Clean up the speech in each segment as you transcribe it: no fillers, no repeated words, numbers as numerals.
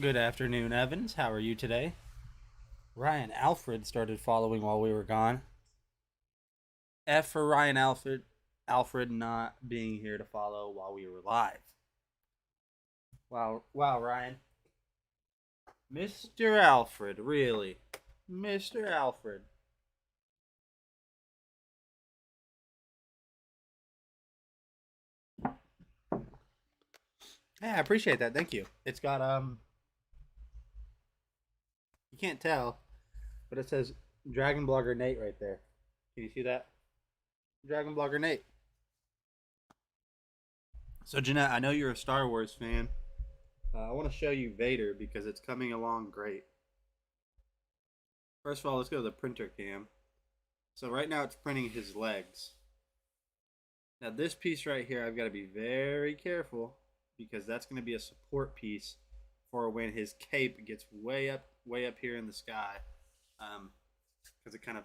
Good afternoon, Evans. How are you today? Ryan Alfred started following while we were gone. F for Ryan Alfred. Alfred not being here to follow while we were live. Wow, Ryan. Mr. Alfred, really? Mr. Alfred. Yeah, I appreciate that. Thank you. It's got you can't tell, but it says Dragon Blogger Nate right there. Can you see that? Dragon Blogger Nate. So Jeanette, I know you're a Star Wars fan. I want to show you Vader because it's coming along great. First of all, let's go to the printer cam. So right now it's printing his legs. Now this piece right here, I've got to be very careful because that's going to be a support piece for when his cape gets way up here in the sky. Because it kind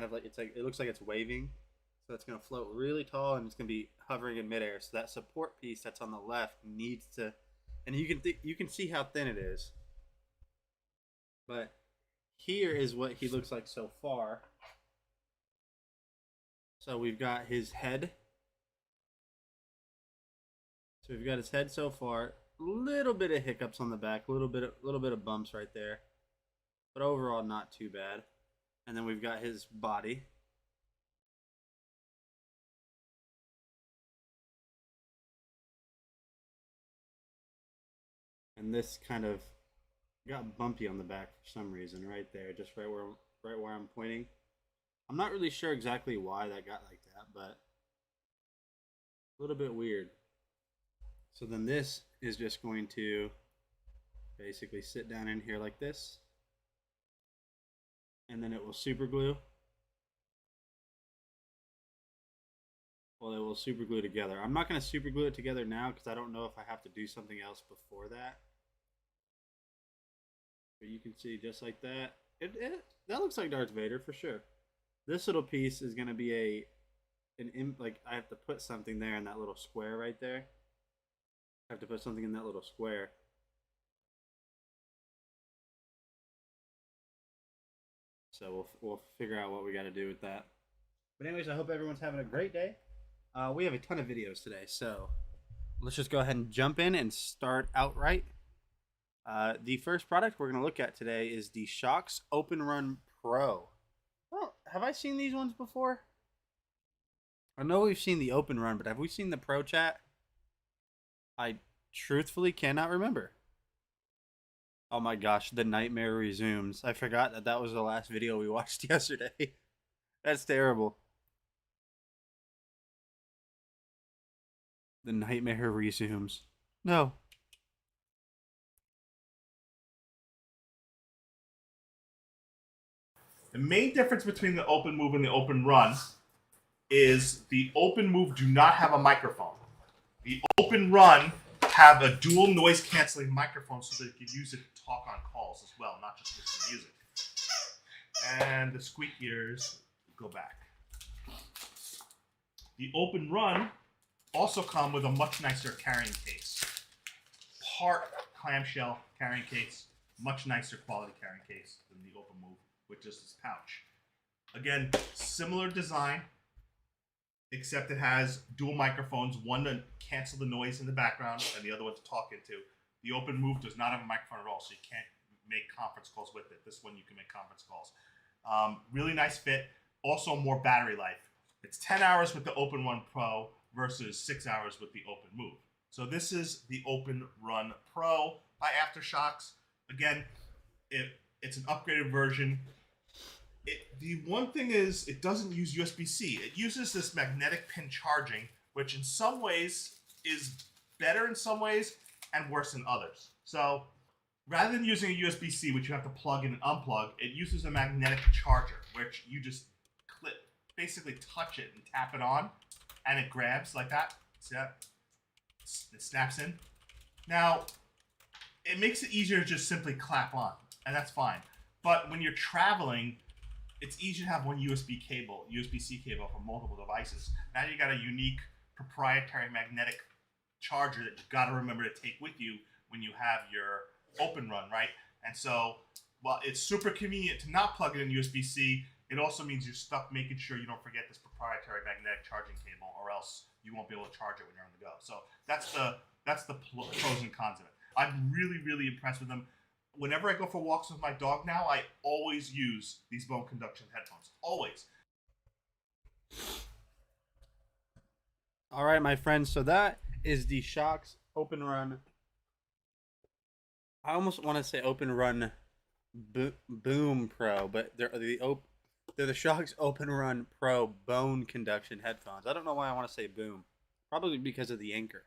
of like it looks like it's waving, so it's going to float really tall and it's going to be hovering in midair. So that support piece that's on the left needs to, and you can see how thin it is. But here is what he looks like so far. So we've got his head. So we've got his head so far. Little bit of hiccups on the back, little bit of bumps right there, but overall not too bad. And then we've got his body. And this kind of got bumpy on the back for some reason right there, just right where I'm pointing. I'm not really sure exactly why that got like that, but a little bit weird. So then this is just going to basically sit down in here like this. And then it will super glue. Well, it will super glue together. I'm not going to super glue it together now because I don't know if I have to do something else before that. But you can see just like that. That looks like Darth Vader for sure. This little piece is going to be like I have to put something there in that little square right there. I have to put something in that little square. So we'll figure out what we got to do with that. But anyways, I hope everyone's having a great day. We have a ton of videos today, so let's just go ahead and jump in and start outright. The first product we're going to look at today is the Shokz Open Run Pro. Well, have I seen these ones before? I know we've seen the Open Run, but have we seen the Pro Chat? I truthfully cannot remember. Oh my gosh, the nightmare resumes. I forgot that was the last video we watched yesterday. That's terrible. The nightmare resumes. No. The main difference between the open move and the open run is the open move do not have a microphone. The open run have a dual noise canceling microphone so that you can use it to talk on calls as well, not just listen to music. And the squeak ears go back. The open run also come with a much nicer carrying case. Part clamshell carrying case, much nicer quality carrying case than the open move with just this pouch. Again, similar design, except it has dual microphones, one to cancel the noise in the background and the other one to talk into. The open move does not have a microphone at all, so you can't make conference calls with it. This one you can make conference calls. Really nice fit. Also more battery life. It's 10 hours with the Open Run Pro versus 6 hours with the Open Move. So this is the Open Run Pro by Aftershokz. Again, it's an upgraded version. The one thing is it doesn't use USB-C. It uses this magnetic pin charging, which in some ways is better in some ways and worse in others. So rather than using a USB-C, which you have to plug in and unplug, it uses a magnetic charger, which you just basically touch it and tap it on, and it grabs like that. See that? It snaps in. Now, it makes it easier to just simply clap on, and that's fine. But when you're traveling, it's easier to have one USB-C cable for multiple devices. Now you got a unique proprietary magnetic charger that you've got to remember to take with you when you have your Open Run, right? And so, while it's super convenient to not plug it in USB-C, it also means you're stuck making sure you don't forget this proprietary magnetic charging cable, or else you won't be able to charge it when you're on the go. So that's the pros and cons of it. I'm really impressed with them. Whenever I go for walks with my dog now, I always use these bone conduction headphones. Always. All right, my friends. So that is the Shokz Open Run. I almost want to say Open Run Boom Pro, but they're the Shokz Open Run Pro bone conduction headphones. I don't know why I want to say boom. Probably because of the anchor.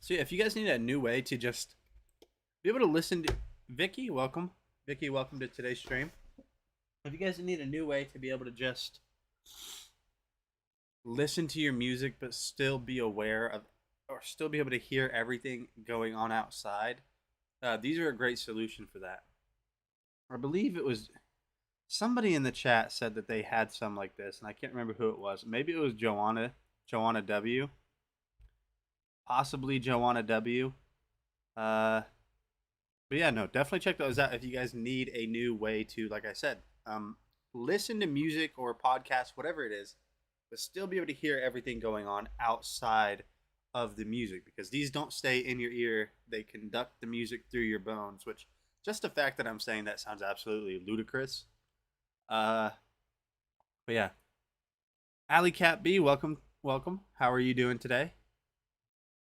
So yeah, if you guys need a new way to just be able to listen to Vicky, welcome. Vicky, welcome to today's stream. If you guys need a new way to be able to just listen to your music but still be aware of, or still be able to hear everything going on outside, these are a great solution for that. I believe it was somebody in the chat said that they had some like this, and I can't remember who it was. Maybe it was Joanna W. Possibly Joanna W. But yeah, no, definitely check those out if you guys need a new way to, like I said, listen to music or podcast, whatever it is, but still be able to hear everything going on outside of the music, because these don't stay in your ear. They conduct the music through your bones, which just the fact that I'm saying that sounds absolutely ludicrous. But yeah. Alley Cat B, welcome. How are you doing today?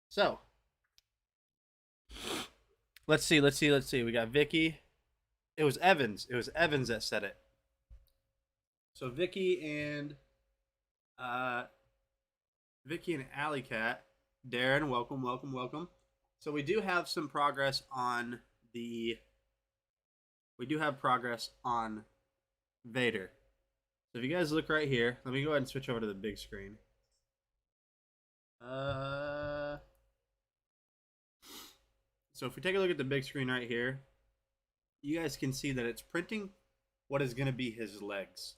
So, let's see. We got Vicky. It was Evans that said it. So Vicky and Alley Cat. Darren, welcome. So we do have some progress on Vader. So if you guys look right here, let me go ahead and switch over to the big screen. So if we take a look at the big screen right here, you guys can see that it's printing what is going to be his legs.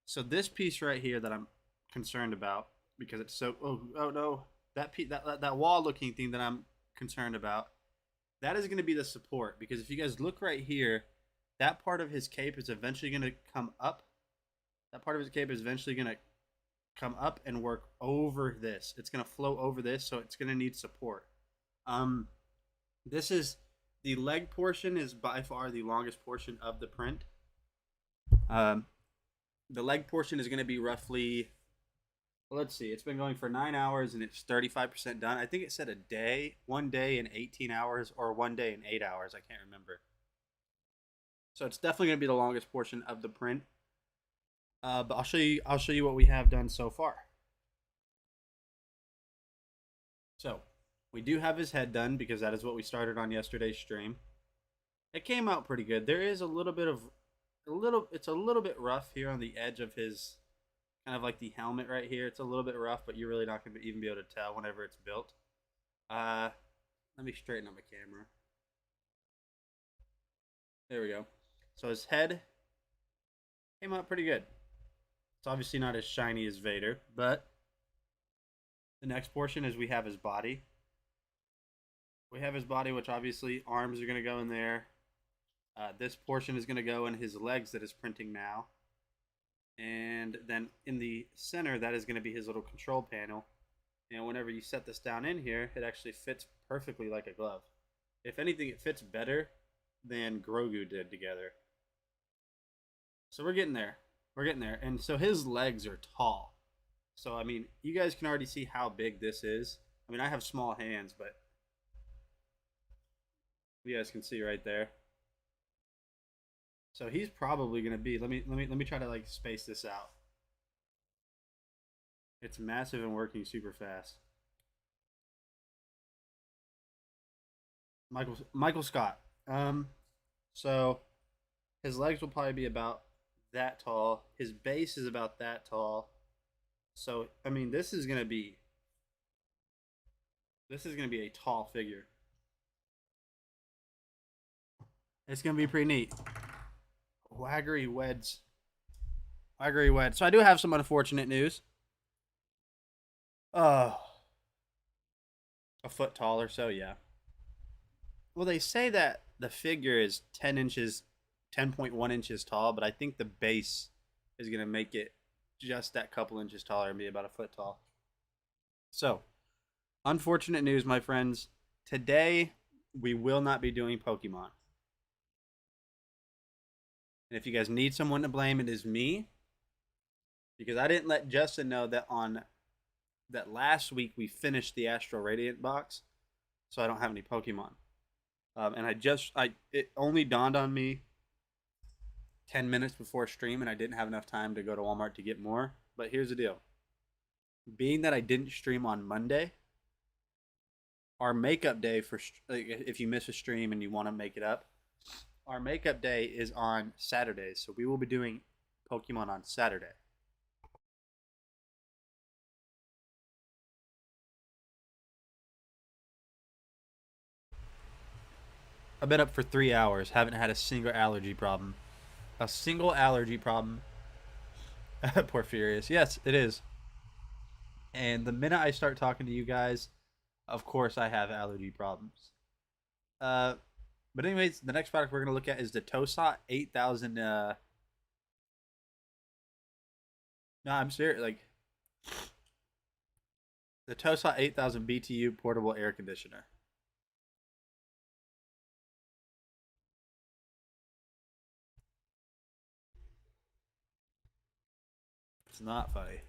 So this piece right here that I'm concerned about, because it's so oh no, that wall looking thing that I'm concerned about, that is going to be the support, because if you guys look right here, that part of his cape is eventually going to come up. That part of his cape is eventually going to come up and work over this. It's going to flow over this, so it's going to need support. This is the leg portion is by far the longest portion of the print. The leg portion is going to be roughly, let's see, it's been going for 9 hours and it's 35% done. I think it said a day, 1 day in 18 hours, or 1 day in 8 hours. I can't remember. So it's definitely going to be the longest portion of the print. But I'll show you what we have done so far. So we do have his head done, because that is what we started on yesterday's stream. It came out pretty good. There is it's a little bit rough here on the edge of his, kind of like the helmet right here. It's a little bit rough, but you're really not going to even be able to tell whenever it's built. Let me straighten up my camera. There we go. So his head came out pretty good. It's obviously not as shiny as Vader, but the next portion is we have his body. We have his body, which obviously arms are going to go in there. This portion is going to go in his legs that is printing now. And then in the center, that is going to be his little control panel. And whenever you set this down in here, it actually fits perfectly like a glove. If anything, it fits better than Grogu did together. So we're getting there. And so his legs are tall. So, I mean, you guys can already see how big this is. I mean, I have small hands, but you guys can see right there. So he's probably going to be, let me try to like space this out. It's massive and working super fast. Michael Scott. So his legs will probably be about that tall. His base is about that tall. So, I mean, this is going to be a tall figure. It's going to be pretty neat. Waggery Weds. So I do have some unfortunate news. Oh, A foot tall or so, yeah. Well, they say that the figure is 10 inches, 10.1 inches tall, but I think the base is going to make it just that couple inches taller and be about a foot tall. So, unfortunate news, my friends. Today, we will not be doing Pokemon. And if you guys need someone to blame, it is me. Because I didn't let Justin know that last week we finished the Astral Radiant box. So I don't have any Pokemon. And it only dawned on me 10 minutes before stream, and I didn't have enough time to go to Walmart to get more. But here's the deal. Being that I didn't stream on Monday, our makeup day for, like, if you miss a stream and you want to make it up, our makeup day is on Saturdays. So we will be doing Pokemon on Saturday. I've been up for 3 hours, haven't had a single allergy problem. A single allergy problem. Porphyrius. Yes, it is. And the minute I start talking to you guys, of course I have allergy problems. But anyways, the next product we're going to look at is the Tosat 8000. No, I'm serious. Like, the Tosat 8000 BTU portable air conditioner. It's not funny.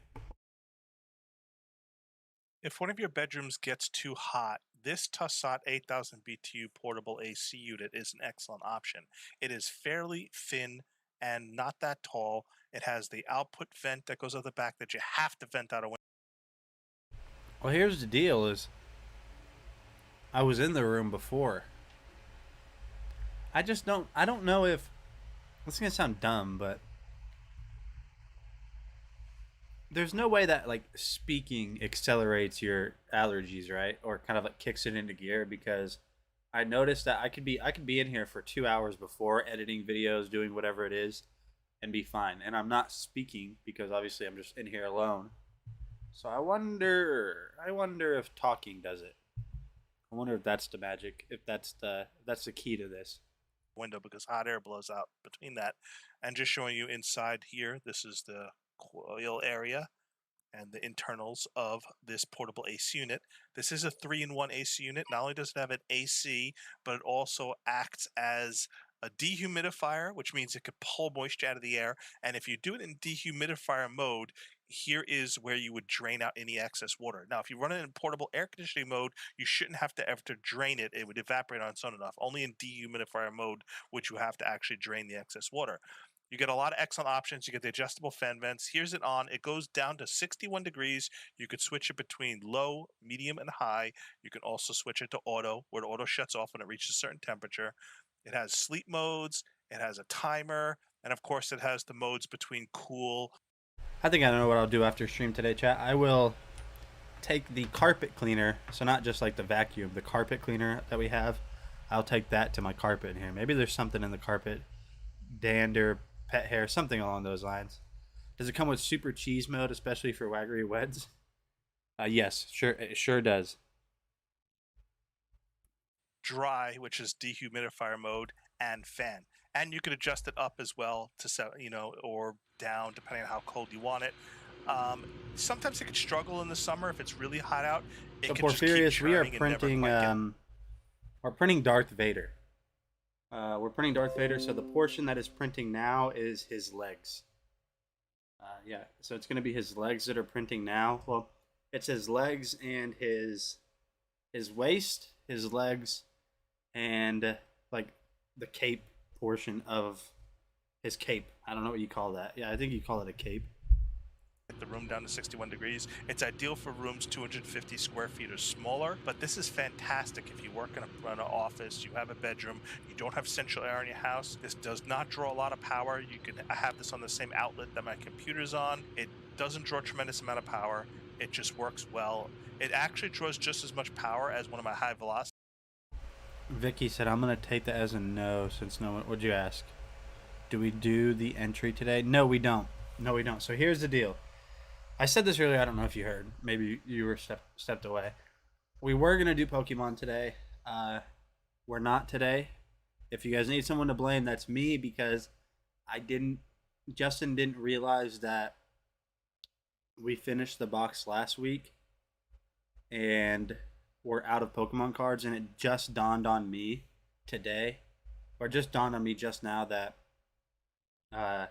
If one of your bedrooms gets too hot, this Tosat 8000 BTU portable AC unit is an excellent option. It is fairly thin and not that tall. It has the output vent that goes out the back that you have to vent out a window. Well, here's the deal is I was in the room before. I don't know if, this is going to sound dumb, but there's no way that, like, speaking accelerates your allergies, right? Or kind of like kicks it into gear, because I noticed that I could be in here for 2 hours before editing videos, doing whatever it is, and be fine. And I'm not speaking because obviously I'm just in here alone. So I wonder if talking does it. I wonder if that's the magic, if that's the key to this. Window because hot air blows out between that. And just showing you inside here, this is the coil area and the internals of this portable AC unit. This is a 3-in-1 AC unit. Not only does it have an AC, but it also acts as a dehumidifier, which means it could pull moisture out of the air. And if you do it in dehumidifier mode, here is where you would drain out any excess water. Now, if you run it in portable air conditioning mode, you shouldn't have to ever drain it. It would evaporate on its own enough. Only in dehumidifier mode would you have to actually drain the excess water. You get a lot of excellent options. You get the adjustable fan vents. Here's it on. It goes down to 61 degrees. You could switch it between low, medium, and high. You can also switch it to auto, where the auto shuts off when it reaches a certain temperature. It has sleep modes. It has a timer. And, of course, it has the modes between cool. I think I know what I'll do after stream today, chat. I will take the carpet cleaner, so not just like the vacuum, the carpet cleaner that we have. I'll take that to my carpet in here. Maybe there's something in the carpet, dander, pet hair, something along those lines. Does it come with super cheese mode, especially for Waggery Weds? Yes, sure, it sure does. Dry, which is dehumidifier mode, and fan. And you could adjust it up as well to set, or down depending on how cold you want it. Sometimes it could struggle in the summer if it's really hot out. So Porphyrius, we are printing we're printing Darth Vader. We're printing Darth Vader, so the portion that is printing now is his legs. Yeah, so it's going to be his legs that are printing now. Well, it's his legs and his waist, his legs, and like the cape portion of his cape. I don't know what you call that. Yeah, I think you call it a cape. The room down to 61 degrees. It's ideal for rooms 250 square feet or smaller, but this is fantastic if you work in an office, you have a bedroom, you don't have central air in your house. This does not draw a lot of power. You can have this on the same outlet that my computer's on. It doesn't draw a tremendous amount of power. It just works well. It actually draws just as much power as one of my high velocity. Vicky said, I'm going to take that as a no since no one... What'd you ask? Do we do the entry today? No, we don't. No, we don't. So here's the deal. I said this earlier. I don't know if you heard. Maybe you were stepped away. we were gonna do Pokemon today. We're not today. If you guys need someone to blame, that's me because I didn't. Justin didn't realize that we finished the box last week and we're out of Pokemon cards, and it just dawned on me today, or just dawned on me just now that uh,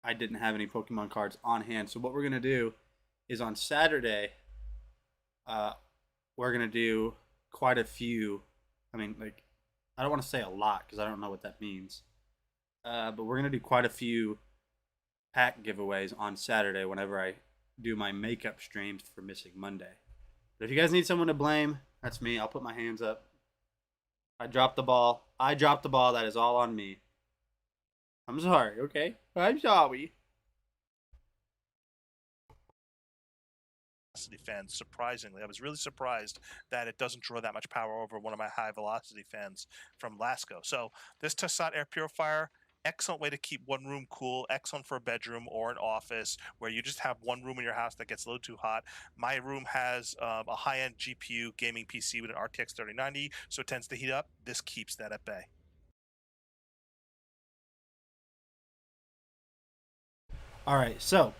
I didn't have any Pokemon cards on hand. So what we're gonna do is on Saturday, uh, we're gonna do quite a few. I mean, like, I don't want to say a lot because I don't know what that means. But we're gonna do quite a few pack giveaways on Saturday whenever I do my makeup streams for Missing Monday. But if you guys need someone to blame, that's me. I'll put my hands up. I dropped the ball. That is all on me. I'm sorry, okay? I'm sorry. Velocity fans, surprisingly. I was really surprised that it doesn't draw that much power over one of my high velocity fans from Lasco. So this Tassat air purifier, excellent way to keep one room cool, excellent for a bedroom or an office where you just have one room in your house that gets a little too hot. My room has a high-end GPU gaming PC with an RTX 3090, so it tends to heat up. This keeps that at bay. All right, so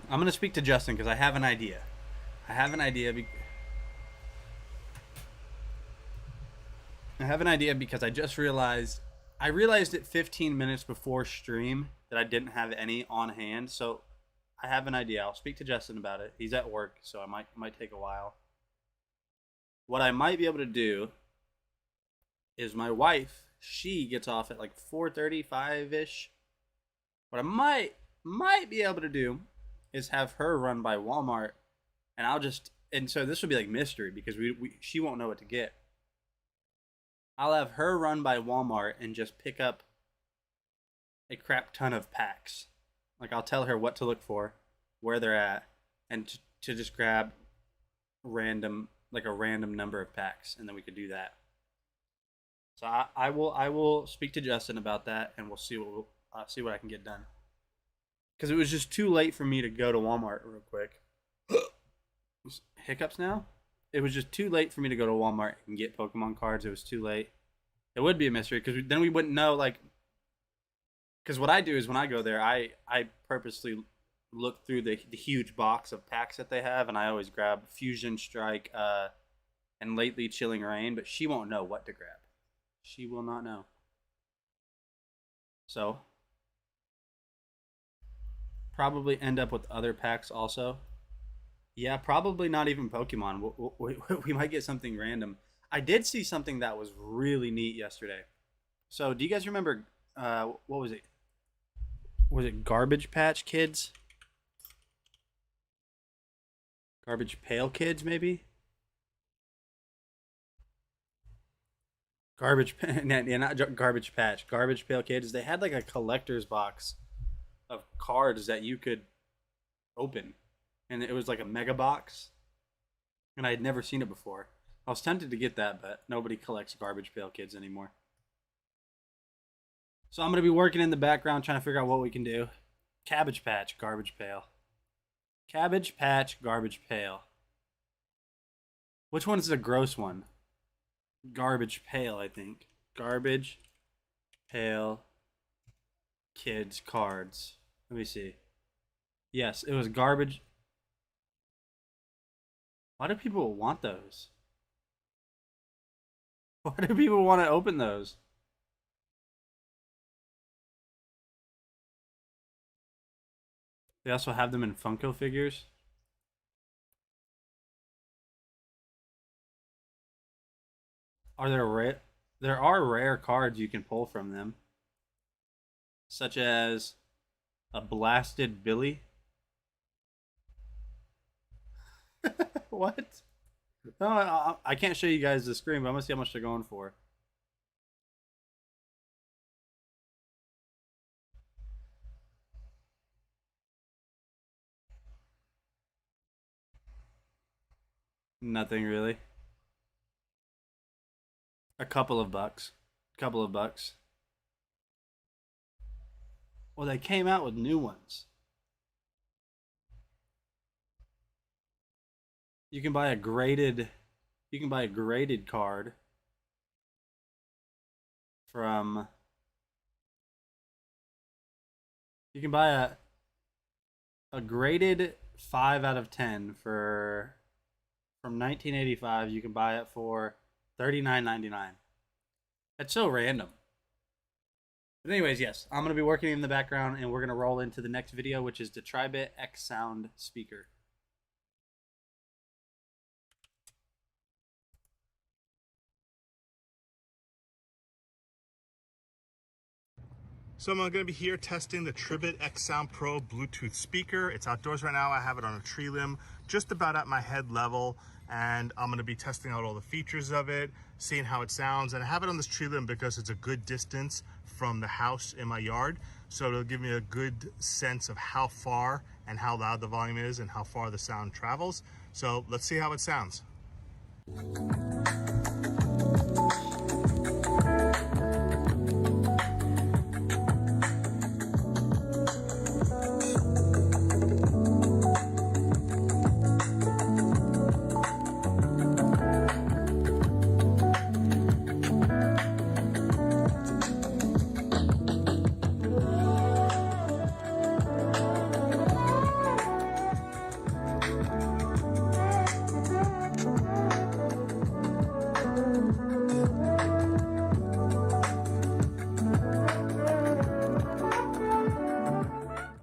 I'm going to speak to Justin because I have an idea. I have an idea because I just realized it 15 minutes before stream that I didn't have any on hand. So I have an idea. I'll speak to Justin about it. He's at work, so it might take a while. What I might be able to do is my wife, she gets off at like 4:35ish. What I might be able to do is have her run by Walmart, and so this would be like mystery because she won't know what to get. I'll have her run by Walmart and just pick up a crap ton of packs. Like, I'll tell her what to look for, where they're at, and to just grab a random number of packs, and then we could do that. So I will speak to Justin about that, and we'll see what I can get done. Because it was just too late for me to go to Walmart real quick. Hiccups now? It was just too late for me to go to Walmart and get Pokemon cards. It was too late. It would be a mystery because then we wouldn't know, like, because what I do is when I go there, I purposely look through the huge box of packs that they have, and I always grab Fusion Strike and lately Chilling Reign, but she won't know what to grab. She will not know. So probably end up with other packs also. Yeah, probably not even Pokemon. We might get something random. I did see something that was really neat yesterday. So, do you guys remember, what was it? Was it Garbage Patch Kids? Garbage Pail Kids, maybe? Not Garbage Patch. Garbage Pail Kids. They had like a collector's box of cards that you could open. And it was like a mega box. And I had never seen it before. I was tempted to get that, but nobody collects Garbage Pail Kids anymore. So I'm going to be working in the background trying to figure out what we can do. Cabbage Patch, Garbage Pail. Cabbage Patch, Garbage Pail. Which one is the gross one? Garbage Pail, I think. Garbage Pail Kids cards. Let me see. Yes, it was garbage. Why do people want those? Why do people want to open those? They also have them in Funko figures. There are rare cards you can pull from them, such as a Blasted Billy. What? No, I can't show you guys the screen, but I'm gonna see how much they're going for. Nothing really. A couple of bucks. Well, they came out with new ones. You can buy a graded card from you can buy a graded 5 out of 10 for from 1985. You can buy it for $39.99. That's so random. But anyways, yes, I'm gonna be working in the background, and we're gonna roll into the next video, which is the Tribit X Sound speaker. So I'm going to be here testing the Tribit X Sound Pro Bluetooth speaker. It's outdoors right now. I have it on a tree limb, just about at my head level, and I'm going to be testing out all the features of it, seeing how it sounds. And I have it on this tree limb because it's a good distance from the house in my yard, so it'll give me a good sense of how far and how loud the volume is and how far the sound travels. So let's see how it sounds.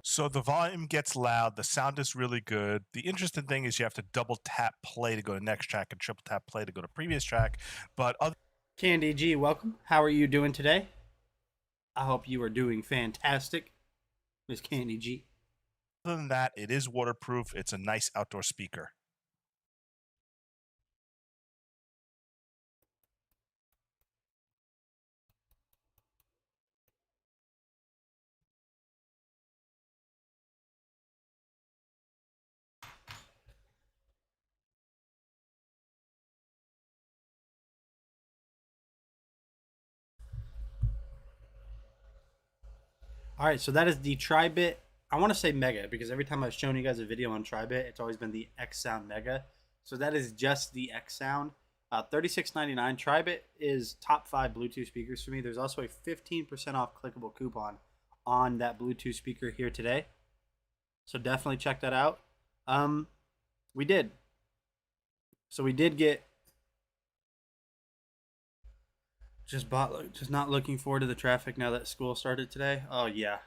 So the volume gets loud, the sound is really good. The interesting thing is you have to double tap play to go to next track and triple tap play to go to previous track. But other Candy G, welcome. How are you doing today? I hope you are doing fantastic, Miss Candy G. than that, it is waterproof. It's a nice outdoor speaker. All right, so that is the Tribit. I want to say Mega because every time I've shown you guys a video on Tribit, it's always been the X Sound Mega. So that is just the X Sound. $36.99. Tribit is top 5 Bluetooth speakers for me. There's also a 15% off clickable coupon on that Bluetooth speaker here today. So definitely check that out. We did. So we did get. Just not looking forward to the traffic now that school started today. Oh yeah.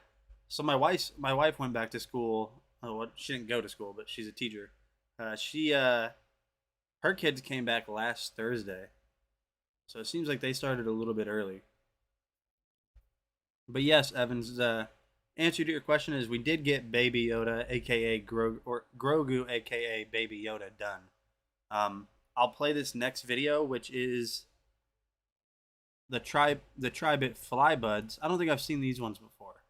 So my wife went back to school. Oh, well, she didn't go to school, but she's a teacher. Her kids came back last Thursday. So it seems like they started a little bit early. But yes, Evans, answer to your question is we did get Baby Yoda, aka Grogu, aka Baby Yoda, done. I'll play this next video, which is the Tribit FlyBuds. I don't think I've seen these ones before.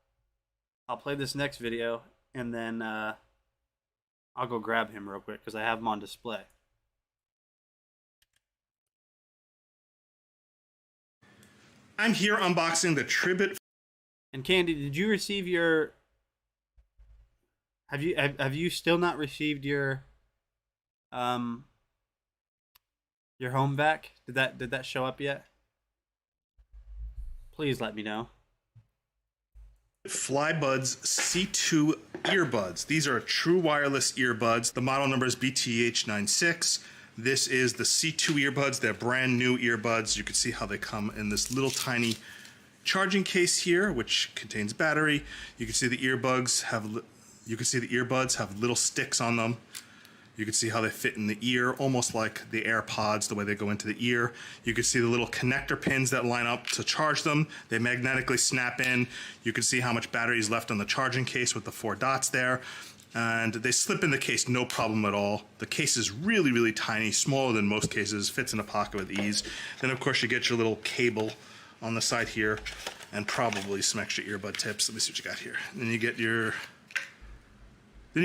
I'll play this next video, and then I'll go grab him real quick because I have him on display. I'm here unboxing the Tribit. And Candy, did you receive your? Have you still not received your home vac? Did that show up yet? Please let me know. FlyBuds C2 earbuds. These are true wireless earbuds. The model number is BTH96. This is the C2 earbuds. They're brand new earbuds. You can see how they come in this little tiny charging case here, which contains battery. You can see the earbuds have little sticks on them. You can see how they fit in the ear, almost like the AirPods, the way they go into the ear. You can see the little connector pins that line up to charge them. They magnetically snap in. You can see how much battery is left on the charging case with the 4 dots there. And they slip in the case no problem at all. The case is really, really tiny, smaller than most cases, fits in a pocket with ease. Then of course you get your little cable on the side here and probably some extra earbud tips. Let me see what you got here. Then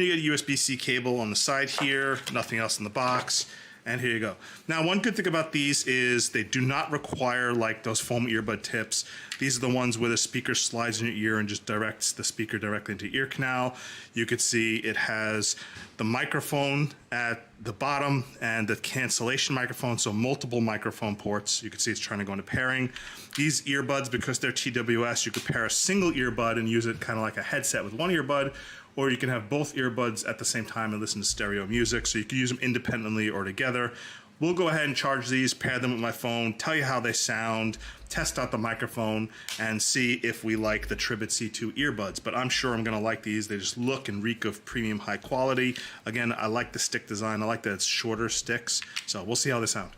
you get USB-C cable on the side here, nothing else in the box, and here you go. Now, one good thing about these is they do not require like those foam earbud tips These are the ones where the speaker slides in your ear and just directs the speaker directly into your ear canal. You could see it has the microphone at the bottom and the cancellation microphone, so multiple microphone ports. You can see it's trying to go into pairing. These earbuds, because they're TWS, you could pair a single earbud and use it kind of like a headset with one earbud, or you can have both earbuds at the same time and listen to stereo music, so you can use them independently or together. We'll go ahead and charge these, pair them with my phone, tell you how they sound, test out the microphone, and see if we like the Tribit C2 earbuds. But I'm sure I'm gonna like these. They just look and reek of premium high quality. Again, I like the stick design. I like that it's shorter sticks. So we'll see how they sound.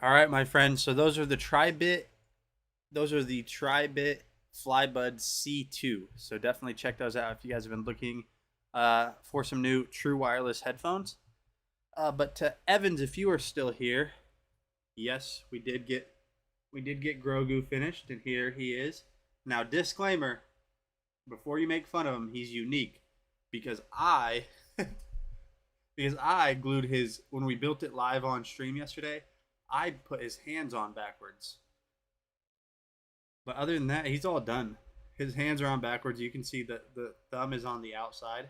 All right, my friends. So those are the Tribit. Those are the Tribit FlyBuds C2. So definitely check those out if you guys have been looking for some new true wireless headphones. But to Evans, if you are still here, yes, we did get Grogu finished, and here he is. Now, disclaimer: before you make fun of him, he's unique because I glued his, when we built it live on stream yesterday, I put his hands on backwards. But other than that, he's all done. His hands are on backwards. You can see that the thumb is on the outside,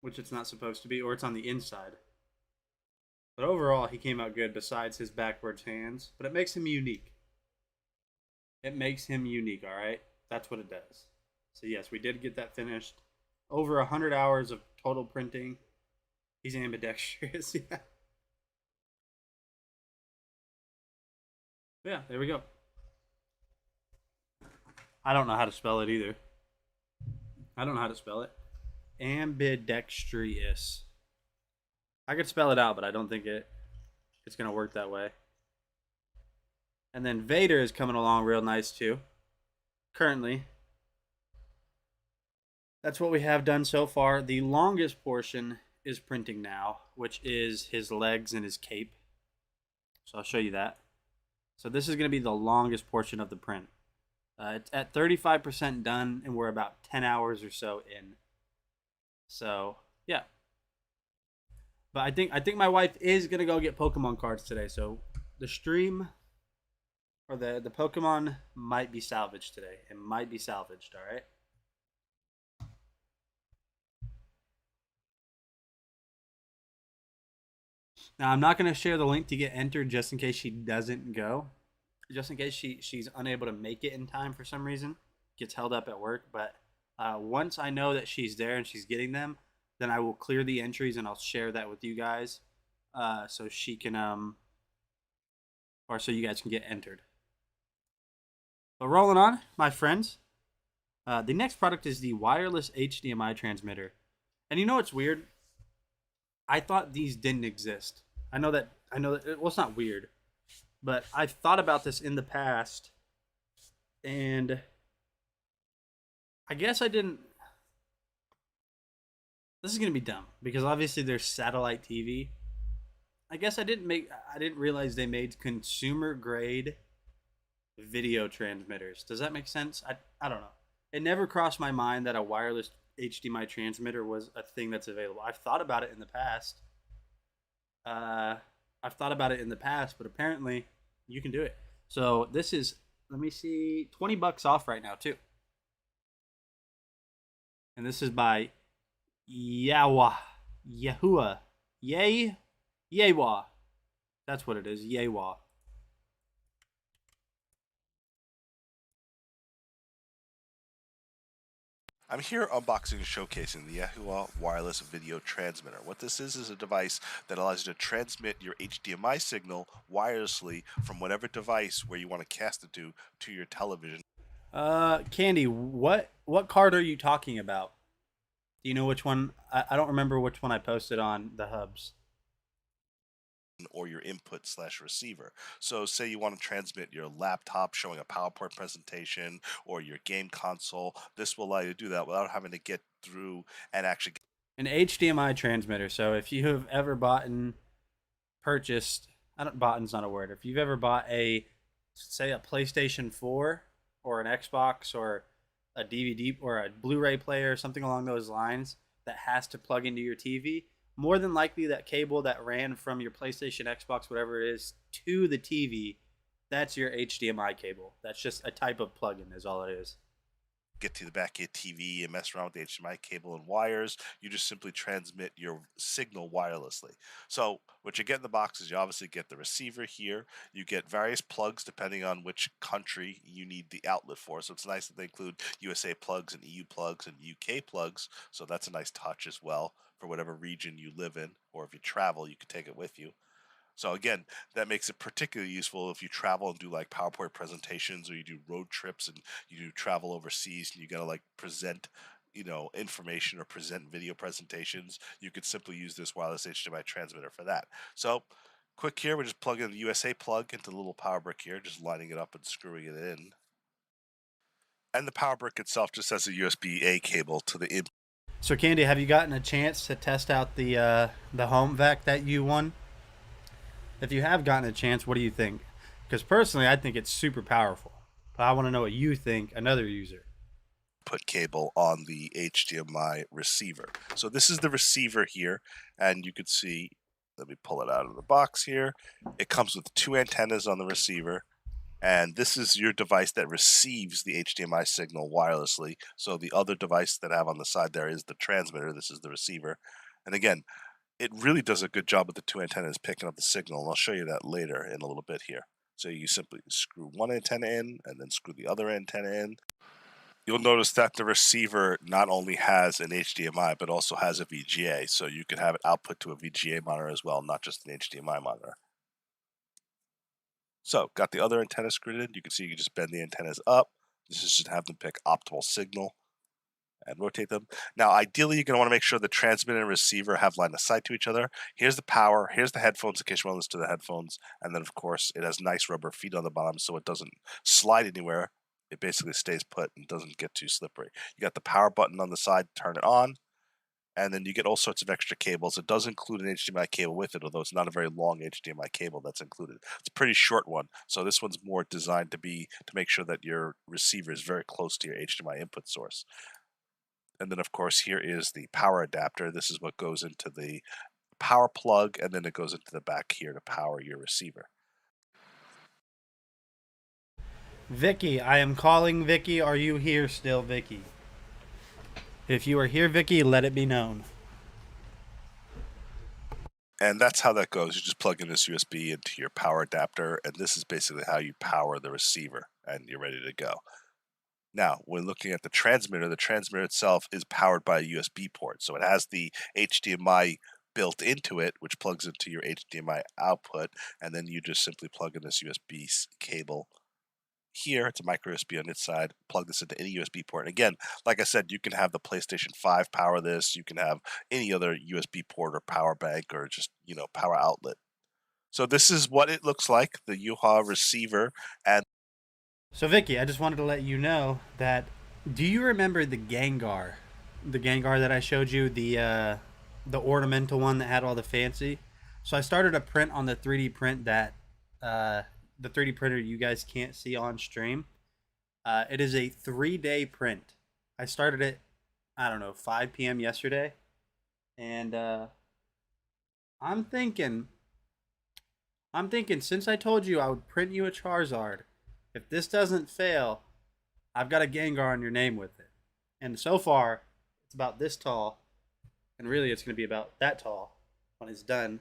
which it's not supposed to be, or it's on the inside. But overall, he came out good besides his backwards hands. But it makes him unique. It makes him unique, all right? That's what it does. So yes, we did get that finished. Over 100 hours of total printing. He's ambidextrous, yeah. Yeah, there we go. I don't know how to spell it either. I don't know how to spell it. Ambidextrous. I could spell it out, but I don't think it's going to work that way. And then Vader is coming along real nice too. Currently. That's what we have done so far. The longest portion is printing now, which is his legs and his cape. So I'll show you that. So this is going to be the longest portion of the print. It's at 35% done, and we're about 10 hours or so in. So, yeah. But I think my wife is going to go get Pokemon cards today. So the stream, or the Pokemon might be salvaged today. It might be salvaged, all right? Now, I'm not going to share the link to get entered just in case she doesn't go. Just in case she's unable to make it in time for some reason. Gets held up at work. But once I know that she's there and she's getting them, then I will clear the entries and I'll share that with you guys. So she can, or so you guys can get entered. But rolling on, my friends. The next product is the wireless HDMI transmitter. And you know what's weird? I thought these didn't exist. I know that, well, it's not weird. But I've thought about this in the past, and I guess I didn't. This is gonna be dumb because obviously there's satellite TV. I guess I didn't realize they made consumer grade video transmitters. Does that make sense? I don't know. It never crossed my mind that a wireless HDMI transmitter was a thing that's available. I've thought about it in the past. But apparently you can do it. So this is, let me see, $20 off right now too. And this is by Yawa. Yawa. That's what it is, Yawa. I'm here unboxing and showcasing the Yahuwah wireless video transmitter. What this is a device that allows you to transmit your HDMI signal wirelessly from whatever device where you want to cast it to your television. Candy, what card are you talking about? Do you know which one? I don't remember which one I posted on the hubs. Or your input/receiver. So say you want to transmit your laptop showing a PowerPoint presentation or your game console, this will allow you to do that without having to get through and actually an HDMI transmitter. So if you have ever purchased, boughten's not a word. If you've ever bought say a PlayStation 4 or an Xbox or a DVD or a Blu-ray player or something along those lines that has to plug into your TV, more than likely that cable that ran from your PlayStation, Xbox, whatever it is, to the TV, that's your HDMI cable. That's just a type of plug-in is all it is. Get to the back of your TV and mess around with the HDMI cable and wires. You just simply transmit your signal wirelessly. So what you get in the box is you obviously get the receiver here. You get various plugs depending on which country you need the outlet for. So it's nice that they include USA plugs and EU plugs and UK plugs. So that's a nice touch as well for whatever region you live in, or if you travel, you can take it with you. So again, that makes it particularly useful if you travel and do like PowerPoint presentations, or you do road trips and you do travel overseas and you got to like present, information or present video presentations. You could simply use this wireless HDMI transmitter for that. So quick here, we're just plugging the USA plug into the little power brick here, just lining it up and screwing it in. And the power brick itself just has a USB-A cable to the in. So Candy, have you gotten a chance to test out the home vac that you won? If you have gotten a chance, what do you think? Because personally, I think it's super powerful. But I want to know what you think, another user. Put cable on the HDMI receiver. So this is the receiver here, and you can see, let me pull it out of the box here. It comes with 2 antennas on the receiver, and this is your device that receives the HDMI signal wirelessly. So the other device that I have on the side there is the transmitter. This is the receiver. And again, it really does a good job with the 2 antennas picking up the signal, and I'll show you that later in a little bit here. So you simply screw one antenna in and then screw the other antenna in. You'll notice that the receiver not only has an HDMI, but also has a VGA, so you can have it output to a VGA monitor as well, not just an HDMI monitor. So, got the other antenna screwed in. You can see you can just bend the antennas up. This is just to have them pick optimal signal and rotate them. Now, ideally, you're going to want to make sure the transmitter and receiver have line of sight to each other. Here's the power. Here's the headphones in case you want to listen to the headphones. And then, of course, it has nice rubber feet on the bottom so it doesn't slide anywhere. It basically stays put and doesn't get too slippery. You got the power button on the side to turn it on. And then you get all sorts of extra cables. It does include an HDMI cable with it, although it's not a very long HDMI cable that's included. It's a pretty short one. So this one's more designed to make sure that your receiver is very close to your HDMI input source. And then, of course, here is the power adapter. This is what goes into the power plug, and then it goes into the back here to power your receiver. Vicky, I am calling Vicky. Are you here still, Vicky? If you are here, Vicky, let it be known. And that's how that goes. You just plug in this USB into your power adapter, and this is basically how you power the receiver, and you're ready to go. Now, when looking at the transmitter itself is powered by a USB port. So it has the HDMI built into it, which plugs into your HDMI output, and then you just simply plug in this USB cable here. It's a micro USB on its side. Plug this into any USB port. And again, like I said, you can have the PlayStation 5 power this. You can have any other USB port or power bank or just, power outlet. So this is what it looks like, the Yuha receiver. And so Vicky, I just wanted to let you know that, do you remember the Gengar? The Gengar that I showed you, the ornamental one that had all the fancy? So I started a print on the 3D print that the 3D printer you guys can't see on stream. It is a 3-day print. I started it, 5 p.m. yesterday. And I'm thinking since I told you I would print you a Charizard, if this doesn't fail, I've got a Gengar on your name with it. And so far, it's about this tall. And really, it's going to be about that tall when it's done.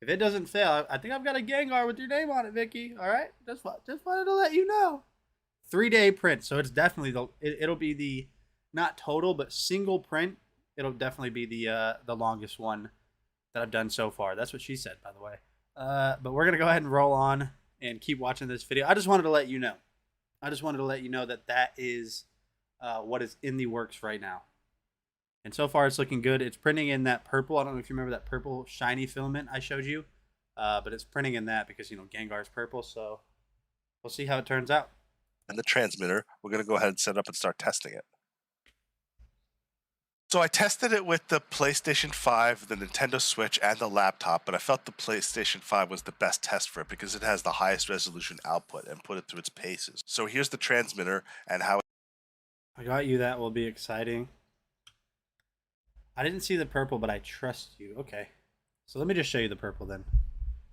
If it doesn't fail, I think I've got a Gengar with your name on it, Vicky. All right? Just wanted to let you know. 3-day print. So it's definitely, it'll be the, not total, but single print. It'll definitely be the longest one that I've done so far. That's what she said, by the way. But we're going to go ahead and roll on and keep watching this video. I just wanted to let you know. That is what is in the works right now. And so far, it's looking good. It's printing in that purple. I don't know if you remember that purple shiny filament I showed you. But it's printing in that because, Gengar's purple. So we'll see how it turns out. And the transmitter, we're going to go ahead and set up and start testing it. So I tested it with the PlayStation 5, the Nintendo Switch, and the laptop, but I felt the PlayStation 5 was the best test for it because it has the highest resolution output and put it through its paces. So here's the transmitter and how I got you. That will be exciting. I didn't see the purple, but I trust you. Okay. So let me just show you the purple then.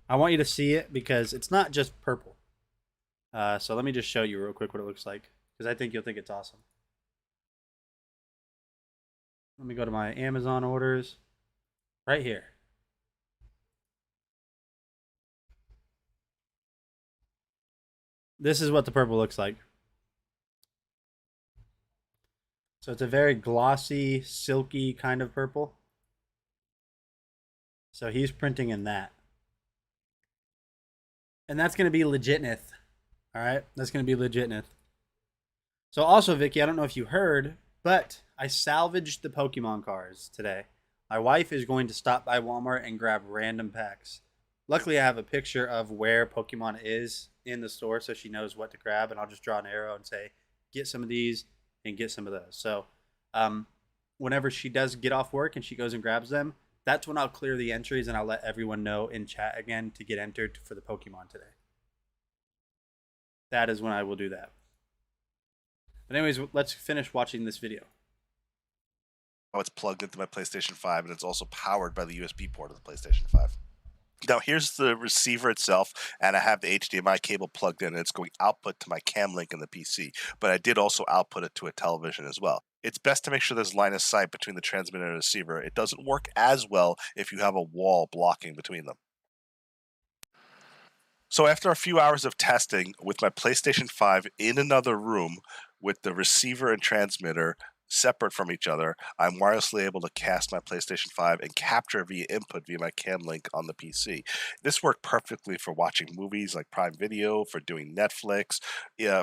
I want you to see it because it's not just purple. So let me just show you real quick what it looks like because I think you'll think it's awesome. Let me go to my Amazon orders right here. This is what the purple looks like. So it's a very glossy, silky kind of purple. So he's printing in that. And that's going to be legitness. All right? That's going to be legitness. So also, Vicky, I don't know if you heard, but I salvaged the Pokemon cards today. My wife is going to stop by Walmart and grab random packs. Luckily, I have a picture of where Pokemon is in the store so she knows what to grab, and I'll just draw an arrow and say, get some of these and get some of those. So whenever she does get off work and she goes and grabs them, that's when I'll clear the entries and I'll let everyone know in chat again to get entered for the Pokemon today. That is when I will do that. But anyways, let's finish watching this video. Oh, it's plugged into my PlayStation 5, and it's also powered by the USB port of the PlayStation 5. Now, here's the receiver itself, and I have the HDMI cable plugged in, and it's going output to my cam link in the PC, but I did also output it to a television as well. It's best to make sure there's line of sight between the transmitter and receiver. It doesn't work as well if you have a wall blocking between them. So after a few hours of testing with my PlayStation 5 in another room with the receiver and transmitter separate from each other, I'm wirelessly able to cast my PlayStation 5 and capture via input via my cam link on the PC. This worked perfectly for watching movies like Prime Video, for doing Netflix,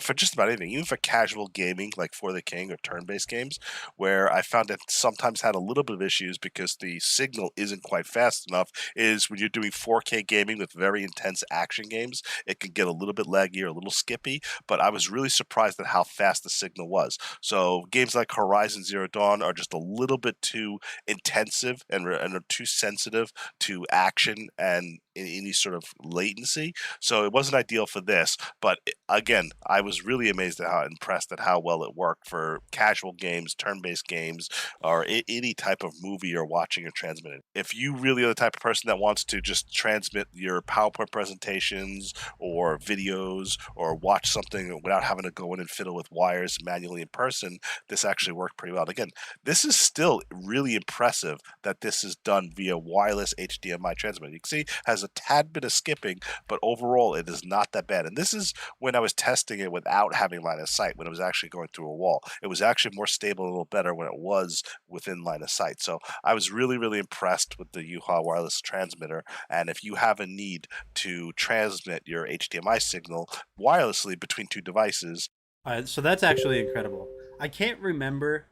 for just about anything, even for casual gaming like For the King or turn-based games, where I found it sometimes had a little bit of issues because the signal isn't quite fast enough, is when you're doing 4K gaming with very intense action games, it can get a little bit laggy or a little skippy, but I was really surprised at how fast the signal was. So games like Horizon Zero Dawn are just a little bit too intensive and are too sensitive to action and any sort of latency. So it wasn't ideal for this. But again, I was really amazed at how impressed at how well it worked for casual games, turn-based games, or any type of movie you're watching or transmitting. If you really are the type of person that wants to just transmit your PowerPoint presentations or videos or watch something without having to go in and fiddle with wires manually in person, this actually worked pretty well. And again, this is still really impressive that this is done via wireless HDMI transmitter. You can see it has a tad bit of skipping, but overall it is not that bad. And this is when I was testing it without having line of sight, when it was actually going through a wall. It was actually more stable, a little better when it was within line of sight. So I was really, really impressed with the Yuha wireless transmitter. And if you have a need to transmit your HDMI signal wirelessly between two devices. All right, so that's actually incredible. I can't remember,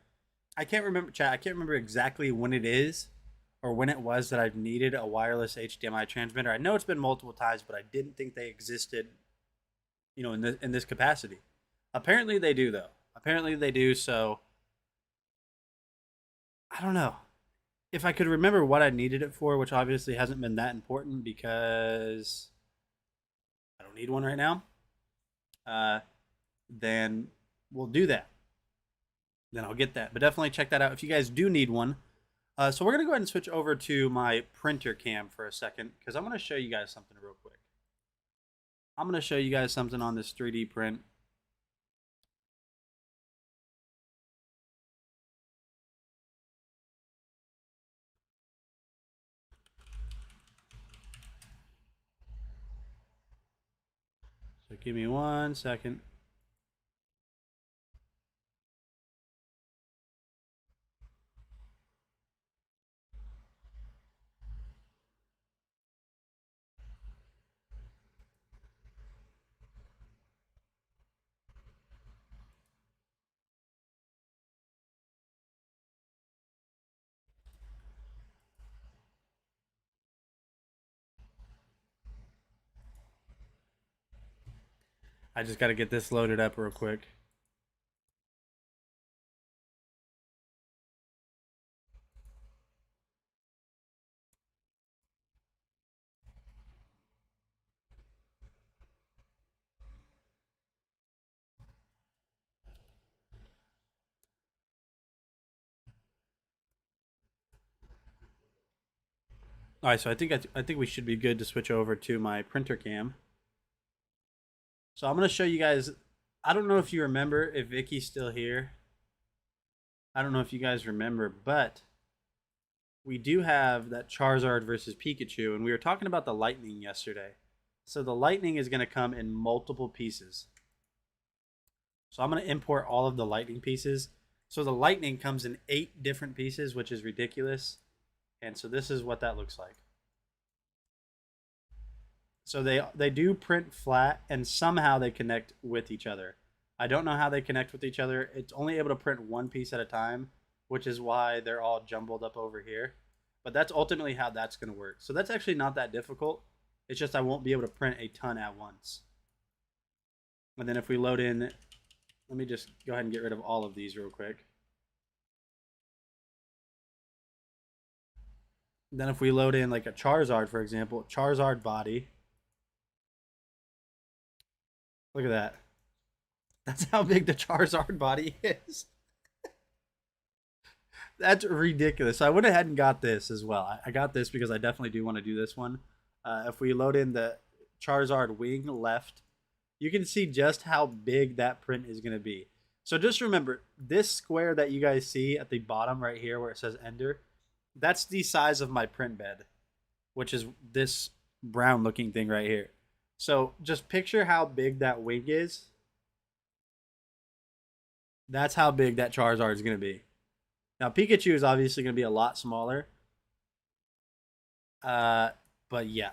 chat. I can't remember exactly when it is or when it was that I've needed a wireless HDMI transmitter. I know it's been multiple times, but I didn't think they existed, in this capacity. Apparently they do, though. Apparently they do. So I don't know if I could remember what I needed it for, which obviously hasn't been that important because I don't need one right now. Then we'll do that. Then I'll get that. But definitely check that out if you guys do need one. So we're going to go ahead and switch over to my printer cam for a second because I'm going to show you guys something real quick. I'm going to show you guys something on this 3D print. So give me 1 second. I just got to get this loaded up real quick. All right, so I think we should be good to switch over to my printer cam. So I'm gonna show you guys. I don't know if you remember if Vicky's still here. I don't know if you guys remember, but we do have that Charizard versus Pikachu, and we were talking about the Lightning yesterday. So the Lightning is gonna come in multiple pieces. So I'm gonna import all of the Lightning pieces. So the Lightning comes in 8 different pieces, which is ridiculous. And so this is what that looks like. So they do print flat, and somehow they connect with each other. I don't know how they connect with each other. It's only able to print one piece at a time, which is why they're all jumbled up over here. But that's ultimately how that's going to work. So that's actually not that difficult. It's just I won't be able to print a ton at once. And then if we load in, let me just go ahead and get rid of all of these real quick. Then if we load in like a Charizard, for example, Charizard body. Look at that. That's how big the Charizard body is. That's ridiculous. So I went ahead and got this as well. I got this because I definitely do want to do this one. If we load in the Charizard wing left, you can see just how big that print is going to be. So just remember, this square that you guys see at the bottom right here where it says Ender, that's the size of my print bed, which is this brown looking thing right here. So just picture how big that wing is. That's how big that Charizard is going to be. Now Pikachu is obviously going to be a lot smaller. But yeah.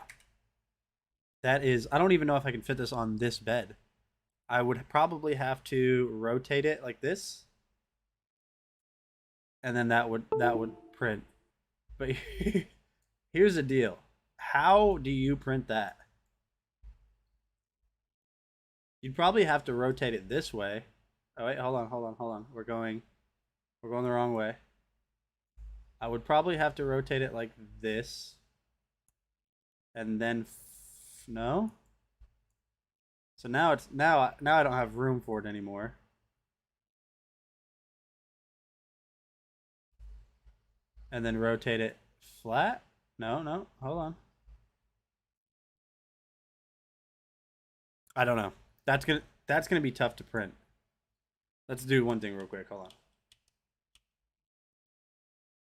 That is, I don't even know if I can fit this on this bed. I would probably have to rotate it like this. And then that would print. But here's the deal. How do you print that? You'd probably have to rotate it this way. Oh wait, hold on. We're going the wrong way. I would probably have to rotate it like this. And then no. So now it's now I don't have room for it anymore. And then rotate it flat? No, hold on. I don't know. That's gonna be tough to print. Let's do one thing real quick. Hold on.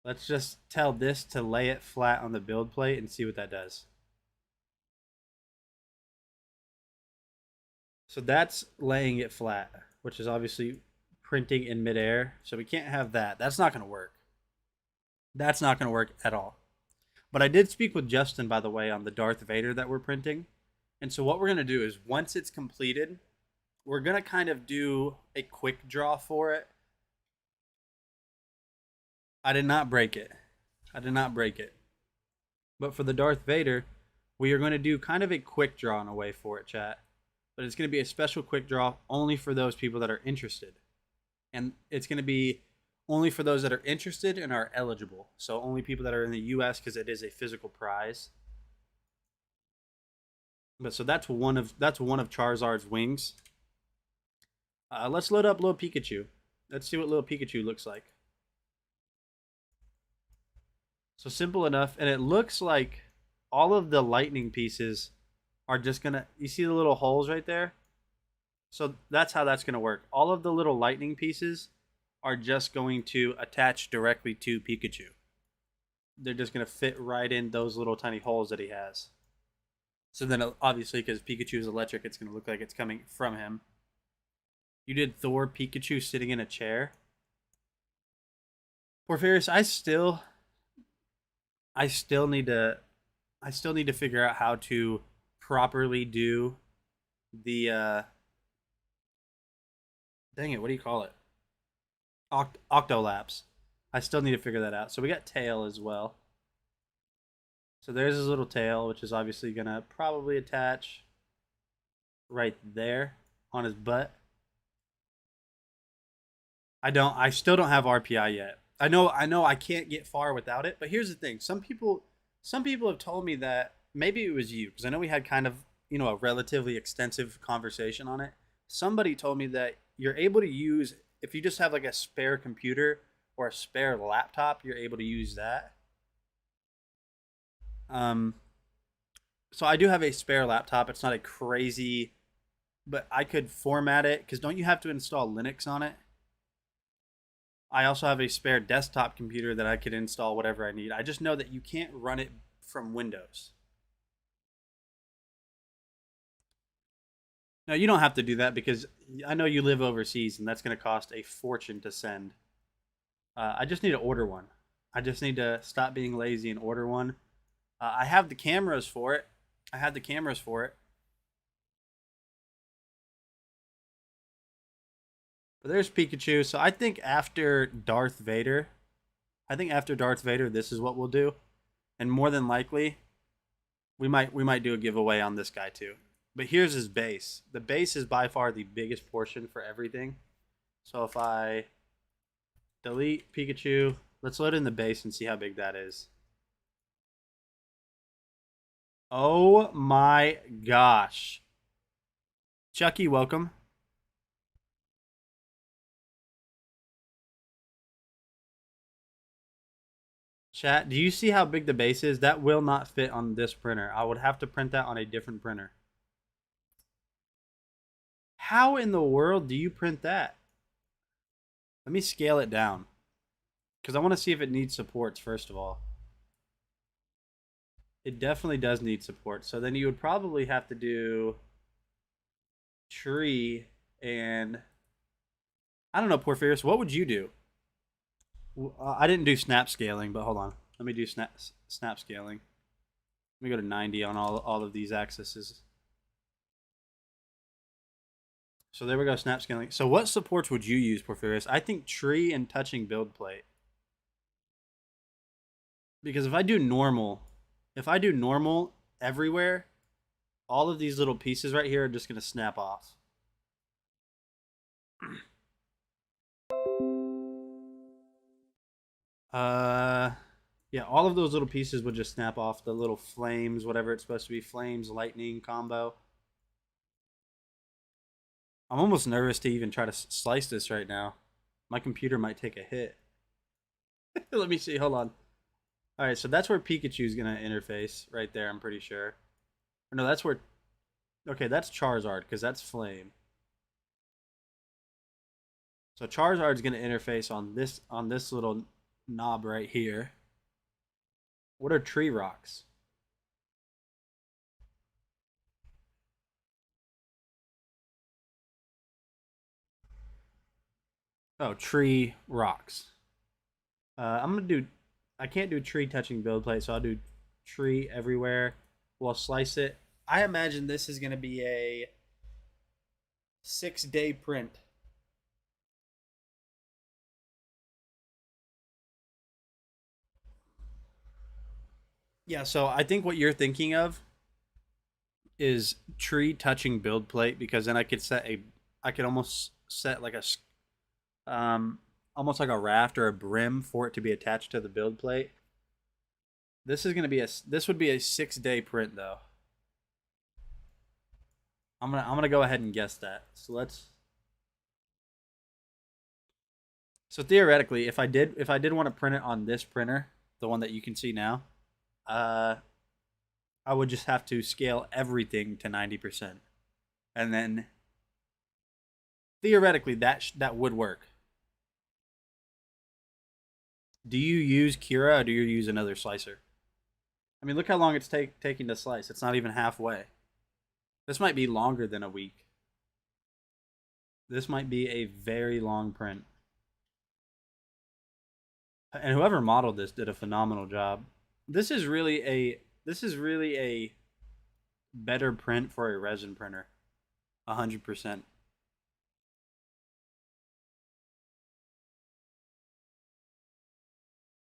Let's just tell this to lay it flat on the build plate and see what that does. So that's laying it flat, which is obviously printing in midair. So we can't have that. That's not going to work. That's not going to work at all. But I did speak with Justin, by the way, on the Darth Vader that we're printing. And so what we're going to do is once it's completed, we're going to kind of do a quick draw for it. I did not break it. But for the Darth Vader, we are going to do kind of a quick draw in a way for it, chat. But it's going to be a special quick draw only for those people that are interested. And it's going to be only for those that are interested and are eligible. So only people that are in the US because it is a physical prize. But so that's one of Charizard's wings. Let's load up little Pikachu. Let's see what little Pikachu looks like. So simple enough, and it looks like all of the lightning pieces are just gonna, you see the little holes right there? So that's how that's gonna work. All of the little lightning pieces are just going to attach directly to Pikachu. They're just gonna fit right in those little tiny holes that he has. So then obviously, because Pikachu is electric, it's gonna look like it's coming from him. You did Thor Pikachu sitting in a chair. Porphyrius, I still need to figure out how to properly do the dang it, what do you call it? Octolapse. I still need to figure that out. So we got tail as well. So there's his little tail, which is obviously gonna probably attach right there on his butt. I still don't have RPI yet. I know I can't get far without it, but here's the thing. Some people have told me that maybe it was you, because I know we had kind of, a relatively extensive conversation on it. Somebody told me that you're able to use, if you just have like a spare computer or a spare laptop, you're able to use that. So I do have a spare laptop. It's not a crazy, but I could format it because don't you have to install Linux on it? I also have a spare desktop computer that I could install whatever I need. I just know that you can't run it from Windows. No, you don't have to do that because I know you live overseas and that's going to cost a fortune to send. I just need to order one. I just need to stop being lazy and order one. I have the cameras for it. I had the cameras for it. But there's Pikachu. So I think after Darth Vader, this is what we'll do. And more than likely, we might do a giveaway on this guy too. But here's his base. The base is by far the biggest portion for everything. So if I delete Pikachu, let's load in the base and see how big that is. Oh my gosh. Chucky, welcome. Chat, do you see how big the base is? That will not fit on this printer. I would have to print that on a different printer. How in the world do you print that? Let me scale it down. Because I want to see if it needs supports, first of all. It definitely does need support. So then you would probably have to do tree and... I don't know, Porphyrius, what would you do? I didn't do snap scaling, but hold on. Let me do snap scaling. Let me go to 90 on all of these axes. So there we go, snap scaling. So what supports would you use, Porphyrius? I think tree and touching build plate. Because if I do normal everywhere, all of these little pieces right here are just going to snap off. Yeah, all of those little pieces would just snap off. The little flames, whatever it's supposed to be, flames, lightning combo. I'm almost nervous to even try to slice this right now. My computer might take a hit. Let me see, hold on. All right, so that's where Pikachu's going to interface right there, I'm pretty sure. Or no, that's where... Okay, that's Charizard, because that's Flame. So Charizard's going to interface on this little knob right here. What are tree rocks? Oh, tree rocks. I'm going to do... I can't do tree touching build plate, so I'll do tree everywhere. We'll slice it. I imagine this is going to be a 6-day print. Yeah, so I think what you're thinking of is tree touching build plate, because then I could almost set like almost like a raft or a brim for it to be attached to the build plate. This would be a 6-day print though. I'm gonna go ahead and guess that. So theoretically, if I did want to print it on this printer, the one that you can see now, I would just have to scale everything to 90%, and then theoretically that would work. Do you use Cura or do you use another slicer? I mean, look how long it's taking to slice. It's not even halfway. This might be longer than a week. This might be a very long print. And whoever modeled this did a phenomenal job. This is really a better print for a resin printer. 100%.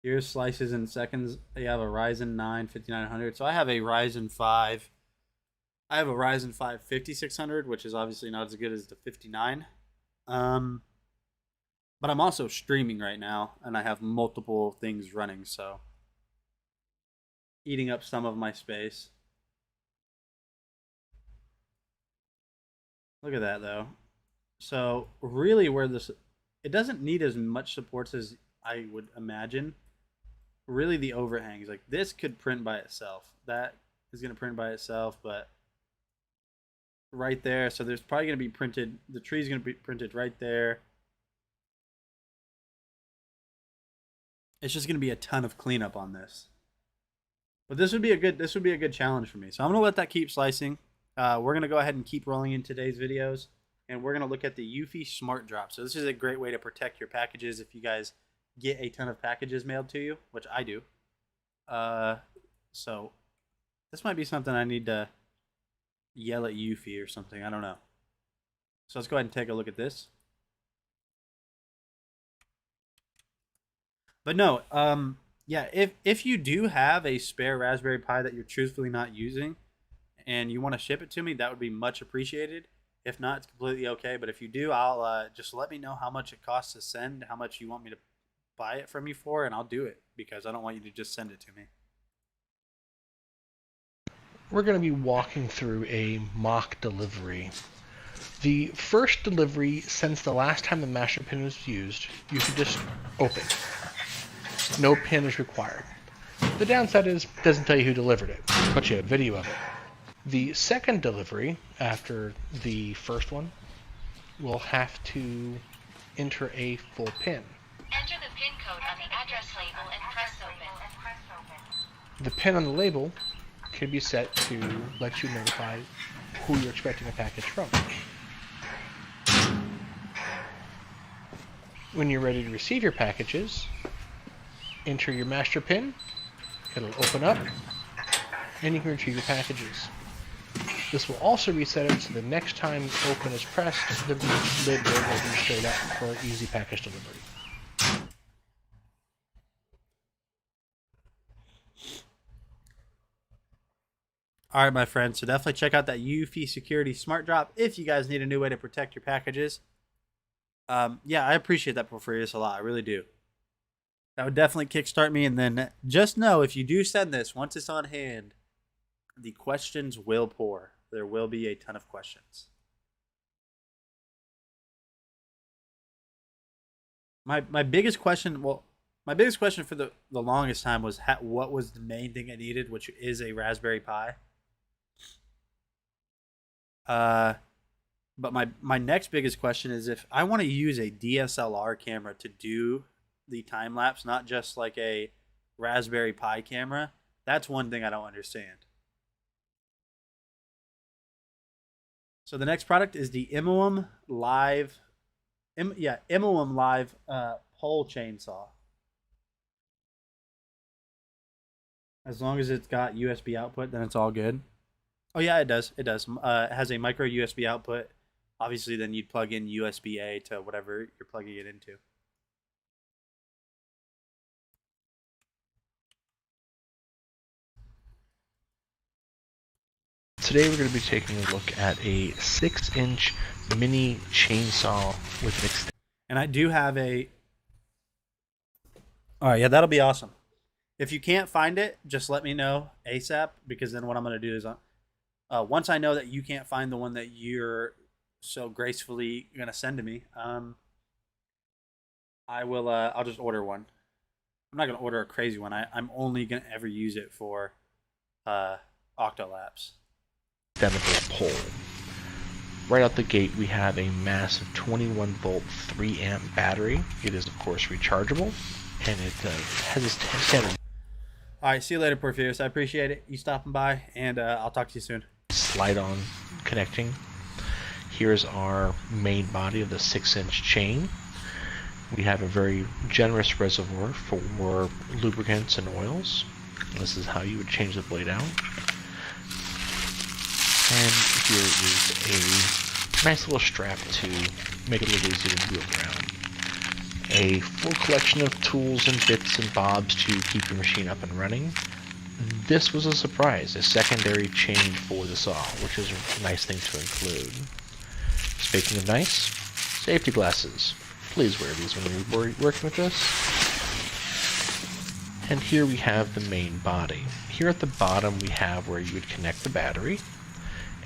Here's slices in seconds. You have a Ryzen 9 5900. So I have a Ryzen 5. I have a Ryzen 5 5600, which is obviously not as good as the 59. But I'm also streaming right now, and I have multiple things running, so eating up some of my space. Look at that, though. So really, it doesn't need as much supports as I would imagine. really the overhangs. Like this could print by itself. That is going to print by itself, but right there. So there's probably going to be printed. The tree's going to be printed right there. It's just going to be a ton of cleanup on this. But this would be a good challenge for me. So I'm going to let that keep slicing. We're going to go ahead and keep rolling in today's videos, and we're going to look at the Eufy Smart Drop. So this is a great way to protect your packages if you guys get a ton of packages mailed to you, which I do. So this might be something I need to yell at Eufy or something. I don't know. So let's go ahead and take a look at this. But no, yeah, if you do have a spare Raspberry Pi that you're truthfully not using and you want to ship it to me, that would be much appreciated. If not, it's completely okay. But if you do, I'll just let me know how much it costs to send, how much you want me to buy it from you for, and I'll do it because I don't want you to just send it to me. We're going to be walking through a mock delivery. The first delivery, since the last time the master pin was used, you can just open. No pin is required. The downside is it doesn't tell you who delivered it, but you have video of it. The second delivery, after the first one, will have to enter a full pin. Enter the pin code on the address label and press open. The pin on the label can be set to let you notify who you're expecting a package from. When you're ready to receive your packages, enter your master pin, it'll open up, and you can retrieve your packages. This will also reset it so the next time open is pressed, the lid will open straight up for easy package delivery. All right, my friends. So definitely check out that Eufy Security Smart Drop if you guys need a new way to protect your packages. Yeah, I appreciate that, Porphyrius, a lot. I really do. That would definitely kickstart me. And then just know, if you do send this, once it's on hand, the questions will pour. There will be a ton of questions. My biggest question, my biggest question for the longest time was what was the main thing I needed, which is a Raspberry Pi. But my next biggest question is if I want to use a DSLR camera to do the time lapse, not just like a Raspberry Pi camera. That's one thing I don't understand. So the next product is the Imoum Live, Imoum Live pole chainsaw. As long as it's got USB output, then it's all good. Oh yeah, it does. It does. It has a micro USB output. Obviously, then you'd plug in USB-A to whatever you're plugging it into. Today we're going to be taking a look at a 6-inch mini chainsaw with an extension. And I do have a... Alright, yeah, that'll be awesome. If you can't find it, just let me know ASAP, because then what I'm going to do is... once I know that you can't find the one that you're so gracefully going to send to me, I will, I'll just order one. I'm not going to order a crazy one. I'm only going to ever use it for Octolapse. Extendable pole. Right out the gate, we have a massive 21 volt 3 amp battery. It is of course rechargeable, and it has a standard. All right, see you later, Porphyrius. I appreciate it. You stopping by, and I'll talk to you soon. Slide on connecting. Here's our main body of the 6-inch chain. We have a very generous reservoir for lubricants and oils. This is how you would change the blade out. And here is a nice little strap to make it a little easier to move around. A full collection of tools and bits and bobs to keep your machine up and running. This was a surprise, a secondary chain for the saw, which is a nice thing to include. Speaking of nice, safety glasses. Please wear these when you're working with this. And here we have the main body. Here at the bottom we have where you would connect the battery,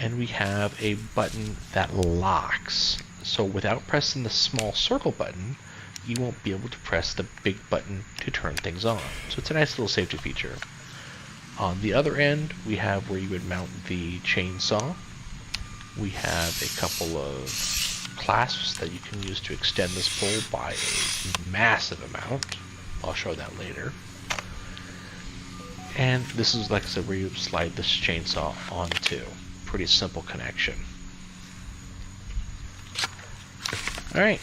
and we have a button that locks. So without pressing the small circle button, you won't be able to press the big button to turn things on. So it's a nice little safety feature. On the other end, we have where you would mount the chainsaw. We have a couple of clasps that you can use to extend this pole by a massive amount. I'll show that later. And this is, like I said, where you slide this chainsaw onto. Pretty simple connection. Alright.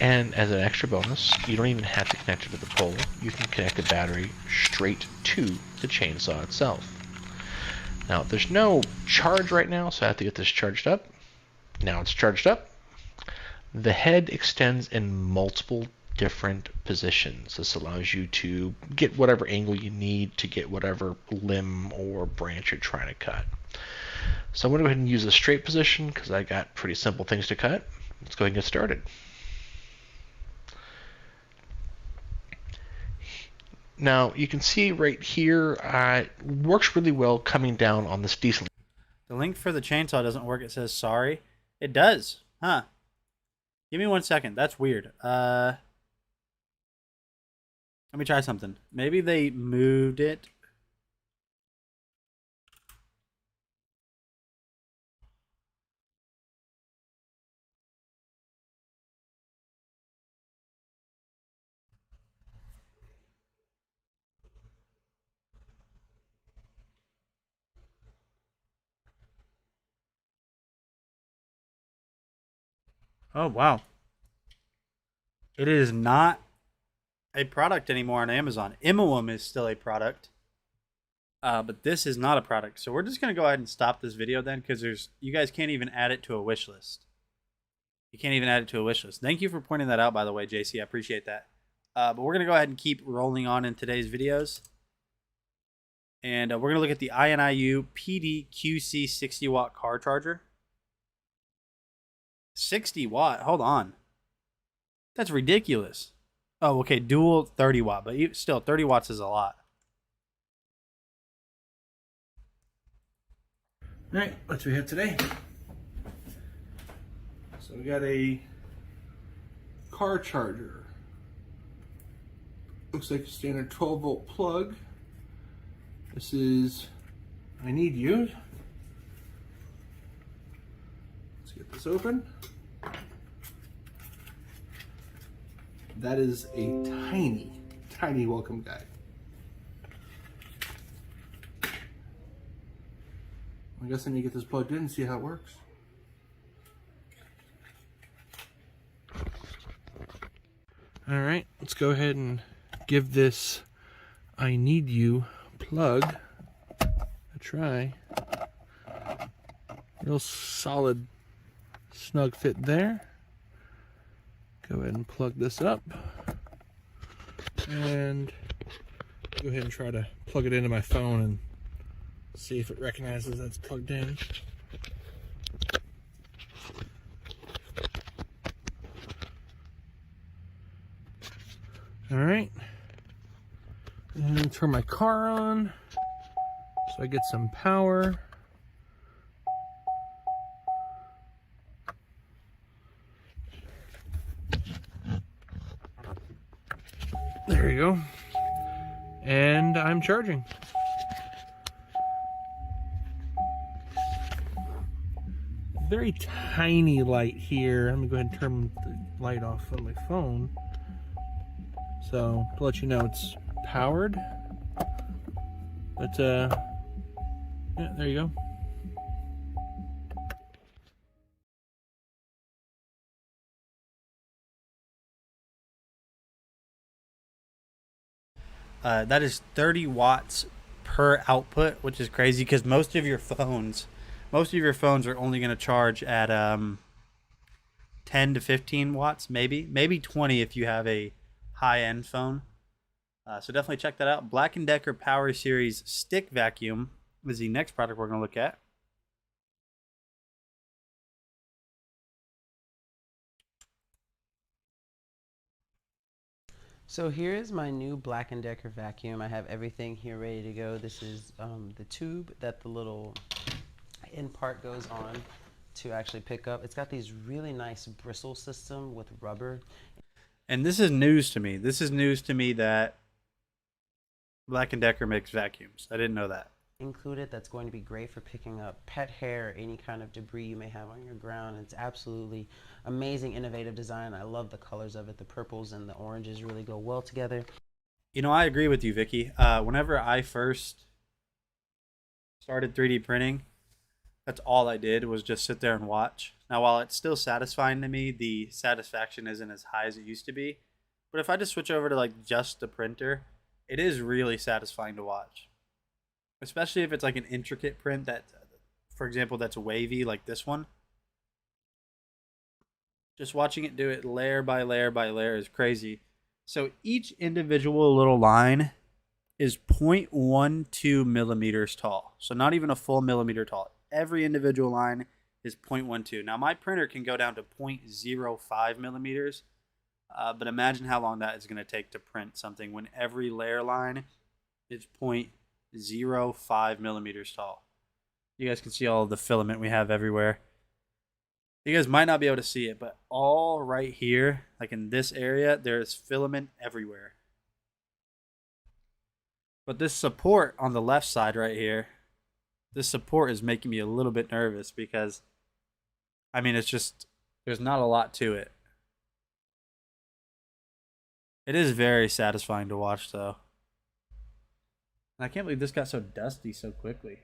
And as an extra bonus, you don't even have to connect it to the pole. You can connect the battery straight to the chainsaw itself. Now, there's no charge right now, so I have to get this charged up. Now it's charged up. The head extends in multiple different positions. This allows you to get whatever angle you need to get whatever limb or branch you're trying to cut. So I'm going to go ahead and use a straight position because I got pretty simple things to cut. Let's go ahead and get started. Now you can see right here, it works really well coming down on this diesel. The link for the chainsaw doesn't work. It says sorry. It does. Huh. Give me 1 second. That's weird. Let me try something. Maybe they moved it. Oh, wow. It is not a product anymore on Amazon. Imawum is still a product. But this is not a product. So we're just going to go ahead and stop this video then, because you guys can't even add it to a wish list. You can't even add it to a wish list. Thank you for pointing that out, by the way, JC. I appreciate that. But we're going to go ahead and keep rolling on in today's videos. And we're going to look at the INIU PD-QC 60 watt car charger. 60 watt? Hold on. That's ridiculous. Oh, okay. Dual 30 watt. But still, 30 watts is a lot. All right. What do we have today? So we got a car charger. Looks like a standard 12 volt plug. This is INIU. Let's get this open. That is a tiny, tiny welcome guide. I guess I need to get this plugged in and see how it works. All right, let's go ahead and give this INIU plug a try. Real solid, snug fit there. Go ahead and plug this up and go ahead and try to plug it into my phone and see if it recognizes that's plugged in. All right, and turn my car on so I get some power. There you go. And I'm charging. Very tiny light here. Let me go ahead and turn the light off on my phone. So, to let you know, it's powered. But, yeah, there you go. That is 30 watts per output, which is crazy because most of your phones are only going to charge at 10 to 15 watts, maybe 20 if you have a high-end phone. So definitely check that out. Black & Decker Power Series Stick Vacuum is the next product we're going to look at. So here is my new Black & Decker vacuum. I have everything here ready to go. This is the tube that the little end part goes on to actually pick up. It's got these really nice bristle system with rubber. And this is news to me. This is news to me that Black & Decker makes vacuums. I didn't know that. Included that's going to be great for picking up pet hair, any kind of debris you may have on your ground. It's absolutely amazing, innovative design. I love the colors of it. The purples and the oranges really go well together. You know, I agree with you, Vicky. Whenever I first started 3D printing, that's all I did was just sit there and watch. Now, while it's still satisfying to me, the satisfaction isn't as high as it used to be. But if I just switch over to like just the printer, it is really satisfying to watch. Especially if it's like an intricate print that, for example, that's wavy like this one. Just watching it do it layer by layer by layer is crazy. So each individual little line is 0.12 millimeters tall. So not even a full millimeter tall. Every individual line is 0.12. Now my printer can go down to 0.05 millimeters. But imagine how long that is going to take to print something when every layer line is 0.05 millimeters tall. You guys can see all of the filament we have everywhere. You guys might not be able to see it, but all right here, like in this area, there's filament everywhere. But this support on the left side right here, this support is making me a little bit nervous because, I mean, it's just, there's not a lot to it. It is very satisfying to watch, though. And I can't believe this got so dusty so quickly.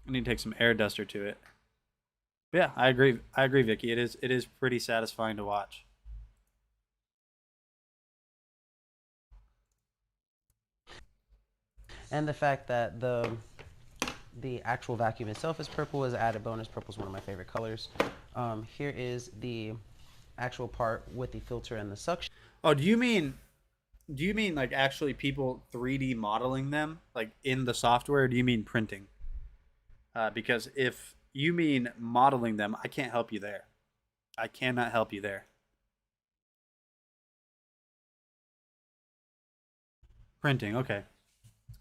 I need to take some air duster to it. But yeah, I agree. I agree, Vicky. It is pretty satisfying to watch. And the fact that the actual vacuum itself is purple is added bonus. Purple is one of my favorite colors. Here is the actual part with the filter and the suction. Oh, do you mean like actually people 3D modeling them like in the software, or do you mean printing? Because if you mean modeling them, I can't help you there. I cannot help you there. Printing, okay.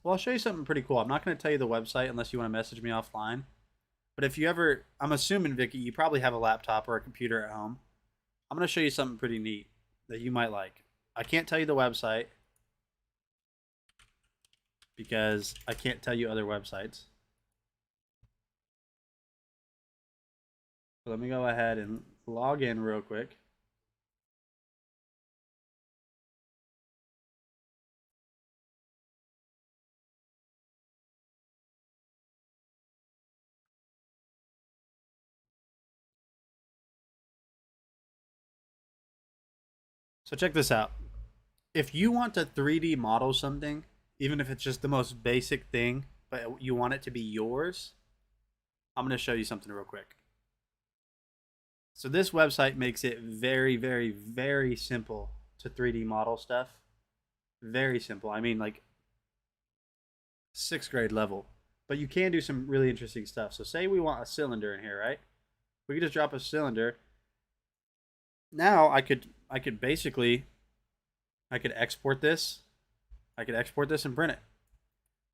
Well, I'll show you something pretty cool. I'm not going to tell you the website unless you want to message me offline. But if you ever, I'm assuming, Vicky, you probably have a laptop or a computer at home. I'm going to show you something pretty neat that you might like. I can't tell you the website because I can't tell you other websites. So let me go ahead and log in real quick. So check this out. If you want to 3D model something, even if it's just the most basic thing, but you want it to be yours, I'm going to show you something real quick. So this website makes it very, very, very simple to 3D model stuff. Very simple. I mean, like 6th grade level. But you can do some really interesting stuff. So say we want a cylinder in here, right? We could just drop a cylinder. Now I could basically, I could export this. I could export this and print it.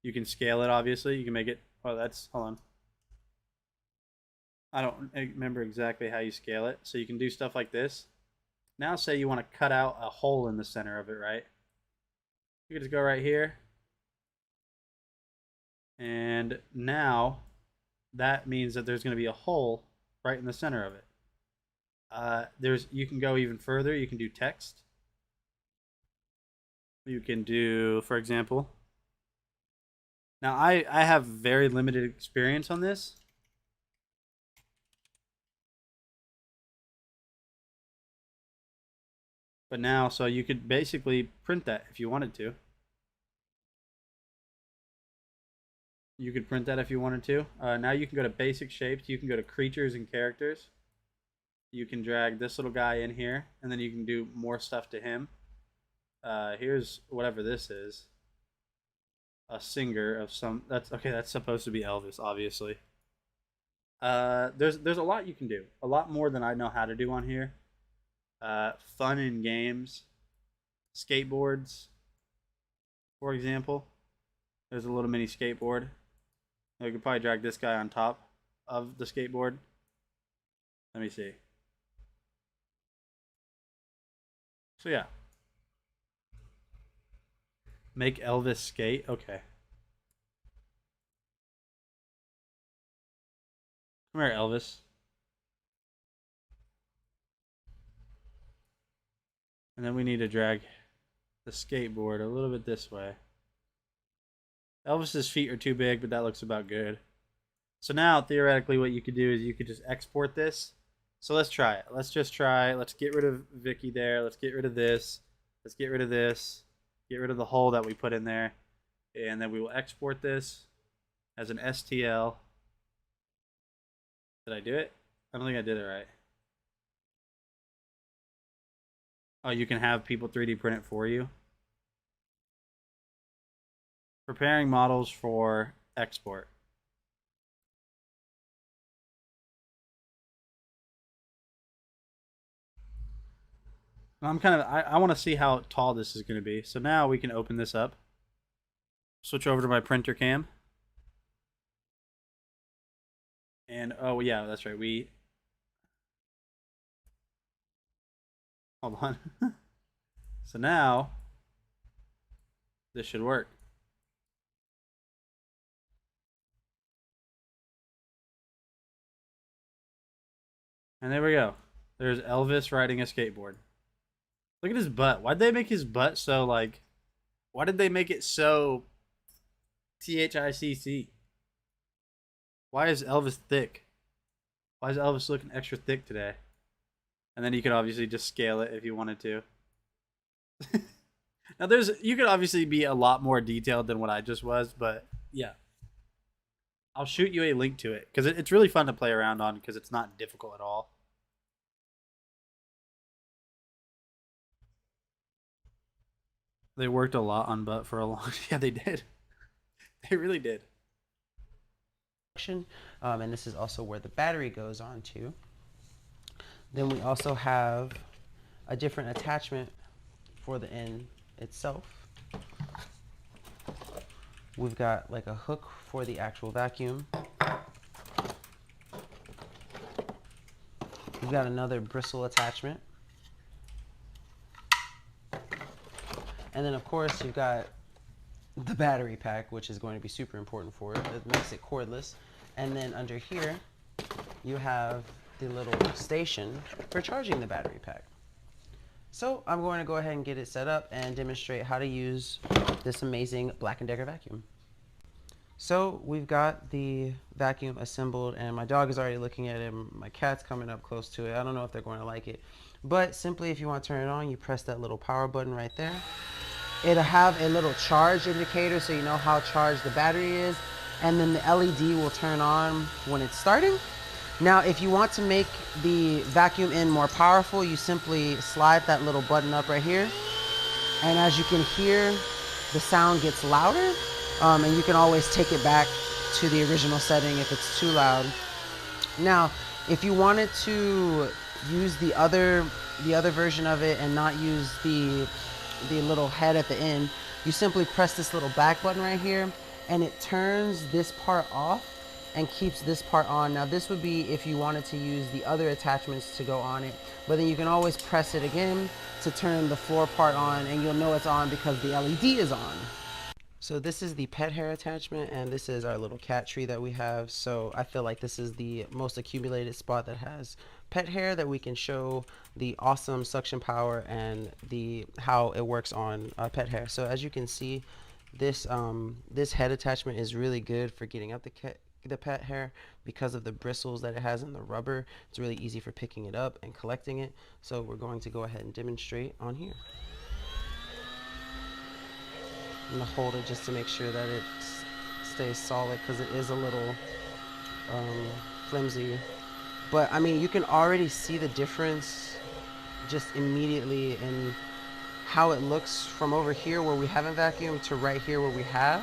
You can scale it, obviously. You can make it, oh, that's, hold on. I don't remember exactly how you scale it. So you can do stuff like this. Now say you want to cut out a hole in the center of it, right? You can just go right here. And now that means that there's going to be a hole right in the center of it. You can go even further. You can do text. You can do, for example, now I have very limited experience on this. But now, so you could basically print that if you wanted to. You could print that if you wanted to. Now you can go to basic shapes. You can go to creatures and characters. You can drag this little guy in here, and then you can do more stuff to him. Here's whatever this is. A singer of some, that's okay, that's supposed to be Elvis, obviously. There's a lot you can do. A lot more than I know how to do on here. Fun in games. Skateboards, for example. There's a little mini skateboard. I could probably drag this guy on top of the skateboard. Let me see. So yeah. Make Elvis skate. Okay. Come here, Elvis. And then we need to drag the skateboard a little bit this way. Elvis's feet are too big, but that looks about good. So now, theoretically, what you could do is you could just export this. So let's try it. Let's just try. Let's get rid of Vicky there. Let's get rid of this. Let's get rid of this. Get rid of the hole that we put in there. And then we will export this as an STL. Did I do it? I don't think I did it right. Oh, you can have people 3D print it for you. Preparing models for export. I want to see how tall this is going to be. So now we can open this up. Switch over to my printer cam. And oh yeah, that's right. Hold on. So now this should work. And there we go. There's Elvis riding a skateboard. Look at his butt. Why'd they make his butt so like... Why did they make it so... THICC? Why is Elvis thick? Why is Elvis looking extra thick today? And then you could obviously just scale it if you wanted to. Now you could obviously be a lot more detailed than what I just was, but yeah. I'll shoot you a link to it because it's really fun to play around on because it's not difficult at all. They worked a lot on butt for a long... Yeah, they did. They really did. And this is also where the battery goes on to. Then we also have a different attachment for the end itself. We've got like a hook for the actual vacuum. We've got another bristle attachment. And then of course you've got the battery pack, which is going to be super important for it. It makes it cordless. And then under here, you have the little station for charging the battery pack. So I'm going to go ahead and get it set up and demonstrate how to use this amazing Black & Decker vacuum. So we've got the vacuum assembled and my dog is already looking at it. My cat's coming up close to it. I don't know if they're going to like it. But simply if you want to turn it on, you press that little power button right there. It'll have a little charge indicator so you know how charged the battery is. And then the LED will turn on when it's starting. Now, if you want to make the vacuum in more powerful, you simply slide that little button up right here. And as you can hear, the sound gets louder. And you can always take it back to the original setting if it's too loud. Now, if you wanted to use the other version of it and not use the little head at the end, you simply press this little back button right here and it turns this part off and keeps this part on. Now this would be if you wanted to use the other attachments to go on it, but then you can always press it again to turn the floor part on and you'll know it's on because the LED is on. So this is the pet hair attachment and this is our little cat tree that we have. So I feel like this is the most accumulated spot that has pet hair that we can show the awesome suction power and how it works on pet hair. So as you can see, this head attachment is really good for getting up the pet hair because of the bristles that it has in the rubber. It's really easy for picking it up and collecting it. So we're going to go ahead and demonstrate on here. I'm going to hold it just to make sure that it stays solid because it is a little flimsy. But I mean, you can already see the difference just immediately in how it looks from over here where we haven't vacuumed to right here where we have.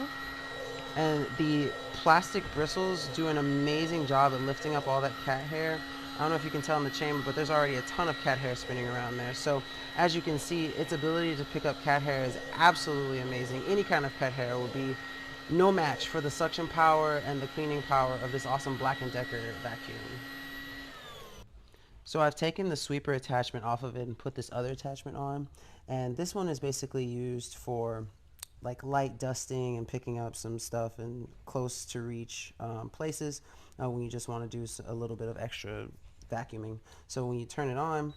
And the plastic bristles do an amazing job at lifting up all that cat hair. I don't know if you can tell in the chamber, but there's already a ton of cat hair spinning around there. So as you can see, its ability to pick up cat hair is absolutely amazing. Any kind of pet hair would be no match for the suction power and the cleaning power of this awesome Black & Decker vacuum. So I've taken the sweeper attachment off of it and put this other attachment on, and this one is basically used for like light dusting and picking up some stuff in close to reach places when you just want to do a little bit of extra vacuuming. So when you turn it on,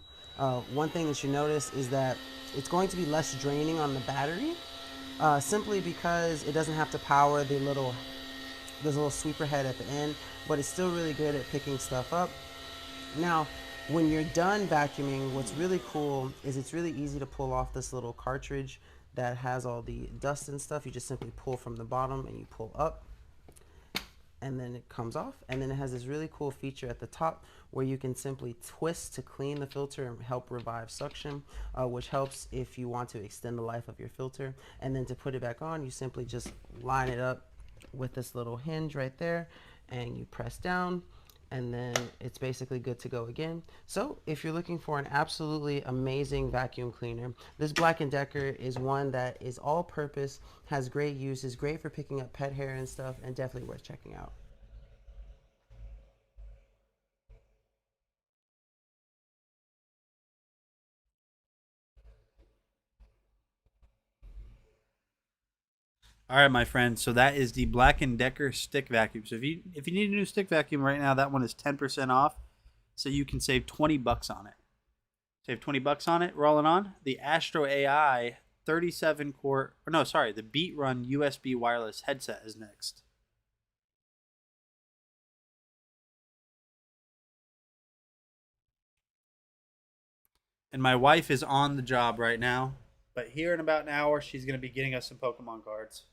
one thing that you notice is that it's going to be less draining on the battery, simply because it doesn't have to power the little sweeper head at the end, but it's still really good at picking stuff up. Now, when you're done vacuuming, what's really cool is it's really easy to pull off this little cartridge that has all the dust and stuff. You just simply pull from the bottom and you pull up, and then it comes off. And then it has this really cool feature at the top where you can simply twist to clean the filter and help revive suction, which helps if you want to extend the life of your filter. And then to put it back on, you simply just line it up with this little hinge right there, and you press down, and then it's basically good to go again. So if you're looking for an absolutely amazing vacuum cleaner, this Black & Decker is one that is all purpose, has great use, is great for picking up pet hair and stuff, and definitely worth checking out. All right, my friends. So that is the Black & Decker stick vacuum. So if you need a new stick vacuum right now, that one is 10% off. So you can save $20 on it. Save $20 on it. Rolling on the Astro AI 37 quart. Or no, sorry, the BeatRun USB wireless headset is next. And my wife is on the job right now, but here in about an hour, she's going to be getting us some Pokemon cards.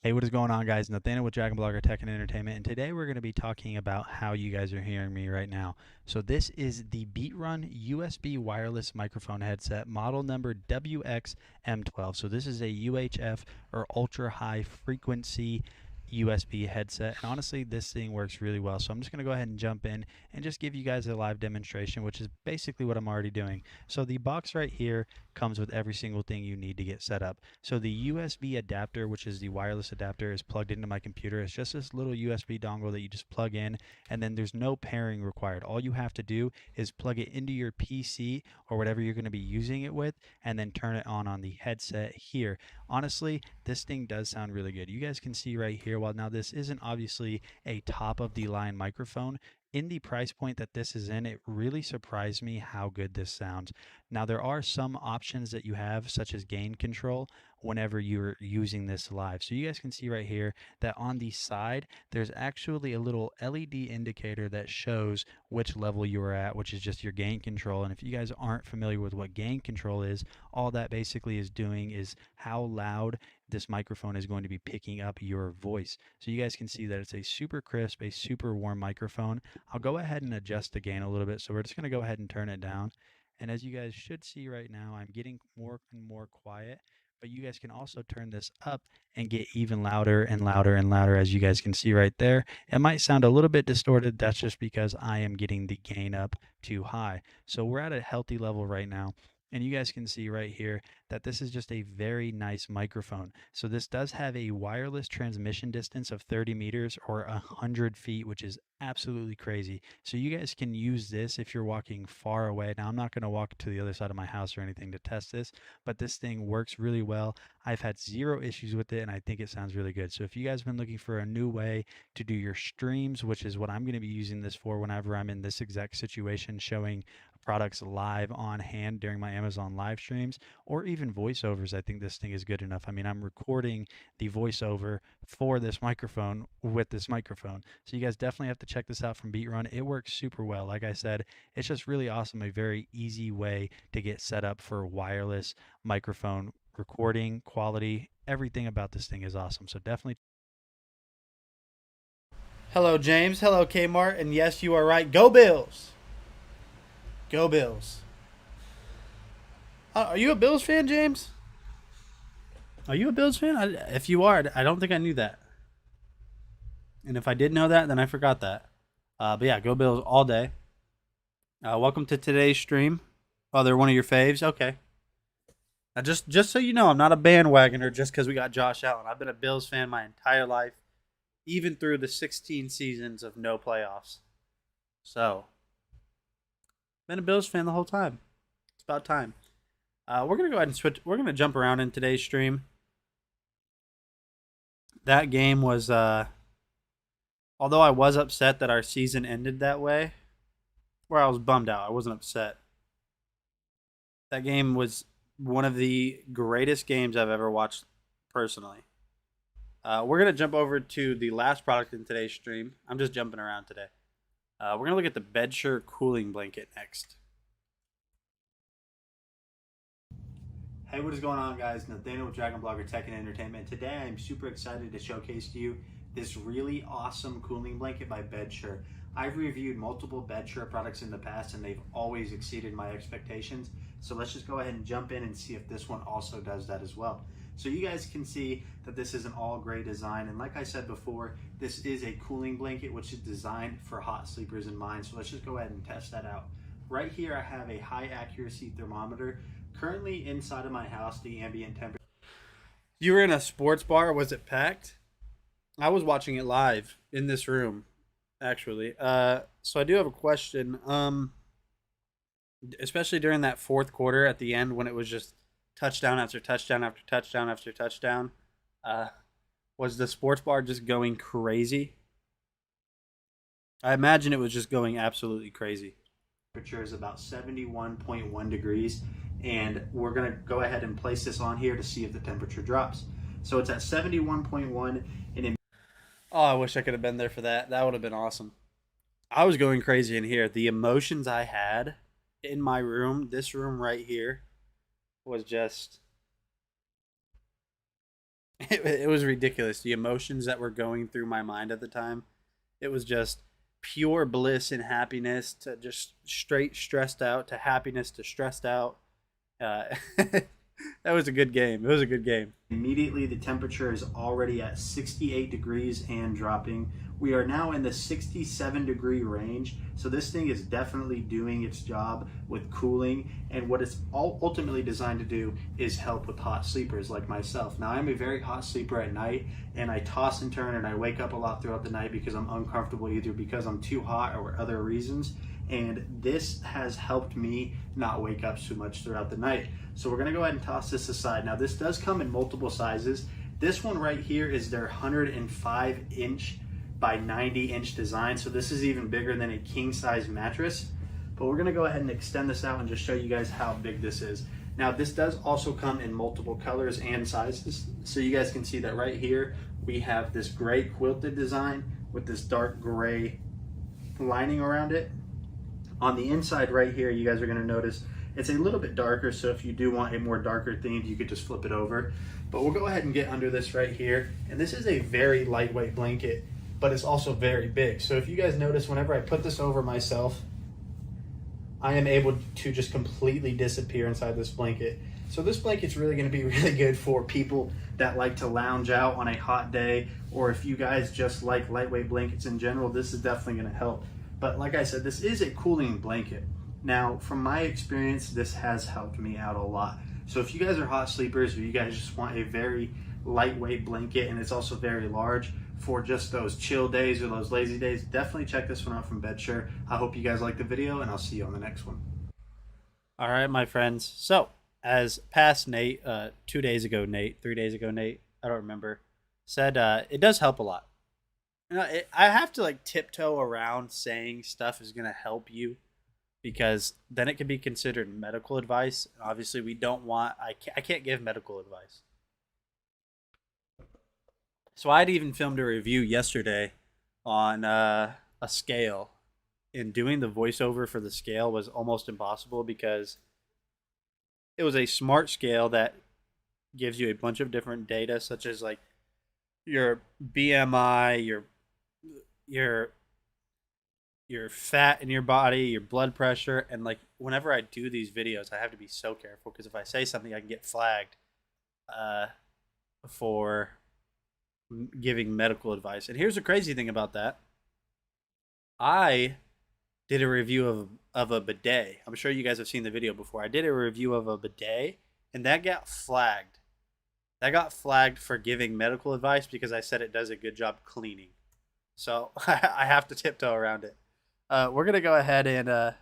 Hey, what is going on, guys? Nathaniel with Dragon Blogger Tech and Entertainment, and today we're going to be talking about how you guys are hearing me right now. So this is the BeatRun USB wireless microphone headset, model number WX-M12. So this is a UHF or ultra high frequency USB headset, and honestly this thing works really well. So I'm just going to go ahead and jump in and just give you guys a live demonstration, which is basically what I'm already doing. So the box right here comes with every single thing you need to get set up. So the USB adapter, which is the wireless adapter, is plugged into my computer. It's just this little USB dongle that you just plug in, and then there's no pairing required. All you have to do is plug it into your PC or whatever you're going to be using it with, and then turn it on the headset here. Honestly, this thing does sound really good. You guys can see right here, while now this isn't obviously a top of the line microphone, in the price point that this is in, it really surprised me how good this sounds. Now there are some options that you have, such as gain control, whenever you're using this live. So you guys can see right here that on the side there's actually a little LED indicator that shows which level you are at, which is just your gain control. And if you guys aren't familiar with what gain control is, all that basically is doing is how loud this microphone is going to be picking up your voice. So you guys can see that it's a super crisp, a super warm microphone. I'll go ahead and adjust the gain a little bit. So we're just going to go ahead and turn it down. And as you guys should see right now, I'm getting more and more quiet, but you guys can also turn this up and get even louder and louder and louder, as you guys can see right there. It might sound a little bit distorted. That's just because I am getting the gain up too high. So we're at a healthy level right now. And you guys can see right here that this is just a very nice microphone. So this does have a wireless transmission distance of 30 meters or 100 feet, which is absolutely crazy. So you guys can use this if you're walking far away. Now, I'm not going to walk to the other side of my house or anything to test this, but this thing works really well. I've had zero issues with it, and I think it sounds really good. So if you guys have been looking for a new way to do your streams, which is what I'm going to be using this for whenever I'm in this exact situation, showing products live on hand during my Amazon live streams, or even voiceovers, I think this thing is good enough. I mean, I'm recording the voiceover for this microphone with this microphone. So you guys definitely have to check this out from BeatRun. It works super well. Like I said, it's just really awesome. A very easy way to get set up for wireless microphone recording, quality, everything about this thing is awesome. So definitely. Hello, James. Hello, Kmart. And yes, you are right. Go Bills. Go Bills. Are you a Bills fan, James? Are you a Bills fan? If you are, I don't think I knew that. And if I did know that, then I forgot that. But yeah, go Bills all day. Welcome to today's stream. Oh, they're one of your faves? Okay. Now, just so you know, I'm not a bandwagoner just because we got Josh Allen. I've been a Bills fan my entire life, even through the 16 seasons of no playoffs. So, been a Bills fan the whole time. It's about time. We're gonna go ahead and switch. We're gonna jump around in today's stream. That game was, although I was upset that our season ended that way, where I was bummed out. I wasn't upset. That game was one of the greatest games I've ever watched personally. We're going to jump over to the last product in today's stream. I'm just jumping around today. We're going to look at the Bedsure cooling blanket next. Hey, what is going on, guys? Nathaniel with Dragon Blogger Tech and Entertainment. Today, I'm super excited to showcase to you this really awesome cooling blanket by Bedsure. I've reviewed multiple Bedsure products in the past, and they've always exceeded my expectations. So let's just go ahead and jump in and see if this one also does that as well. So you guys can see that this is an all gray design, and like I said before, this is a cooling blanket which is designed for hot sleepers in mind. So let's just go ahead and test that out. Right here I have a high accuracy thermometer. Currently inside of my house, the ambient temperature. You were in a sports bar, was it packed? I was watching it live in this room, actually. So I do have a question. Especially during that fourth quarter at the end when it was just touchdown after touchdown after touchdown after touchdown, was the sports bar just going crazy? I imagine it was just going absolutely crazy. Temperature is about 71.1 degrees, and we're going to go ahead and place this on here to see if the temperature drops. So it's at 71.1, and oh, I wish I could have been there for that. That would have been awesome. I was going crazy in here. The emotions I had in my room, this room right here, was just it was ridiculous. The emotions that were going through my mind at the time, it was just pure bliss and happiness to just straight stressed out to happiness to stressed out. That was a good game. It was a good game. Immediately the temperature is already at 68 degrees and dropping. We are now in the 67 degree range. So this thing is definitely doing its job with cooling, and what it's ultimately designed to do is help with hot sleepers like myself. Now, I'm a very hot sleeper at night, and I toss and turn and I wake up a lot throughout the night because I'm uncomfortable, either because I'm too hot or other reasons. And this has helped me not wake up so much throughout the night. So we're gonna go ahead and toss this aside. Now, this does come in multiple sizes. This one right here is their 105 inch by 90 inch design. So this is even bigger than a king size mattress. But we're gonna go ahead and extend this out and just show you guys how big this is. Now, this does also come in multiple colors and sizes. So you guys can see that right here, we have this gray quilted design with this dark gray lining around it. On the inside right here, you guys are gonna notice it's a little bit darker, so if you do want a more darker theme, you could just flip it over. But we'll go ahead and get under this right here. And this is a very lightweight blanket, but it's also very big. So if you guys notice, whenever I put this over myself, I am able to just completely disappear inside this blanket. So this blanket's really gonna be really good for people that like to lounge out on a hot day, or if you guys just like lightweight blankets in general, this is definitely gonna help. But like I said, this is a cooling blanket. Now, from my experience, this has helped me out a lot. So if you guys are hot sleepers, or you guys just want a very lightweight blanket, and it's also very large for just those chill days or those lazy days, definitely check this one out from Bedsure. I hope you guys like the video, and I'll see you on the next one. All right, my friends. So as past Nate, 2 days ago, Nate, 3 days ago, Nate, I don't remember, said it does help a lot. You know, I have to like tiptoe around saying stuff is going to help you, because then it can be considered medical advice. Obviously, we don't want, I can't give medical advice. So I'd even filmed a review yesterday on a scale, and doing the voiceover for the scale was almost impossible because it was a smart scale that gives you a bunch of different data, such as like your BMI, your fat in your body, your blood pressure. And like whenever I do these videos, I have to be so careful, because if I say something, I can get flagged for giving medical advice. And here's the crazy thing about that. I did a review of a bidet. I'm sure you guys have seen the video before. I did a review of a bidet, and that got flagged. That got flagged for giving medical advice because I said it does a good job cleaning. So I have to tiptoe around it. We're gonna go ahead and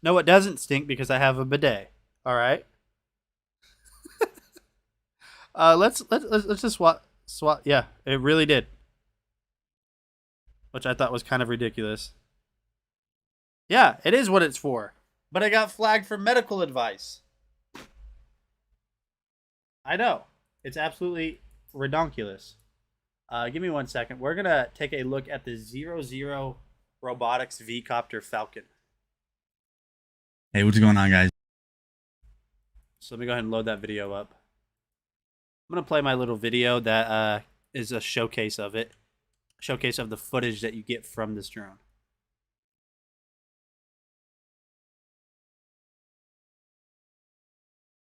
no, it doesn't stink because I have a bidet. All right. Let's just swap. Yeah, it really did, which I thought was kind of ridiculous. Yeah, it is what it's for, but I got flagged for medical advice. I know, it's absolutely redonkulous. Give me 1 second. We're gonna take a look at the 00 Robotics V-Copter Falcon. Hey, what's going on, guys? So let me go ahead and load that video up. I'm going to play my little video that is a showcase of it. Showcase of the footage that you get from this drone.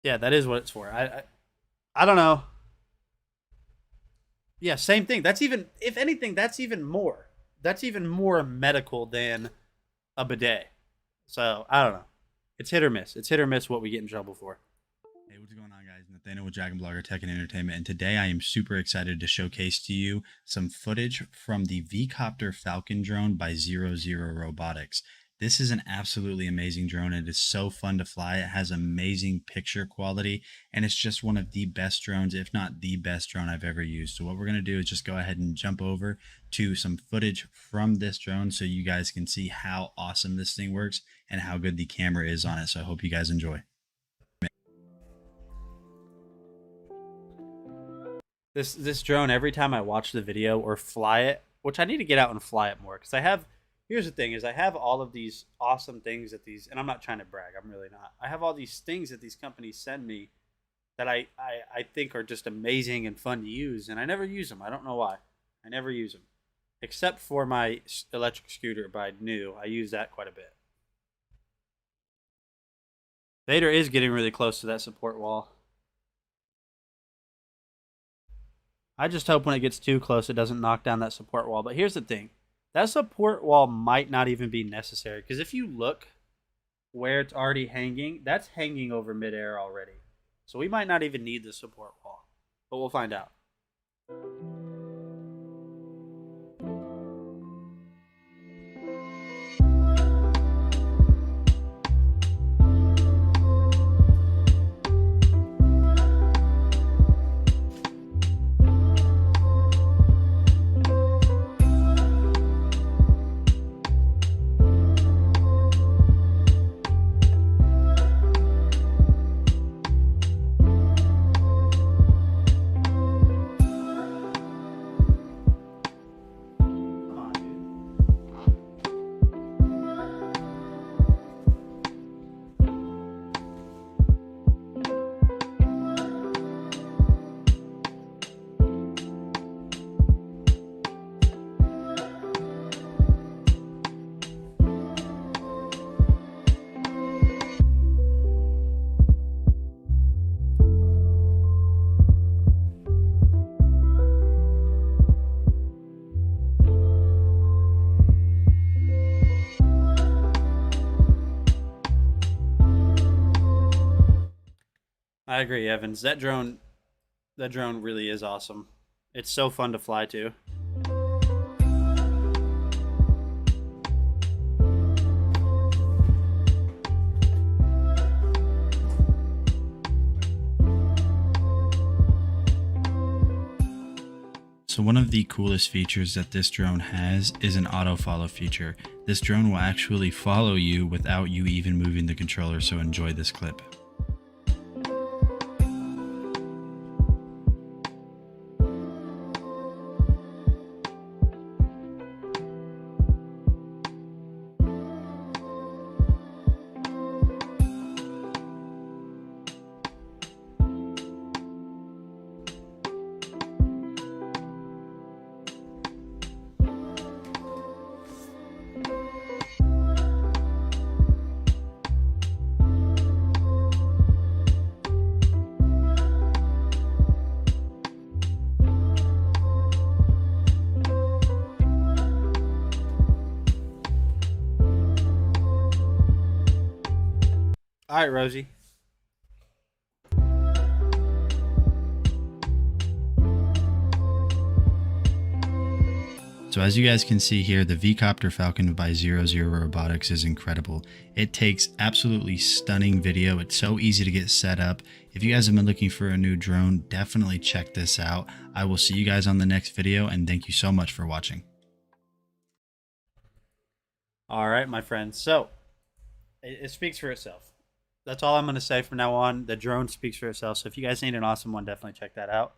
Yeah, that is what it's for. I don't know. Yeah, same thing. That's even, if anything, that's even more. That's even more medical than a bidet. So, I don't know. It's hit or miss. It's hit or miss what we get in trouble for. Hey, what's going on, guys? Nathaniel with Dragon Blogger Tech and Entertainment, and today I am super excited to showcase to you some footage from the V-Copter Falcon drone by 00 Robotics. This is an absolutely amazing drone. It is so fun to fly. It has amazing picture quality, and it's just one of the best drones, if not the best drone I've ever used. So what we're going to do is just go ahead and jump over to some footage from this drone so you guys can see how awesome this thing works and how good the camera is on it. So I hope you guys enjoy. This drone, every time I watch the video or fly it, which I need to get out and fly it more, because I have, here's the thing, is I have all of these awesome things that these, and I'm not trying to brag, I'm really not. I have all these things that these companies send me that I think are just amazing and fun to use, and I never use them. I don't know why. I never use them. Except for my electric scooter by New. I use that quite a bit. Vader is getting really close to that support wall. I just hope when it gets too close it doesn't knock down that support wall. But here's the thing. That support wall might not even be necessary. Because if you look where it's already hanging, that's hanging over midair already. So we might not even need the support wall. But we'll find out. I agree, Evans. That drone really is awesome. It's so fun to fly too. So one of the coolest features that this drone has is an auto follow feature. This drone will actually follow you without you even moving the controller, so enjoy this clip. All right, Rosie. So as you guys can see here, the V-Copter Falcon by 00 Robotics is incredible. It takes absolutely stunning video. It's so easy to get set up. If you guys have been looking for a new drone, definitely check this out. I will see you guys on the next video, and thank you so much for watching. All right, my friends. So it speaks for itself. That's all I'm going to say from now on. The drone speaks for itself. So if you guys need an awesome one, definitely check that out.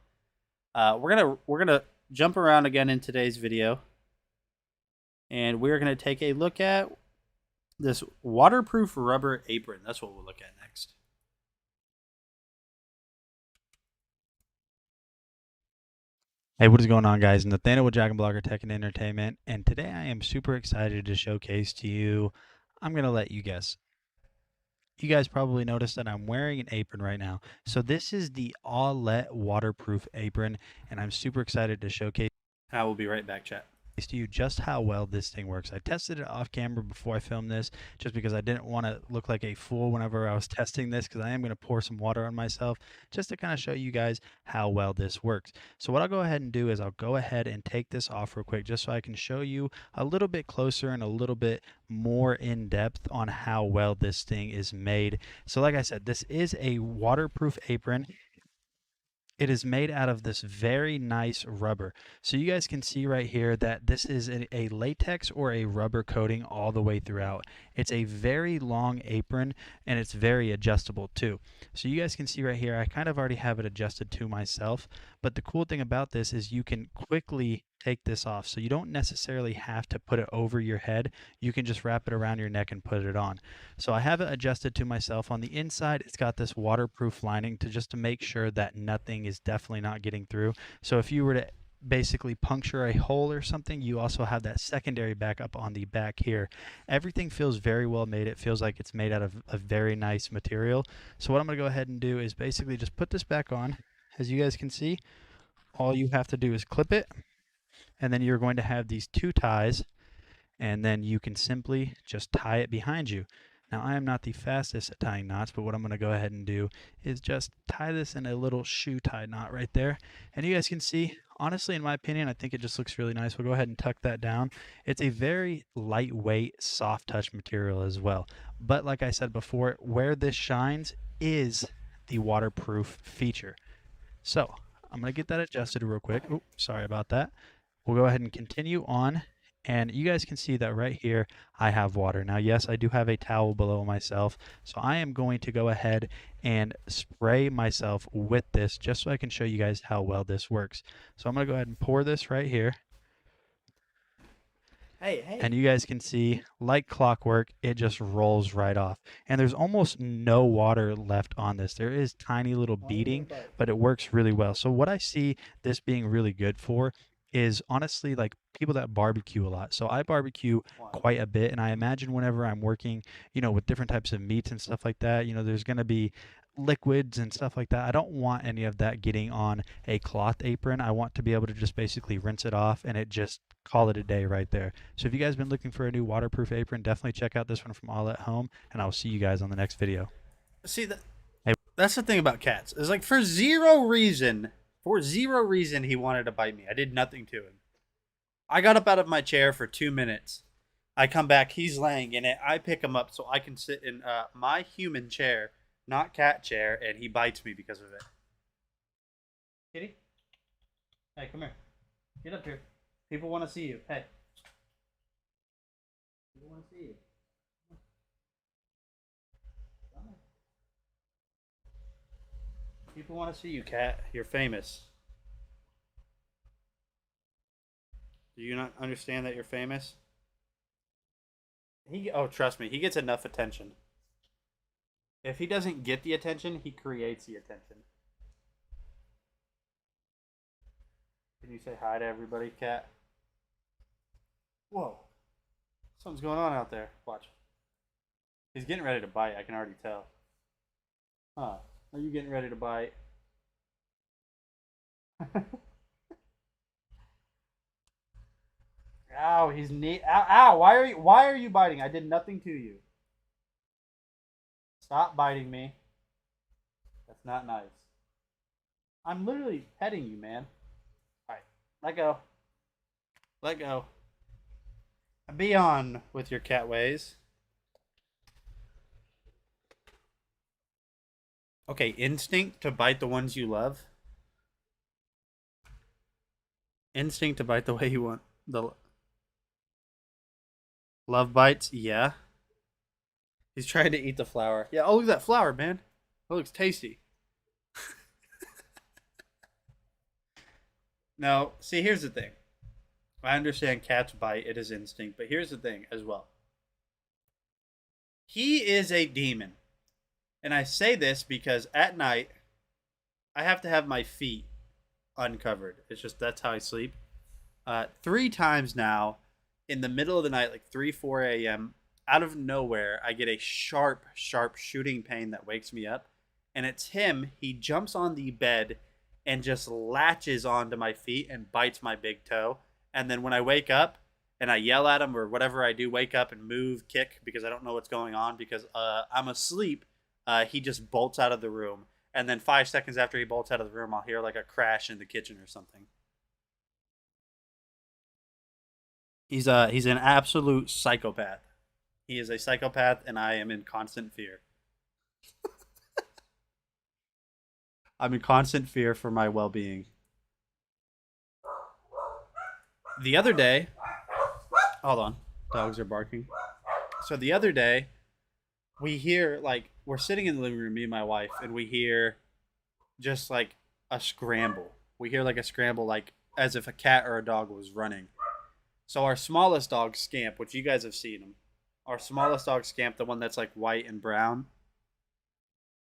We're gonna jump around again in today's video, and we're gonna take a look at this waterproof rubber apron. That's what we'll look at next. Hey, what is going on, guys? Nathaniel with Dragon Blogger Tech and Entertainment, and today I am super excited to showcase to you. I'm gonna let you guess. You guys probably noticed that I'm wearing an apron right now. So this is the Aulette waterproof apron, and I'm super excited to showcase I will be right back, chat. to you just how well this thing works. I tested it off camera before I filmed this just because I didn't want to look like a fool whenever I was testing this, because I am going to pour some water on myself just to kind of show you guys how well this works. So what I'll go ahead and do is I'll go ahead and take this off real quick just so I can show you a little bit closer and a little bit more in depth on how well this thing is made. So like I said, this is a waterproof apron. It is made out of this very nice rubber. So you guys can see right here that this is a latex or a rubber coating all the way throughout. It's a very long apron, and it's very adjustable too. So you guys can see right here, I kind of already have it adjusted to myself, but the cool thing about this is you can quickly take this off. So you don't necessarily have to put it over your head. You can just wrap it around your neck and put it on. So I have it adjusted to myself. On the inside, it's got this waterproof lining to make sure that nothing is definitely not getting through. So if you were to basically puncture a hole or something, you also have that secondary backup on the back here. Everything feels very well made. It feels like it's made out of a very nice material. So what I'm going to go ahead and do is basically just put this back on. As you guys can see, all you have to do is clip it, and then you're going to have these two ties, and then you can simply just tie it behind you. Now, I am not the fastest at tying knots, but what I'm going to go ahead and do is just tie this in a little shoe tie knot right there. And you guys can see, honestly, in my opinion, I think it just looks really nice. We'll go ahead and tuck that down. It's a very lightweight, soft touch material as well. But like I said before, where this shines is the waterproof feature. So I'm going to get that adjusted real quick. Oh, sorry about that. We'll go ahead and continue on. And you guys can see that right here, I have water. Now, yes, I do have a towel below myself. So I am going to go ahead and spray myself with this just so I can show you guys how well this works. So I'm going to go ahead and pour this right here. Hey. And you guys can see, like clockwork, it just rolls right off. And there's almost no water left on this. There is tiny little beading, but it works really well. So what I see this being really good for is honestly like people that barbecue a lot. So I barbecue quite a bit, and I imagine whenever I'm working, with different types of meats and stuff like that, there's going to be liquids and stuff like that. I don't want any of that getting on a cloth apron. I want to be able to just basically rinse it off and it just call it a day right there. So if you guys have been looking for a new waterproof apron, definitely check out this one from Aulette Home, and I'll see you guys on the next video. See, that's the thing about cats. It's like for zero reason, he wanted to bite me. I did nothing to him. I got up out of my chair for 2 minutes. I come back, he's laying in it. I pick him up so I can sit in my human chair, not cat chair, and he bites me because of it. Kitty? Hey, come here. Get up here. People want to see you. Hey. People want to see you. People want to see you, cat. You're famous. Do you not understand that you're famous? Trust me, he gets enough attention. If he doesn't get the attention, he creates the attention. Can you say hi to everybody, cat? Whoa. Something's going on out there. Watch. He's getting ready to bite, I can already tell. Huh. Are you getting ready to bite? Ow, he's neat. Ow, ow, why are you biting? I did nothing to you. Stop biting me. That's not nice. I'm literally petting you, man. Alright, let go. Let go. Be on with your cat ways. Okay, instinct to bite the ones you love. Instinct to bite the way you want. The love bites, yeah. He's trying to eat the flower. Yeah, oh, look at that flower, man. That looks tasty. No, see, here's the thing. I understand cats bite, it is instinct, but here's the thing as well. He is a demon. And I say this because at night, I have to have my feet uncovered. It's just that's how I sleep. 3 times now, in the middle of the night, like 3, 4 a.m., out of nowhere, I get a sharp, sharp shooting pain that wakes me up. And it's him. He jumps on the bed and just latches onto my feet and bites my big toe. And then when I wake up and I yell at him or whatever I do, wake up and move, kick, because I don't know what's going on because I'm asleep, he just bolts out of the room. And then 5 seconds after he bolts out of the room, I'll hear like a crash in the kitchen or something. He's an absolute psychopath. He is a psychopath, and I am in constant fear. I'm in constant fear for my well-being. The other day, hold on, dogs are barking. So the other day, we hear, like, we're sitting in the living room, me and my wife, and we hear just like a scramble. We hear like a scramble, like as if a cat or a dog was running. So our smallest dog, Scamp, which you guys have seen him, our smallest dog, Scamp, the one that's like white and brown,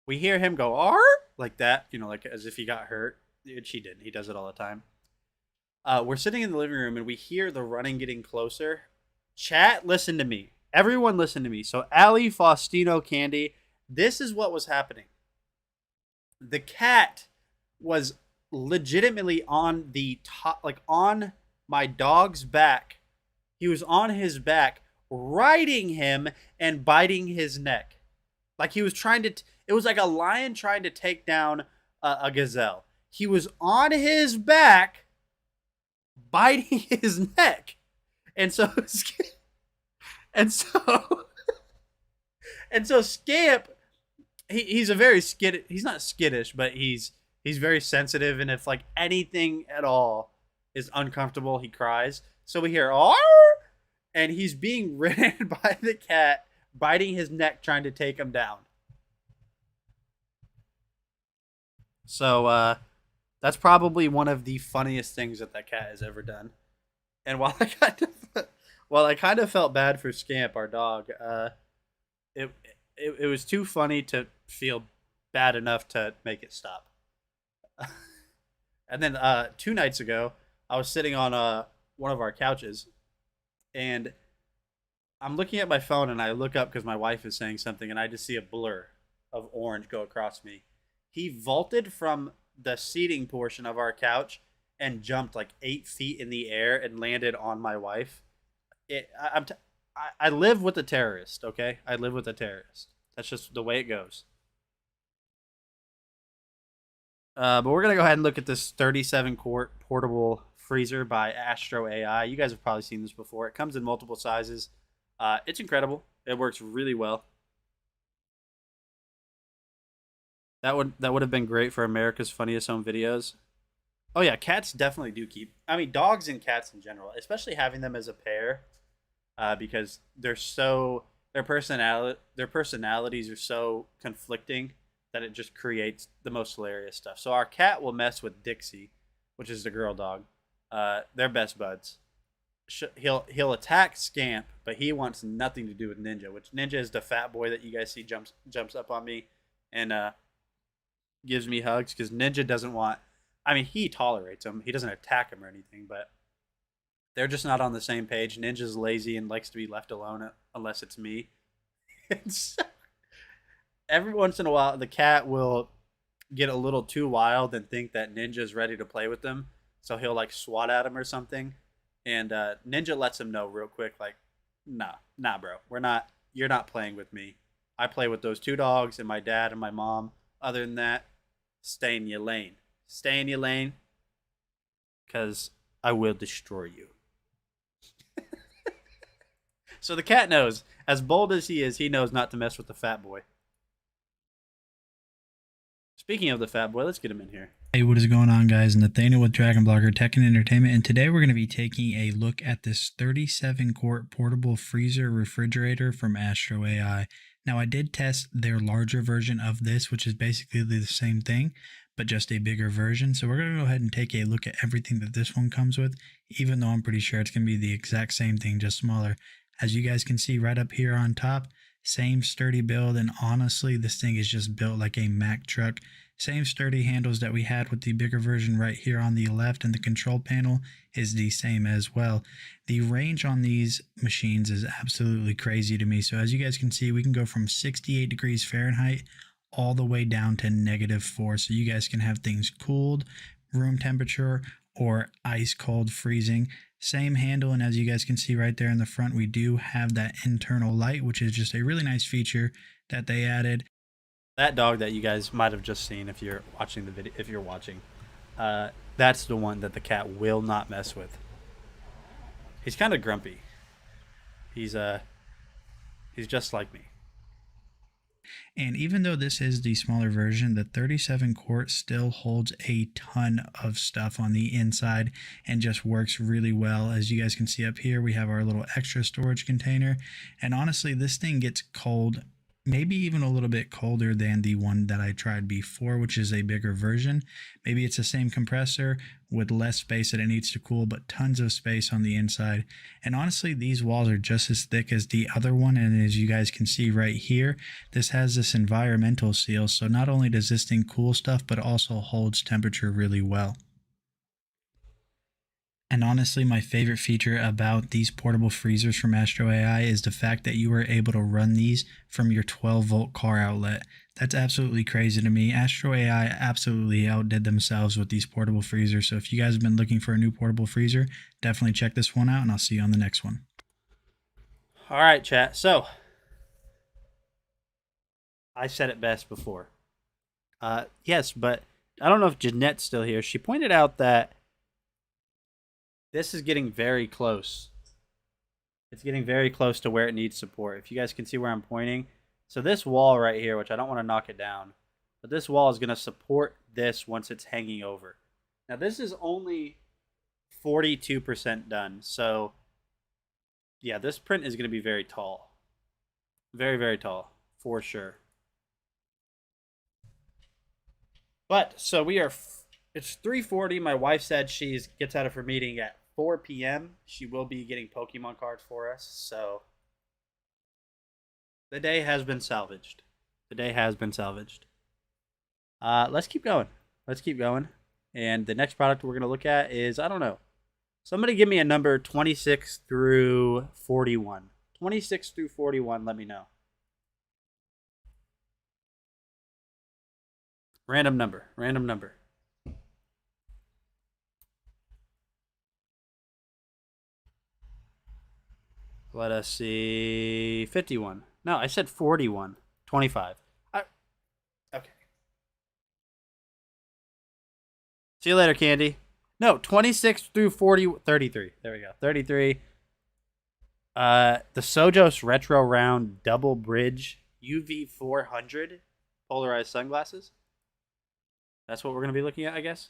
we hear him go, "Arr!" like that, you know, like as if he got hurt. Which he didn't. He does it all the time. We're sitting in the living room and we hear the running getting closer. Chat, listen to me. Everyone listen to me. So Allie, Faustino, Candy, this is what was happening. The cat was legitimately on the top, like on my dog's back. He was on his back, riding him and biting his neck. Like he was trying to, it was like a lion trying to take down a gazelle. He was on his back, biting his neck. And so, and so Scamp, he's a very he's not skittish, but he's very sensitive, and if like anything at all is uncomfortable, he cries. So we hear "Arr!" and he's being ridden by the cat, biting his neck, trying to take him down. So that's probably one of the funniest things that cat has ever done. And while I kind of felt bad for Scamp, our dog, it was too funny to feel bad enough to make it stop. And then 2 nights ago, I was sitting on one of our couches, and I'm looking at my phone, and I look up because my wife is saying something, and I just see a blur of orange go across me. He vaulted from the seating portion of our couch and jumped like 8 feet in the air and landed on my wife. I live with a terrorist, okay? I live with a terrorist. That's just the way it goes. But we're going to go ahead and look at this 37-quart portable freezer by Astro AI. You guys have probably seen this before. It comes in multiple sizes. It's incredible. It works really well. That would have been great for America's Funniest Home Videos. Oh yeah, cats definitely do keep. I mean, dogs and cats in general, especially having them as a pair, because their personalities are so conflicting that it just creates the most hilarious stuff. So our cat will mess with Dixie, which is the girl dog. They're best buds. He'll attack Scamp, but he wants nothing to do with Ninja, which Ninja is the fat boy that you guys see jumps up on me and gives me hugs, because Ninja doesn't want. I mean, he tolerates him. He doesn't attack him or anything, but they're just not on the same page. Ninja's lazy and likes to be left alone unless it's me. And so, every once in a while, the cat will get a little too wild and think that Ninja's ready to play with them. So he'll like swat at him or something. And Ninja lets him know real quick, like, nah, bro. You're not playing with me. I play with those 2 dogs and my dad and my mom. Other than that, stay in your lane. Stay in your lane, because I will destroy you. So the cat knows. As bold as he is, he knows not to mess with the fat boy. Speaking of the fat boy, let's get him in here. Hey, what is going on, guys? Nathaniel with Dragon Blogger Tech and Entertainment, and today we're going to be taking a look at this 37-quart portable freezer refrigerator from Astro AI. Now, I did test their larger version of this, which is basically the same thing, but just a bigger version. So we're going to go ahead and take a look at everything that this one comes with, even though I'm pretty sure it's going to be the exact same thing, just smaller. As you guys can see right up here on top, same sturdy build, and honestly, this thing is just built like a Mack truck. Same sturdy handles that we had with the bigger version right here on the left, and the control panel is the same as well. The range on these machines is absolutely crazy to me. So as you guys can see, we can go from 68 degrees Fahrenheit all the way down to -4. So you guys can have things cooled, room temperature, or ice cold freezing. Same handle, and as you guys can see right there in the front, we do have that internal light, which is just a really nice feature that they added. That dog that you guys might have just seen if you're watching the video, that's the one that the cat will not mess with. He's kind of grumpy. He's just like me. And even though this is the smaller version, the 37 quart still holds a ton of stuff on the inside and just works really well. As you guys can see up here, we have our little extra storage container. And honestly, this thing gets cold, maybe even a little bit colder than the one that I tried before, which is a bigger version. Maybe it's the same compressor with less space that it needs to cool, but tons of space on the inside. And honestly, these walls are just as thick as the other one. And as you guys can see right here, this has this environmental seal. So not only does this thing cool stuff, but it also holds temperature really well. And honestly, my favorite feature about these portable freezers from Astro AI is the fact that you are able to run these from your 12-volt car outlet. That's absolutely crazy to me. Astro AI absolutely outdid themselves with these portable freezers. So if you guys have been looking for a new portable freezer, definitely check this one out, and I'll see you on the next one. All right, chat. So I said it best before. Yes, but I don't know if Jeanette's still here. She pointed out that this is getting very close. It's getting very close to where it needs support. If you guys can see where I'm pointing. So this wall right here, which I don't want to knock it down, but this wall is going to support this once it's hanging over. Now this is only 42% done. So yeah, this print is going to be very tall. Very, very tall, for sure. But, so we are, it's 3:40. My wife said she gets out of her meeting at 4 p.m. She will be getting Pokemon cards for us, so the day has been salvaged. The day has been salvaged. Let's keep going. Let's keep going. And the next product we're going to look at is, I don't know. Somebody give me a number 26 through 41. 26 through 41, let me know. Random number. Random number. Let us see. 51. No, I said 41. 25. Okay. See you later, Candy. No, 26 through 40. 33. There we go. 33. The Sojos Retro Round Double Bridge UV 400 polarized sunglasses. That's what we're going to be looking at, I guess.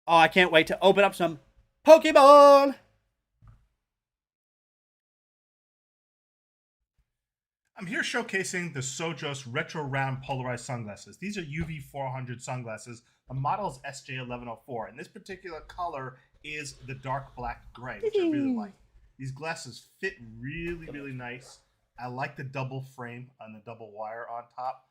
Oh, I can't wait to open up some Pokemon! I'm here showcasing the Sojos Retro Round Polarized Sunglasses. These are UV 400 sunglasses. The model is SJ1104, and this particular color is the dark black gray, which I really like. These glasses fit really, really nice. I like the double frame and the double wire on top.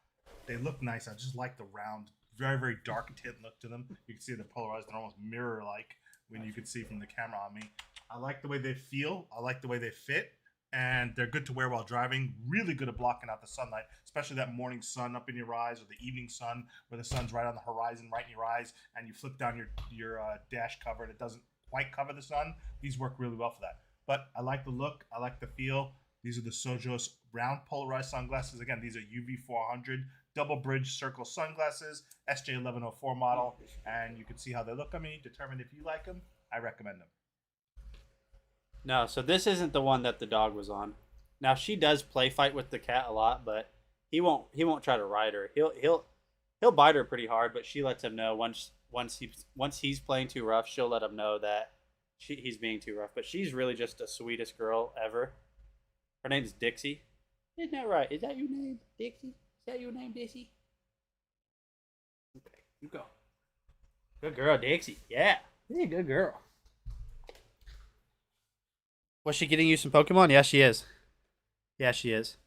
They look nice. I just like the round, very, very dark tint look to them. You can see they're polarized. They're almost mirror-like when you can see from the camera on me. I like the way they feel. I like the way they fit. And they're good to wear while driving. Really good at blocking out the sunlight, especially that morning sun up in your eyes or the evening sun where the sun's right on the horizon, right in your eyes, and you flip down your dash cover and it doesn't quite cover the sun. These work really well for that. But I like the look. I like the feel. These are the Sojos Round Polarized Sunglasses. Again, these are UV 400 double bridge circle sunglasses, SJ1104 model. And you can see how they look on me. Determine if you like them. I recommend them. No, so this isn't the one that the dog was on. Now she does play fight with the cat a lot, but he won't try to ride her. He'll bite her pretty hard, but she lets him know once he's playing too rough, she'll let him know that he's being too rough. But she's really just the sweetest girl ever. Her name's Dixie. Isn't that right? Is that your name, Dixie? Is that your name, Dixie? Okay, you go. Good girl, Dixie. Yeah, you're a good girl. Was she getting you some Pokemon? Yeah, she is. Yeah, she is.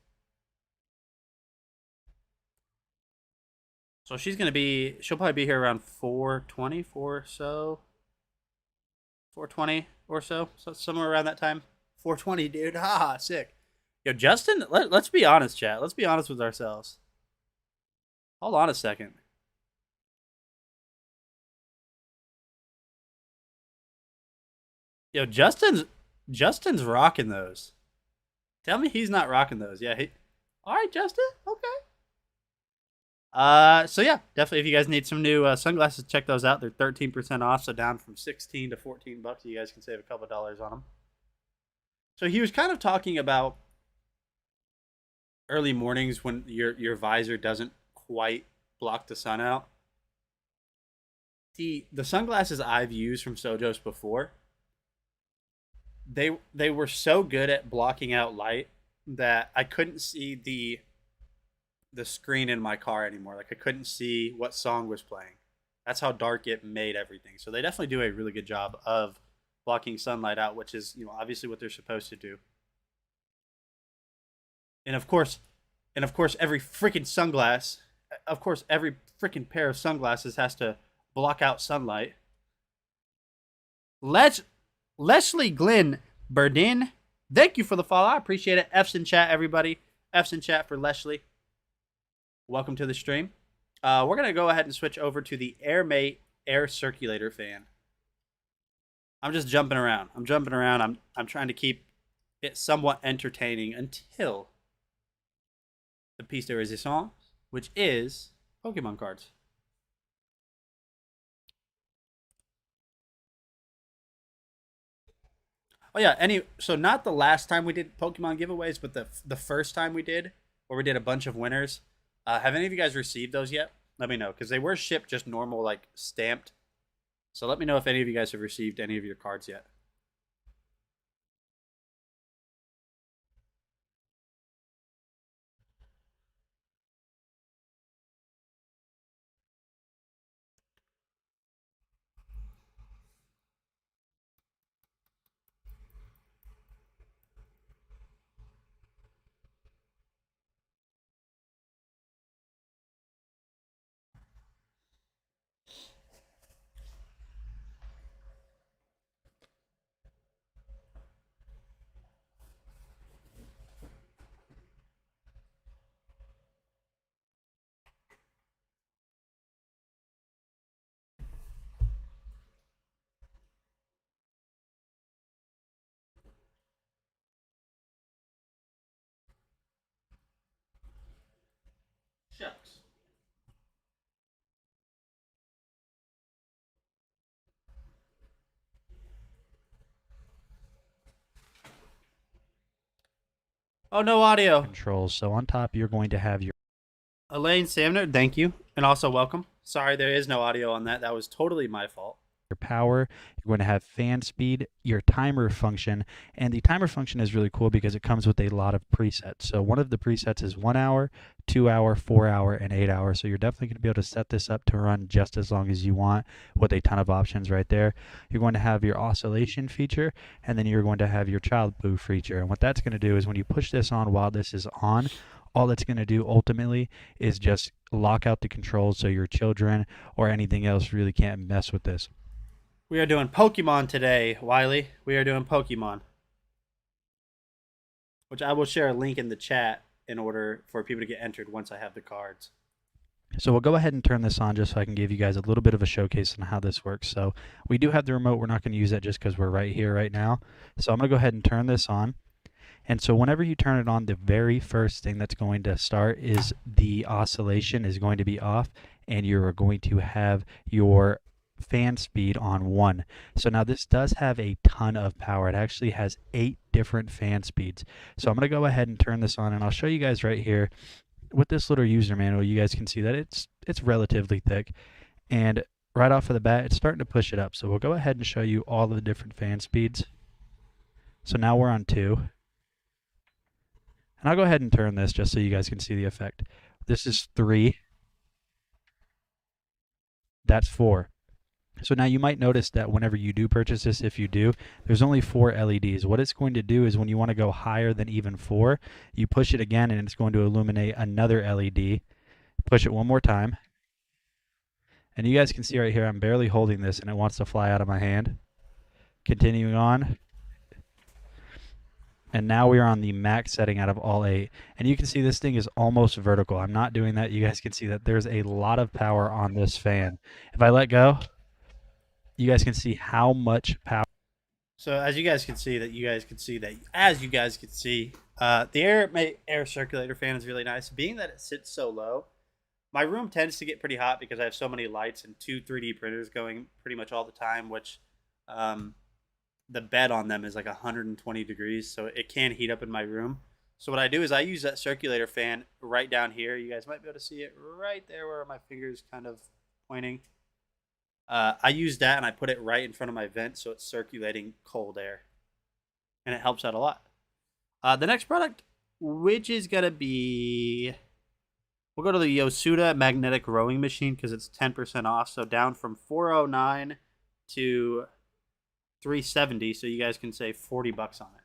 So she'll probably be here around 4:20, so 4:20 or so somewhere around that time. 4:20, dude. Ah, sick. Yo, Justin, let's be honest, chat. Let's be honest with ourselves. Hold on a second. Yo, Justin's rocking those. Tell me he's not rocking those. Yeah, all right, Justin. Okay. So yeah, definitely if you guys need some new sunglasses, check those out. They're 13% off, so down from 16 to 14 bucks. You guys can save a couple dollars on them. So he was kind of talking about early mornings when your visor doesn't quite block the sun out. The sunglasses I've used from Sojos before, they were so good at blocking out light that I couldn't see the screen in my car anymore. Like I couldn't see what song was playing. That's how dark it made everything. So they definitely do a really good job of blocking sunlight out, which is, obviously what they're supposed to do. And of course, every freaking pair of sunglasses has to block out sunlight. Leslie Glenn Burdin, thank you for the follow. I appreciate it. F's in chat, everybody. F's in chat for Leslie. Welcome to the stream. We're going to go ahead and switch over to the AirMate air circulator fan. I'm just jumping around. I'm trying to keep it somewhat entertaining until the piece de resistance, which is Pokemon cards. Oh yeah, so not the last time we did Pokemon giveaways, but the first time we did, where we did a bunch of winners. Have any of you guys received those yet? Let me know, because they were shipped just normal, like stamped. So let me know if any of you guys have received any of your cards yet. Shucks. Oh, no audio. Controls. So on top, you're going to have your Elaine Samner, thank you. And also welcome. Sorry, there is no audio on that. That was totally my fault. power. You're going to have fan speed, your timer function, and the timer function is really cool because it comes with a lot of presets. So one of the presets is 1 hour, 2 hour, 4 hour, and 8 hour. So you're definitely going to be able to set this up to run just as long as you want with a ton of options right there. You're going to have your oscillation feature, and then you're going to have your child boo feature. And what that's going to do is when you push this on while this is on, all it's going to do ultimately is just lock out the controls so your children or anything else really can't mess with this. We are doing Pokemon today, Wiley. We are doing Pokemon. Which I will share a link in the chat in order for people to get entered once I have the cards. So we'll go ahead and turn this on just so I can give you guys a little bit of a showcase on how this works. So we do have the remote. We're not going to use that just because we're right here right now. So I'm going to go ahead and turn this on. And so whenever you turn it on, the very first thing that's going to start is the oscillation is going to be off, and you're going to have your fan speed on one. So now this does have a ton of power. It actually has 8 different fan speeds. So I'm going to go ahead and turn this on, and I'll show you guys right here with this little user manual. You guys can see that it's relatively thick, and right off of the bat it's starting to push it up. So we'll go ahead and show you all of the different fan speeds. So now we're on 2, and I'll go ahead and turn this just so you guys can see the effect. This is 3. That's 4. So now you might notice that whenever you do purchase this, if you do, there's only 4 LEDs. What it's going to do is when you want to go higher than even 4, you push it again and it's going to illuminate another LED. Push it one more time. And you guys can see right here, I'm barely holding this and it wants to fly out of my hand. Continuing on. And now we are on the max setting out of all 8. And you can see this thing is almost vertical. I'm not doing that. You guys can see that there's a lot of power on this fan. If I let go, you guys can see how much power. So as you guys can see, the air circulator fan is really nice. Being that it sits so low, my room tends to get pretty hot because I have so many lights and 2 3D printers going pretty much all the time, which the bed on them is like 120 degrees, so it can heat up in my room. So what I do is I use that circulator fan right down here. You guys might be able to see it right there where my finger is kind of pointing. I use that and I put it right in front of my vent so it's circulating cold air. And it helps out a lot. The next product, which is going to be... We'll go to the Yosuda magnetic rowing machine because it's 10% off. So down from $409 to $370, so you guys can save $40 on it.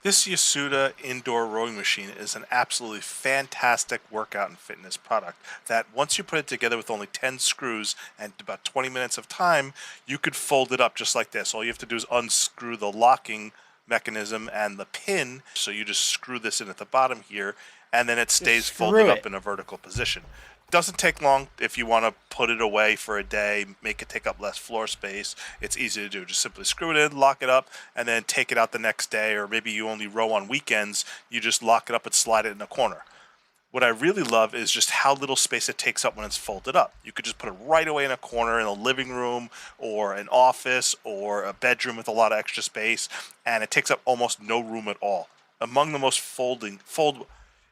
This Yasuda indoor rowing machine is an absolutely fantastic workout and fitness product that once you put it together with only 10 screws and about 20 minutes of time, you could fold it up just like this. All you have to do is unscrew the locking mechanism and the pin, so you just screw this in at the bottom here, and then it stays folded up in a vertical position. Doesn't take long if you want to put it away for a day, make it take up less floor space. It's easy to do. Just simply screw it in, lock it up, and then take it out the next day, or maybe you only row on weekends. You just lock it up and slide it in a corner. What I really love is just how little space it takes up when it's folded up. You could just put it right away in a corner in a living room or an office or a bedroom with a lot of extra space, and it takes up almost no room at all.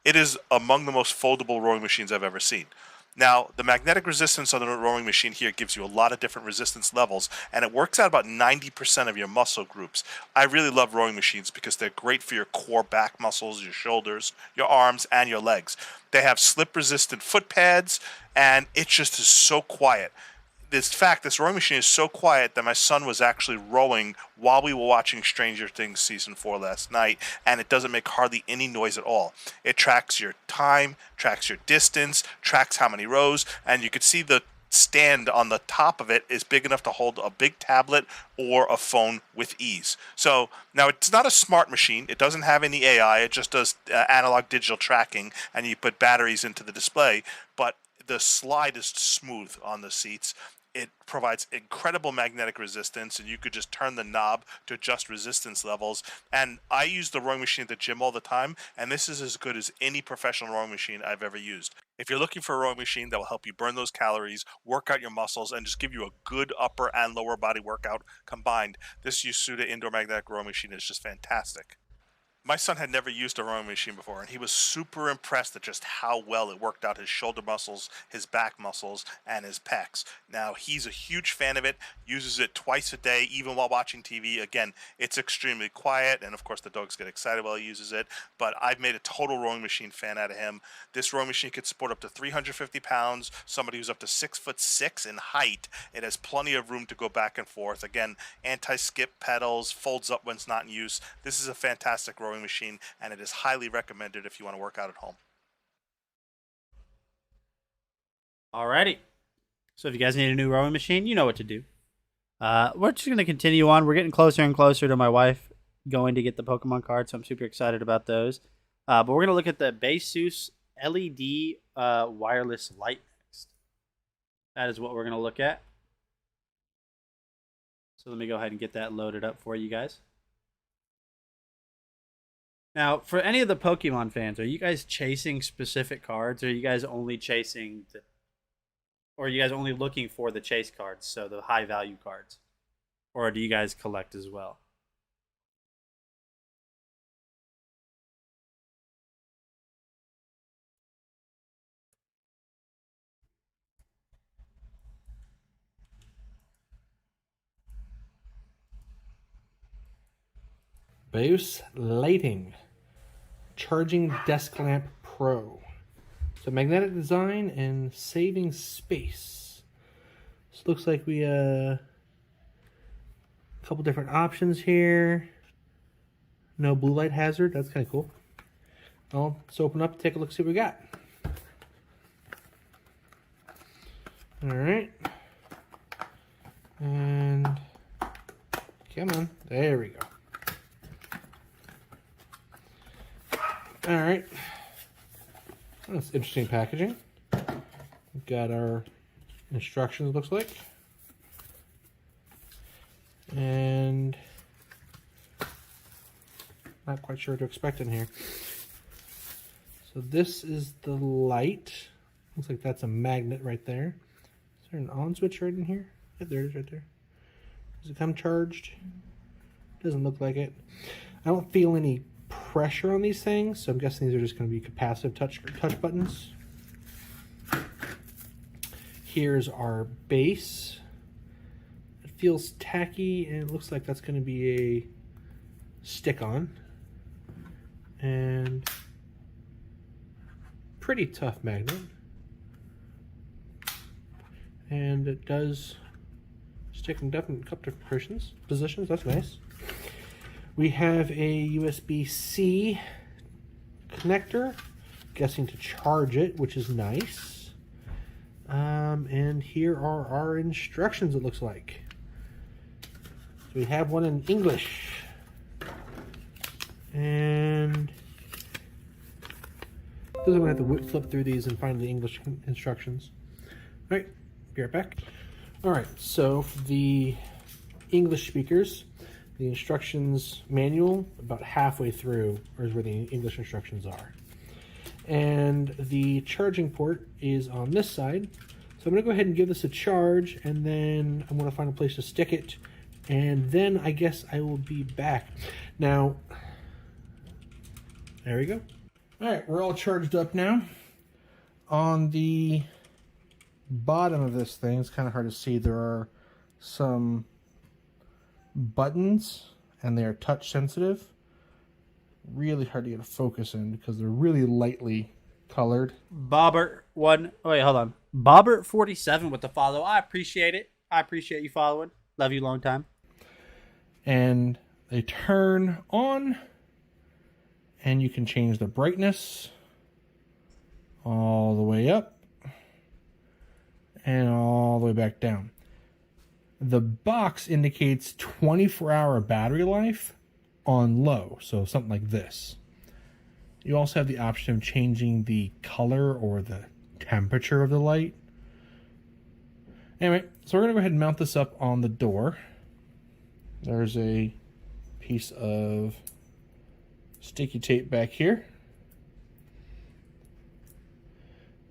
It is among the most foldable rowing machines I've ever seen. Now, the magnetic resistance on the rowing machine here gives you a lot of different resistance levels, and it works out about 90% of your muscle groups. I really love rowing machines because they're great for your core back muscles, your shoulders, your arms, and your legs. They have slip-resistant foot pads, and it just is so quiet. This rowing machine is so quiet that my son was actually rowing while we were watching Stranger Things Season 4 last night, and it doesn't make hardly any noise at all. It tracks your time, tracks your distance, tracks how many rows, and you can see the stand on the top of it is big enough to hold a big tablet or a phone with ease. So now it's not a smart machine. It doesn't have any AI. It just does analog digital tracking, and you put batteries into the display, but the slide is smooth on the seats. It provides incredible magnetic resistance, and you could just turn the knob to adjust resistance levels. And I use the rowing machine at the gym all the time, and this is as good as any professional rowing machine I've ever used. If you're looking for a rowing machine that will help you burn those calories, work out your muscles, and just give you a good upper and lower body workout combined, this Yasuda indoor magnetic rowing machine is just fantastic. My son had never used a rowing machine before, and he was super impressed at just how well it worked out his shoulder muscles, his back muscles, and his pecs. Now, he's a huge fan of it, uses it twice a day, even while watching TV. Again, it's extremely quiet, and of course the dogs get excited while he uses it, but I've made a total rowing machine fan out of him. This rowing machine could support up to 350 pounds, somebody who's up to 6'6" in height. It has plenty of room to go back and forth. Again, anti-skip pedals, folds up when it's not in use. This is a fantastic rowing machine, and it is highly recommended if you want to work out at home. Alrighty. So if you guys need a new rowing machine, you know what to do. We're just going to continue on. We're getting closer and closer to my wife going to get the Pokemon cards, so I'm super excited about those. But we're going to look at the Baseus LED wireless light next. That is what we're going to look at. So let me go ahead and get that loaded up for you guys. Now, for any of the Pokemon fans, are you guys chasing specific cards, or are you guys only chasing the, or are you guys only looking for the chase cards, so the high value cards, or do you guys collect as well? Bios Lighting Charging Desk Lamp Pro. So magnetic design and saving space. So it looks like we a couple different options here. No blue light hazard. That's kind of cool. Well, let's open up, take a look, see what we got. All right. And come on, there we go. All right, that's interesting packaging. We've got our instructions, looks like, and not quite sure what to expect in here. So this is the light. Looks like that's a magnet right there. Is there an on switch right in here? Yeah, there it is right there. Does it come charged? Doesn't look like it. I don't feel any pressure on these things, so I'm guessing these are just going to be capacitive touch buttons. Here's our base. It feels tacky, and it looks like that's going to be a stick-on. And pretty tough magnet. And it does stick in definite couple different positions. That's nice. We have a USB-C connector, guessing to charge it, which is nice. And here are our instructions, it looks like. So we have one in English. And I'm going to have to flip through these and find the English instructions. All right, be right back. All right, so for the English speakers, the instructions manual, about halfway through, is where the English instructions are. And the charging port is on this side. So I'm going to go ahead and give this a charge, and then I'm going to find a place to stick it. And then I guess I will be back. Now, there we go. All right, we're all charged up now. On the bottom of this thing, it's kind of hard to see, there are some buttons, and they are touch sensitive. Really hard to get a focus in because they're really lightly colored. Bobbert47 with the follow. I appreciate it. I appreciate you following. Love you long time. And they turn on, and you can change the brightness all the way up and all the way back down. The box indicates 24-hour battery life on low, so something like this. You also have the option of changing the color or the temperature of the light. Anyway, so we're going to go ahead and mount this up on the door. There's a piece of sticky tape back here.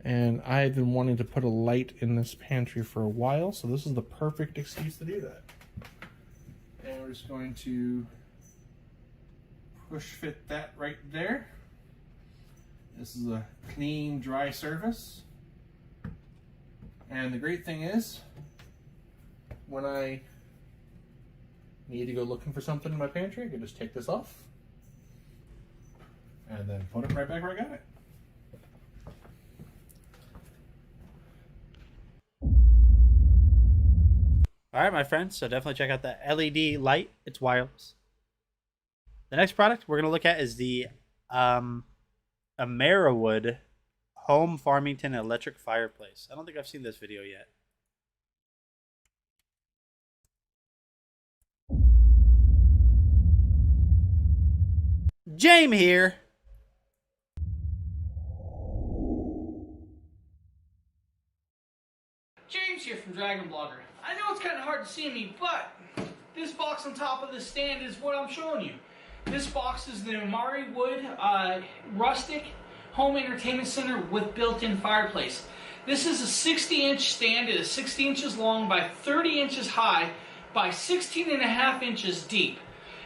And I've been wanting to put a light in this pantry for a while, so this is the perfect excuse to do that. And we're just going to push fit that right there. This is a clean, dry surface. And the great thing is, when I need to go looking for something in my pantry, I can just take this off and then put it right back where I got it. All right, my friends, so definitely check out the LED light. It's wireless. The next product we're going to look at is the Ameriwood Home Farmington Electric Fireplace. I don't think I've seen this video yet. James here. James here from Dragon Blogger. I know it's kind of hard to see me, but this box on top of the stand is what I'm showing you. This box is the Amari Wood Rustic Home Entertainment Center with built-in fireplace. This is a 60-inch stand. It is 60 inches long by 30 inches high by 16.5 inches deep.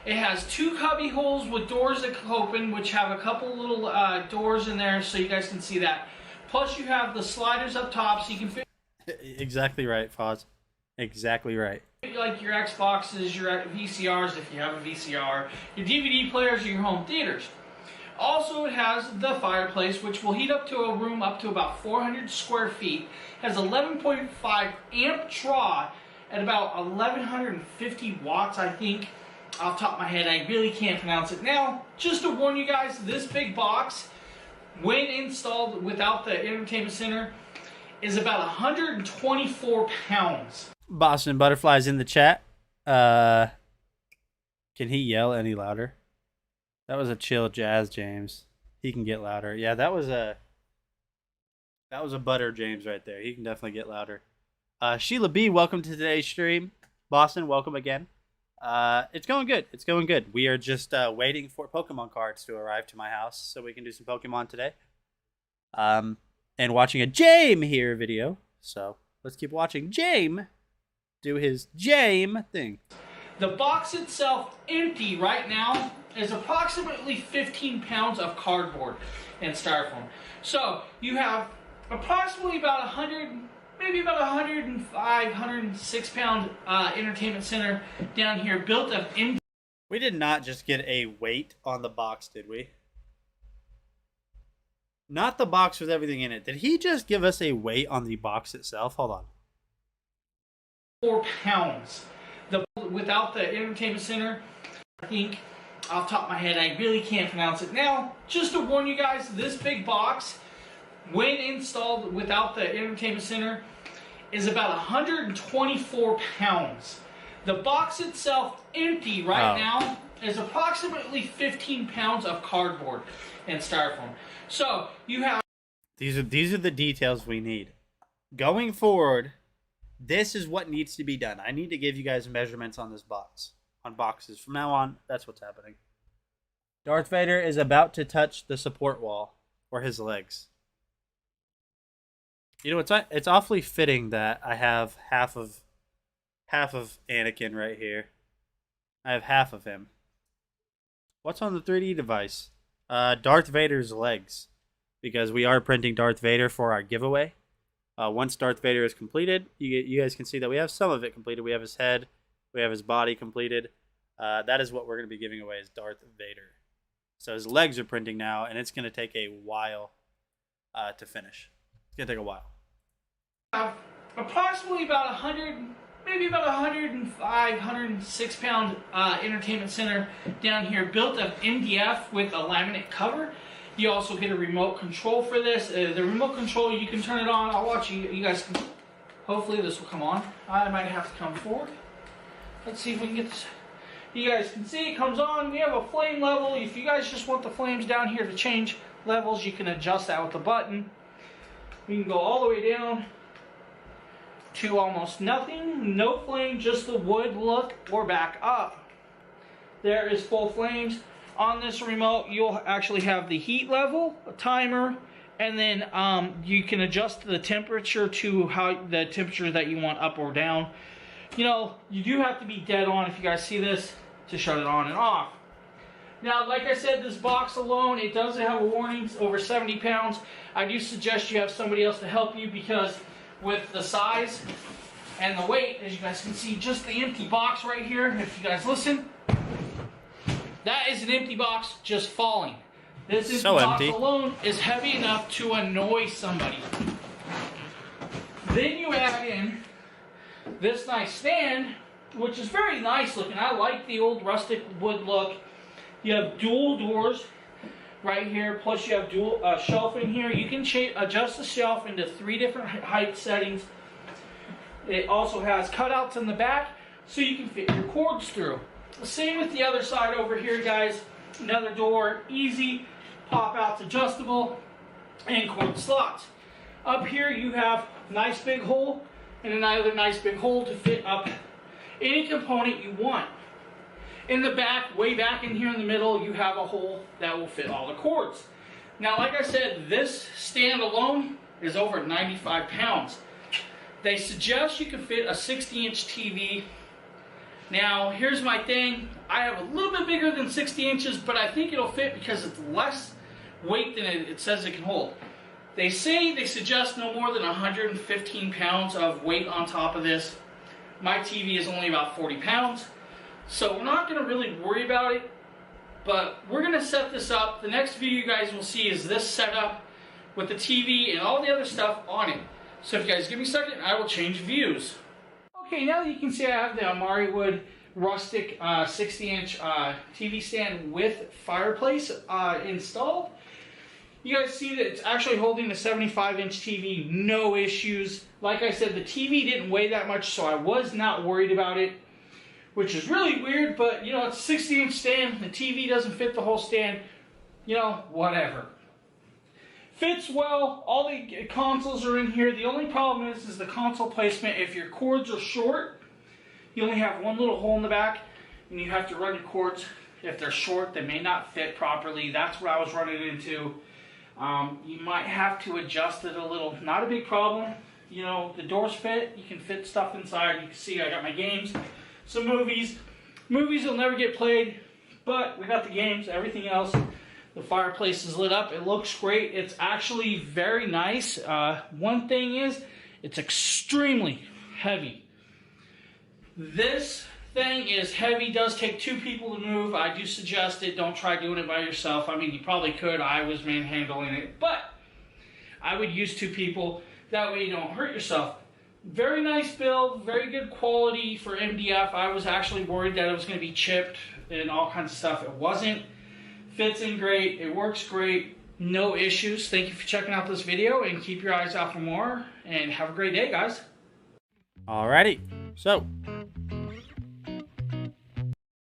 It has 2 cubby holes with doors that open, which have a couple little doors in there so you guys can see that. Plus you have the sliders up top so you can fit Exactly right, Foz. Exactly right. like your Xboxes, your VCRs if you have a VCR, your DVD players, or your home theaters. Also, it has the fireplace, which will heat up to a room up to about 400 square feet. It has 11.5 amp draw at about 1150 watts, I think. Off the top of my head, I really can't pronounce it. Now, just to warn you guys, this big box, when installed without the entertainment center, is about 124 pounds. Boston Butterflies in the chat. Can he yell any louder? That was a chill jazz, James. He can get louder. Yeah, that was a butter James right there. He can definitely get louder. Sheila B, welcome to today's stream. Boston, welcome again. It's going good. It's going good. We are just waiting for Pokemon cards to arrive to my house so we can do some Pokemon today. And watching a Jame here video. So let's keep watching Jame do his Jame thing. The box itself, empty right now, is approximately 15 pounds of cardboard and styrofoam. So you have approximately about 100, maybe about 105, 106 pound entertainment center down here built of empty. We did not just get a weight on the box, did we? Not the box with everything in it. Did he just give us a weight on the box itself? Hold on. 4 pounds. Without the entertainment center, I think, off the top of my head, I really can't pronounce it. Now, just to warn you guys, this big box, when installed without the entertainment center, is about 124 pounds. The box itself, empty right now, is approximately 15 pounds of cardboard and styrofoam. So you have these are the details we need. Going forward, this is what needs to be done. I need to give you guys measurements on this box. On boxes. From now on, that's what's happening. Darth Vader is about to touch the support wall or his legs. You know, it's awfully fitting that I have half of Anakin right here. I have half of him. What's on the 3D device? Darth Vader's legs, because we are printing Darth Vader for our giveaway. Once Darth Vader is completed, you guys can see that we have some of it completed. We have his head, we have his body completed. That is what we're going to be giving away, is Darth Vader. So his legs are printing now, and it's going to take a while to finish. It's going to take a while. Approximately about 100, maybe about 105, 106 pound entertainment center down here built of MDF with a laminate cover. You also get a remote control for this. The remote control, you can turn it on. I'll watch you. You guys can. Hopefully this will come on. I might have to come forward. Let's see if we can get this. You guys can see it comes on. We have a flame level. If you guys just want the flames down here to change levels, you can adjust that with the button. We can go all the way down to almost nothing. No flame, just the wood look, or back up. There is full flames. On this remote, you'll actually have the heat level, a timer, and then you can adjust the temperature to the temperature that you want up or down. You know, you do have to be dead on, if you guys see this, to shut it on and off. Now, like I said, this box alone, it does have a warning, over 70 pounds. I do suggest you have somebody else to help you, because with the size and the weight, as you guys can see, just the empty box right here, if you guys listen, that is an empty box just falling. This empty box alone is heavy enough to annoy somebody. Then you add in this nice stand, which is very nice looking. I like the old rustic wood look. You have dual doors right here, plus you have dual shelf in here. You can adjust the shelf into 3 different height settings. It also has cutouts in the back so you can fit your cords through. Same with the other side over here, guys. Another door, easy pop outs, adjustable, and cord slots. Up here you have a nice big hole and another nice big hole to fit up any component you want. In the back, way back in here in the middle, you have a hole that will fit all the cords. Now, like I said, this stand alone is over 95 pounds. They suggest you can fit a 60-inch TV. Now, here's my thing. I have a little bit bigger than 60 inches, but I think it'll fit because it's less weight than it says it can hold. They suggest no more than 115 pounds of weight on top of this. My TV is only about 40 pounds, so we're not going to really worry about it, but we're going to set this up. The next video you guys will see is this setup with the TV and all the other stuff on it. So if you guys give me a second, I will change views. Okay, now that you can see I have the Amariwood rustic 60-inch TV stand with fireplace installed. You guys see that it's actually holding the 75-inch TV, no issues. Like I said, the TV didn't weigh that much, so I was not worried about it, which is really weird, but you know, it's a 60-inch stand, the TV doesn't fit the whole stand, you know, whatever. Fits well, all the consoles are in here. The only problem is the console placement. If your cords are short, you only have one little hole in the back, and you have to run your cords. If they're short, they may not fit properly. That's what I was running into. You might have to adjust it a little. Not a big problem. You know, the doors fit. You can fit stuff inside. You can see I got my games, some movies. Movies will never get played, but we got the games, everything else. The fireplace is lit up. It looks great. It's actually very nice. One thing is, it's extremely heavy. This thing is heavy. Does take 2 people to move. I do suggest it. Don't try doing it by yourself. I mean, you probably could. I was manhandling it, but I would use 2 people. That way you don't hurt yourself. Very nice build. Very good quality for MDF. I was actually worried that it was going to be chipped and all kinds of stuff. It wasn't. Fits in great. It works great. No issues. Thank you for checking out this video, and keep your eyes out for more, and have a great day, guys. Alrighty, so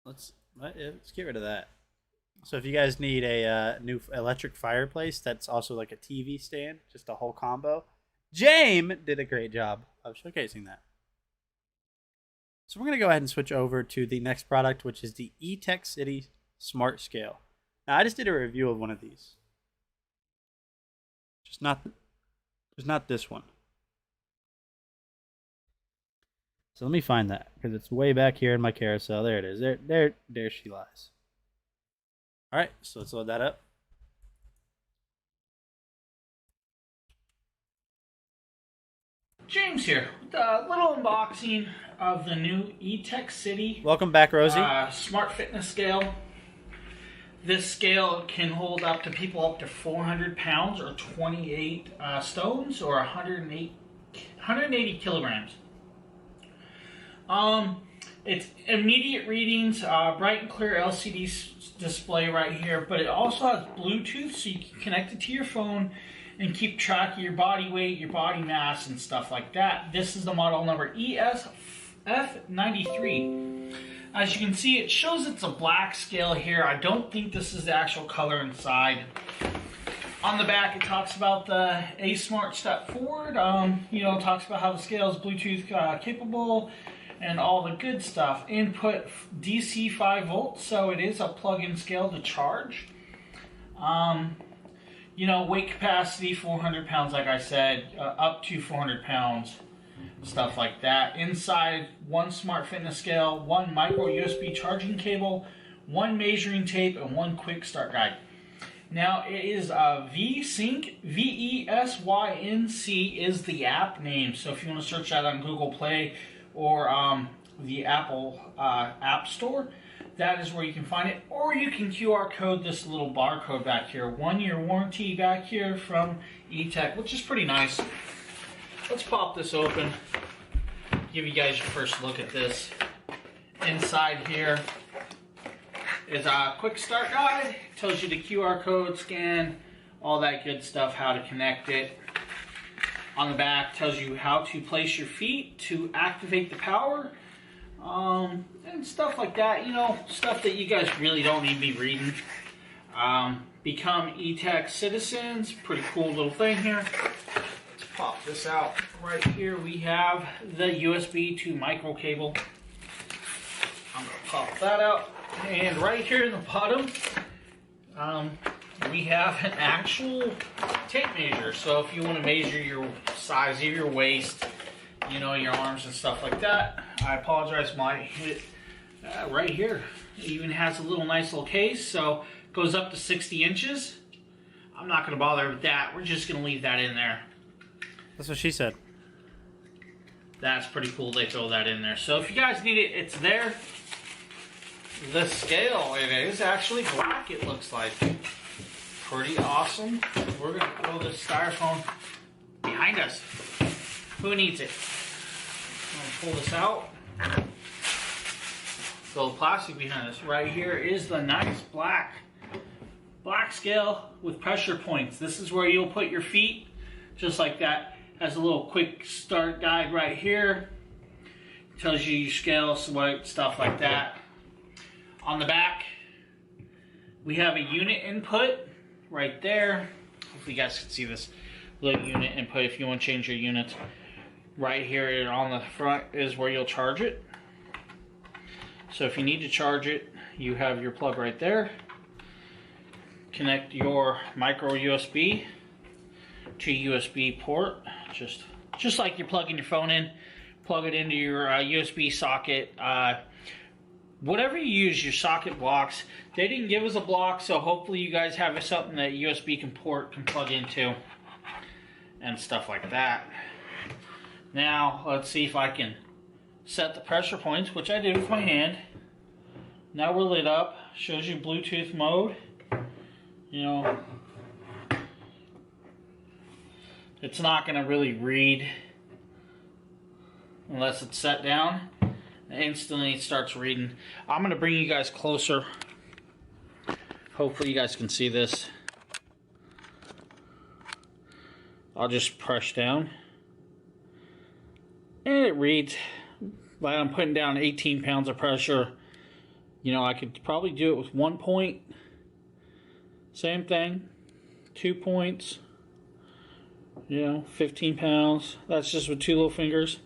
let's get rid of that. So if you guys need a new electric fireplace that's also like a TV stand, just a whole combo, James did a great job of showcasing that. So we're going to go ahead and switch over to the next product, which is the E-Tech City Smart Scale. Now, I just did a review of one of these. Just not this one. So let me find that, because it's way back here in my carousel. There it is. There she lies. All right, so let's load that up. James here with a little unboxing of the new E-Tech City. Welcome back, Rosie. Smart fitness scale. This scale can hold up to people up to 400 pounds or 28 stones or 180 kilograms. It's immediate readings, bright and clear LCD display right here, but it also has Bluetooth, so you can connect it to your phone and keep track of your body weight, your body mass, and stuff like that. This is the model number ESF93. As you can see, it shows it's a black scale here. I don't think this is the actual color inside. On the back, it talks about the A Smart Step Forward. You know, it talks about how the scale is Bluetooth capable and all the good stuff. Input DC 5 volts, so it is a plug-in scale to charge. You know, weight capacity 400 pounds, like I said, up to 400 pounds. Stuff like that. Inside, one smart fitness scale, one micro USB charging cable, one measuring tape, and one quick start guide. Now, it is VSync, VESYNC is the app name. So if you want to search that on Google Play or the Apple App Store, that is where you can find it. Or you can QR code this little barcode back here. 1-year warranty back here from E-Tech, which is pretty nice. Let's pop this open, give you guys your first look at this. Inside here is a quick start guide. Tells you the QR code, scan, all that good stuff, how to connect it. On the back, tells you how to place your feet to activate the power. And stuff like that, you know, stuff that you guys really don't need me reading. Become E-Tech citizens, pretty cool little thing here. Pop this out. Right here we have the USB to micro cable. I'm going to pop that out. And right here in the bottom, we have an actual tape measure. So if you want to measure your size of your waist, you know, your arms and stuff like that. I apologize, my hit right here. It even has a little nice little case, so it goes up to 60 inches. I'm not going to bother with that. We're just going to leave that in there. That's what she said. That's pretty cool they throw that in there. So if you guys need it, it's there. The scale, it is actually black, it looks like. Pretty awesome. We're going to throw the styrofoam behind us. Who needs it? I'm going to pull this out. Throw the plastic behind us. Right here is the nice black scale with pressure points. This is where you'll put your feet, just like that. Has a little quick start guide right here. Tells you your scale, stuff like that. On the back, we have a unit input right there. Hopefully you guys can see this little unit input if you want to change your units. Right here on the front is where you'll charge it. So if you need to charge it, you have your plug right there. Connect your micro USB to USB port, just like you're plugging your phone in. Plug it into your USB socket. Whatever you use, your socket blocks. They didn't give us a block, so hopefully you guys have something that USB can plug into and stuff like that. Now let's see if I can set the pressure points, which I did with my hand. Now we're lit up. Shows you Bluetooth mode. You know, it's not going to really read unless it's set down. Instantly it starts reading. I'm going to bring you guys closer. Hopefully you guys can see this. I'll just press down. And it reads. Like I'm putting down 18 pounds of pressure. You know, I could probably do it with 1 point. Same thing. 2 points. You know, 15 pounds. That's just with 2 little fingers.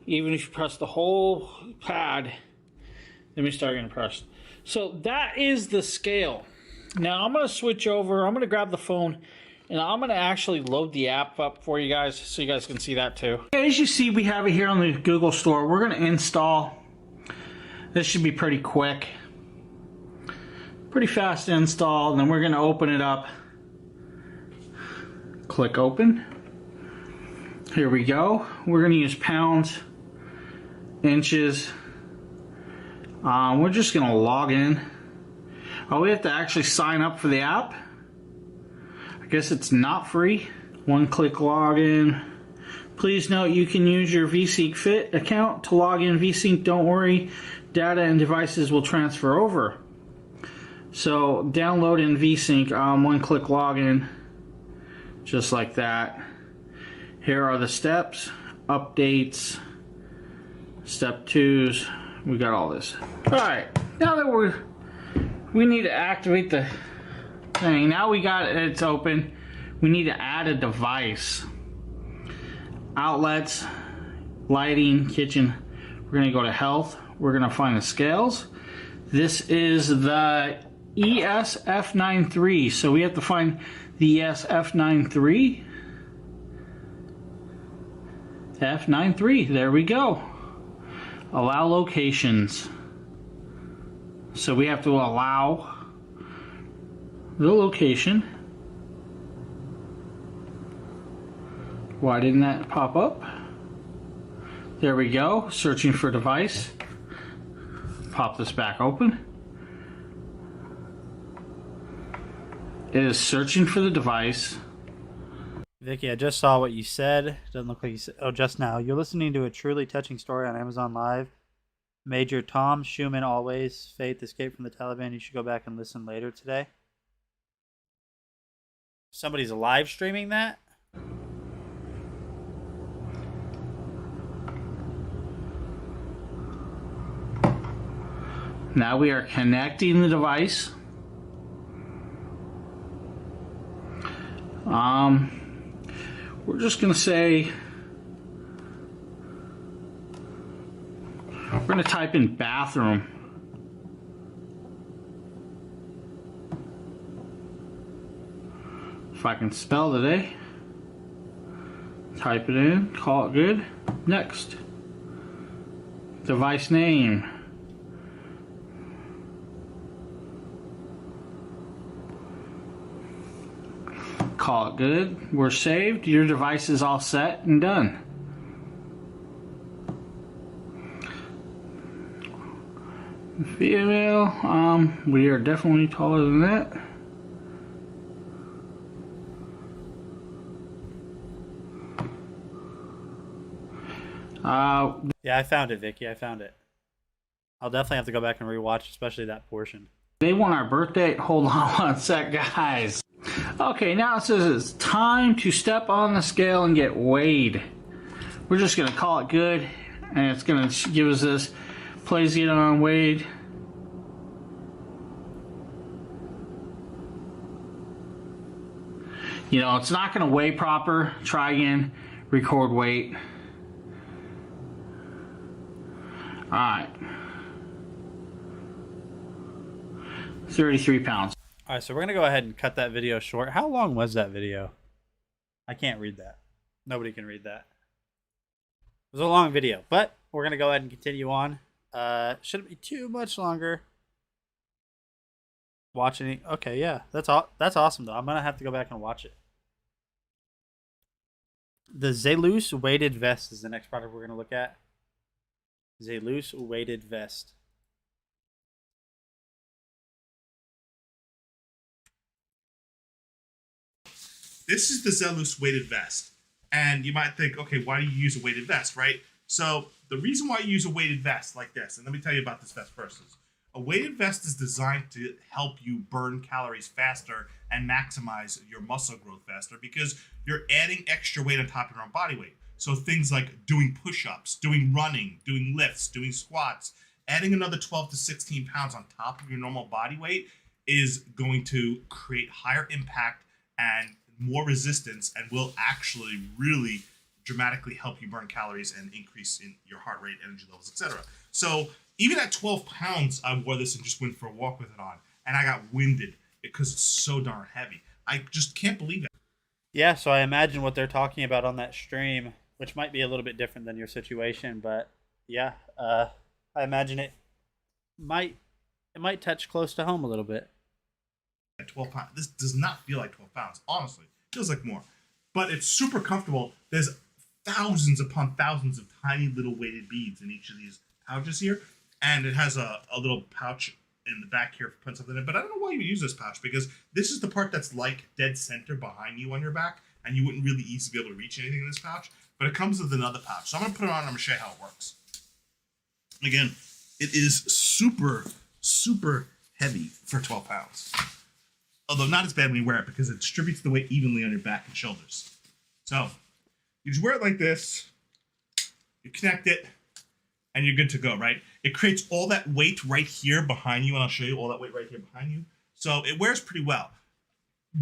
Even if you press the whole pad. Let me start getting pressed. So that is the scale. Now I'm going to switch over. I'm going to grab the phone. And I'm going to actually load the app up for you guys so you guys can see that too. As you see, we have it here on the Google Store. We're going to install. This should be pretty quick. Pretty fast to install. And then we're going to open it up. Click open. Here we go. We're going to use pounds, inches. We're just going to log in. Oh, we have to actually sign up for the app. I guess it's not free. One-click login. Please note you can use your VSync Fit account to log in VSync. Don't worry, data and devices will transfer over. So download in VSync. One-click login, just like that. Here are the steps, updates, step 2s. We got all this. All right, now that we need to activate the thing. Now we got it's open. We need to add a device. Outlets, lighting, kitchen. We're gonna go to health. We're gonna find the scales. This is the ESF93. So we have to find the ESF93. F93. There we go. Allow locations. So we have to allow the location. Why didn't that pop up? There we go. Searching for device. Pop this back open. It is searching for the device. Vicky, I just saw what you said. Doesn't look like you said. Oh, just now. You're listening to a truly touching story on Amazon Live. Major Tom Schumann, always. Faith escaped from the Taliban. You should go back and listen later today. Somebody's live streaming that? Now we are connecting the device. We're just going to say, we're going to type in bathroom. If I can spell today, type it in, call it good. Next. Device name. Call it good. We're saved. Your device is all set and done. Female, we are definitely taller than that. Yeah, I found it, Vicky. I found it. I'll definitely have to go back and rewatch, especially that portion. They want our birthday. Hold on one sec, guys. Okay, now it says it's time to step on the scale and get weighed. We're just going to call it good, and it's going to give us this. Please get on weighed. You know, it's not going to weigh proper. Try again. Record weight. Alright. 33 pounds. Alright, so we're going to go ahead and cut that video short. How long was that video? I can't read that. Nobody can read that. It was a long video, but we're going to go ahead and continue on. Shouldn't be too much longer. Watching. Okay, yeah. That's awesome, though. I'm going to have to go back and watch it. The Zelus weighted vest is the next product we're going to look at. Zelus weighted vest. This is the Zelus weighted vest. And you might think, okay, why do you use a weighted vest, right? So the reason why you use a weighted vest like this, and let me tell you about this vest first, is a weighted vest is designed to help you burn calories faster and maximize your muscle growth faster because you're adding extra weight on top of your own body weight. So things like doing push-ups, doing running, doing lifts, doing squats, adding another 12 to 16 pounds on top of your normal body weight is going to create higher impact and more resistance and will actually really dramatically help you burn calories and increase in your heart rate, energy levels, etc. So even at 12 pounds, I wore this and just went for a walk with it on. And I got winded because it's so darn heavy. I just can't believe it. Yeah, so I imagine what they're talking about on that stream, which might be a little bit different than your situation, but yeah, I imagine it might touch close to home a little bit. At 12 pounds, this does not feel like 12 pounds, honestly. It feels like more. But it's super comfortable. There's thousands upon thousands of tiny little weighted beads in each of these pouches here. And it has a little pouch in the back here for putting something in. But I don't know why you use this pouch, because this is the part that's like dead center behind you on your back, and you wouldn't really easily be able to reach anything in this pouch. But it comes with another pouch. So I'm going to put it on and I'm going to show you how it works. Again, it is super, super heavy for 12 pounds. Although not as bad when you wear it because it distributes the weight evenly on your back and shoulders. So you just wear it like this, you connect it, and you're good to go, right? It creates all that weight right here behind you, and I'll show you all that weight right here behind you. So it wears pretty well.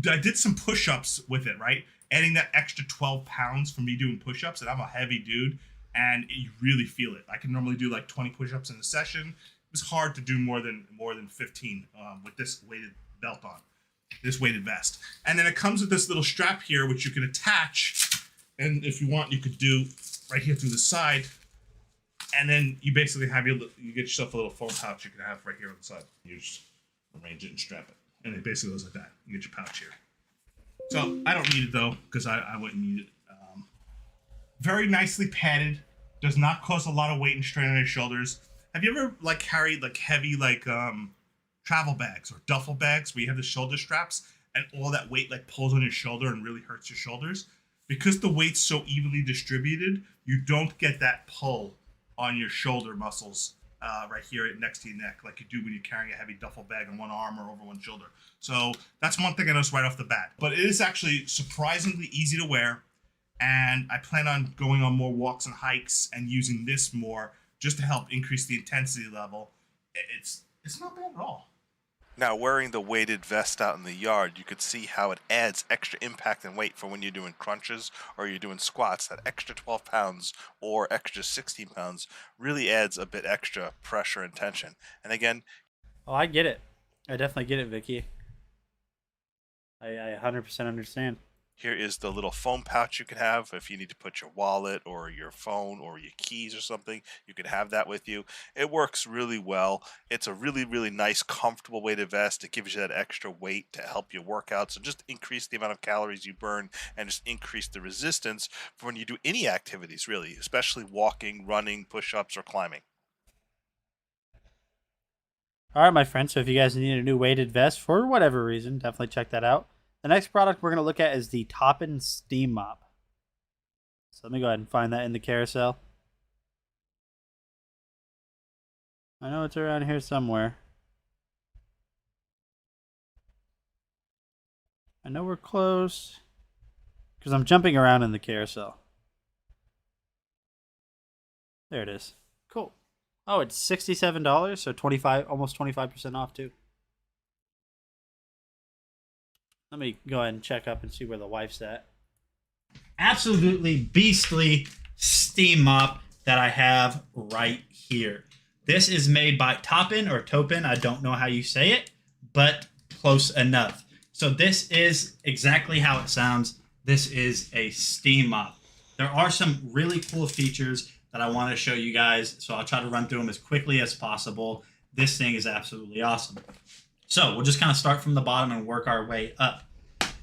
I did some push-ups with it, right? Adding that extra 12 pounds from me doing push-ups, and I'm a heavy dude, and you really feel it. I can normally do like 20 push-ups in a session. It was hard to do more than 15 with this weighted belt on. This weighted vest. And then it comes with this little strap here, which you can attach. And if you want, you could do right here through the side. And then you basically have you get yourself a little phone pouch you can have right here on the side. You just arrange it and strap it. And it basically goes like that. You get your pouch here. So I don't need it though, because I wouldn't need it. Very nicely padded. Does not cause a lot of weight and strain on your shoulders. Have you ever like carried like heavy travel bags or duffel bags where you have the shoulder straps and all that weight like pulls on your shoulder and really hurts your shoulders? Because the weight's so evenly distributed, you don't get that pull on your shoulder muscles right here next to your neck like you do when you're carrying a heavy duffel bag on one arm or over one shoulder. So that's one thing I noticed right off the bat. But it is actually surprisingly easy to wear, and I plan on going on more walks and hikes and using this more just to help increase the intensity level. It's not bad at all. Now, wearing the weighted vest out in the yard, you could see how it adds extra impact and weight for when you're doing crunches or you're doing squats. That extra 12 pounds or extra 16 pounds really adds a bit extra pressure and tension. And again... Oh, I get it. I definitely get it, Vicky. I 100% understand. Here is the little phone pouch you can have if you need to put your wallet or your phone or your keys or something. You can have that with you. It works really well. It's a really, really nice, comfortable way to vest. It gives you that extra weight to help you work out. So just increase the amount of calories you burn and just increase the resistance for when you do any activities, really, especially walking, running, push-ups, or climbing. All right, my friends. So if you guys need a new weighted vest for whatever reason, definitely check that out. The next product we're going to look at is the Toppin Steam Mop. So let me go ahead and find that in the carousel. I know it's around here somewhere. I know we're close because I'm jumping around in the carousel. There it is. Cool. Oh, it's $67, so almost 25% off too. Let me go ahead and check up and see where the wife's at. Absolutely beastly steam mop that I have right here. This is made by Toppin or Topin. I don't know how you say it, but close enough. So this is exactly how it sounds. This is a steam mop. There are some really cool features that I want to show you guys, so I'll try to run through them as quickly as possible. This thing is absolutely awesome. So we'll just kind of start from the bottom and work our way up.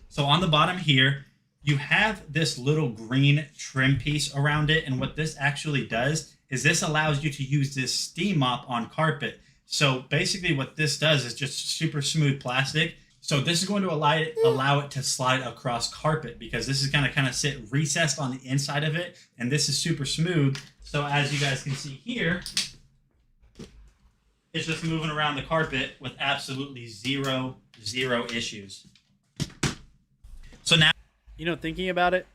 So on the bottom here, you have this little green trim piece around it. And what this actually does is this allows you to use this steam mop on carpet. So basically what this does is just super smooth plastic. So this is going to allow it to slide across carpet because this is going to kind of sit recessed on the inside of it. And this is super smooth. So as you guys can see here, it's just moving around the carpet with absolutely zero issues. So now, thinking about it,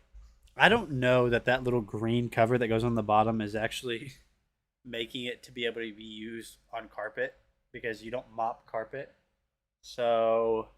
I don't know that little green cover that goes on the bottom is actually making it to be able to be used on carpet because you don't mop carpet. So,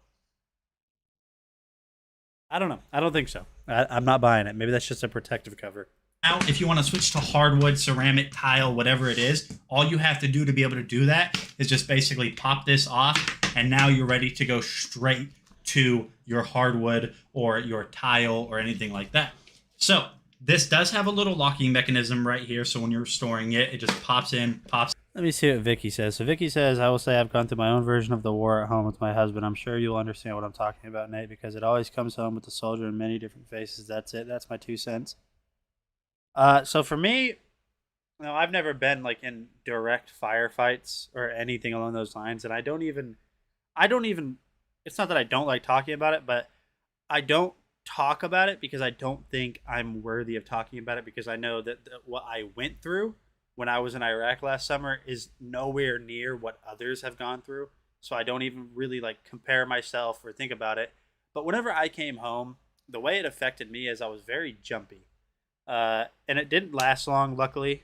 I don't know. I don't think so. I'm not buying it. Maybe that's just a protective cover. Now, if you want to switch to hardwood, ceramic, tile, whatever it is, all you have to do to be able to do that is just basically pop this off, and now you're ready to go straight to your hardwood or your tile or anything like that. So this does have a little locking mechanism right here. So when you're storing it, it just pops in, pops. Let me see what Vicky says. So Vicky says, I will say I've gone through my own version of the war at home with my husband. I'm sure you'll understand what I'm talking about, Nate, because it always comes home with the soldier in many different faces. That's it. That's my 2 cents. So for me, I've never been like in direct firefights or anything along those lines. And I don't even, it's not that I don't like talking about it, but I don't talk about it because I don't think I'm worthy of talking about it because I know that what I went through when I was in Iraq last summer is nowhere near what others have gone through. So I don't even really like compare myself or think about it. But whenever I came home, the way it affected me is I was very jumpy. And it didn't last long, luckily.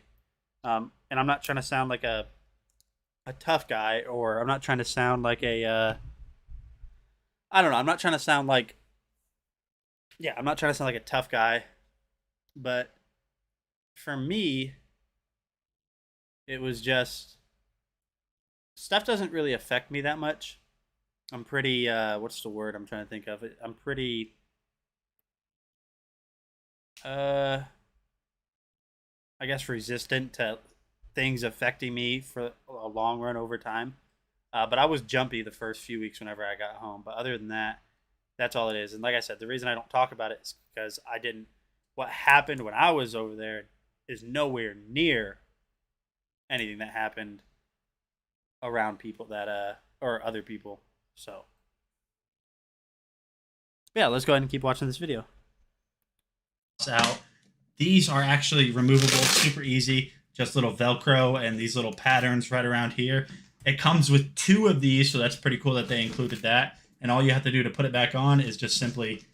And I'm not trying to sound like a tough guy, or I'm not trying to sound like a, I don't know. I'm not trying to sound like a tough guy, but for me, it was just, stuff doesn't really affect me that much. I'm pretty, what's the word I'm trying to think of? I'm pretty, I guess resistant to things affecting me for a long run over time. But I was jumpy the first few weeks whenever I got home. But other than that, that's all it is. And like I said, the reason I don't talk about it is because what happened when I was over there is nowhere near anything that happened around people that, or other people. So, yeah, let's go ahead and keep watching this video. Out. These are actually removable, super easy, just little Velcro and these little patterns right around here. It comes with 2 of these, so that's pretty cool that they included that. And all you have to do to put it back on is just simply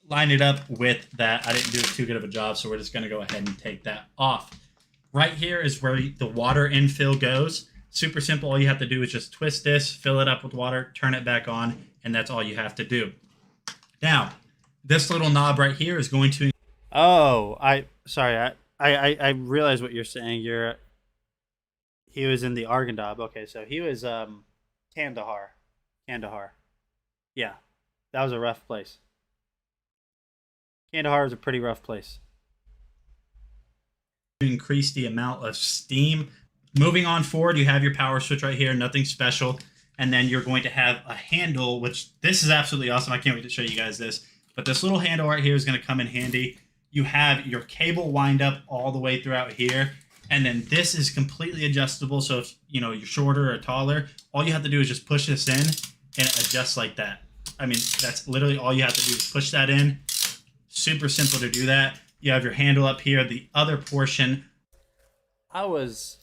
line it up with that. I didn't do too good of a job, so we're just going to go ahead and take that off. Right here is where the water infill goes. Super simple. All you have to do is just twist this, fill it up with water, turn it back on, and that's all you have to do. Now, this little knob right here is going to... Oh, I realize what you're saying. He was in the Arghandab. Okay, so he was Kandahar. Yeah. that was a rough place. Kandahar is a pretty rough place. Increase the amount of steam. Moving on forward, you have your power switch right here, nothing special. And then you're going to have a handle, which this is absolutely awesome. I can't wait to show you guys this. But this little handle right here is going to come in handy. You have your cable wind up all the way throughout here. And then this is completely adjustable. So if you're shorter or taller, all you have to do is just push this in and it adjusts like that. I mean, that's literally all you have to do is push that in. Super simple to do that. You have your handle up here. The other portion. I was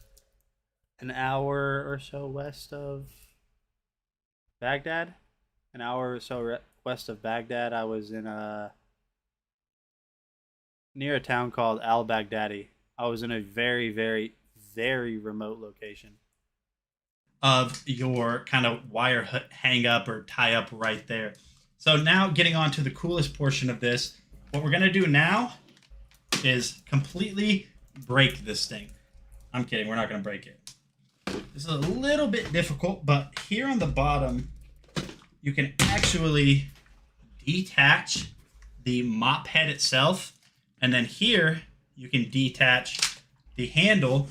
an hour or so west of Baghdad. An hour or so west of Baghdad. I was in near a town called al-Baghdadi. I was in a very, very, very remote location of your kind of wire hang up or tie up right there. So now getting on to the coolest portion of this, what we're going to do now is completely break this thing. I'm kidding, we're not going to break it. This is a little bit difficult, but here on the bottom, you can actually detach the mop head itself. And then here, you can detach the handle.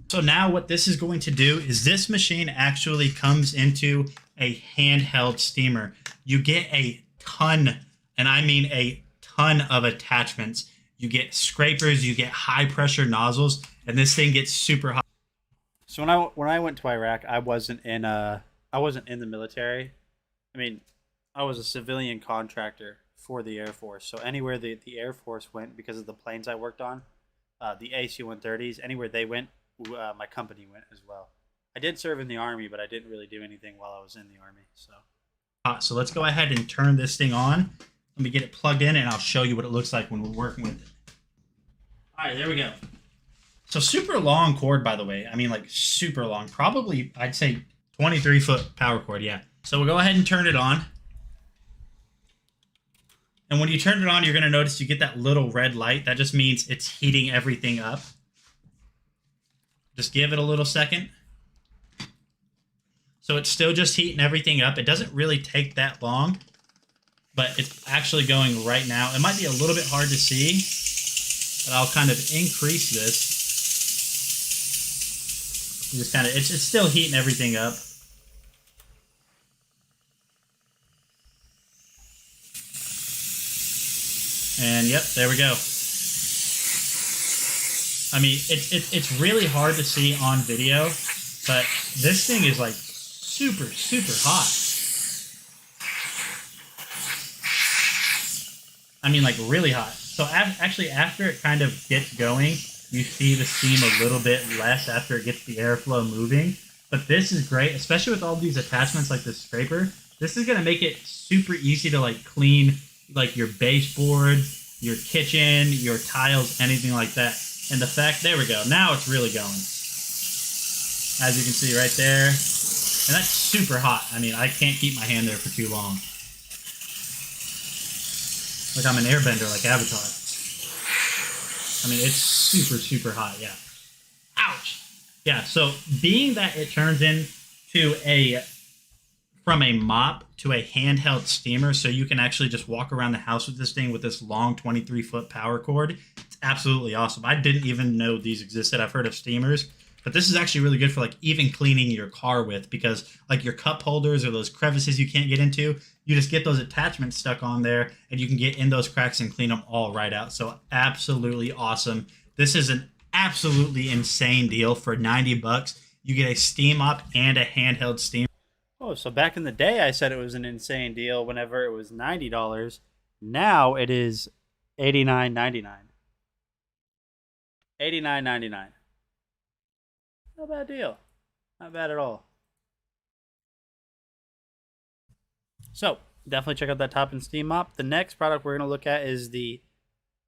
So now what this is going to do is this machine actually comes into a handheld steamer. You get a ton, and I mean a ton of attachments. You get scrapers, you get high pressure nozzles, and this thing gets super hot. So when I went to Iraq, I wasn't in the military. I mean, I was a civilian contractor for the Air Force. So anywhere the Air Force went, because of the planes I worked on, the AC-130s, anywhere they went, my company went as well. I did serve in the Army, but I didn't really do anything while I was in the Army. So let's go ahead and turn this thing on. Let me get it plugged in, and I'll show you what it looks like when we're working with it. All right, there we go. So super long cord, by the way. I mean, like super long. Probably, I'd say 23-foot power cord, yeah. So we'll go ahead and turn it on. And when you turn it on, you're going to notice you get that little red light. That just means it's heating everything up. Just give it a little second. So it's still just heating everything up. It doesn't really take that long, but it's actually going right now. It might be a little bit hard to see, but I'll kind of increase this. You just kind of, it's still heating everything up. And yep, there we go. I mean, it's really hard to see on video, but this thing is like super, super hot. I mean, like really hot. So actually, after it kind of gets going, you see the steam a little bit less after it gets the airflow moving. But this is great, especially with all these attachments like this scraper. This is going to make it super easy to like clean like your baseboard, your kitchen, your tiles, anything like that. And the fact, there we go. Now it's really going. As you can see right there. And that's super hot. I mean, I can't keep my hand there for too long. Like I'm an airbender like Avatar. I mean, it's super, super hot, yeah. Ouch! Yeah, so being that it turns into from a mop to a handheld steamer, so you can actually just walk around the house with this thing with this long 23-foot power cord. It's absolutely awesome. I didn't even know these existed. I've heard of steamers, but this is actually really good for like even cleaning your car with, because like your cup holders or those crevices you can't get into, you just get those attachments stuck on there and you can get in those cracks and clean them all right out. So absolutely awesome. This is an absolutely insane deal. For 90 bucks. You get a steam mop and a handheld steamer. Oh, so back in the day, I said it was an insane deal whenever it was $90. Now it is $89.99. $89.99. Not a bad deal. Not bad at all. So, definitely check out that Top and Steam mop. The next product we're going to look at is the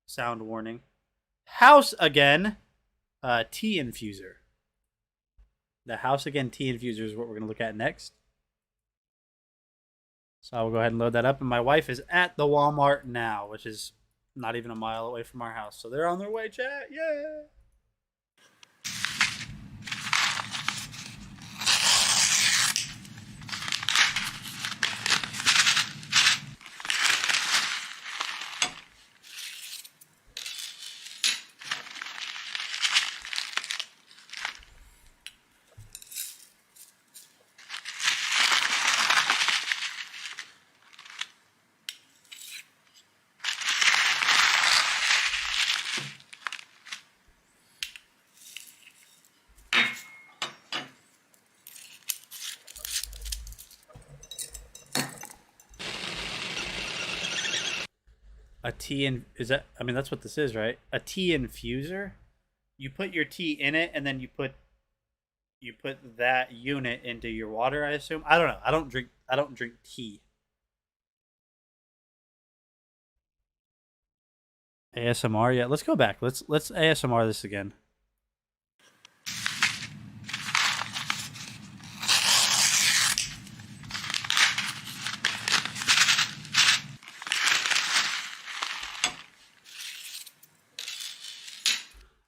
sound warning House Again tea infuser. The House Again tea infuser is what we're going to look at next. So I will go ahead and load that up. And my wife is at the Walmart now, which is not even a mile away from our house. So they're on their way, chat. Yeah. a tea in is that? I mean, that's what this is, right? A tea infuser. You put your tea in it, and then you put that unit into your water. I assume. I don't know. I don't drink tea. ASMR. Yeah, let's go back. Let's ASMR this again.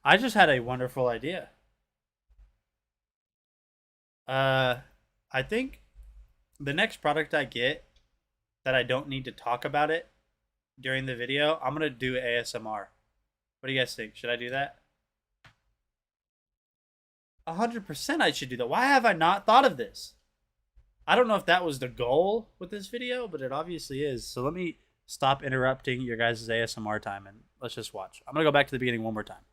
I just had a wonderful idea. I think the next product I get that I don't need to talk about it during the video, I'm gonna do ASMR. What do you guys think? Should I do that? 100% I should do that. Why have I not thought of this? I don't know if that was the goal with this video, but it obviously is. So let me stop interrupting your guys' ASMR time and let's just watch. I'm gonna go back to the beginning one more time.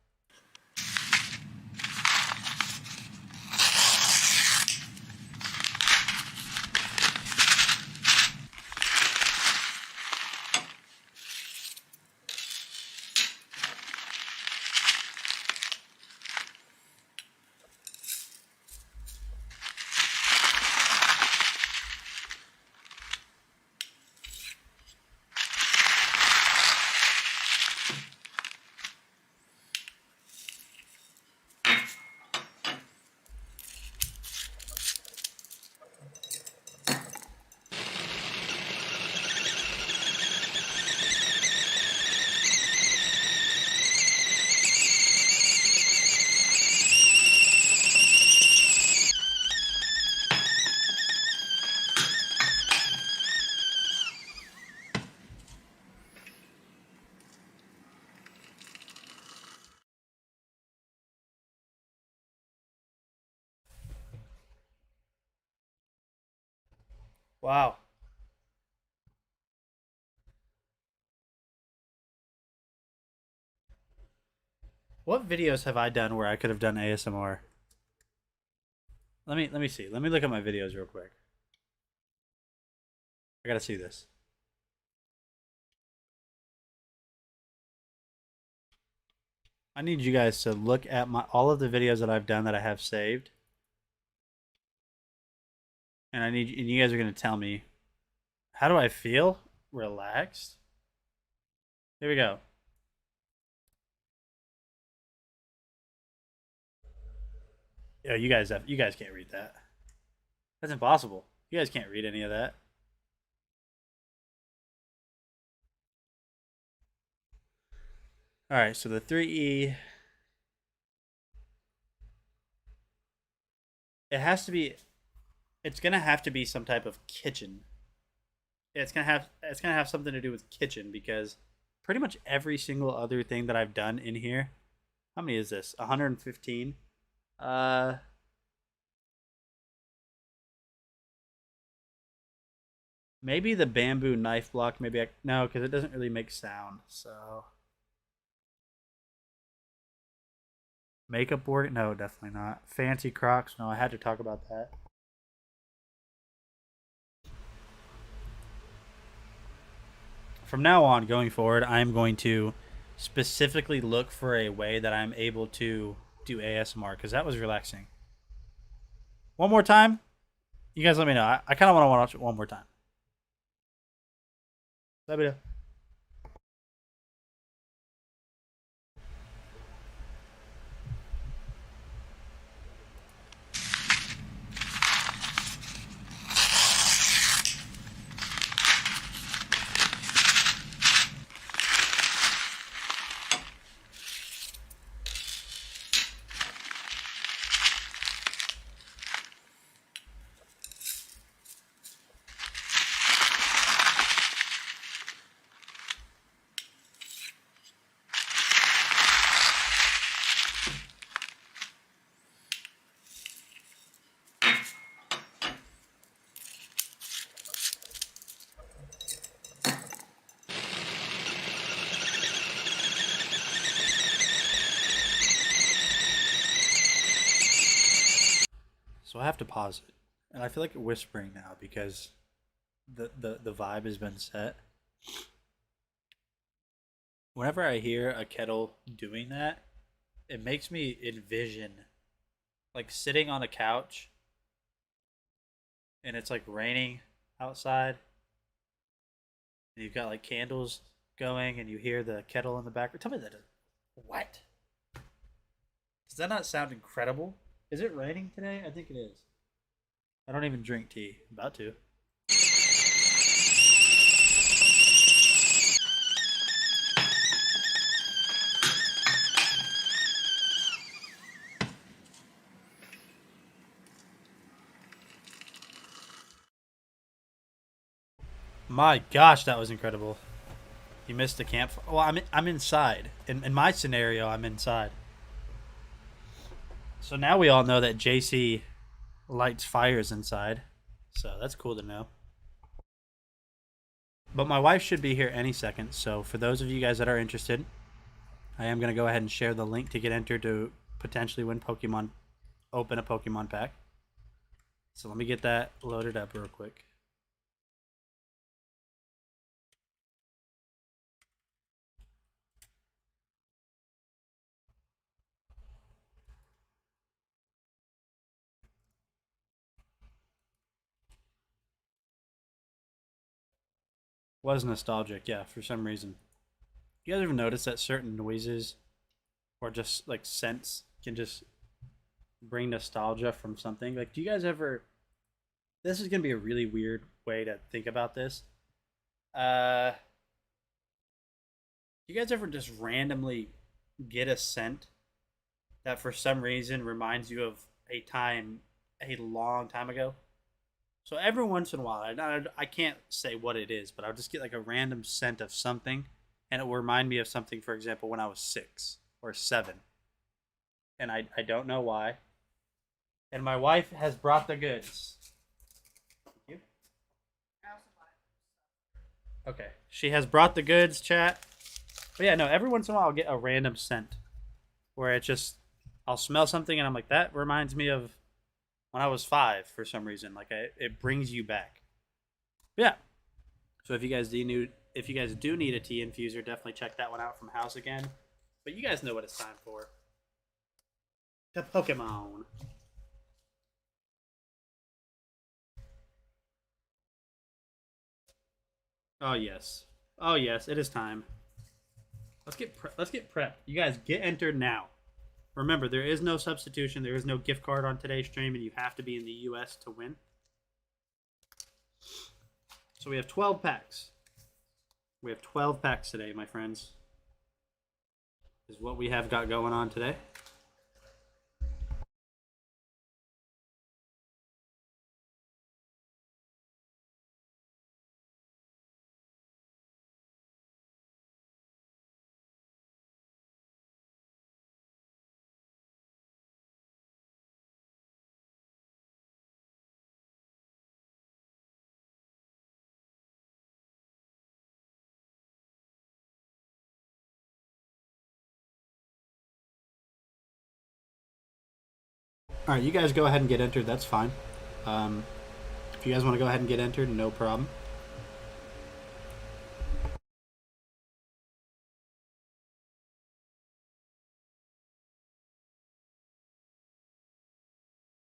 Wow. What videos have I done where I could have done ASMR? Let me see. Let me look at my videos real quick. I gotta see this. I need you guys to look at all of the videos that I've done that I have saved. And you guys are gonna tell me, how do I feel? Relaxed. Here we go. Yeah, you guys can't read that. That's impossible. You guys can't read any of that. All right, so the 3E, it's gonna have to be some type of kitchen. It's gonna have something to do with kitchen because pretty much every single other thing that I've done in here. How many is this? 115. Maybe the bamboo knife block. No, because it doesn't really make sound. So makeup board? No, definitely not. Fancy Crocs? No, I had to talk about that. From now on, going forward, I'm going to specifically look for a way that I'm able to do ASMR because that was relaxing. One more time? You guys let me know. I kind of want to watch it one more time. Let me know. So I have to pause it. And I feel like whispering now because the vibe has been set. Whenever I hear a kettle doing that, it makes me envision like sitting on a couch and it's like raining outside and you've got like candles going and you hear the kettle in the background. Tell me that. What? Does that not sound incredible? Is it raining today? I think it is. I don't even drink tea. About to. My gosh, that was incredible. You missed the camp. Well, I'm inside. In my scenario, I'm inside. So now we all know that JC lights fires inside. So that's cool to know. But my wife should be here any second. So for those of you guys that are interested, I am going to go ahead and share the link to get entered to potentially win Pokemon, open a Pokemon pack. So let me get that loaded up real quick. Was nostalgic, yeah, for some reason. You guys ever notice that certain noises or just like scents can just bring nostalgia from something? Like, do you guys ever? This is gonna be a really weird way to think about this. You guys ever just randomly get a scent that for some reason reminds you of a time a long time ago? So every once in a while, I can't say what it is, but I'll just get like a random scent of something, and it will remind me of something, for example, when I was 6 or 7. And I don't know why. And my wife has brought the goods. Thank you. Okay. She has brought the goods, chat. But yeah, no, every once in a while I'll get a random scent where it just, I'll smell something and I'm like, that reminds me of when I was 5 for some reason. Like it brings you back. But yeah. So if you guys do need a tea infuser, definitely check that one out from House again. But you guys know what it's time for. The Pokemon. Oh yes. Oh yes, it is time. Let's get prepped. You guys get entered now. Remember, there is no substitution. There is no gift card on today's stream, and you have to be in the U.S. to win. So we have 12 packs. We have 12 packs today, my friends. Is what we have got going on today. All right, you guys go ahead and get entered. That's fine. If you guys want to go ahead and get entered, no problem.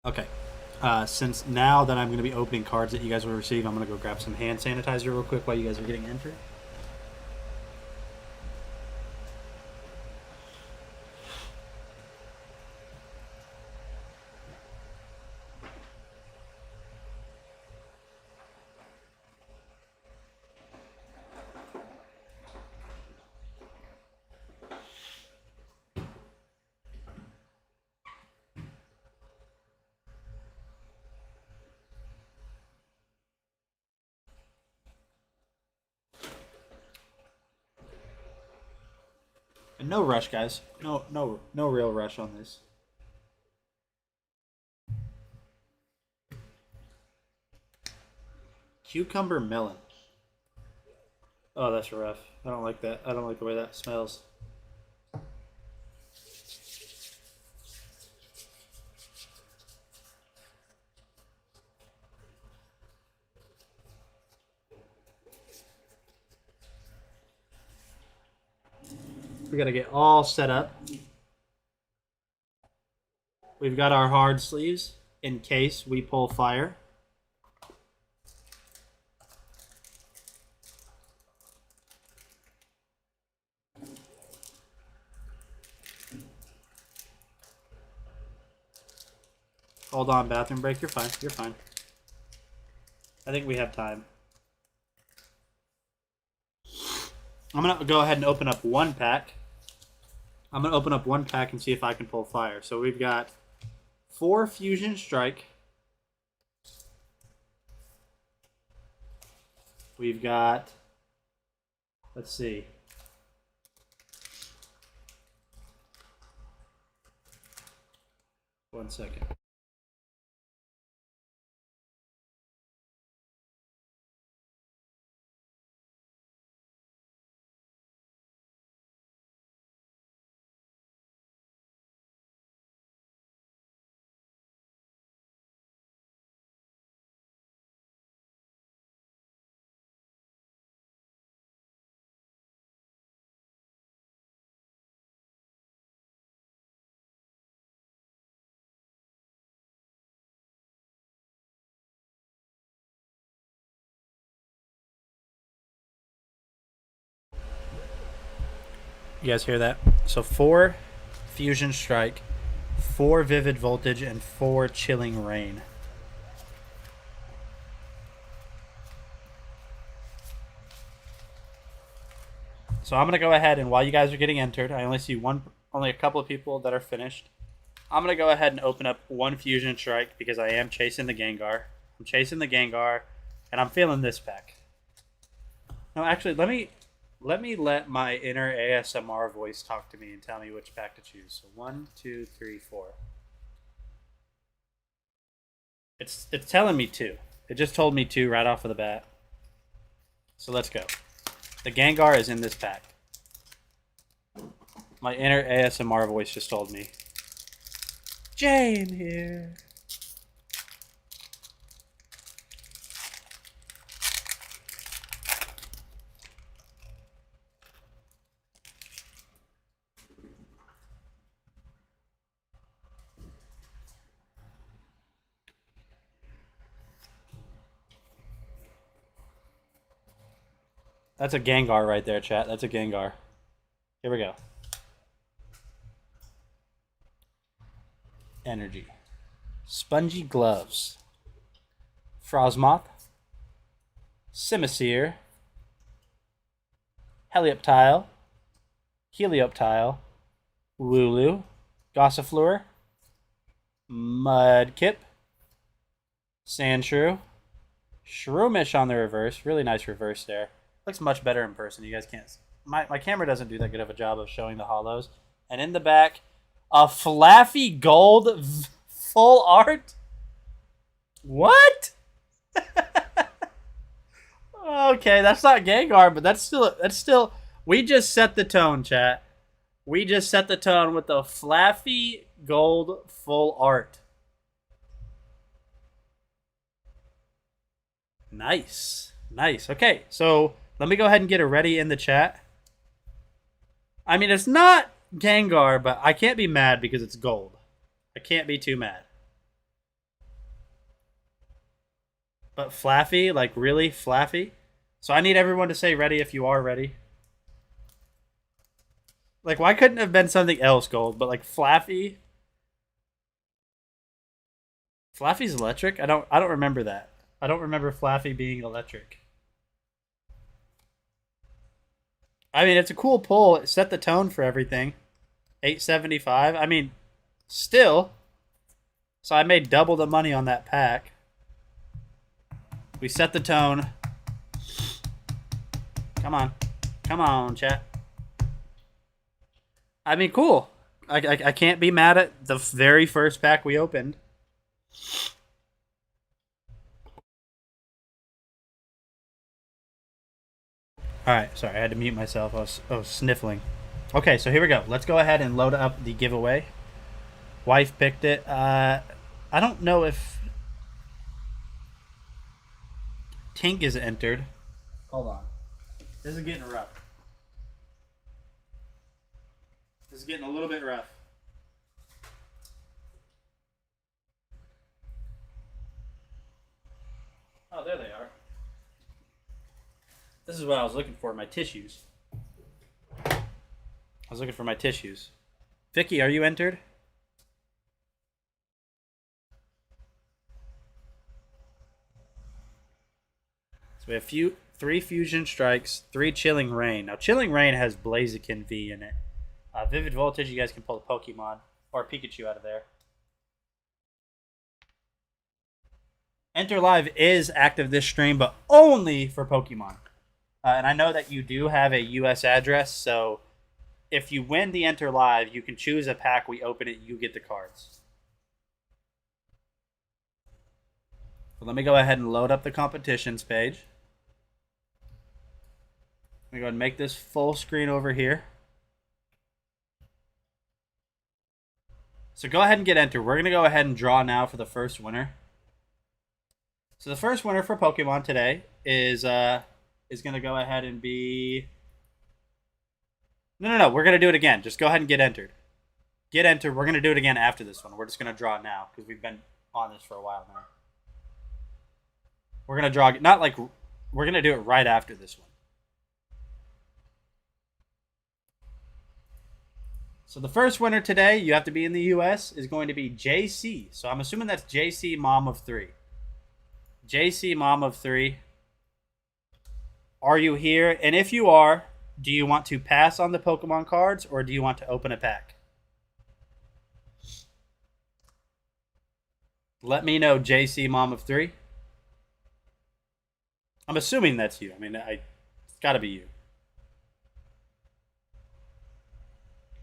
Okay. Since now that I'm going to be opening cards that you guys will receive, I'm going to go grab some hand sanitizer real quick while you guys are getting entered. And no rush, guys. No real rush on this. Cucumber melon. Oh, that's rough. I don't like that. I don't like the way that smells. We got to get all set up. We've got our hard sleeves in case we pull fire. Hold on, bathroom break. You're fine. You're fine. I think we have time. I'm going to go ahead and open up one pack. I'm going to open up one pack and see if I can pull fire. So we've got 4 Fusion Strike. We've got, let's see. One second. You guys hear that? So 4 Fusion Strike, 4 Vivid Voltage, and 4 Chilling Rain. So I'm going to go ahead and while you guys are getting entered, I only see only a couple of people that are finished. I'm going to go ahead and open up 1 Fusion Strike because I am chasing the Gengar. I'm chasing the Gengar, and I'm feeling this pack. No, actually, let my inner ASMR voice talk to me and tell me which pack to choose. So 1, 2, 3, 4. It's telling me 2. It just told me 2 right off of the bat. So let's go. The Gengar is in this pack. My inner ASMR voice just told me. Jane here. That's a Gengar right there, chat. That's a Gengar. Here we go. Energy. Spongy Gloves. Frosmoth. Simisear. Helioptile. Helioptile. Lulu. Gossifleur. Mudkip. Sandshrew. Shroomish on the reverse. Really nice reverse there. Looks much better in person. You guys can't. My camera doesn't do that good of a job of showing the hollows. And in the back, a Flaffy Gold full art. What? Okay, that's not Gengar, but that's still. We just set the tone, chat. We just set the tone with the Flaffy Gold full art. Nice. Nice. Okay, so let me go ahead and get it ready in the chat. I mean, it's not Gengar, but I can't be mad because it's gold. I can't be too mad. But Flaffy, like really Flaffy? So I need everyone to say ready if you are ready. Like, why couldn't it have been something else gold? But like Flaffy? Flaffy's electric? I don't remember that. I don't remember Flaffy being electric. I mean, it's a cool pull. It set the tone for everything. 875. I mean, still. So I made double the money on that pack. We set the tone. Come on. Come on, chat. I mean, cool. I can't be mad at the very first pack we opened. Alright, sorry, I had to mute myself. I was sniffling. Okay, so here we go. Let's go ahead and load up the giveaway. Wife picked it. I don't know if Tink is entered. Hold on. This is getting rough. This is getting a little bit rough. Oh, there they are. This is what I was looking for, my tissues. I was looking for my tissues. Vicky, are you entered? So we have three Fusion Strikes, 3 Chilling Rain. Now, Chilling Rain has Blaziken V in it. Vivid Voltage, you guys can pull a Pokemon or a Pikachu out of there. Enter Live is active this stream, but only for Pokemon. And I know that you do have a US address, so if you win the Enter Live, you can choose a pack. We open it, you get the cards. So let me go ahead and load up the competitions page. Let me go ahead and make this full screen over here. So go ahead and get entered. We're going to go ahead and draw now for the first winner. So the first winner for Pokemon today is going to go ahead and be... No. We're going to do it again. Just go ahead and get entered. Get entered. We're going to do it again after this one. We're just going to draw now because we've been on this for a while now. We're going to draw... Not like... We're going to do it right after this one. So the first winner today, you have to be in the US, is going to be JC. So I'm assuming that's JC Mom of 3. JC Mom of 3. Are you here? And if you are, do you want to pass on the Pokemon cards or do you want to open a pack? Let me know, JC Mom of 3. I'm assuming that's you. I mean, it's got to be you.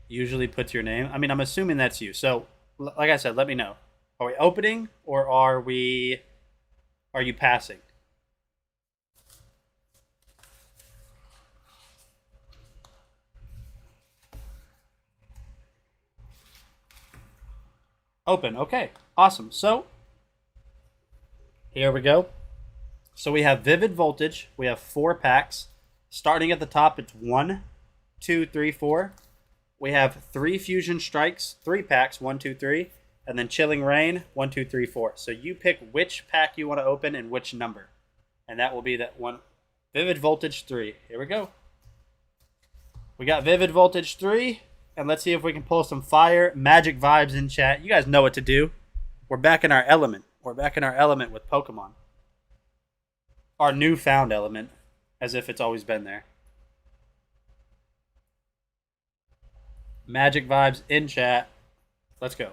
Usually puts your name. I mean, I'm assuming that's you. So, like I said, let me know. Are we opening or are you passing? Open. Okay. Awesome. So, here we go. So we have Vivid Voltage. We have 4 packs. Starting at the top, it's 1, 2, 3, 4. We have 3 Fusion Strikes, 3 packs, 1, 2, 3, and then Chilling Rain, 1, 2, 3, 4. So you pick which pack you want to open and which number. And that will be that one. Vivid Voltage 3. Here we go. We got Vivid Voltage 3, and let's see if we can pull some fire magic vibes in chat. You guys know what to do. We're back in our element. We're back in our element with Pokemon. Our newfound element, as if it's always been there. Magic vibes in chat. Let's go.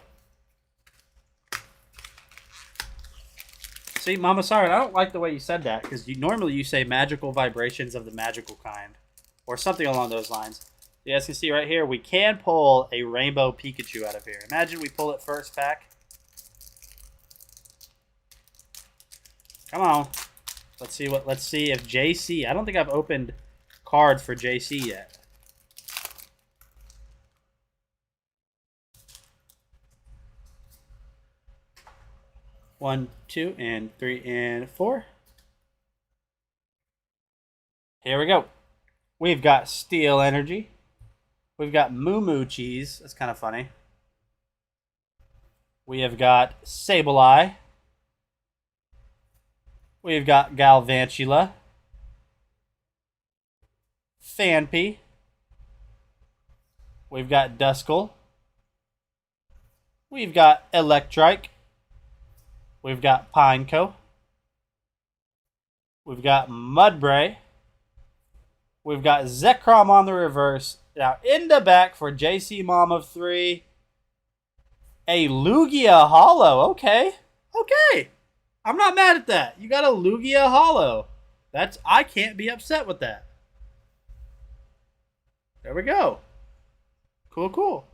See, Mama Siren, I don't like the way you said that because normally you say magical vibrations of the magical kind or something along those lines. You guys can see right here, we can pull a rainbow Pikachu out of here. Imagine we pull it first pack. Come on. Let's see if JC, I don't think I've opened cards for JC yet. 1, 2, and 3, and 4. Here we go. We've got Steel Energy. We've got Moo Moo Cheese. That's kind of funny. We have got Sableye. We've got Galvantula. Phanpy. We've got Duskull. We've got Electrike. We've got Pineco. We've got Mudbray. We've got Zekrom on the reverse. Now in the back for JC Mom of 3. A Lugia Hollow. Okay. Okay. I'm not mad at that. You got a Lugia Hollow. I can't be upset with that. There we go. Cool, cool.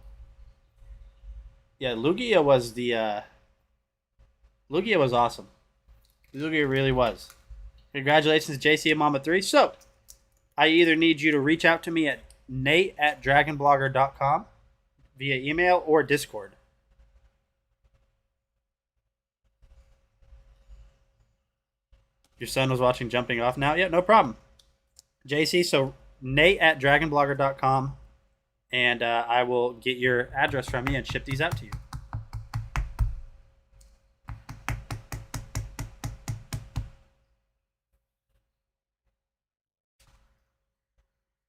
Yeah, Lugia was Lugia was awesome. Lugia really was. Congratulations, JC Mama 3. So, I either need you to reach out to me at nate@dragonblogger.com via email or Discord. Your son was watching Jumping Off now? Yeah, no problem. JC, so nate@dragonblogger.com and I will get your address from you and ship these out to you.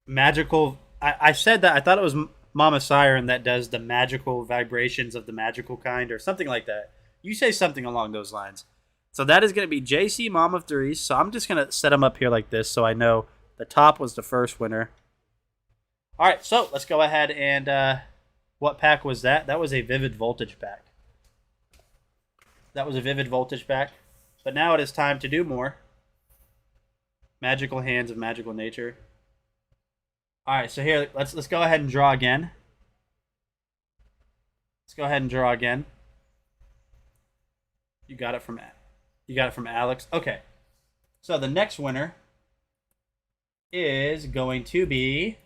Magical. I said that. I thought it was Mama Siren that does the magical vibrations of the magical kind or something like that. You say something along those lines. So that is going to be JC Mom of Threes. So I'm just going to set them up here like this so I know the top was the first winner. All right, so let's go ahead and what pack was that? That was a Vivid Voltage pack. That was a Vivid Voltage pack. But now it is time to do more. Magical Hands of Magical Nature. All right, so here let's go ahead and draw again. Let's go ahead and draw again. You got it from Alex. Okay. So the next winner is going to be,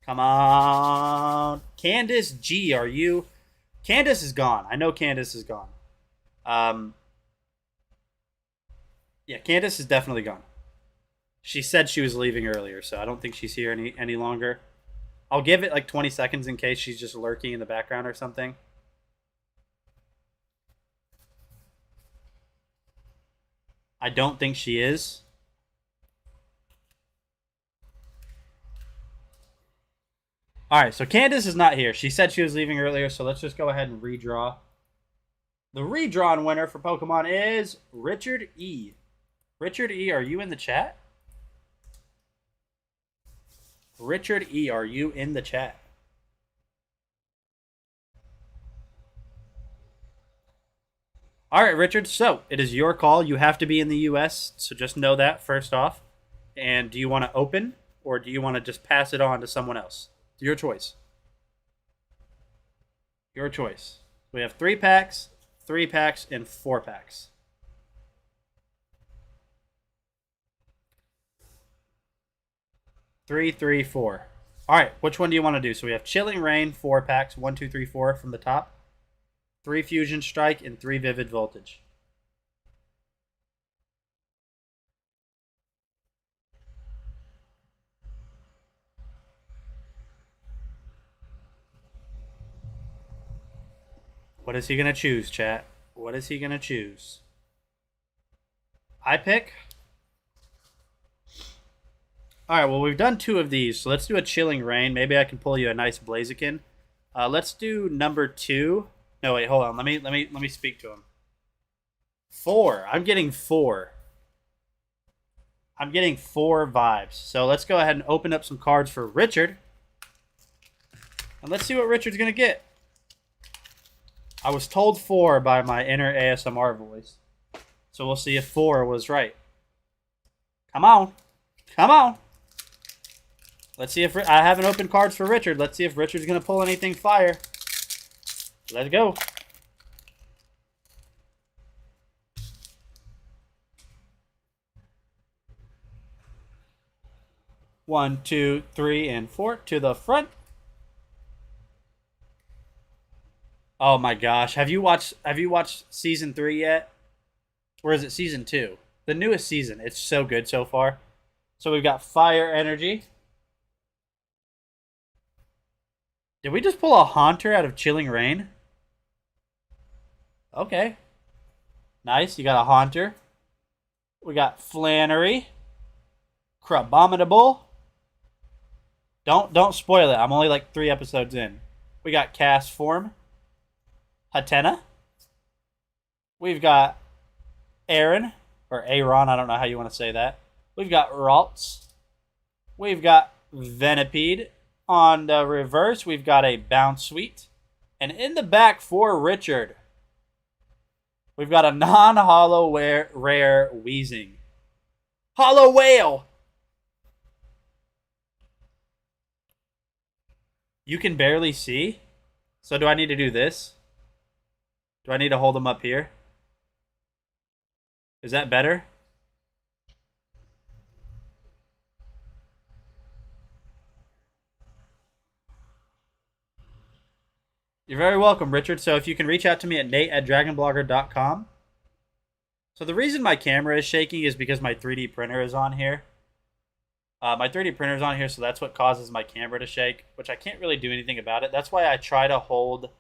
come on, Candace G. Are you? Candace is gone. I know Candace is gone. Yeah, Candace is definitely gone. She said she was leaving earlier, so I don't think she's here any longer. I'll give it like 20 seconds in case she's just lurking in the background or something. I don't think she is. All right, so Candace is not here. She said she was leaving earlier, so let's just go ahead and redraw. The redrawn winner for Pokemon is Richard E. Richard E., are you in the chat? Richard E., are you in the chat? All right, Richard, so it is your call. You have to be in the U.S., so just know that first off. And do you want to open, or do you want to just pass it on to someone else? Your choice. Your choice. We have 3 packs, and 4 packs. Three, 4. All right, which one do you want to do? So we have Chilling Rain, 4 packs, 1, 2, 3, 4 from the top. 3 Fusion Strike and 3 Vivid Voltage. What is he going to choose, chat? What is he going to choose? I pick. All right, well, we've done 2 of these, so let's do a Chilling Rain. Maybe I can pull you a nice Blaziken. Let's do number 2. No, wait, hold on. Let me speak to him. 4. I'm getting 4. I'm getting 4 vibes. So let's go ahead and open up some cards for Richard. And let's see what Richard's going to get. I was told 4 by my inner ASMR voice. So we'll see if 4 was right. Come on. Come on. Let's see if... I haven't opened cards for Richard. Let's see if Richard's going to pull anything fire. Let's go. One, 2, 3, and 4 to the front. Oh my gosh. Have you watched season 3 yet? Or is it season 2? The newest season. It's so good so far. So we've got Fire Energy. Did we just pull a Haunter out of Chilling Rain? Okay. Nice. You got a Haunter. We got Flannery. Crabominable. Don't spoil it. I'm only like 3 episodes in. We got Cast Form. Hatena. We've got Aaron. Or Aaron. I don't know how you want to say that. We've got Ralts. We've got Venipede. On the reverse, we've got a Bounce Sweet. And in the back for Richard, we've got a non-hollow rare Wheezing. Hollow Whale! You can barely see? So do I need to do this? Do I need to hold them up here? Is that better? You're very welcome, Richard. So if you can reach out to me at nate@dragonblogger.com. So the reason my camera is shaking is because my 3D printer is on here. My 3D printer's on here, so that's what causes my camera to shake, which I can't really do anything about it. That's why I try to hold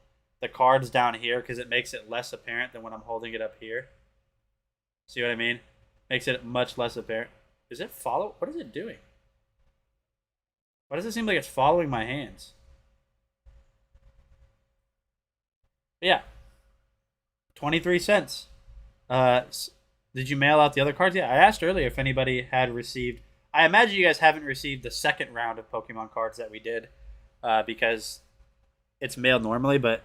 the cards down here, because it makes it less apparent than when I'm holding it up here. See what I mean? Makes it much less apparent. Is it follow? What is it doing? Why does it seem like it's following my hands? Yeah. 23 cents. Did you mail out the other cards? Yeah, I asked earlier if anybody had received. I imagine you guys haven't received the second round of Pokemon cards that we did, because it's mailed normally, but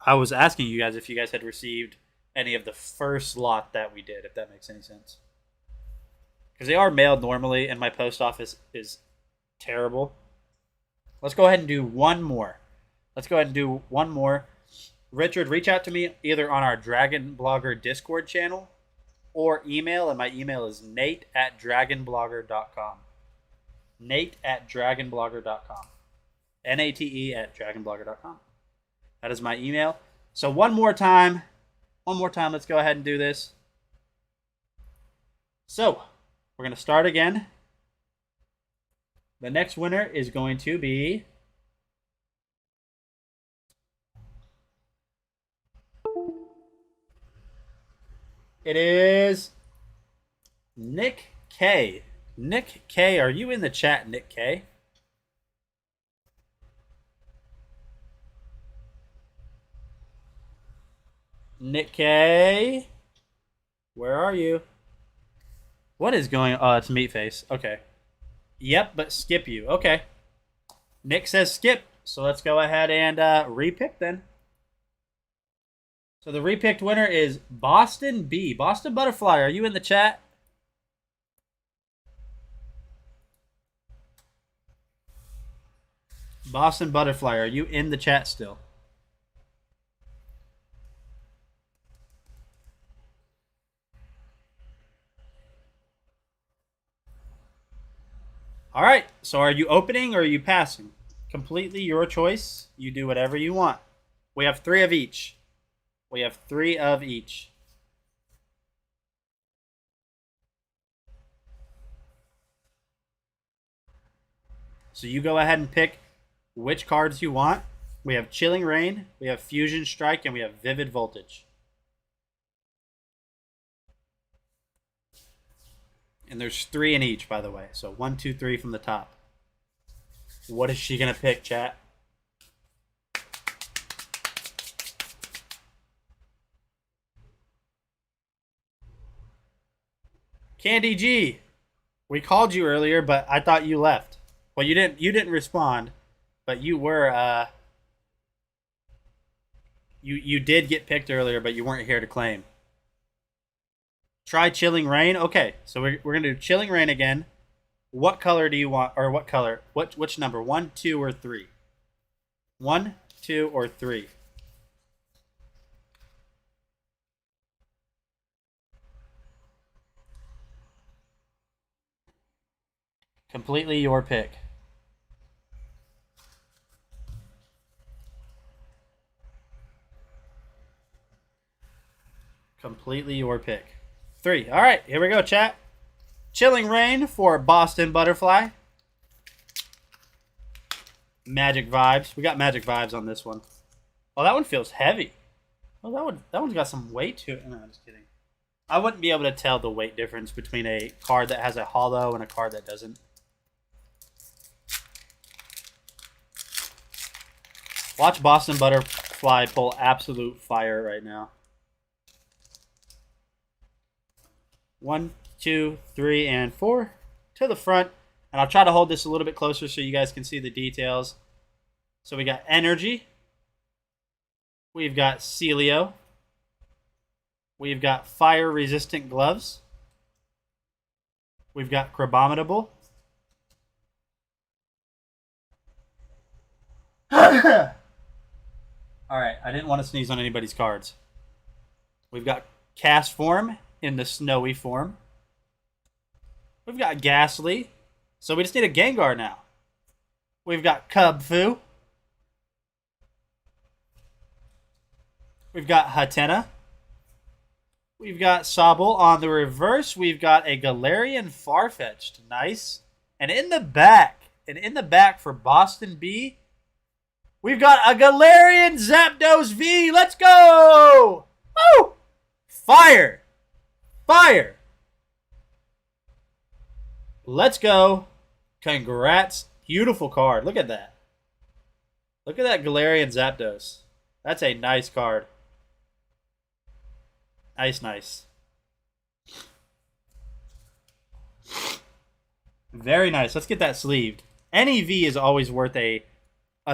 I was asking you guys if you guys had received any of the first lot that we did, if that makes any sense. Because they are mailed normally, and my post office is terrible. Let's go ahead and do one more. Richard, reach out to me either on our Dragon Blogger Discord channel or email, and my email is nate@dragonblogger.com. nate@dragonblogger.com. NATE@dragonblogger.com. That is my email. So one more time, let's go ahead and do this. So, we're going to start again. The next winner is going to be... It is Nick K. Nick K, are you in the chat, Nick K? Nick K, where are you? What is going on? Oh, it's Meatface. Okay. Yep, but skip you. Okay. Nick says skip, so let's go ahead and repick then. So the repicked winner is Boston B. Boston Butterfly, are you in the chat? Boston Butterfly, are you in the chat still? All right, so are you opening or are you passing? Completely your choice. You do whatever you want. We have 3 of each. So you go ahead and pick which cards you want. We have Chilling Reign, we have Fusion Strike, and we have Vivid Voltage. And there's 3 in each, by the way. So 1, 2, 3 from the top. What is she going to pick, chat? Candy G, we called you earlier, but I thought you left. Well, you didn't respond, but you were you did get picked earlier, but you weren't here to claim. Try Chilling Reign. Okay, so we're gonna do Chilling Reign again. What color do you want, or what color? Which number? 1, 2, or 3? 1, 2, or 3? Completely your pick. Completely your pick. 3. All right, here we go, chat. Chilling Reign for Boston Butterfly. Magic Vibes. We got Magic Vibes on this one. Oh, that one feels heavy. Oh, that one's got some weight to it. No, I'm just kidding. I wouldn't be able to tell the weight difference between a card that has a hollow and a card that doesn't. Watch Boston Butterfly pull absolute fire right now. 1, 2, 3, and 4 to the front. And I'll try to hold this a little bit closer so you guys can see the details. So we got Energy. We've got Celio. We've got Fire Resistant Gloves. We've got Crabominable. Alright, I didn't want to sneeze on anybody's cards. We've got Cast Form in the snowy form. We've got Ghastly. So we just need a Gengar now. We've got Cubfu. We've got Hatena. We've got Sobble on the reverse. We've got a Galarian Farfetch'd. Nice. And in the back for Boston B, we've got a Galarian Zapdos V. Let's go! Woo! Fire! Fire! Let's go. Congrats. Beautiful card. Look at that. Look at that Galarian Zapdos. That's a nice card. Nice, nice. Very nice. Let's get that sleeved. Any V is always worth a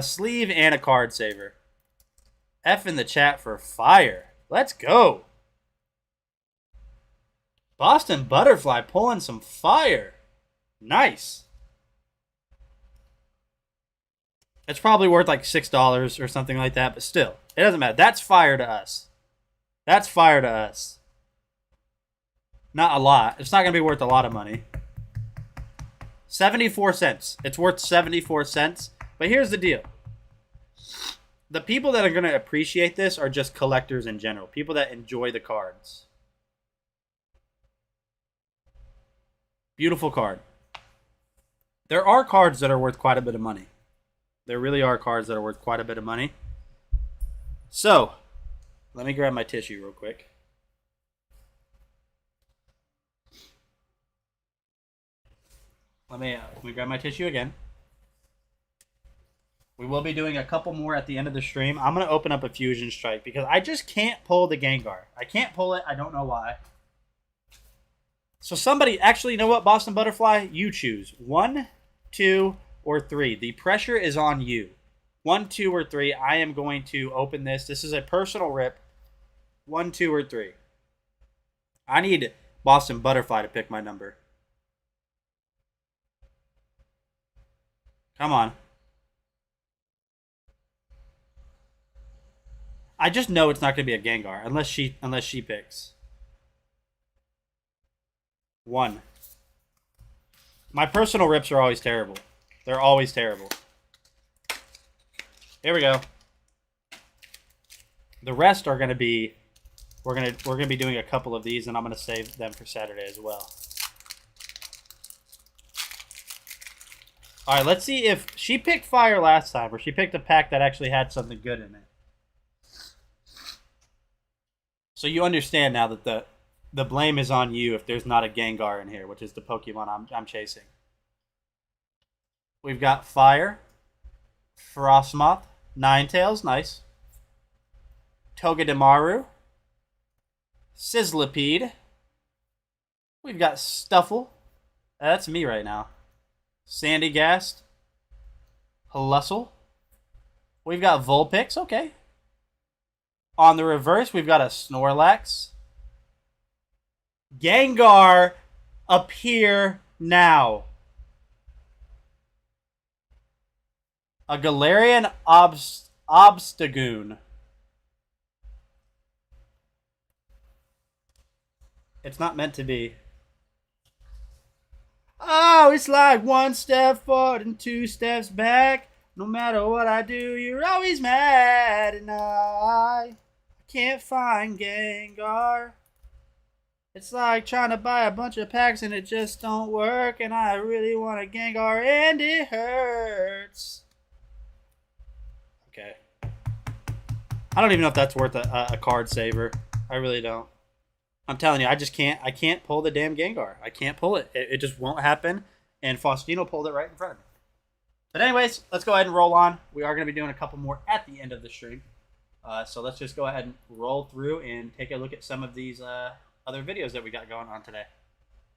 sleeve and a card saver. F in the chat for fire. Let's go. Boston Butterfly pulling some fire. Nice. It's probably worth like $6 or something like that, but still, it doesn't matter. That's fire to us. That's fire to us. Not a lot. It's not going to be worth a lot of money. 74 cents. It's worth 74 cents. But here's the deal. The people that are going to appreciate this are just collectors in general. People that enjoy the cards. Beautiful card. There are cards that are worth quite a bit of money. There really are cards that are worth quite a bit of money. So, let me grab my tissue real quick. Let me grab my tissue again. We will be doing a couple more at the end of the stream. I'm going to open up a Fusion Strike because I just can't pull the Gengar. I can't pull it. I don't know why. So somebody, actually, you know what, Boston Butterfly? You choose. 1, 2, or 3. The pressure is on you. 1, 2, or 3. I am going to open this. This is a personal rip. 1, 2, or 3. I need Boston Butterfly to pick my number. Come on. I just know it's not going to be a Gengar unless she picks. 1. My personal rips are always terrible. They're always terrible. Here we go. The rest are going to be we're going to be doing a couple of these, and I'm going to save them for Saturday as well. All right, let's see if she picked fire last time, or she picked a pack that actually had something good in it. So you understand now that the blame is on you if there's not a Gengar in here, which is the Pokemon I'm chasing. We've got Fire, Frostmoth, Ninetales, nice. Togedemaru, Sizzlipede. We've got Stuffle. That's me right now. Sandygast, Hlustle. We've got Vulpix, okay. On the reverse, we've got a Snorlax. Gengar, appear now. A Galarian Obstagoon. It's not meant to be. Oh, it's like 1 step forward and 2 steps back. No matter what I do, you're always mad, and I can't find Gengar. It's like trying to buy a bunch of packs and it just don't work, and I really want a Gengar and it hurts. Okay. I don't even know if that's worth a card saver. I really don't. I'm telling you, I can't pull the damn Gengar. I can't pull it. It just won't happen. And Faustino pulled it right in front of me. But anyways, let's go ahead and roll on. We are going to be doing a couple more at the end of the stream. So let's just go ahead and roll through and take a look at some of these other videos that we got going on today.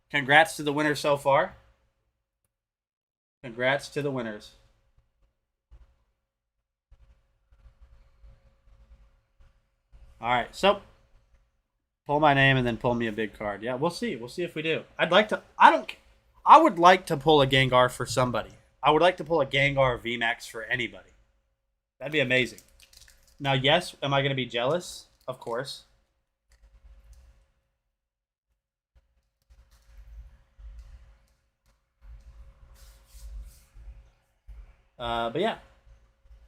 Congrats to the winners so far. Congrats to the winners. All right, so pull my name and then pull me a big card. Yeah, we'll see. We'll see if we do. I would like to pull a Gengar for somebody. I would like to pull a Gengar VMAX for anybody. That'd be amazing. Now, yes, am I going to be jealous? Of course. But yeah.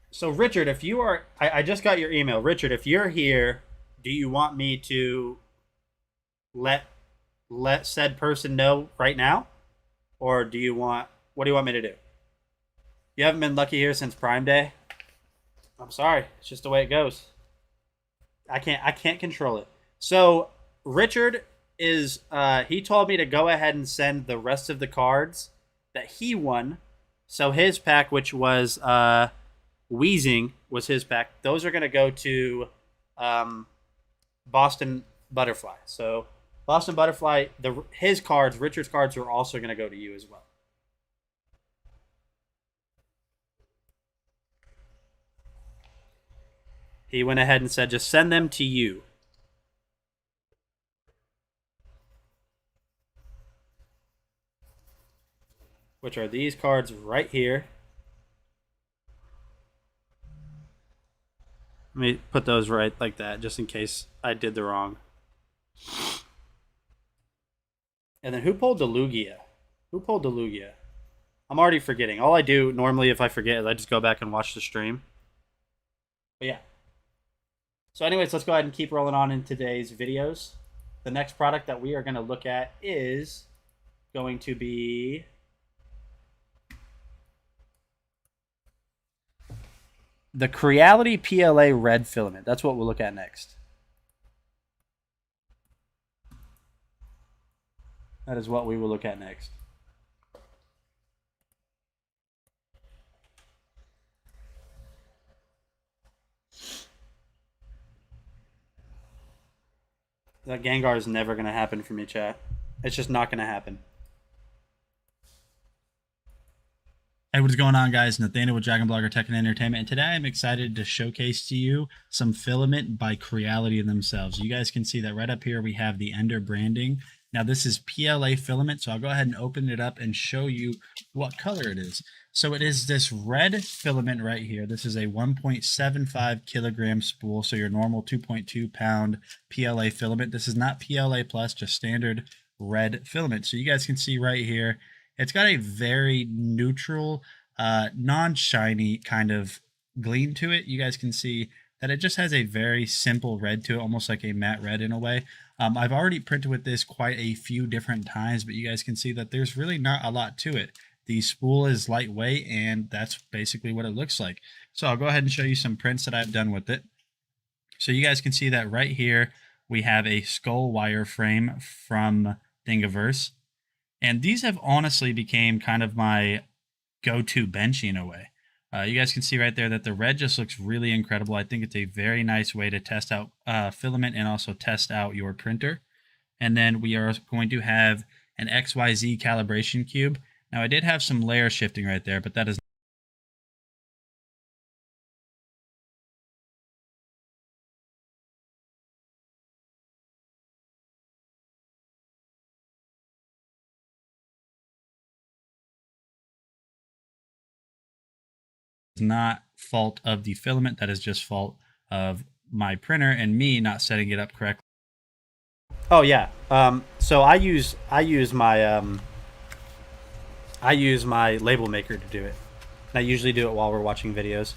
So, Richard, if you are... I just got your email. Richard, if you're here, do you want me to let said person know right now? Or do you want What do you want me to do? You haven't been lucky here since Prime Day. I'm sorry. It's just the way it goes. I can't control it. So Richard is he told me to go ahead and send the rest of the cards that he won. So his pack, which was Wheezing, was his pack. Those are gonna go to Boston Butterfly. So Boston Butterfly, his cards, Richard's cards, are also gonna go to you as well. He went ahead and said, just send them to you. Which are these cards right here. Let me put those right like that, just in case I did the wrong. And then who pulled the Lugia? Who pulled the Lugia? I'm already forgetting. All I do normally if I forget is I just go back and watch the stream. But yeah. So anyways, let's go ahead and keep rolling on in today's videos. The next product that we are going to look at is going to be the Creality PLA Red Filament. That's what we'll look at next. That is what we will look at next. That Gengar is never going to happen for me, chat. It's just not going to happen. Hey, what's going on, guys? Nathaniel with Dragon Blogger Tech and Entertainment, and today I'm excited to showcase to you some filament by Creality themselves. You guys can see that right up here we have the Ender branding. Now this is PLA filament, so I'll go ahead and open it up and show you what color it is. So it is this red filament right here. This is a 1.75 kilogram spool, so your normal 2.2 pound PLA filament. This is not PLA plus, just standard red filament. So you guys can see right here, it's got a very neutral, non-shiny kind of gleam to it. You guys can see that it just has a very simple red to it, almost like a matte red in a way. I've already printed with this quite a few different times, but you guys can see that there's really not a lot to it. The spool is lightweight, and that's basically what it looks like. So I'll go ahead and show you some prints that I've done with it. So you guys can see that right here, we have a skull wireframe from Thingiverse. And these have honestly became kind of my go-to benchy in a way. You guys can see right there that the red just looks really incredible. I think it's a very nice way to test out filament and also test out your printer. And then we are going to have an XYZ calibration cube. Now I did have some layer shifting right there, but that is not fault of the filament. That is just fault of my printer and me not setting it up correctly. Oh yeah. So I use my label maker to do it. And I usually do it while we're watching videos.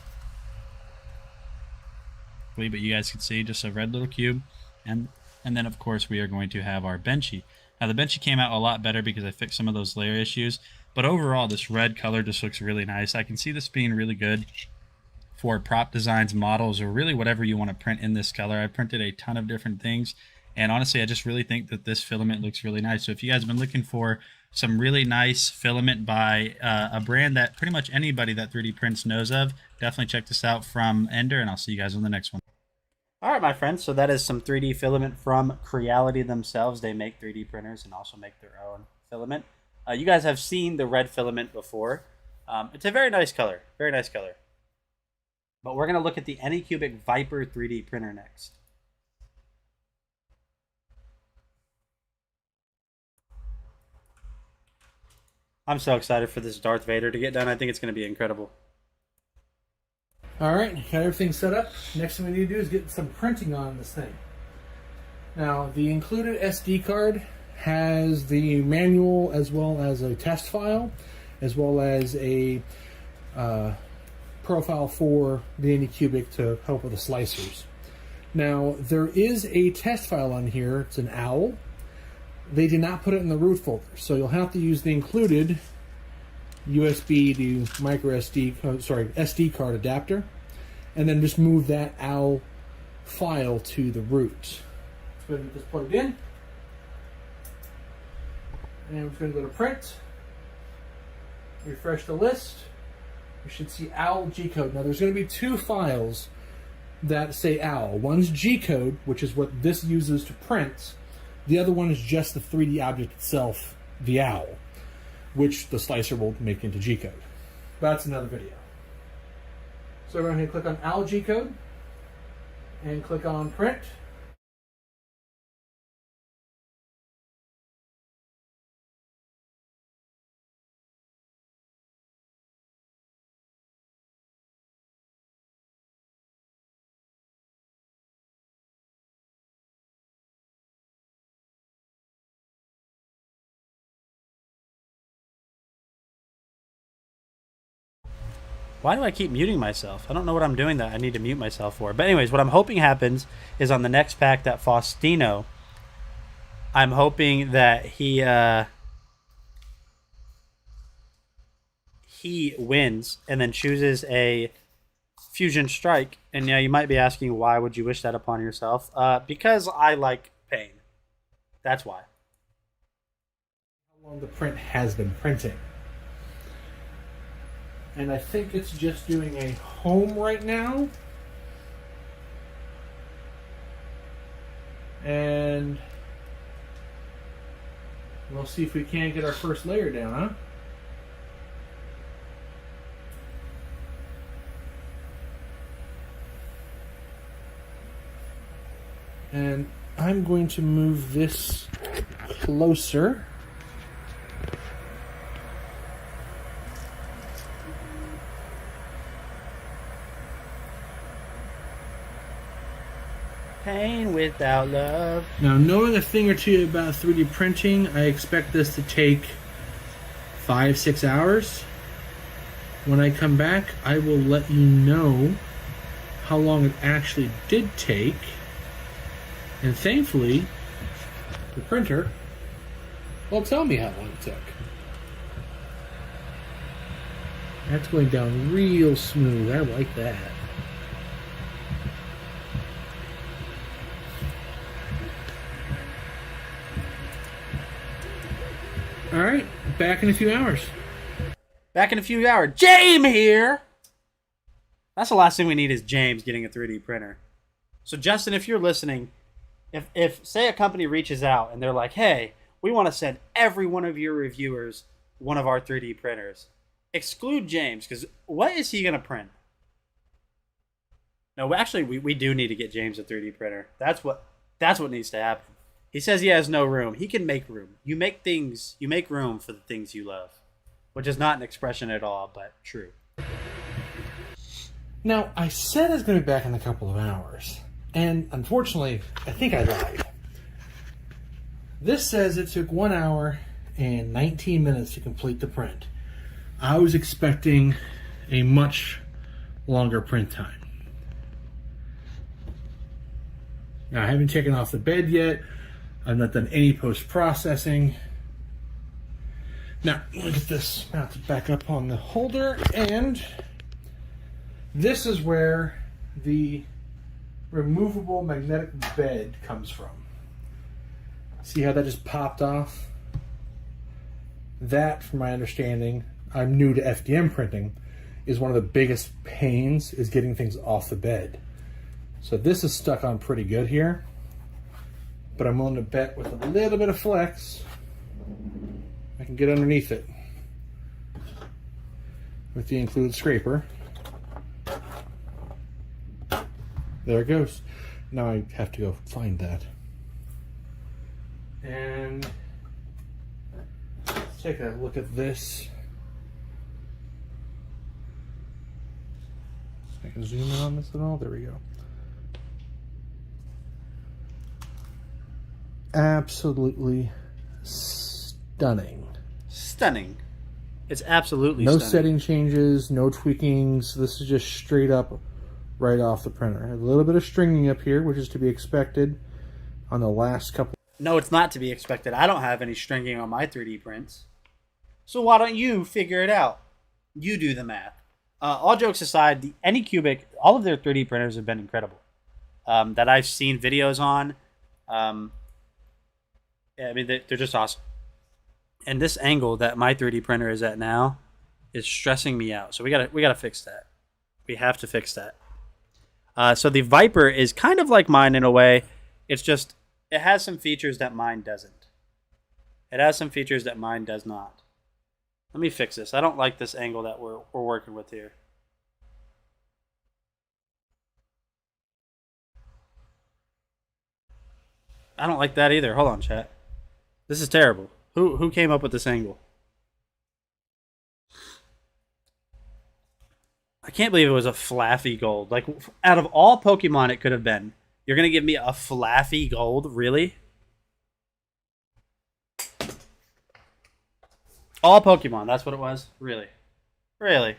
But you guys can see just a red little cube, and then of course we are going to have our benchy. Now the benchy came out a lot better because I fixed some of those layer issues. But overall, this red color just looks really nice. I can see this being really good for prop designs, models, or really whatever you want to print in this color. I printed a ton of different things, and honestly, I just really think that this filament looks really nice. So if you guys have been looking for some really nice filament by a brand that pretty much anybody that 3D prints knows of, definitely check this out from Ender, and I'll see you guys on the next one. All right, my friends. So that is some 3D filament from Creality themselves. They make 3D printers and also make their own filament. You guys have seen the red filament before. It's a very nice color. Very nice color. But we're going to look at the Anycubic Viper 3D printer next. I'm so excited for this Darth Vader to get done. I think it's going to be incredible. All right, got everything set up. Next thing we need to do is get some printing on this thing. Now, the included SD card has the manual as well as a test file, as well as a profile for the Anycubic to help with the slicers. Now, there is a test file on here. It's an OWL. They did not put it in the root folder, so you'll have to use the included USB to micro SD card adapter, and then just move that OWL file to the root. Let's go ahead and get this plugged in. And we're just going to go to print, refresh the list. You should see OWL G-code. Now there's going to be two files that say OWL. One's G-code, which is what this uses to print. The other one is just the 3D object itself, the OWL, which the slicer will make into G-code. That's another video. So we're going to click on OWL G-code and click on print. Why do I keep muting myself? I don't know what I'm doing that I need to mute myself for. But anyways, what I'm hoping happens is on the next pack, that Faustino, I'm hoping that he wins and then chooses a Fusion Strike. And yeah, you might be asking, why would you wish that upon yourself? Because I like pain. That's why. How long the print has been printing. And I think it's just doing a home right now. And we'll see if we can't get our first layer down, huh? And I'm going to move this closer. Pain without love. Now, knowing a thing or two about 3D printing, I expect this to take 5-6 hours. When I come back, I will let you know how long it actually did take. And thankfully, the printer will tell me how long it took. That's going down real smooth. I like that. Alright, back in a few hours. Back in a few hours. James here! That's the last thing we need is James getting a 3D printer. So Justin, if you're listening, if say a company reaches out and they're like, hey, we want to send every one of your reviewers one of our 3D printers. Exclude James, because what is he going to print? No, actually, we do need to get James a 3D printer. That's what needs to happen. He says he has no room. He can make room. You make room for the things you love. Which is not an expression at all, but true. Now, I said I was going to be back in a couple of hours. And unfortunately, I think I lied. This says it took 1 hour and 19 minutes to complete the print. I was expecting a much longer print time. Now, I haven't taken off the bed yet. I've not done any post-processing. Now, look at this mounted back up on the holder, and this is where the removable magnetic bed comes from. See how that just popped off? That, from my understanding, I'm new to FDM printing, is one of the biggest pains is getting things off the bed. So this is stuck on pretty good here. But I'm willing to bet with a little bit of flex, I can get underneath it with the included scraper. There it goes. Now I have to go find that. And let's take a look at this. I can zoom in on this at all. There we go. Absolutely stunning. Stunning. It's absolutely no stunning. setting changes, no tweakings. This is just straight up right off the printer. A little bit of stringing up here, which is to be expected on the last couple. No, it's not to be expected. I don't have any stringing on my 3D prints. So why don't you figure it out? You do the math. All jokes aside, the Anycubic, all of their 3D printers have been incredible. That I've seen videos on. Yeah, I mean, they're just awesome. And this angle that my 3D printer is at now is stressing me out. So we gotta fix that. We have to fix that. So the Viper is kind of like mine in a way. It's just, it has some features that mine doesn't. It has some features that mine does not. Let me fix this. I don't like this angle that we're working with here. I don't like that either. Hold on, chat. This is terrible. Who came up with this angle? I can't believe it was a Flaffy Gold. Like, out of all Pokemon it could have been, you're going to give me a Flaffy Gold? Really? All Pokemon, that's what it was? Really? Really?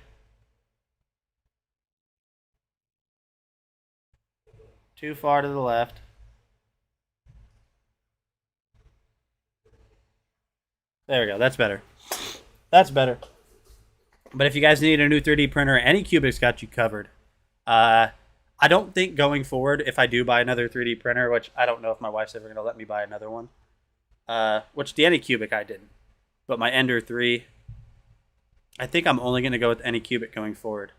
Too far to the left. There we go. That's better. That's better. But if you guys need a new 3D printer, Anycubic's got you covered. I don't think going forward, if I do buy another 3D printer, which I don't know if my wife's ever going to let me buy another one, which the Anycubic I didn't. But my Ender 3, I think I'm only going to go with Anycubic going forward.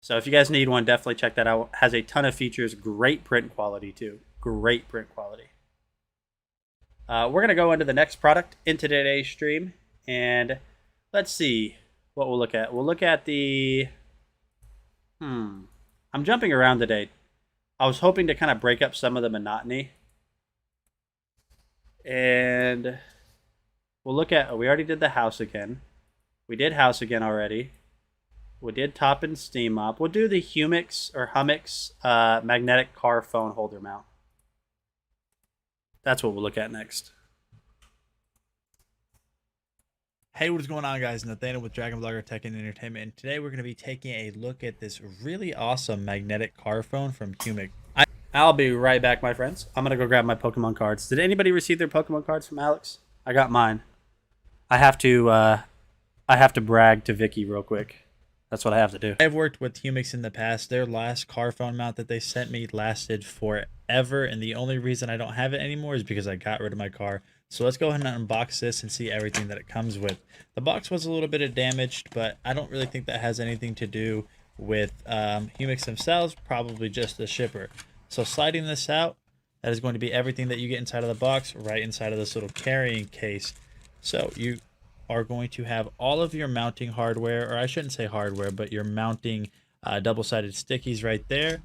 So if you guys need one, definitely check that out. Has a ton of features. Great print quality, too. Great print quality. We're going to go into the next product in today's stream. And let's see what we'll look at. We'll look at the... I'm jumping around today. I was hoping to kind of break up some of the monotony. And we'll look at... Oh, we already did the house again. We did house again already. We did top and steam mop. We'll do the Humix or Hummix magnetic car phone holder mount. That's what we'll look at next. Hey, what is going on, guys? Nathaniel with Dragon Blogger Tech and Entertainment, and today we're going to be taking a look at this really awesome magnetic car phone from Humix. I'll be right back, my friends. I'm going to go grab my Pokemon cards. Did anybody receive their Pokemon cards from Alex? I got mine. I have to brag to Vicky real quick. That's what I have to do. I've worked with Humix in the past. Their last car phone mount that they sent me lasted forever, and the only reason I don't have it anymore is because I got rid of my car. So let's go ahead and unbox this and see everything that it comes with. The box was a little bit damaged, but I don't really think that has anything to do with Humix themselves, probably just the shipper. So sliding this out, that is going to be everything that you get inside of the box, right inside of this little carrying case. So you are going to have all of your mounting hardware, or I shouldn't say hardware, but your mounting double-sided stickies right there.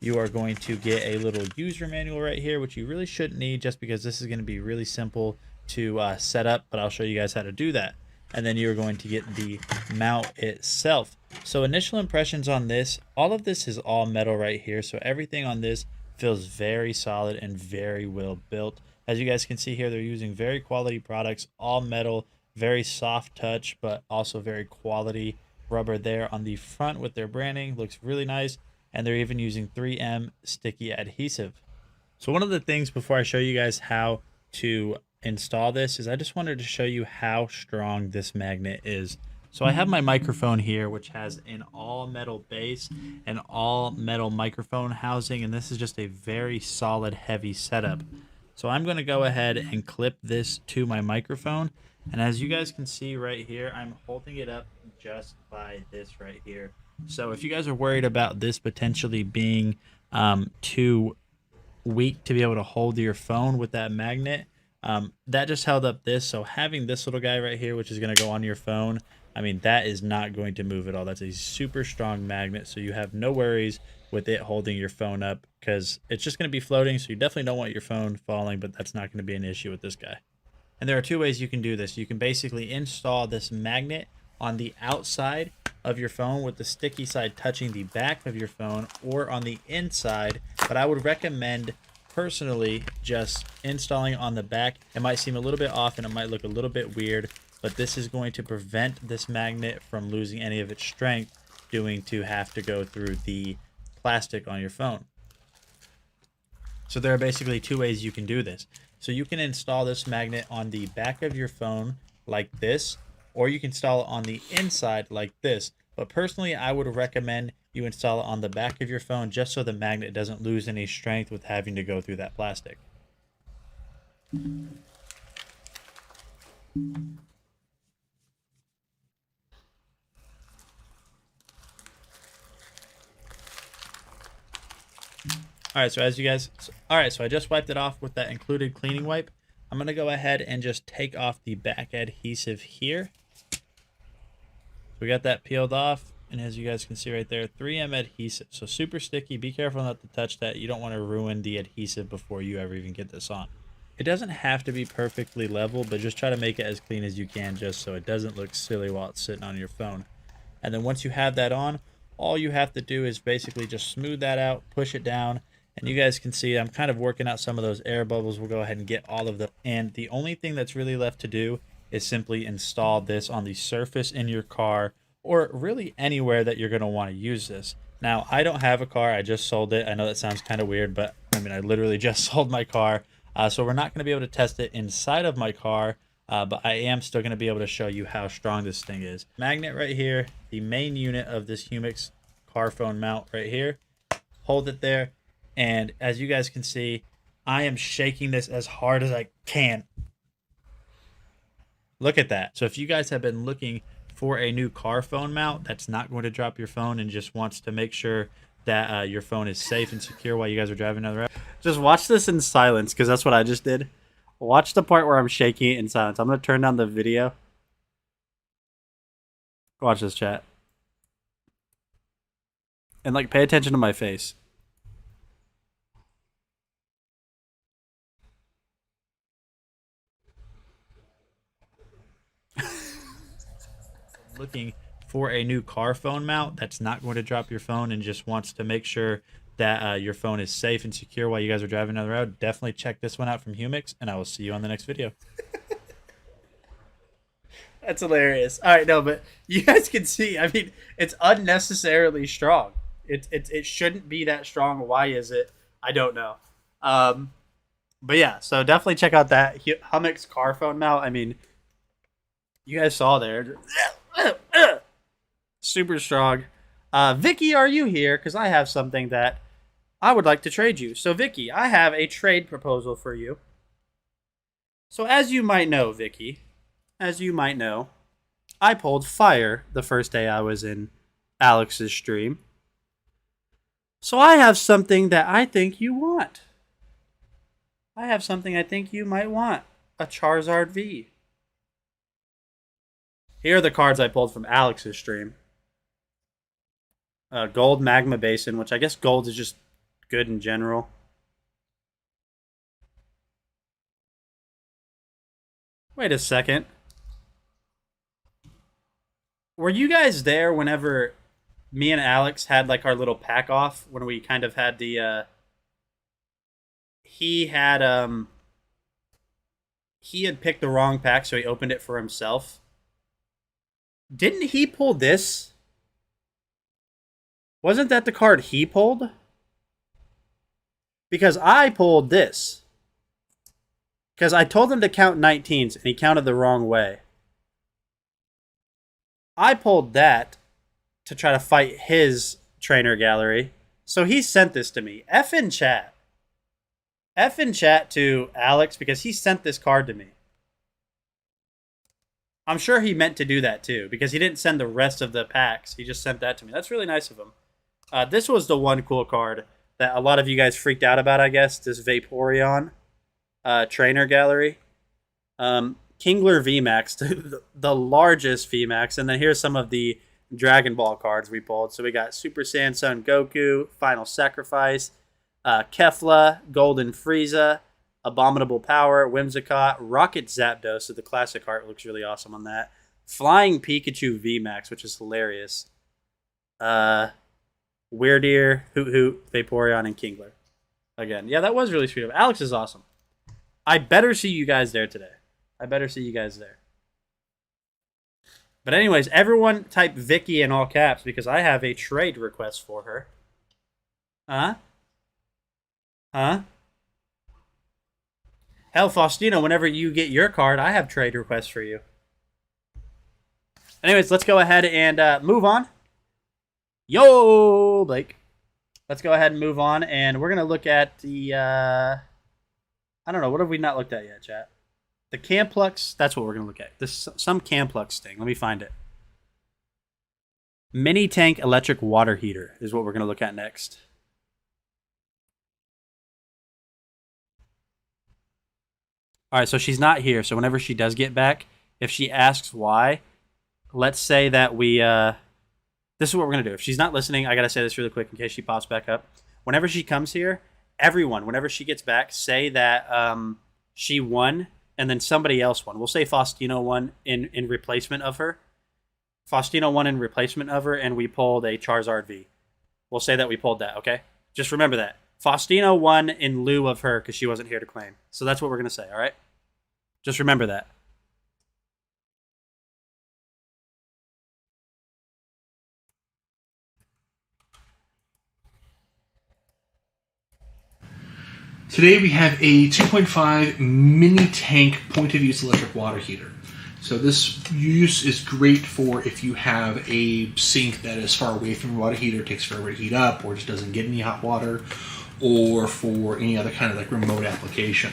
You are going to get a little user manual right here, which you really shouldn't need just because this is going to be really simple to set up, but I'll show you guys how to do that. And then you're going to get the mount itself. So initial impressions on this, all of this is all metal right here, so everything on this feels very solid and very well built. As you guys can see here, they're using very quality products, all metal, very soft touch, but also very quality rubber there on the front with their branding. Looks really nice. And they're even using 3M sticky adhesive. So one of the things before I show you guys how to install this is I just wanted to show you how strong this magnet is. So I have my microphone here, which has an all metal base and all metal microphone housing. And this is just a very solid, heavy setup. So I'm going to go ahead and clip this to my microphone. And as you guys can see right here, I'm holding it up just by this right here. So if you guys are worried about this potentially being too weak to be able to hold your phone with that magnet, that just held up this. So having this little guy right here, which is going to go on your phone, I mean, that is not going to move at all. That's a super strong magnet. So you have no worries with it holding your phone up because it's just going to be floating. So you definitely don't want your phone falling, but that's not going to be an issue with this guy. And there are two ways you can do this. You can basically install this magnet on the outside of your phone with the sticky side touching the back of your phone, or on the inside, but I would recommend personally just installing on the back. It might seem a little bit off and it might look a little bit weird, but this is going to prevent this magnet from losing any of its strength due to have to go through the plastic on your phone. So there are basically two ways you can do this. So you can install this magnet on the back of your phone like this, or you can install it on the inside like this. But personally, I would recommend you install it on the back of your phone just so the magnet doesn't lose any strength with having to go through that plastic. Alright, so so I just wiped it off with that included cleaning wipe. I'm going to go ahead and just take off the back adhesive here. We got that peeled off, and as you guys can see right there, 3M adhesive. So super sticky. Be careful not to touch that. You don't want to ruin the adhesive before you ever even get this on. It doesn't have to be perfectly level, but just try to make it as clean as you can just so it doesn't look silly while it's sitting on your phone. And then once you have that on, all you have to do is basically just smooth that out, push it down, and you guys can see I'm kind of working out some of those air bubbles. We'll go ahead and get all of them. And the only thing that's really left to do is simply install this on the surface in your car or really anywhere that you're going to want to use this. Now, I don't have a car. I just sold it. I know that sounds kind of weird, but I mean, I literally just sold my car. So we're not going to be able to test it inside of my car, but I am still going to be able to show you how strong this thing is. Magnet right here, the main unit of this Humix car phone mount right here. Hold it there. And as you guys can see, I am shaking this as hard as I can. Look at that. So if you guys have been looking for a new car phone mount that's not going to drop your phone and just wants to make sure that your phone is safe and secure while you guys are driving down the road, just watch this in silence because that's what I just did. Watch the part where I'm shaking it in silence. I'm going to turn down the video. Watch this, chat. And like, pay attention to my face. Looking for a new car phone mount that's not going to drop your phone and just wants to make sure that your phone is safe and secure while you guys are driving down the road, definitely check this one out from Humix, and I will see you on the next video. That's hilarious. All right, no, but you guys can see, I mean, it's unnecessarily strong. It shouldn't be that strong. Why is it? I don't know. But yeah, so definitely check out that Humix car phone mount. I mean, you guys saw there. Super strong. Vicky, are you here? Because I have something that I would like to trade you. So, Vicky, I have a trade proposal for you. So, as you might know, Vicky, I pulled fire the first day I was in Alex's stream. So, I have something that I think you want. I have something I think you might want. A Charizard V. Here are the cards I pulled from Alex's stream. Gold Magma Basin, which I guess gold is just good in general. Wait a second. Were you guys there whenever me and Alex had like our little pack off? When we kind of had the... He had picked the wrong pack, so he opened it for himself. Didn't he pull this? Wasn't that the card he pulled? Because I pulled this. Because I told him to count 19s, and he counted the wrong way. I pulled that to try to fight his trainer gallery. So he sent this to me. F in chat. F in chat to Alex, because he sent this card to me. I'm sure he meant to do that too, because he didn't send the rest of the packs. He just sent that to me. That's really nice of him. This was the one cool card that a lot of you guys freaked out about, I guess. This Vaporeon trainer gallery. Kingler VMAX, the largest VMAX. And then here's some of the Dragon Ball cards we pulled. So we got Super Saiyan Son Goku, Final Sacrifice, Kefla, Golden Frieza, Abominable Power, Whimsicott, Rocket Zapdos. So the classic art looks really awesome on that. Flying Pikachu VMAX, which is hilarious. Weirdeer, Hoot Hoot, Vaporeon, and Kingler. Again, yeah, that was really sweet. Alex is awesome. I better see you guys there today. But anyways, everyone type Vicky in all caps because I have a trade request for her. Hell, Faustino, whenever you get your card, I have trade requests for you. Anyways, let's go ahead and move on. Yo, Blake. Let's go ahead and move on, and we're gonna look at the. I don't know. What have we not looked at yet, chat? The Camplux. That's what we're gonna look at. This some Camplux thing. Let me find it. Mini tank electric water heater is what we're gonna look at next. All right, so she's not here. So whenever she does get back, if she asks why, let's say that we. This is what we're going to do. If she's not listening, I got to say this really quick in case she pops back up. Whenever she comes here, everyone, whenever she gets back, say that she won and then somebody else won. We'll say Faustino won in replacement of her. Faustino won in replacement of her, and we pulled a Charizard V. We'll say that we pulled that, okay? Just remember that. Faustino won in lieu of her because she wasn't here to claim. So that's what we're going to say, all right? Just remember that. Today we have a 2.5 mini tank point of use electric water heater. So this use is great for if you have a sink that is far away from your water heater, takes forever to heat up, or just doesn't get any hot water, or for any other kind of like remote application.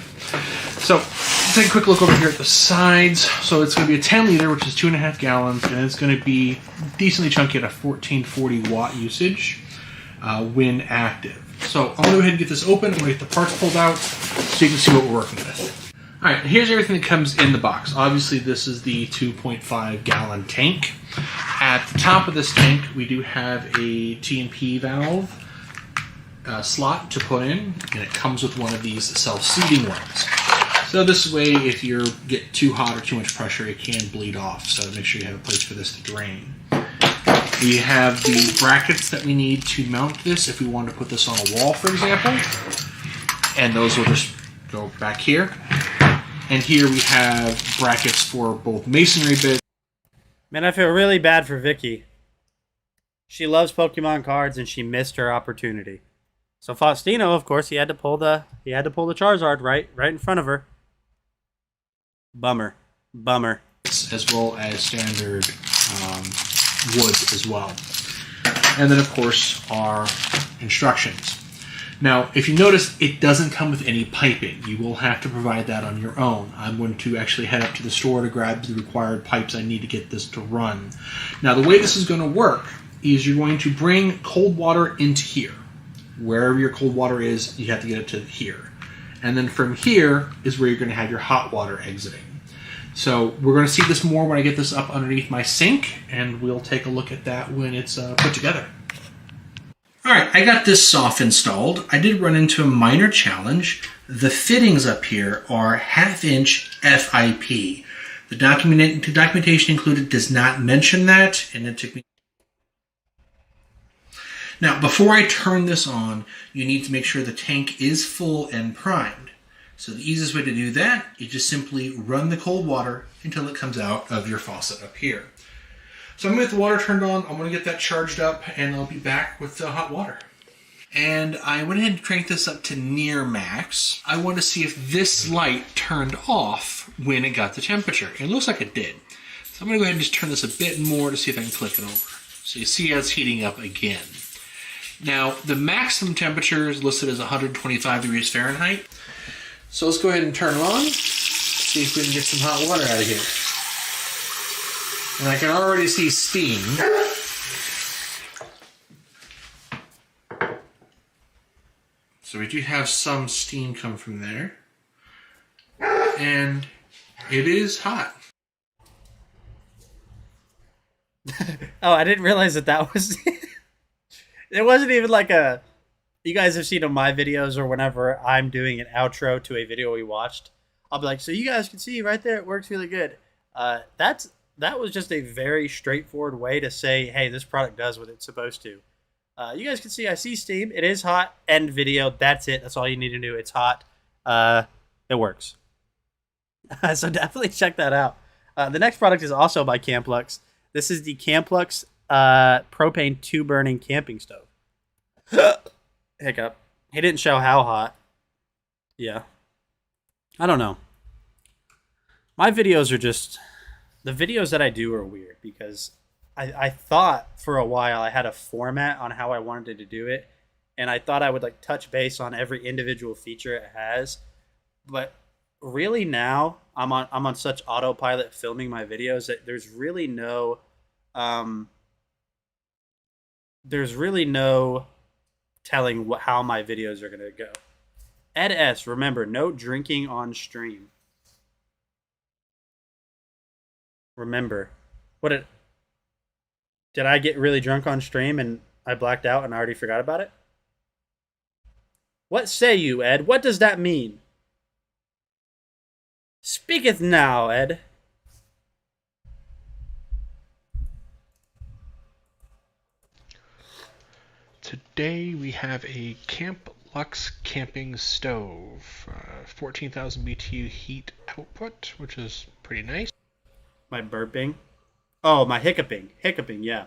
So let's take a quick look over here at the sides. So it's going to be a 10 liter, which is 2.5 gallons, and it's going to be decently chunky at a 1440 watt usage when active. So I'm going to go ahead and get this open. I'm going to get the parts pulled out so you can see what we're working with. All right, here's everything that comes in the box. Obviously, this is the 2.5 gallon tank. At the top of this tank, we do have a T&P valve slot to put in, and it comes with one of these self-seating ones. So this way, if you get too hot or too much pressure, it can bleed off. So make sure you have a place for this to drain. We have the brackets that we need to mount this if we want to put this on a wall, for example. And those will just go back here. And here we have brackets for both masonry bits. Man, I feel really bad for Vicky. She loves Pokemon cards and she missed her opportunity. So Faustino, of course, he had to pull the Charizard right in front of her. Bummer. As well as standard wood as well. And then, of course, our instructions. Now, if you notice, it doesn't come with any piping. You will have to provide that on your own. I'm going to actually head up to the store to grab the required pipes I need to get this to run. Now, the way this is going to work is you're going to bring cold water into here. Wherever your cold water is, you have to get it to here. And then from here is where you're going to have your hot water exiting. So we're going to see this more when I get this up underneath my sink, and we'll take a look at that when it's put together. Alright, I got this soft installed. I did run into a minor challenge. The fittings up here are 1/2 inch FIP. The documentation included does not mention that, and it took me... Now, before I turn this on, you need to make sure the tank is full and primed. So the easiest way to do that is just simply run the cold water until it comes out of your faucet up here. So I'm going to get the water turned on, I'm going to get that charged up, and I'll be back with the hot water. And I went ahead and cranked this up to near max. I want to see if this light turned off when it got the temperature. And it looks like it did. So I'm going to go ahead and just turn this a bit more to see if I can click it over. So you see how it's heating up again. Now, the maximum temperature is listed as 125 degrees Fahrenheit. So let's go ahead and turn it on, see if we can get some hot water out of here. And I can already see steam. So we do have some steam come from there. And it is hot. Oh, I didn't realize that was... It wasn't even like a... You guys have seen on my videos or whenever I'm doing an outro to a video we watched, I'll be like, so you guys can see right there, it works really good. That was just a very straightforward way to say, hey, this product does what it's supposed to. You guys can see, I see steam. It is hot. End video. That's it. That's all you need to do. It's hot. It works. So definitely check that out. The next product is also by Camplux. This is the Camplux propane 2-burning camping stove. Hiccup. He didn't show how hot. Yeah. I don't know. My videos are just... the videos that I do are weird because I thought for a while I had a format on how I wanted to do it, and I thought I would like touch base on every individual feature it has, but really now I'm on such autopilot filming my videos that there's really no telling how my videos are gonna go. Ed S, remember, no drinking on stream. Remember, did I get really drunk on stream and I blacked out and I already forgot about it? What say you, Ed? What does that mean? Speaketh now, Ed. Today we have a Camp Lux camping stove, 14,000 BTU heat output, which is pretty nice. My burping. Oh, my hiccuping. Hiccuping, yeah.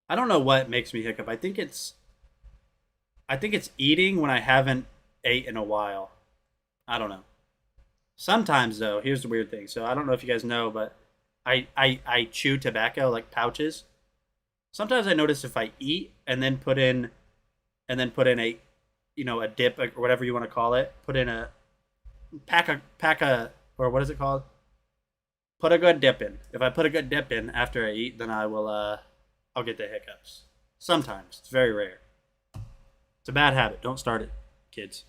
I don't know what makes me hiccup. I think it's eating when I haven't ate in a while. I don't know. Sometimes though, here's the weird thing. So I don't know if you guys know, but I chew tobacco like pouches. Sometimes I notice if I eat and then put in a a dip or whatever you want to call it, put in a pack a or what is it called? Put a good dip in. If I put a good dip in after I eat, then I'll get the hiccups. Sometimes. It's very rare. It's a bad habit. Don't start it, kids.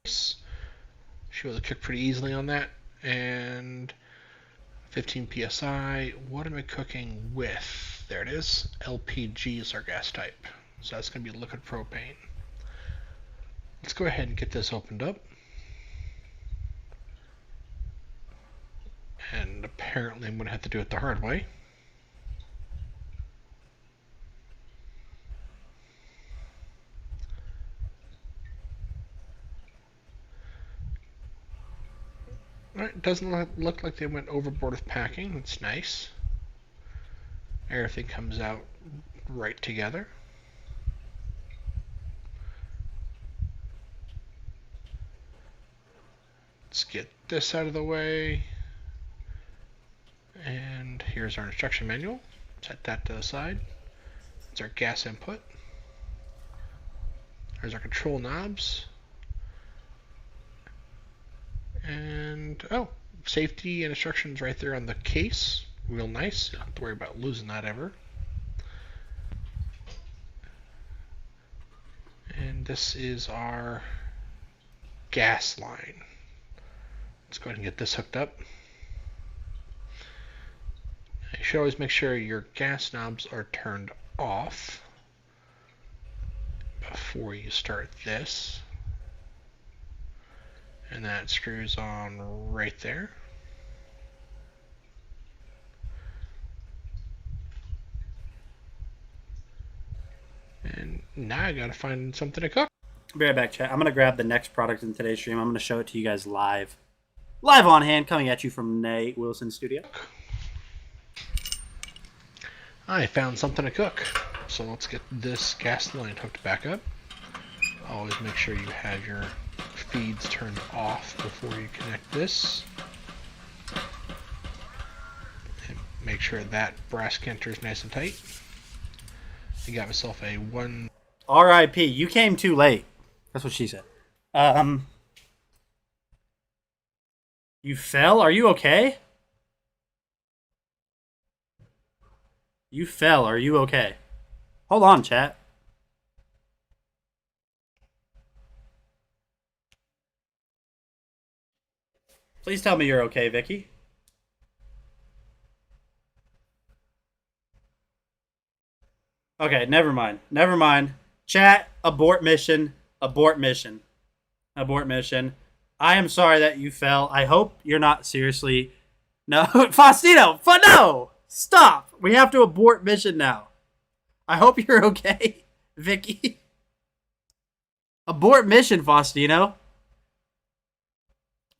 She was able to cook pretty easily on that. And 15 psi. What am I cooking with? There it is. LPG is our gas type. So that's going to be liquid propane. Let's go ahead and get this opened up. And apparently I'm going to have to do it the hard way. Alright, it doesn't look like they went overboard with packing. That's nice. Everything comes out right together. Let's get this out of the way. And here's our instruction manual. Set that to the side. That's our gas input. There's our control knobs. And, oh, safety and instructions right there on the case. Real nice. You don't have to worry about losing that ever. And this is our gas line. Let's go ahead and get this hooked up. You should always make sure your gas knobs are turned off before you start this. And that screws on right there. And now I gotta find something to cook. Be right back, chat. I'm gonna grab the next product in today's stream. I'm gonna show it to you guys live. Live on hand, coming at you from Nate Wilson Studio. I found something to cook. So let's get this gas line hooked back up. Always make sure you have your feeds turned off before you connect this. And make sure that brass canter is nice and tight. I got myself a one. R.I.P. You came too late. That's what she said. You fell? Are you okay? You fell. Are you okay? Hold on, chat. Please tell me you're okay, Vicky. Okay, never mind. Never mind. Chat, abort mission. Abort mission. Abort mission. I am sorry that you fell. I hope you're not seriously... No, Faustino! No! Stop! We have to abort mission now. I hope you're okay, Vicky. Abort mission, Faustino.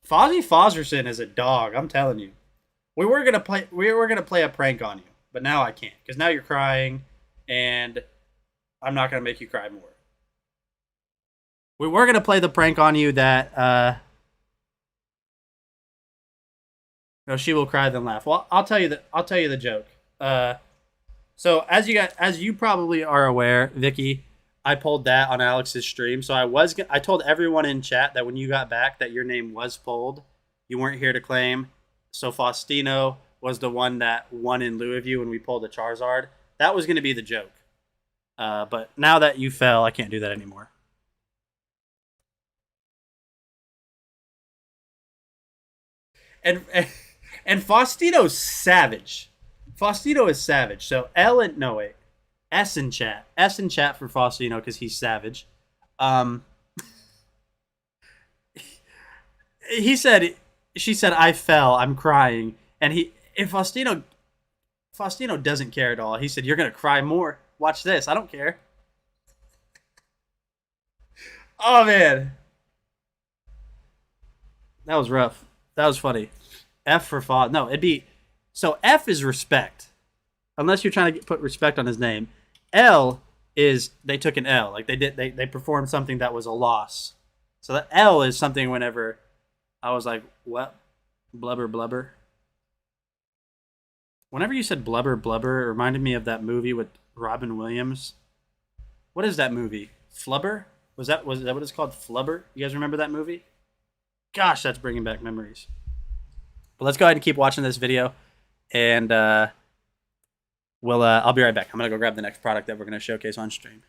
Fozzie Fosserson is a dog, I'm telling you. We were gonna play a prank on you, but now I can't, because now you're crying, and I'm not gonna make you cry more. We were gonna play the prank on you that No, she will cry then laugh. Well, I'll tell you the joke. So as you probably are aware, Vicky, I pulled that on Alex's stream. So I told everyone in chat that when you got back that your name was pulled. You weren't here to claim. So Faustino was the one that won in lieu of you when we pulled the Charizard. That was going to be the joke. But now that you fell, I can't do that anymore. And Faustino's savage. Faustino is savage. So S in chat. S in chat for Faustino because he's savage. She said, I fell, I'm crying. And Faustino doesn't care at all. He said, you're going to cry more. Watch this. I don't care. Oh, man. That was rough. That was funny. F for Faust. No, it'd be... So F is respect. Unless you're trying to put respect on his name. L is they took an L. Like they performed something that was a loss. So the L is something whenever I was like, what? Blubber, blubber. Whenever you said blubber, blubber, it reminded me of that movie with Robin Williams. What is that movie? Flubber? Was that what it's called? Flubber? You guys remember that movie? Gosh, that's bringing back memories. But let's go ahead and keep watching this video, and I'll be right back. I'm gonna go grab the next product that we're gonna showcase on stream.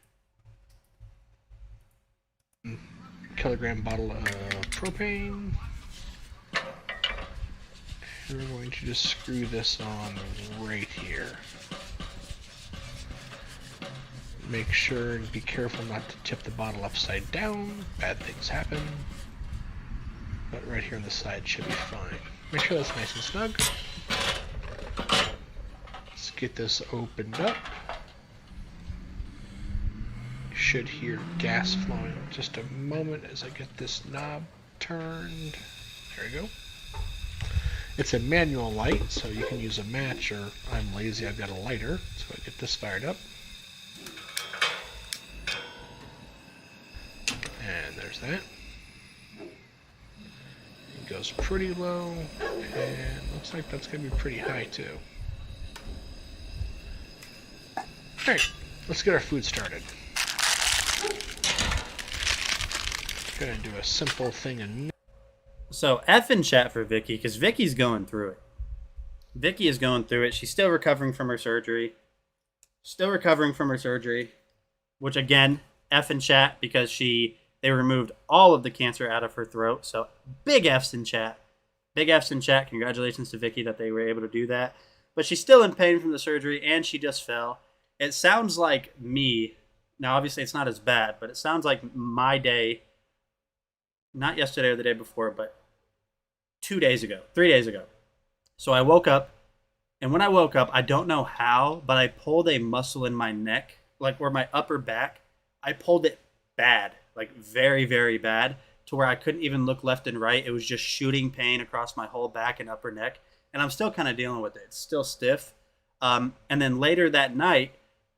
Kilogram bottle of propane. And we're going to just screw this on right here. Make sure and be careful not to tip the bottle upside down. Bad things happen. But right here on the side should be fine. Make sure that's nice and snug. Let's get this opened up. You should hear gas flowing in just a moment as I get this knob turned. There we go. It's a manual light, so you can use a match, or I'm lazy, I've got a lighter. So I get this fired up. And there's that. It goes pretty low, and looks like that's going to be pretty high too. Alright, let's get our food started. Gonna do a simple thing and So F in chat for Vicky, because Vicky's going through it. Vicky is going through it. She's still recovering from her surgery. Which again, F in chat because they removed all of the cancer out of her throat. So big F's in chat. Big F's in chat. Congratulations to Vicky that they were able to do that. But she's still in pain from the surgery, and she just fell. It sounds like me. Now, obviously, it's not as bad, but it sounds like my day. Not yesterday or the day before, but 3 days ago. So I woke up, and when I woke up, I don't know how, but I pulled a muscle in my neck, like where my upper back. I pulled it bad, like very, very bad, to where I couldn't even look left and right. It was just shooting pain across my whole back and upper neck, and I'm still kind of dealing with it. It's still stiff. And then later that night,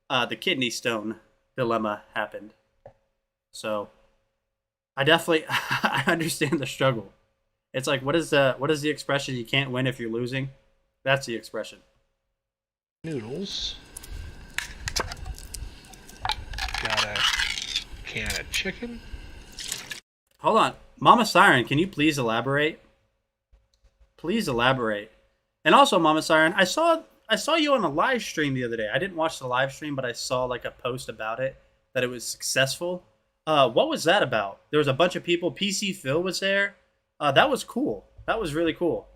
the kidney stone dilemma happened. So I understand the struggle. It's like, what is the expression? You can't win if you're losing. That's the expression. Noodles. Got a can of chicken. Hold on, Mama Siren, can you please elaborate? Please elaborate. And also, Mama Siren, I saw you on a live stream the other day. I didn't watch the live stream, but I saw like a post about it that it was successful. What was that about? There was a bunch of people. PC Phil was there. That was cool. That was really cool.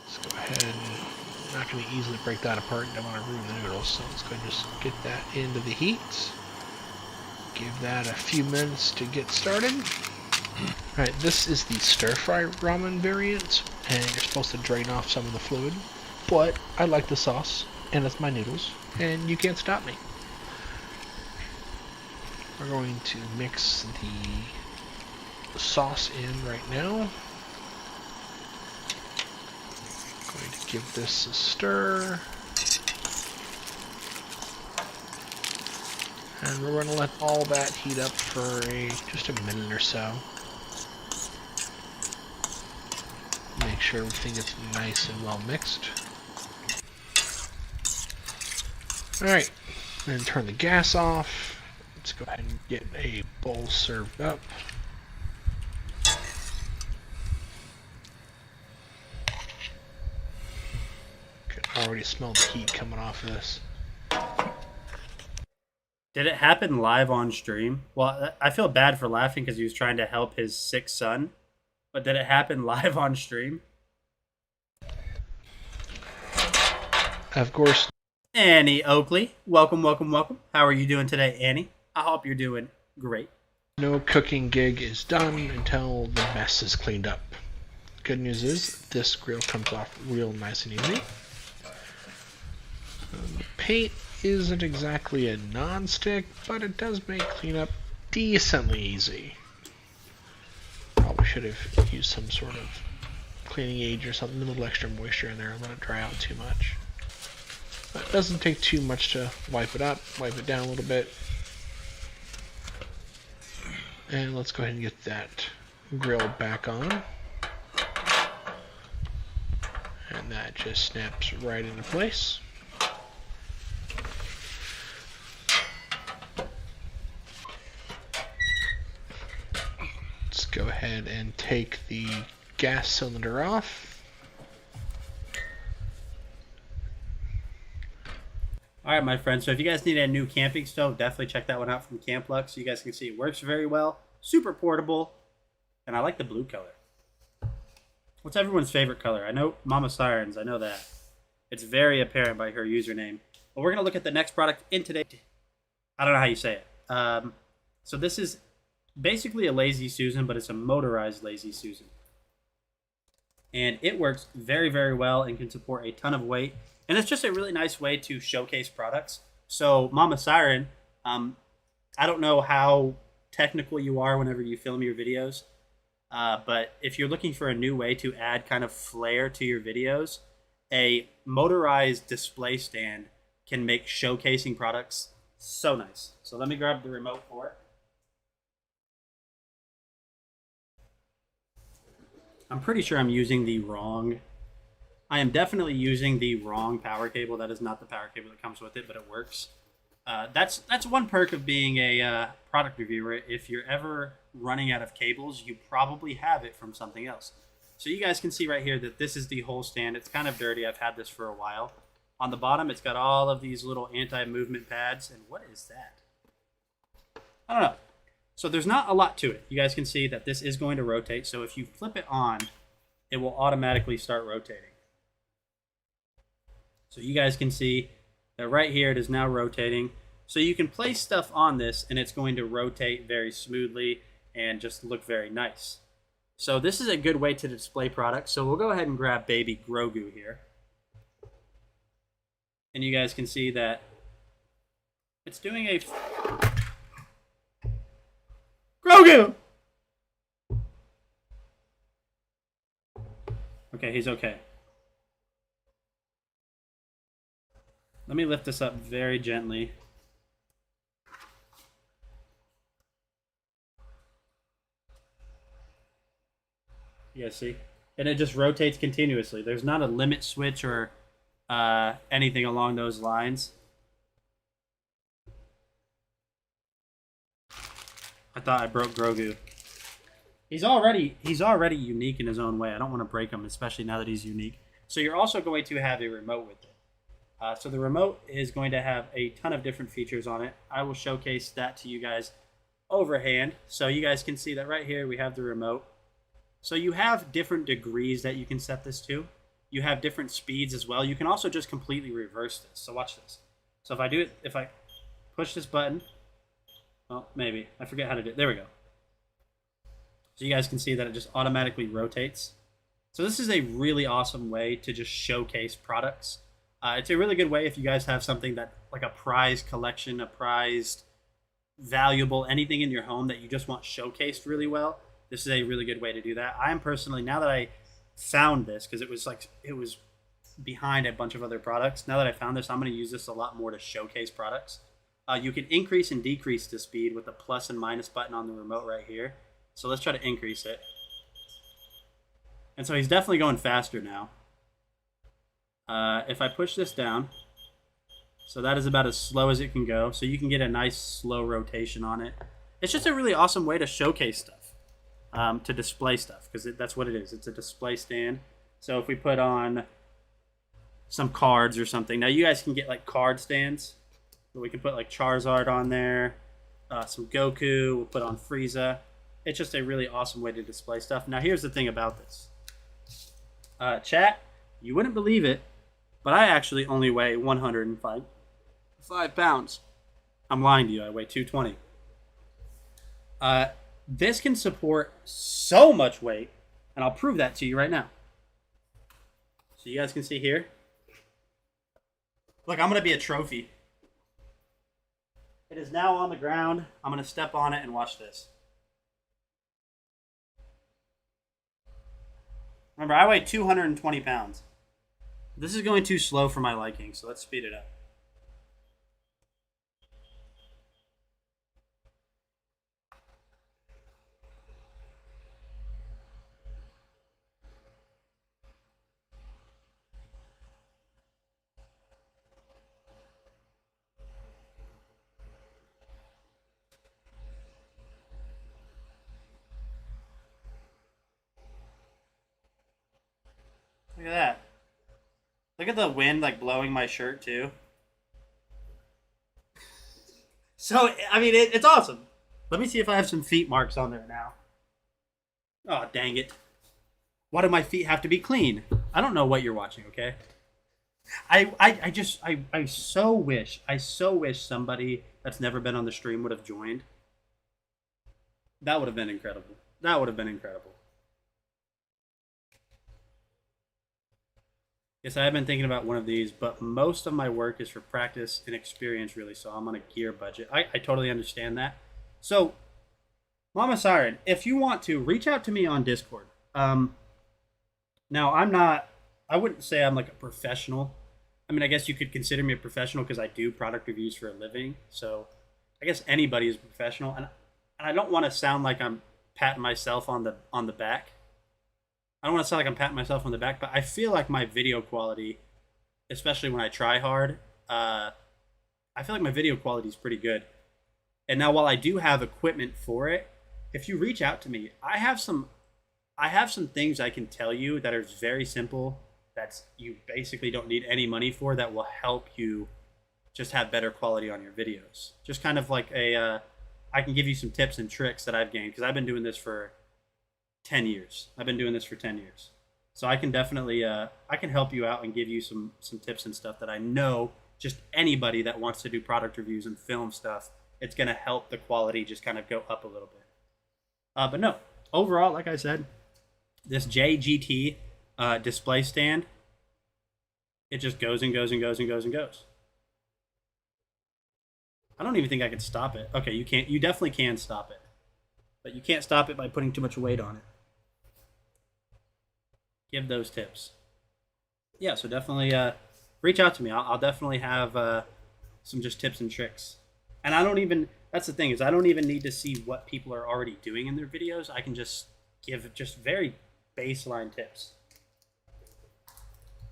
Let's go ahead. I'm not going to easily break that apart. Don't want to ruin the noodles, so let's go and just get that into the heat. Give that a few minutes to get started. Alright, this is the stir-fry ramen variant, and you're supposed to drain off some of the fluid, but I like the sauce, and it's my noodles, and you can't stop me. We're going to mix the sauce in right now. Going to give this a stir. And we're going to let all that heat up for just a minute or so. make sure everything gets nice and well mixed. Alright, then turn the gas off. Let's go ahead and get a bowl served up. Can already smell the heat coming off of this. Did it happen live on stream? Well, I feel bad for laughing because he was trying to help his sick son. But did it happen live on stream? Of course. Annie Oakley, welcome, welcome, welcome. How are you doing today, Annie? I hope you're doing great. No cooking gig is done until the mess is cleaned up. Good news is this grill comes off real nice and easy. The paint isn't exactly a non-stick, but it does make cleanup decently easy. Probably should have used some sort of cleaning agent or something, a little extra moisture in there and let it dry out too much. But it doesn't take too much to wipe it up, wipe it down a little bit. And let's go ahead and get that grill back on. And that just snaps right into place. Let's go ahead and take the gas cylinder off. All right, my friends. So if you guys need a new camping stove, definitely check that one out from Camplux. You guys can see it works very well, super portable, and I like the blue color. What's everyone's favorite color? I know Mama Sirens. I know that. It's very apparent by her username. But we're gonna look at the next product in today. I don't know how you say it. So this is basically a Lazy Susan, but it's a motorized Lazy Susan, and it works very, very well and can support a ton of weight. And it's just a really nice way to showcase products. So, Mama Siren, I don't know how technical you are whenever you film your videos, but if you're looking for a new way to add kind of flair to your videos, a motorized display stand can make showcasing products so nice. So let me grab the remote for it. I'm pretty sure I'm using the wrong... I am definitely using the wrong power cable. That is not the power cable that comes with it, but it works. That's one perk of being a product reviewer. If you're ever running out of cables, you probably have it from something else. So you guys can see right here that this is the whole stand. It's kind of dirty. I've had this for a while. On the bottom, it's got all of these little anti-movement pads. And what is that? I don't know. So there's not a lot to it. You guys can see that this is going to rotate. So if you flip it on, it will automatically start rotating. So you guys can see that right here it is now rotating. So you can place stuff on this and it's going to rotate very smoothly and just look very nice. So this is a good way to display products. So we'll go ahead and grab baby Grogu here. And you guys can see that it's doing a... Grogu! Okay, he's okay. Let me lift this up very gently. You guys see? And it just rotates continuously. There's not a limit switch or anything along those lines. I thought I broke Grogu. He's already unique in his own way. I don't want to break him, especially now that he's unique. So you're also going to have a remote with it. So the remote is going to have a ton of different features on it. I will showcase that to you guys overhand. So you guys can see that right here we have the remote. So you have different degrees that you can set this to. You have different speeds as well. You can also just completely reverse this. So watch this. So if I do it, if I push this button, well, maybe. I forget how to do it. There we go. So you guys can see that it just automatically rotates. So this is a really awesome way to just showcase products. It's a really good way if you guys have something that, like a prized collection, a prized, valuable, anything in your home that you just want showcased really well. This is a really good way to do that. I am personally, now that I found this, because it was behind a bunch of other products. Now that I found this, I'm going to use this a lot more to showcase products. You can increase and decrease the speed with the plus and minus button on the remote right here. So let's try to increase it. And so he's definitely going faster now. If I push this down, so that is about as slow as it can go. So you can get a nice slow rotation on it. It's just a really awesome way to showcase stuff, to display stuff, because that's what it is. It's a display stand. So if we put on some cards or something, now you guys can get like card stands. So we can put like Charizard on there, some Goku, we'll put on Frieza. It's just a really awesome way to display stuff. Now here's the thing about this. Chat, you wouldn't believe it, but I actually only weigh 105 pounds. I'm lying to you, I weigh 220. This can support so much weight, and I'll prove that to you right now. So you guys can see here. Look, I'm going to be a trophy. It is now on the ground. I'm going to step on it and watch this. Remember, I weigh 220 pounds. This is going too slow for my liking, so let's speed it up. Look at that. Look at the wind like blowing my shirt too. So, I mean, it's awesome. Let me see if I have some feet marks on there now. Oh, dang it. Why do my feet have to be clean? I don't know what you're watching, okay? I so wish somebody that's never been on the stream would have joined. That would have been incredible. That would have been incredible. Yes, I have been thinking about one of these, but most of my work is for practice and experience, really, so I'm on a gear budget. I totally understand that. So, Mama Siren, if you want to, reach out to me on Discord. Now, I wouldn't say I'm like a professional. I mean, I guess you could consider me a professional because I do product reviews for a living, so I guess anybody is a professional, and I don't want to sound like I'm patting myself on the back. I don't want to sound like I'm patting myself on the back, but I feel like my video quality, especially when I try hard, I feel like my video quality is pretty good. And now, while I do have equipment for it, if you reach out to me, I have some things I can tell you that are very simple, that you basically don't need any money for, that will help you just have better quality on your videos. Just kind of like I can give you some tips and tricks that I've gained, because I've been doing this for 10 years. I've been doing this for 10 years. So I can definitely, I can help you out and give you some tips and stuff that I know just anybody that wants to do product reviews and film stuff, it's going to help the quality just kind of go up a little bit. But no, overall, like I said, this JGT display stand, it just goes and goes and goes and goes and goes. I don't even think I can stop it. Okay, you can't. You definitely can stop it. But you can't stop it by putting too much weight on it. Give those tips. Yeah, so definitely reach out to me. I'll definitely have some just tips and tricks. And I don't even, that's the thing, is I don't even need to see what people are already doing in their videos. I can just give just very baseline tips.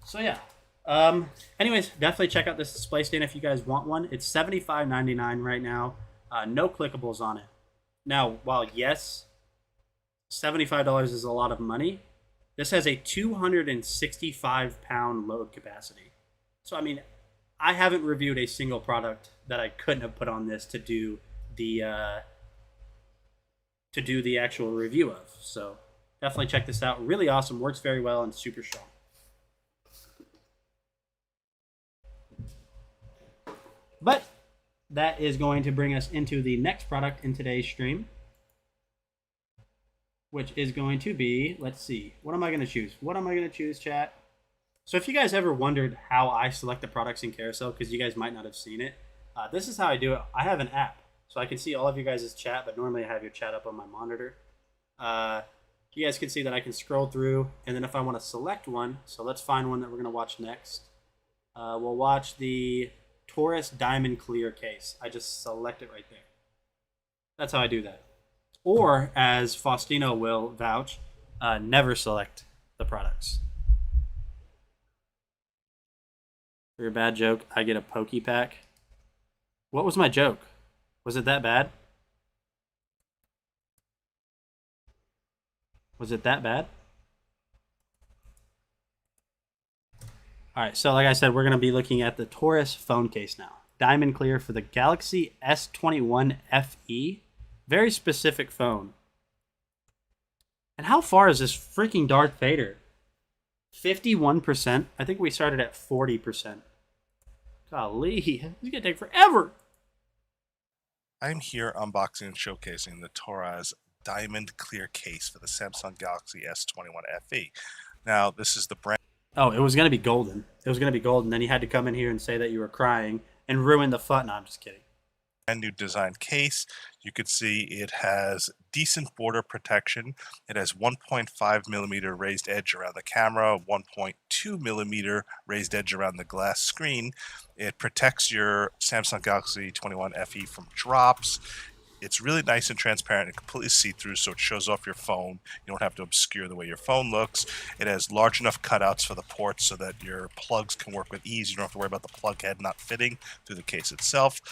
So yeah. Anyways, definitely check out this display stand if you guys want one. It's $75.99 right now. No clickables on it. Now, while yes, $75 is a lot of money, this has a 265-pound load capacity. So, I mean, I haven't reviewed a single product that I couldn't have put on this to do the actual review of. So, definitely check this out. Really awesome. Works very well and super strong. But that is going to bring us into the next product in today's stream, which is going to be, let's see, what am I going to choose? What am I going to choose, chat? So if you guys ever wondered how I select the products in Carousel, because you guys might not have seen it, this is how I do it. I have an app, so I can see all of you guys' chat, but normally I have your chat up on my monitor. You guys can see that I can scroll through, and then if I want to select one, so let's find one that we're going to watch next. We'll watch the Taurus Diamond Clear case. I just select it right there. That's how I do that. Or, as Faustino will vouch, never select the products. For your bad joke, I get a Pokey Pack. What was my joke? Was it that bad? Was it that bad? Alright, so like I said, we're going to be looking at the Taurus phone case now. Diamond clear for the Galaxy S21 FE. Very specific phone. And how far is this freaking Darth Vader? 51%? I think we started at 40%. Golly, this is going to take forever. I'm here unboxing and showcasing the Taurus Diamond Clear case for the Samsung Galaxy S21 FE. Now, this is the brand. Oh, it was going to be golden. It was going to be golden. Then you had to come in here and say that you were crying and ruin the fun. No, I'm just kidding. Brand new design case. You could see it has decent border protection. It has 1.5 millimeter raised edge around the camera, 1.2 millimeter raised edge around the glass screen. It protects your Samsung Galaxy 21 FE from drops. It's really nice and transparent and completely see-through, so it shows off your phone. You don't have to obscure the way your phone looks. It has large enough cutouts for the ports so that your plugs can work with ease. You don't have to worry about the plug head not fitting through the case itself.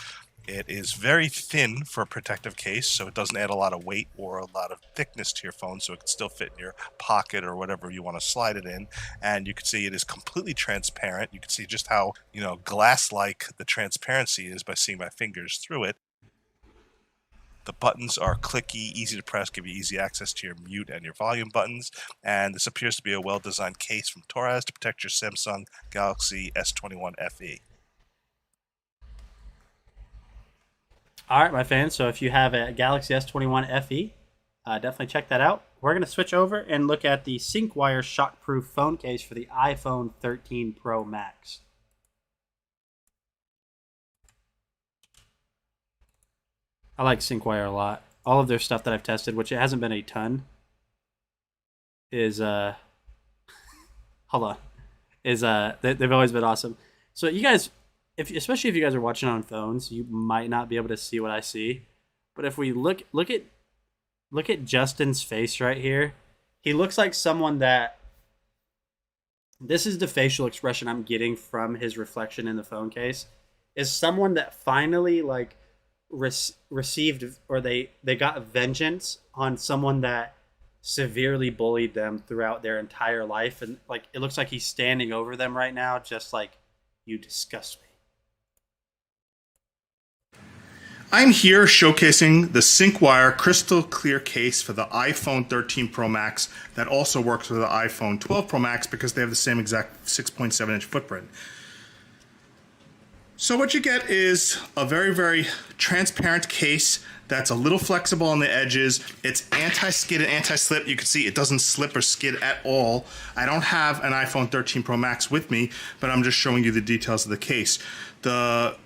It is very thin for a protective case, so it doesn't add a lot of weight or a lot of thickness to your phone, so it can still fit in your pocket or whatever you want to slide it in. And you can see it is completely transparent. You can see just how, glass-like the transparency is by seeing my fingers through it. The buttons are clicky, easy to press, give you easy access to your mute and your volume buttons. And this appears to be a well-designed case from Taurus to protect your Samsung Galaxy S21 FE. All right, my fans. So if you have a Galaxy S21 FE, definitely check that out. We're going to switch over and look at the SyncWire shockproof phone case for the iPhone 13 Pro Max. I like SyncWire a lot. All of their stuff that I've tested, which it hasn't been a ton, is hold on, they've always been awesome. So you guys, especially if you guys are watching on phones, you might not be able to see what I see. But if we look at Justin's face right here, he looks like someone that. This is the facial expression I'm getting from his reflection in the phone case. Is someone that finally received, or they got vengeance on someone that severely bullied them throughout their entire life, and it looks like he's standing over them right now, just like, you disgust me. I'm here showcasing the SyncWire crystal clear case for the iPhone 13 Pro Max that also works with the iPhone 12 Pro Max because they have the same exact 6.7-inch footprint. So what you get is a very, very transparent case that's a little flexible on the edges. It's anti-skid and anti-slip. You can see it doesn't slip or skid at all. I don't have an iPhone 13 Pro Max with me, but I'm just showing you the details of the case. The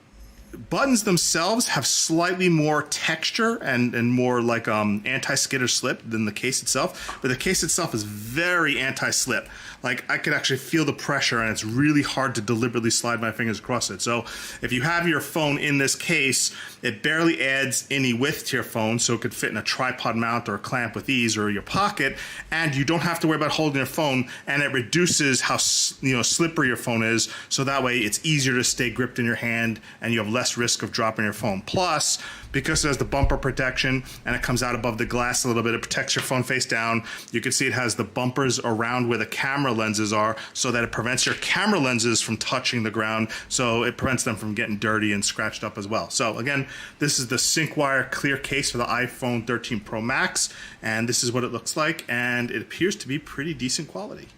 buttons themselves have slightly more texture and more like anti-skid or slip than the case itself, but the case itself is very anti-slip. Like, I could actually feel the pressure, and it's really hard to deliberately slide my fingers across it. So if you have your phone in this case, it barely adds any width to your phone, so it could fit in a tripod mount or a clamp with ease, or your pocket, and you don't have to worry about holding your phone, and it reduces how slippery your phone is, so that way it's easier to stay gripped in your hand, and you have less risk of dropping your phone. Plus, because it has the bumper protection and it comes out above the glass a little bit, it protects your phone face down. You can see it has the bumpers around where the camera lenses are, so that it prevents your camera lenses from touching the ground, so it prevents them from getting dirty and scratched up as well. So again, this is the SyncWire clear case for the iPhone 13 Pro Max, and this is what it looks like, and it appears to be pretty decent quality.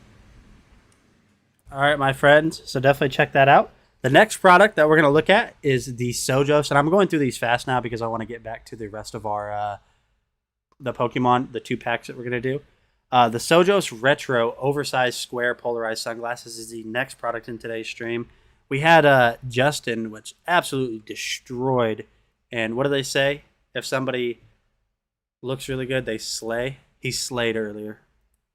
All right, my friends, so definitely check that out. The next product that we're going to look at is the Sojos, and I'm going through these fast now because I want to get back to the rest of our the Pokemon, the 2 packs that we're going to do. The Sojos Retro Oversized Square Polarized Sunglasses is the next product in today's stream. We had Justin, which absolutely destroyed. And what do they say? If somebody looks really good, they slay. He slayed earlier.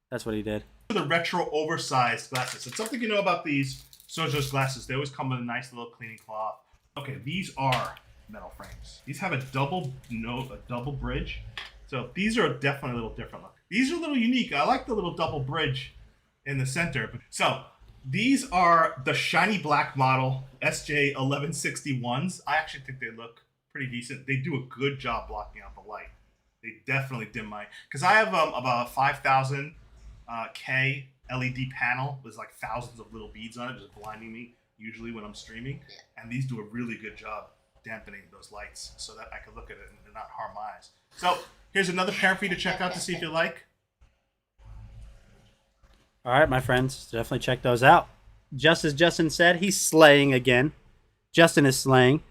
That's what he did. The retro oversized glasses. It's something you know about these Sojos glasses. They always come with a nice little cleaning cloth. Okay, these are metal frames. These have a double bridge. So these are definitely a little different look. These are a little unique. I like the little double bridge in the center. So these are the shiny black model SJ1161s. I actually think they look pretty decent. They do a good job blocking out the light. They definitely dim my, because I have about a 5000 K LED panel with like thousands of little beads on it, just blinding me usually when I'm streaming. And these do a really good job dampening those lights so that I can look at it and not harm my eyes. So here's another pair for you to check out to see if you like. All right, my friends, definitely check those out. Just as Justin said, he's slaying again. Justin is slaying.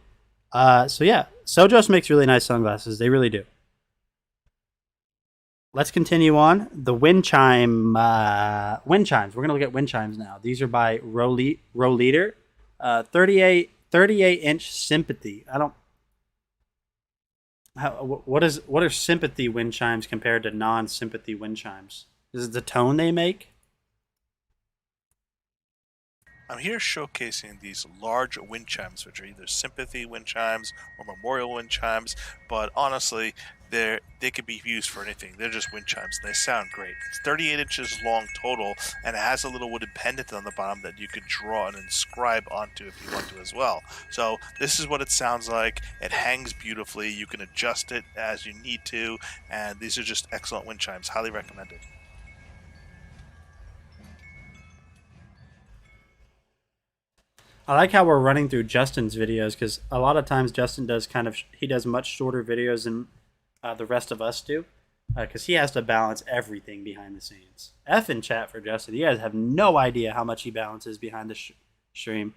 So yeah, Sojos makes really nice sunglasses. They really do. Let's continue on. The wind chimes. We're going to look at wind chimes now. These are by Roleader. 38-inch Sympathy. What are Sympathy wind chimes compared to non-Sympathy wind chimes? Is it the tone they make? I'm here showcasing these large wind chimes, which are either Sympathy wind chimes or Memorial wind chimes, but honestly, they could be used for anything. They're just wind chimes, and they sound great. It's 38 inches long total, and it has a little wooden pendant on the bottom that you could draw and inscribe onto if you want to as well. So this is what it sounds like. It hangs beautifully. You can adjust it as you need to, and these are just excellent wind chimes. Highly recommended. I like how we're running through Justin's videos, because a lot of times Justin does he does much shorter videos than the rest of us do, because he has to balance everything behind the scenes. F in chat for Justin. You guys have no idea how much he balances behind the stream.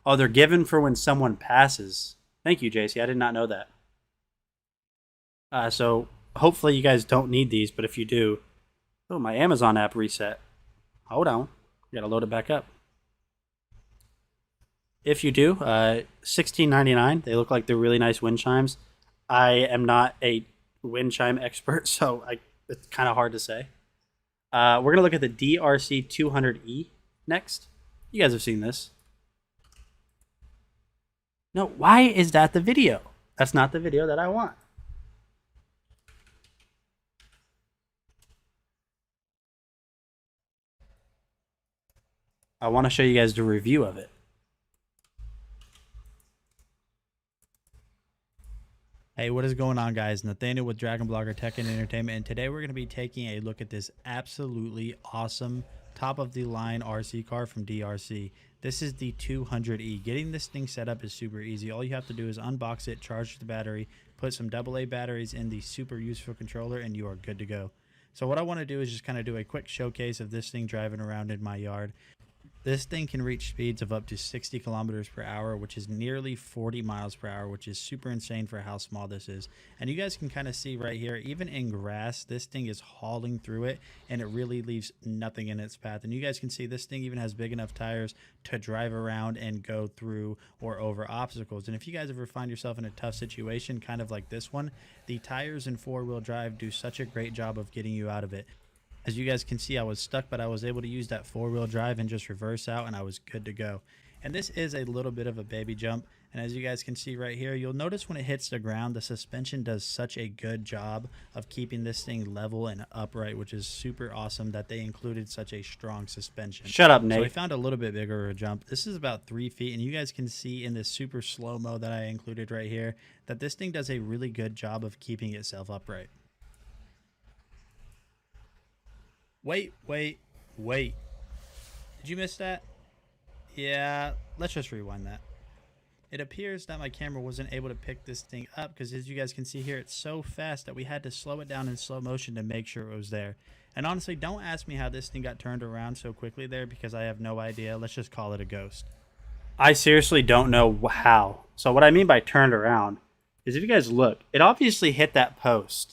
Oh, they're given for when someone passes. Thank you, JC. I did not know that. So hopefully you guys don't need these, but if you do, oh, my Amazon app reset. Hold on, gotta load it back up. If you do, $16.99. They look like they're really nice wind chimes. I am not a wind chime expert, so it's kind of hard to say. We're going to look at the DRC 200E next. You guys have seen this. No, why is that the video? That's not the video that I want. I want to show you guys the review of it. Hey, what is going on, guys? Nathaniel with Dragon Blogger Tech and Entertainment, and today we're going to be taking a look at this absolutely awesome top-of-the-line RC car from DRC. This is the 200E. Getting this thing set up is super easy. All you have to do is unbox it, charge the battery, put some AA batteries in the super useful controller, and you are good to go. So what I want to do is just kind of do a quick showcase of this thing driving around in my yard. This thing can reach speeds of up to 60 kilometers per hour, which is nearly 40 miles per hour, which is super insane for how small this is. And you guys can kind of see right here, even in grass, this thing is hauling through it, and it really leaves nothing in its path. And you guys can see this thing even has big enough tires to drive around and go through or over obstacles. And if you guys ever find yourself in a tough situation, kind of like this one, the tires in four-wheel drive do such a great job of getting you out of it. As you guys can see, I was stuck, but I was able to use that four-wheel drive and just reverse out, and I was good to go. And this is a little bit of a baby jump, and as you guys can see right here, you'll notice when it hits the ground, the suspension does such a good job of keeping this thing level and upright, which is super awesome that they included such a strong suspension. Shut up, Nate. So we found a little bit bigger of a jump. This is about 3 feet, and you guys can see in this super slow-mo that I included right here that this thing does a really good job of keeping itself upright. Wait. Did you miss that? Yeah, let's just rewind that. It appears that my camera wasn't able to pick this thing up because, as you guys can see here, it's so fast that we had to slow it down in slow motion to make sure it was there. And honestly, don't ask me how this thing got turned around so quickly there because I have no idea. Let's just call it a ghost. I seriously don't know how. So what I mean by turned around is, if you guys look, it obviously hit that post.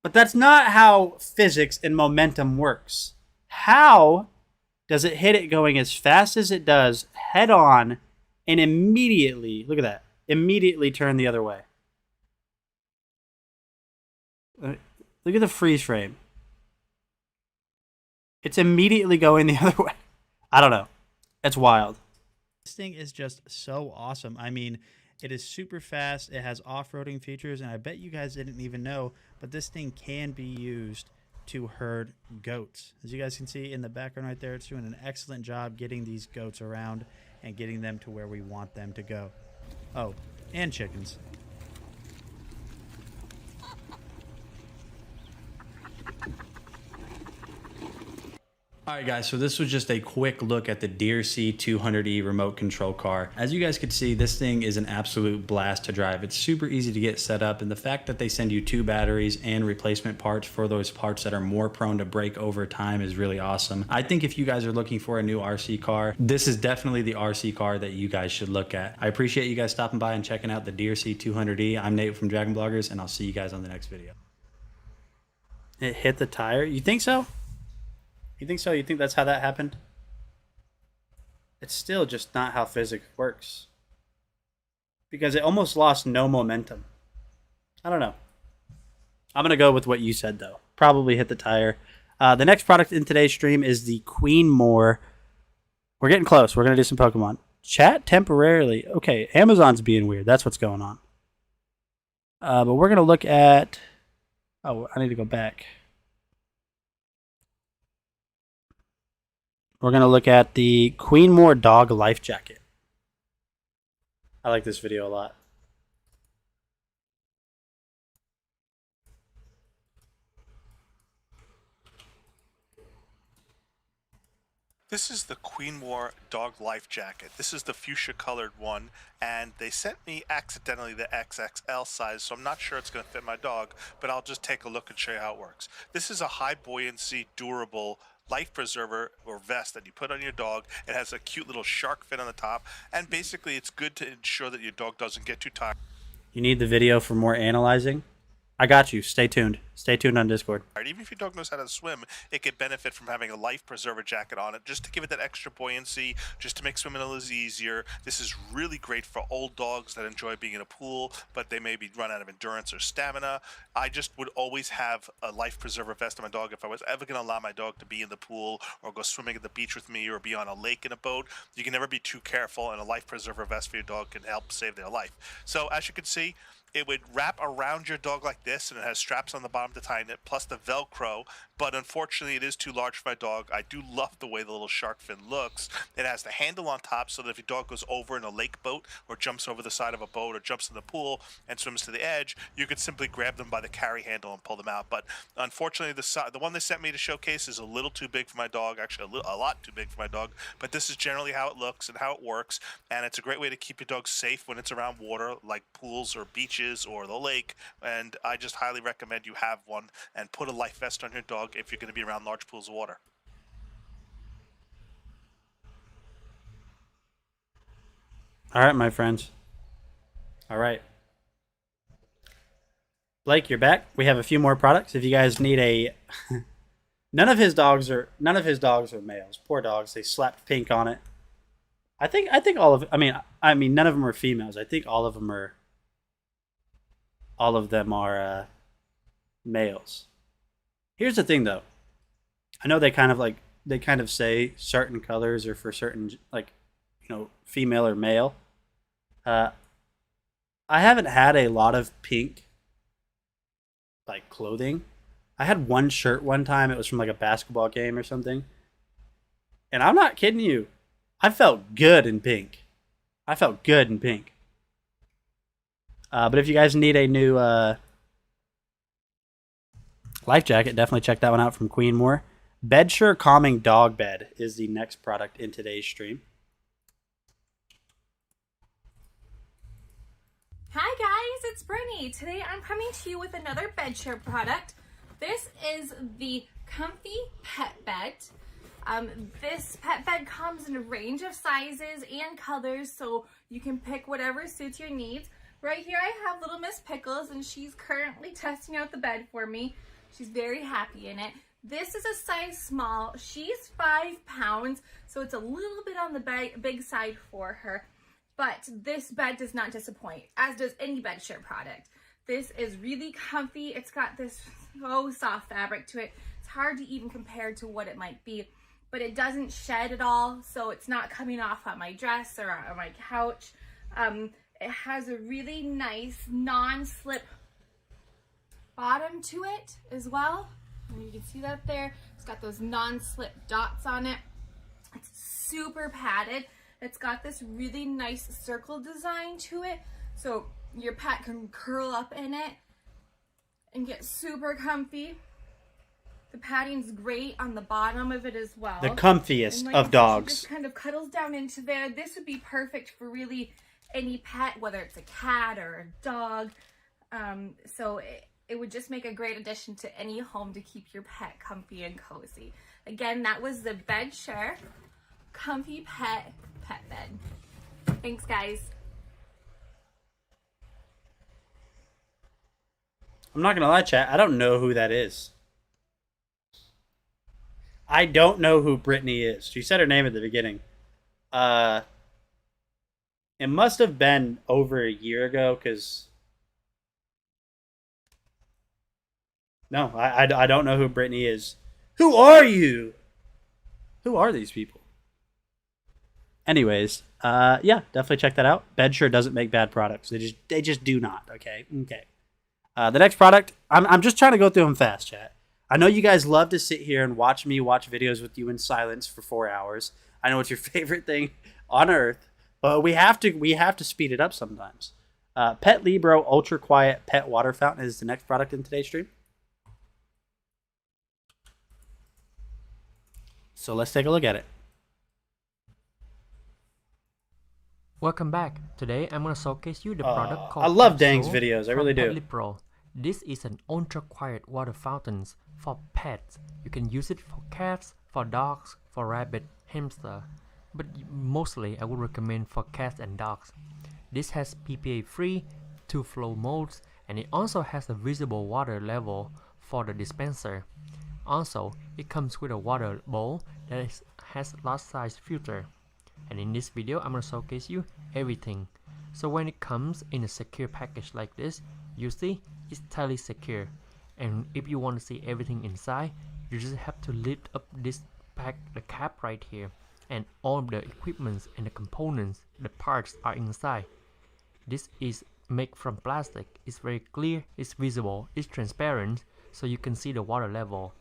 But that's not how physics and momentum works. How does it hit it going as fast as it does, head on, and immediately, look at that, immediately turn the other way? Look at the freeze frame. It's immediately going the other way. I don't know. It's wild. This thing is just so awesome. I mean, it is super fast. It has off-roading features, and I bet you guys didn't even know, but this thing can be used to herd goats. As you guys can see in the background right there, it's doing an excellent job getting these goats around and getting them to where we want them to go. Oh, and chickens. Alright guys, so this was just a quick look at the Deere C200E remote control car. As you guys could see, this thing is an absolute blast to drive. It's super easy to get set up, and the fact that they send you 2 batteries and replacement parts for those parts that are more prone to break over time is really awesome. I think if you guys are looking for a new RC car, this is definitely the RC car that you guys should look at. I appreciate you guys stopping by and checking out the Deere C200E. I'm Nate from Dragon Bloggers, and I'll see you guys on the next video. It hit the tire? You think so? You think so? You think that's how that happened? It's still just not how physics works. Because it almost lost no momentum. I don't know. I'm going to go with what you said, though. Probably hit the tire. The next product in today's stream is the Queen Moore. We're getting close. We're going to do some Pokemon. Chat temporarily. Okay, Amazon's being weird. That's what's going on. But we're going to look at... Oh, I need to go back. We're going to look at the Queen Moore Dog Life Jacket. I like this video a lot. This is the Queen Moore Dog Life Jacket. This is the fuchsia colored one, and they sent me accidentally the XXL size, so I'm not sure it's going to fit my dog, but I'll just take a look and show you how it works. This is a high buoyancy, durable life preserver or vest that you put on your dog. It has a cute little shark fin on the top, and basically it's good to ensure that your dog doesn't get too tired. You need the video for more analyzing? I got you. Stay tuned. Stay tuned on Discord. Even if your dog knows how to swim, it could benefit from having a life preserver jacket on it, just to give it that extra buoyancy, just to make swimming a little easier. This is really great for old dogs that enjoy being in a pool, but they maybe run out of endurance or stamina. I just would always have a life preserver vest on my dog if I was ever going to allow my dog to be in the pool or go swimming at the beach with me or be on a lake in a boat. You can never be too careful, and a life preserver vest for your dog can help save their life. So as you can see, it would wrap around your dog like this, and it has straps on the bottom to tighten it, plus the Velcro. But unfortunately, it is too large for my dog. I do love the way the little shark fin looks. It has the handle on top, so that if your dog goes over in a lake boat or jumps over the side of a boat or jumps in the pool and swims to the edge, you could simply grab them by the carry handle and pull them out. But unfortunately, the one they sent me to showcase is a little too big for my dog, actually a lot too big for my dog. But this is generally how it looks and how it works, and it's a great way to keep your dog safe when it's around water, like pools or beaches or the lake. And I just highly recommend you have one and put a life vest on your dog if you're going to be around large pools of water. All right, my friends. All right. Blake, you're back. We have a few more products. If you guys need a none of his dogs are males. Poor dogs. They slapped pink on it. I think all of I mean none of them are females. I think all of them are males. Here's the thing, though. I know they kind of say certain colors are for certain, female or male. I haven't had a lot of pink, clothing. I had one shirt one time. It was from a basketball game or something. And I'm not kidding you. I felt good in pink. But if you guys need a new life jacket, definitely check that one out from Queen Moore. Bedsure Calming Dog Bed is the next product in today's stream. Hi guys, it's Brittany. Today I'm coming to you with another bedsure product. This is the Comfy Pet Bed. This pet bed comes in a range of sizes and colors, so you can pick whatever suits your needs. Right here I have little Miss Pickles, and she's currently testing out the bed for me. She's very happy in it. This is a size small. She's 5 pounds, so it's a little bit on the big side for her. But this bed does not disappoint, as does any bedsure product. This is really comfy. It's got this soft fabric to it. It's hard to even compare to what it might be, but it doesn't shed at all, so it's not coming off on my dress or on my couch. It has a really nice non-slip bottom to it as well. And you can see that there. It's got those non-slip dots on it. It's super padded. It's got this really nice circle design to it, so your pet can curl up in it and get super comfy. The padding's great on the bottom of it as well. The comfiest And like of I said, dogs. She just kind of cuddles down into there. This would be perfect for really any pet, whether it's a cat or a dog. So it would just make a great addition to any home to keep your pet comfy and cozy. Again, that was the BedShare Comfy Pet Bed. Thanks, guys. I'm not gonna lie, chat. I don't know who that is. I don't know who Brittany is. She said her name at the beginning. It must have been over a year ago, because... No, I don't know who Brittany is. Who are you? Who are these people? Anyways, yeah, definitely check that out. BedShare doesn't make bad products. They just do not, okay? Okay. The next product, I'm just trying to go through them fast, chat. I know you guys love to sit here and watch me watch videos with you in silence for 4 hours. I know it's your favorite thing on earth, but we have to speed it up sometimes. Pet Libro Ultra Quiet Pet Water Fountain is the next product in today's stream. So let's take a look at it. Welcome back. Today I'm going to showcase you the product called I love Dang's Capsule videos, I from really do. Pet Libro. This is an ultra quiet water fountain for pets. You can use it for cats, for dogs, for rabbit, hamster, but mostly I would recommend for cats and dogs. This has PPA free, 2 flow modes, and it also has a visible water level for the dispenser. Also, it comes with a water bowl that has large size filter. And in this video, I'm going to showcase you everything. So when it comes in a secure package like this, you see it's tightly secure. And if you want to see everything inside, you just have to lift up this pack, the cap right here. And all of the equipments and the components, the parts are inside. This is made from plastic. It's very clear, it's visible, it's transparent, so you can see the water level.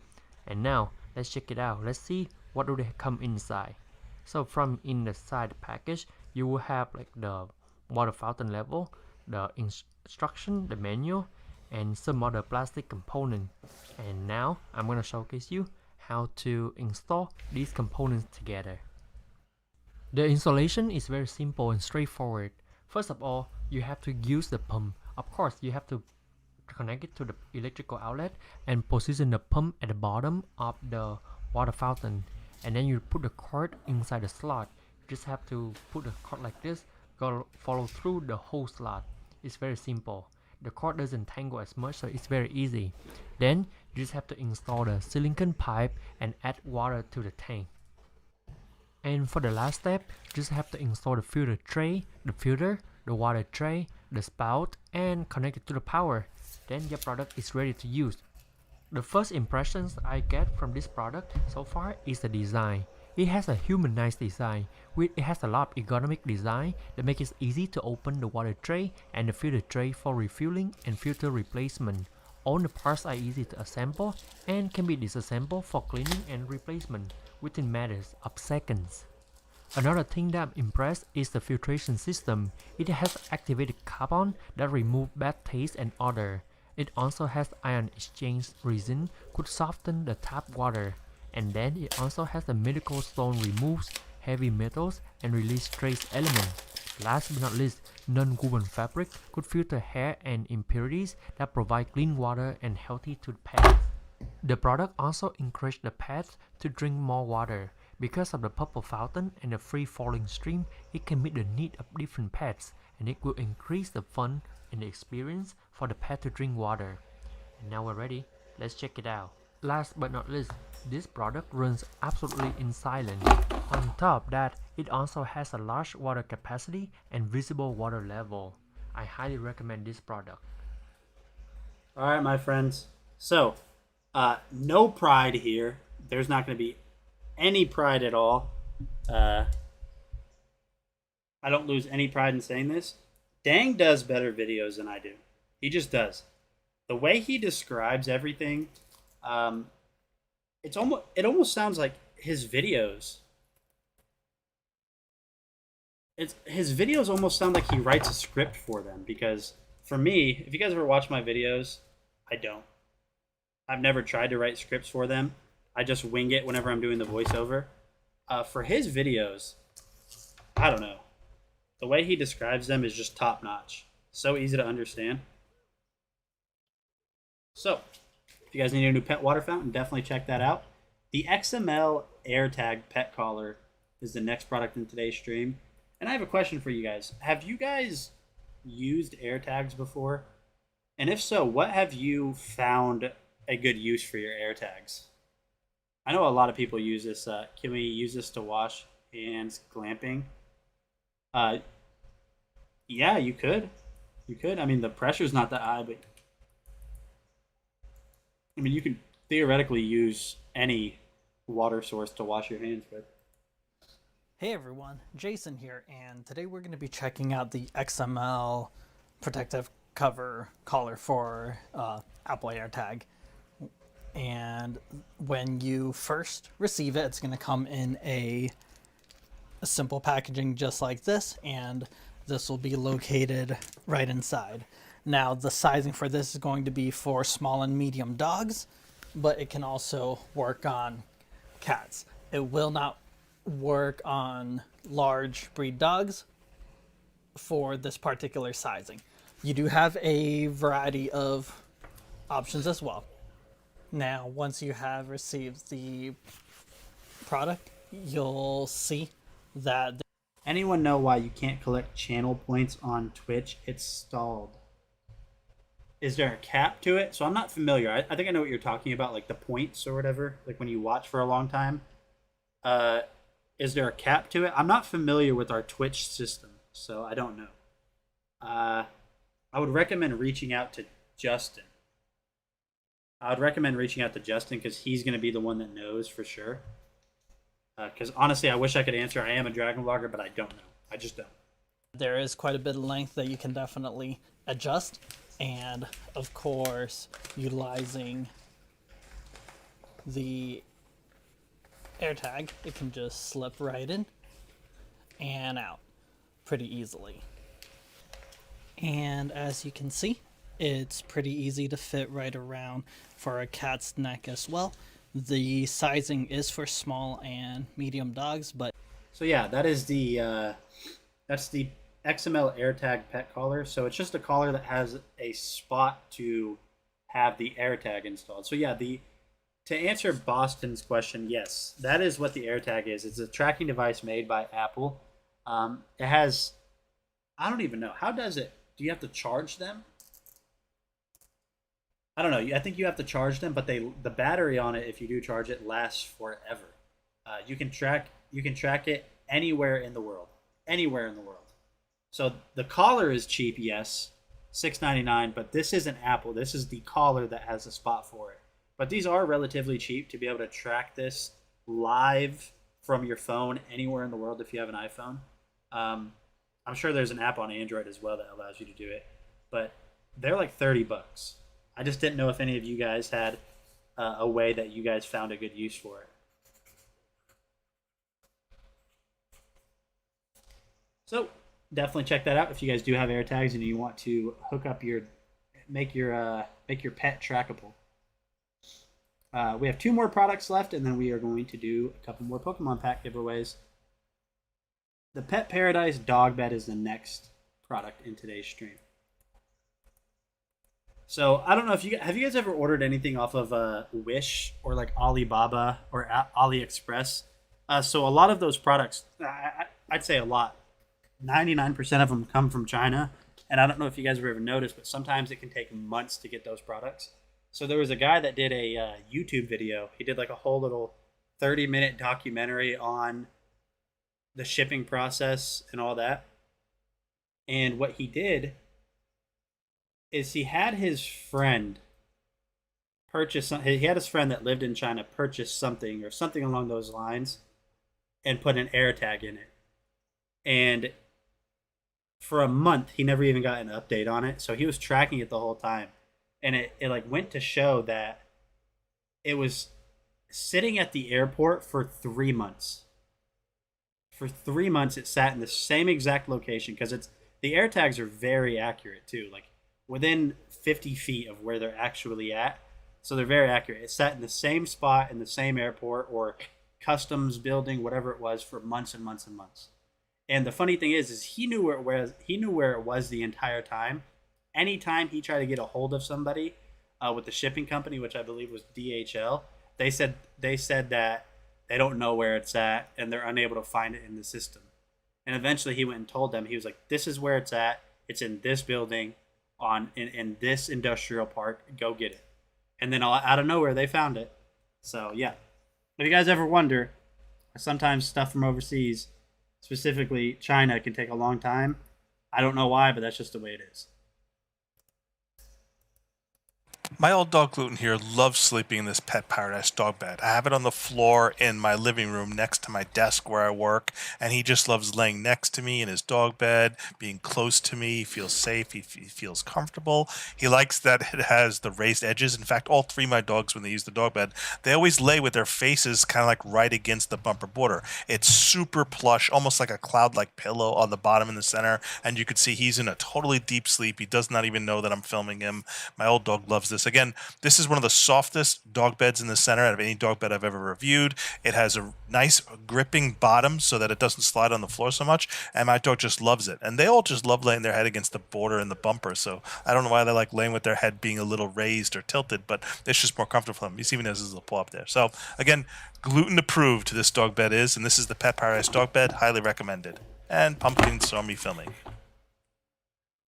And now, let's check it out. Let's see what do they come inside. So from inside the package, you will have like the water fountain level, the instruction, the manual, and some other plastic component. And now I'm going to showcase you how to install these components together. The installation is very simple and straightforward. First of all, you have to use the pump. Of course, you have to connect it to the electrical outlet and position the pump at the bottom of the water fountain. And then you put the cord inside the slot. You just have to put the cord like this, follow through the whole slot. It's very simple. The cord doesn't tangle as much, so it's very easy. Then you just have to install the silicone pipe and add water to the tank. And for the last step, you just have to install the filter tray, the filter, the water tray, the spout, and connect it to the power. Then your product is ready to use. The first impressions I get from this product so far is the design. It has a humanized design. It has a lot of ergonomic design that makes it easy to open the water tray and the filter tray for refueling and filter replacement. All the parts are easy to assemble and can be disassembled for cleaning and replacement within matters of seconds. Another thing that I'm impressed is the filtration system. It has activated carbon that removes bad taste and odor. It also has ion exchange resin could soften the tap water. And then it also has a medical stone removes heavy metals and release trace elements. Last but not least, non-woven fabric could filter hair and impurities that provide clean water and healthy to the pets. The product also encourages the pets to drink more water. Because of the purple fountain and the free-falling stream, it can meet the need of different pets, and it will increase the fun and the experience for the pet to drink water. And now we're ready, let's check it out. Last but not least, this product runs absolutely in silence. On top of that, it also has a large water capacity and visible water level. I highly recommend this product. Alright, my friends. So, no pride here. There's not going to be any pride at all. I don't lose any pride in saying this. Dang does better videos than I do. He just does. The way he describes everything, it almost sounds like his videos. His videos almost sound like he writes a script for them, because for me, if you guys ever watch my videos, I don't. I've never tried to write scripts for them. I just wing it whenever I'm doing the voiceover. For his videos, I don't know. The way he describes them is just top notch. So easy to understand. So, if you guys need a new pet water fountain, definitely check that out. The XML AirTag pet collar is the next product in today's stream. And I have a question for you guys. Have you guys used AirTags before? And if so, what have you found a good use for your AirTags? I know a lot of people use this. Can we use this to wash hands glamping? Yeah, you could. You could. I mean, the pressure's not that high, but I mean, you could theoretically use any water source to wash your hands with. Hey everyone, Jason here, and today we're going to be checking out the XML protective cover collar for Apple AirTag. And when you first receive it, it's going to come in a simple packaging just like this, and this will be located right inside. Now, the sizing for this is going to be for small and medium dogs, but it can also work on cats. It will not work on large breed dogs for this particular sizing. You do have a variety of options as well. Now, once you have received the product, you'll see that... Anyone know why you can't collect channel points on Twitch? It's stalled. Is there a cap to it? So I'm not familiar. I think I know what you're talking about, like the points or whatever, like when you watch for a long time. Is there a cap to it? I'm not familiar with our Twitch system, so I don't know. I would recommend reaching out to Justin. Because he's going to be the one that knows for sure. Because honestly, I wish I could answer. I am a Dragon Blogger, but I don't know. I just don't. There is quite a bit of length that you can definitely adjust. And of course, utilizing the AirTag, it can just slip right in and out pretty easily. And as you can see, it's pretty easy to fit right around for a cat's neck as well. The sizing is for small and medium dogs, but... So yeah, that is that's the XML AirTag pet collar. So it's just a collar that has a spot to have the AirTag installed. So yeah, to answer Boston's question, yes, that is what the AirTag is. It's a tracking device made by Apple. It has, I don't even know, how does it? Do you have to charge them? I don't know. I think you have to charge them, but the battery on it, if you do charge it, lasts forever. You can track it anywhere in the world. So the collar is cheap, yes, $6.99, but this isn't Apple. This is the collar that has a spot for it. But these are relatively cheap to be able to track this live from your phone anywhere in the world if you have an iPhone. I'm sure there's an app on Android as well that allows you to do it, but they're like $30. I just didn't know if any of you guys had a way that you guys found a good use for it. So definitely check that out if you guys do have AirTags and you want to hook up make your pet trackable. We have 2 more products left, and then we are going to do a couple more Pokemon pack giveaways. The Pet Paradise dog bed is the next product in today's stream. So I don't know if you guys ever ordered anything off of Wish or like Alibaba or AliExpress. So a lot of those products, I'd say a lot, 99% of them come from China. And I don't know if you guys have ever noticed, but sometimes it can take months to get those products. So there was a guy that did a YouTube video. He did like a whole little 30-minute documentary on the shipping process and all that. And what he did is he had his friend purchase something. He had his friend that lived in China purchase something or something along those lines and put an AirTag in it. And for a month, he never even got an update on it. So he was tracking it the whole time. And it like went to show that it was sitting at the airport for 3 months. For 3 months, it sat in the same exact location because the air tags are very accurate too, like within 50 feet of where they're actually at. So they're very accurate. It sat in the same spot in the same airport or customs building, whatever it was, for months and months and months. And the funny thing is he knew where it was. He knew where it was the entire time. Anytime he tried to get a hold of somebody with the shipping company, which I believe was DHL, they said that they don't know where it's at and they're unable to find it in the system. And eventually he went and told them. He was like, "This is where it's at. It's in this building, in this industrial park. Go get it." And then out of nowhere, they found it. So yeah, if you guys ever wonder, sometimes stuff from overseas, specifically China, can take a long time. I don't know why, but that's just the way it is. My old dog Gluten here loves sleeping in this Pet Paradise dog bed. I have it on the floor in my living room next to my desk where I work, and he just loves laying next to me in his dog bed, being close to me. He feels safe. He feels comfortable. He likes that it has the raised edges. In fact, all three of my dogs, when they use the dog bed, they always lay with their faces kind of like right against the bumper border. It's super plush, almost like a cloud-like pillow on the bottom in the center, and you can see he's in a totally deep sleep. He does not even know that I'm filming him. My old dog loves this. Again, this is one of the softest dog beds in the center out of any dog bed I've ever reviewed. It has a nice gripping bottom so that it doesn't slide on the floor so much, and my dog just loves it. And they all just love laying their head against the border and the bumper, so I don't know why they like laying with their head being a little raised or tilted, but it's just more comfortable for them. He even has his little paw up there. So again, gluten approved this dog bed is, and this is the Pet Paradise dog bed. Highly recommended. And Pumpkin saw me filming.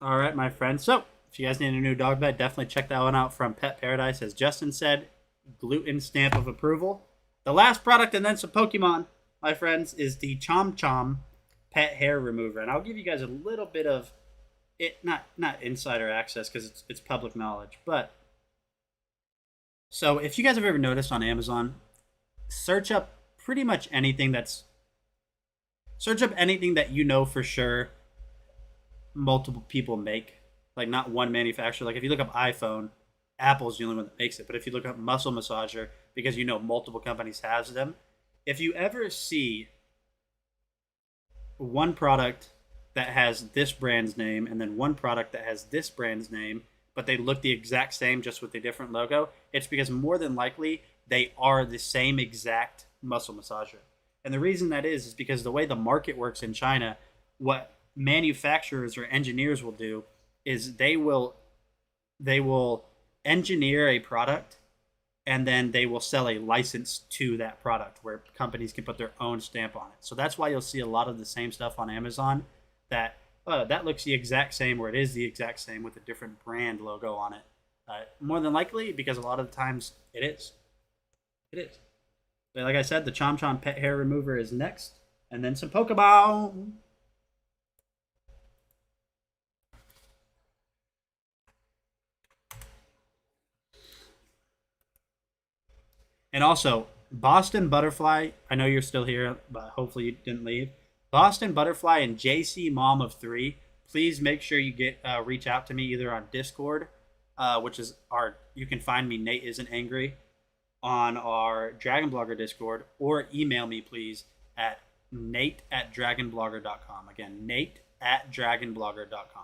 All right, my friends. So if you guys need a new dog bed, definitely check that one out from Pet Paradise. As Justin said, gluten stamp of approval. The last product, and then some Pokemon, my friends, is the Chom Chom pet hair remover. And I'll give you guys a little bit of it, not insider access because it's public knowledge. But so if you guys have ever noticed on Amazon, search up anything that you know for sure multiple people make. Like not one manufacturer. Like if you look up iPhone, Apple's the only one that makes it. But if you look up muscle massager, because you know multiple companies has them, if you ever see one product that has this brand's name and then one product that has this brand's name, but they look the exact same just with a different logo, it's because more than likely they are the same exact muscle massager. And the reason that is because the way the market works in China, what manufacturers or engineers will do is they will engineer a product and then they will sell a license to that product where companies can put their own stamp on it. So that's why you'll see a lot of the same stuff on Amazon that looks the exact same, or it is the exact same with a different brand logo on it. More than likely, because a lot of the times it is. It is. But like I said, the Chom Chom pet hair remover is next, and then some Pokemon. And also, Boston Butterfly, I know you're still here, but hopefully you didn't leave. Boston Butterfly and JC Mom of 3, please make sure you reach out to me either on Discord, which is you can find me, Nate Isn't Angry, on our Dragon Blogger Discord, or email me, please, at nate@dragonblogger.com. Again, nate@dragonblogger.com.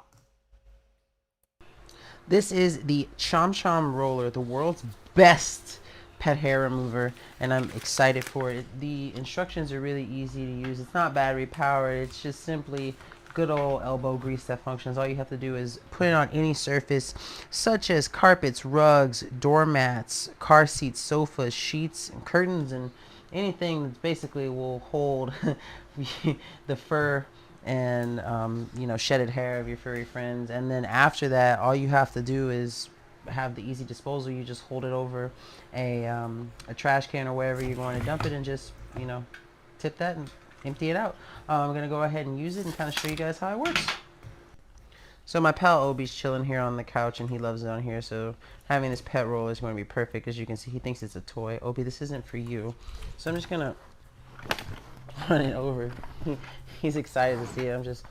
This is the Chom Chom Roller, the world's best pet hair remover, and I'm excited for it. The instructions are really easy to use. It's not battery powered. It's just simply good old elbow grease that functions. All you have to do is put it on any surface, such as carpets, rugs, doormats, car seats, sofas, sheets, and curtains, and anything that basically will hold the fur and shedded hair of your furry friends. And then after that, all you have to do is have the easy disposal. You just hold it over a trash can or wherever you're going to dump it, and just tip that and empty it out. I'm gonna go ahead and use it and kind of show you guys how it works. So my pal Obi's chilling here on the couch and he loves it on here, so having this pet roll is going to be perfect. As you can see, he thinks it's a toy. Obi, this isn't for you. So I'm just gonna run it over. He's excited to see it. I'm just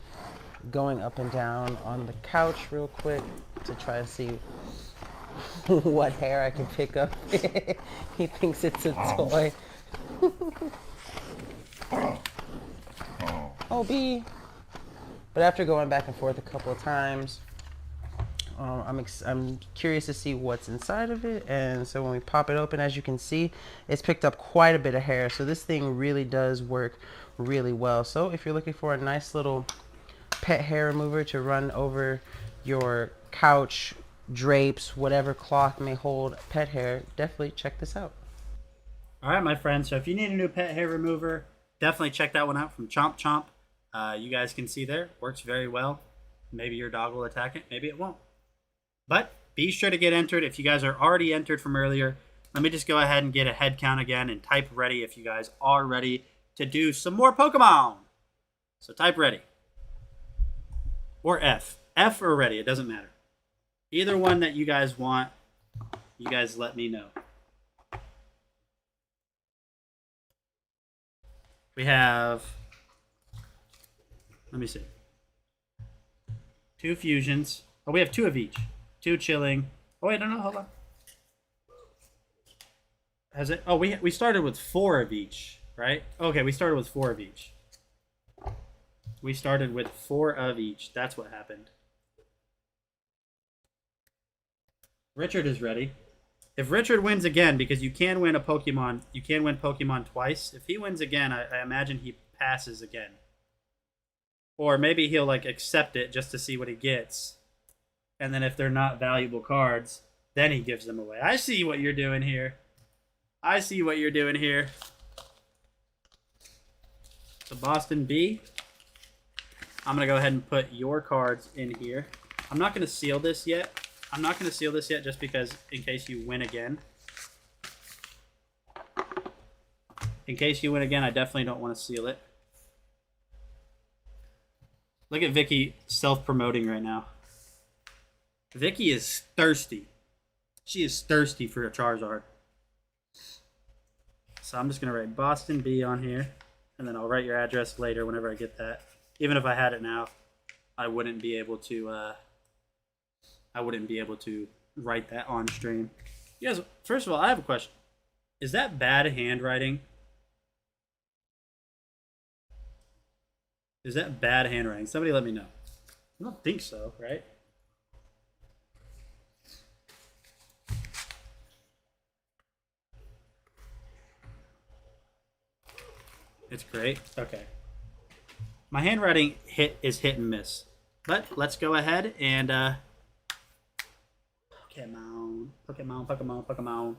going up and down on the couch real quick to try to see what hair I can pick up. He thinks it's a toy. Oh, B. But after going back and forth a couple of times, I'm curious to see what's inside of it. And so when we pop it open, as you can see, it's picked up quite a bit of hair. So this thing really does work really well. So if you're looking for a nice little pet hair remover to run over your couch, drapes, whatever cloth may hold pet hair, definitely check this out. All right, my friends. So if you need a new pet hair remover, definitely check that one out from Chomp Chomp. You guys can see there, works very well. Maybe your dog will attack it, maybe it won't. But be sure to get entered. If you guys are already entered from earlier, let me just go ahead and get a head count again and type ready if you guys are ready to do some more Pokemon. So type ready. Or F. F or ready, it doesn't matter. Either one that you guys want, you guys let me know. We have, let me see, 2 fusions. Oh, we have 2 of each. 2 chilling. Oh, wait, no, hold on. Has it? Oh, we started with 4 of each, right? Okay, we started with 4 of each. We started with 4 of each. That's what happened. Richard is ready. If Richard wins again, because you can win a Pokemon, you can win Pokemon twice. If he wins again, I imagine he passes again. Or maybe he'll like accept it just to see what he gets. And then if they're not valuable cards, then he gives them away. I see what you're doing here. I see what you're doing here. So Boston B, I'm going to go ahead and put your cards in here. I'm not going to seal this yet. I'm not going to seal this yet just because in case you win again. In case you win again, I definitely don't want to seal it. Look at Vicky self-promoting right now. Vicky is thirsty. She is thirsty for a Charizard. So I'm just going to write Boston B on here. And then I'll write your address later whenever I get that. Even if I had it now, I wouldn't be able to write that on stream. You guys, first of all, I have a question. Is that bad handwriting? Is that bad handwriting? Somebody let me know. I don't think so, right? It's great. Okay. My handwriting is hit and miss. But let's go ahead and Pokemon.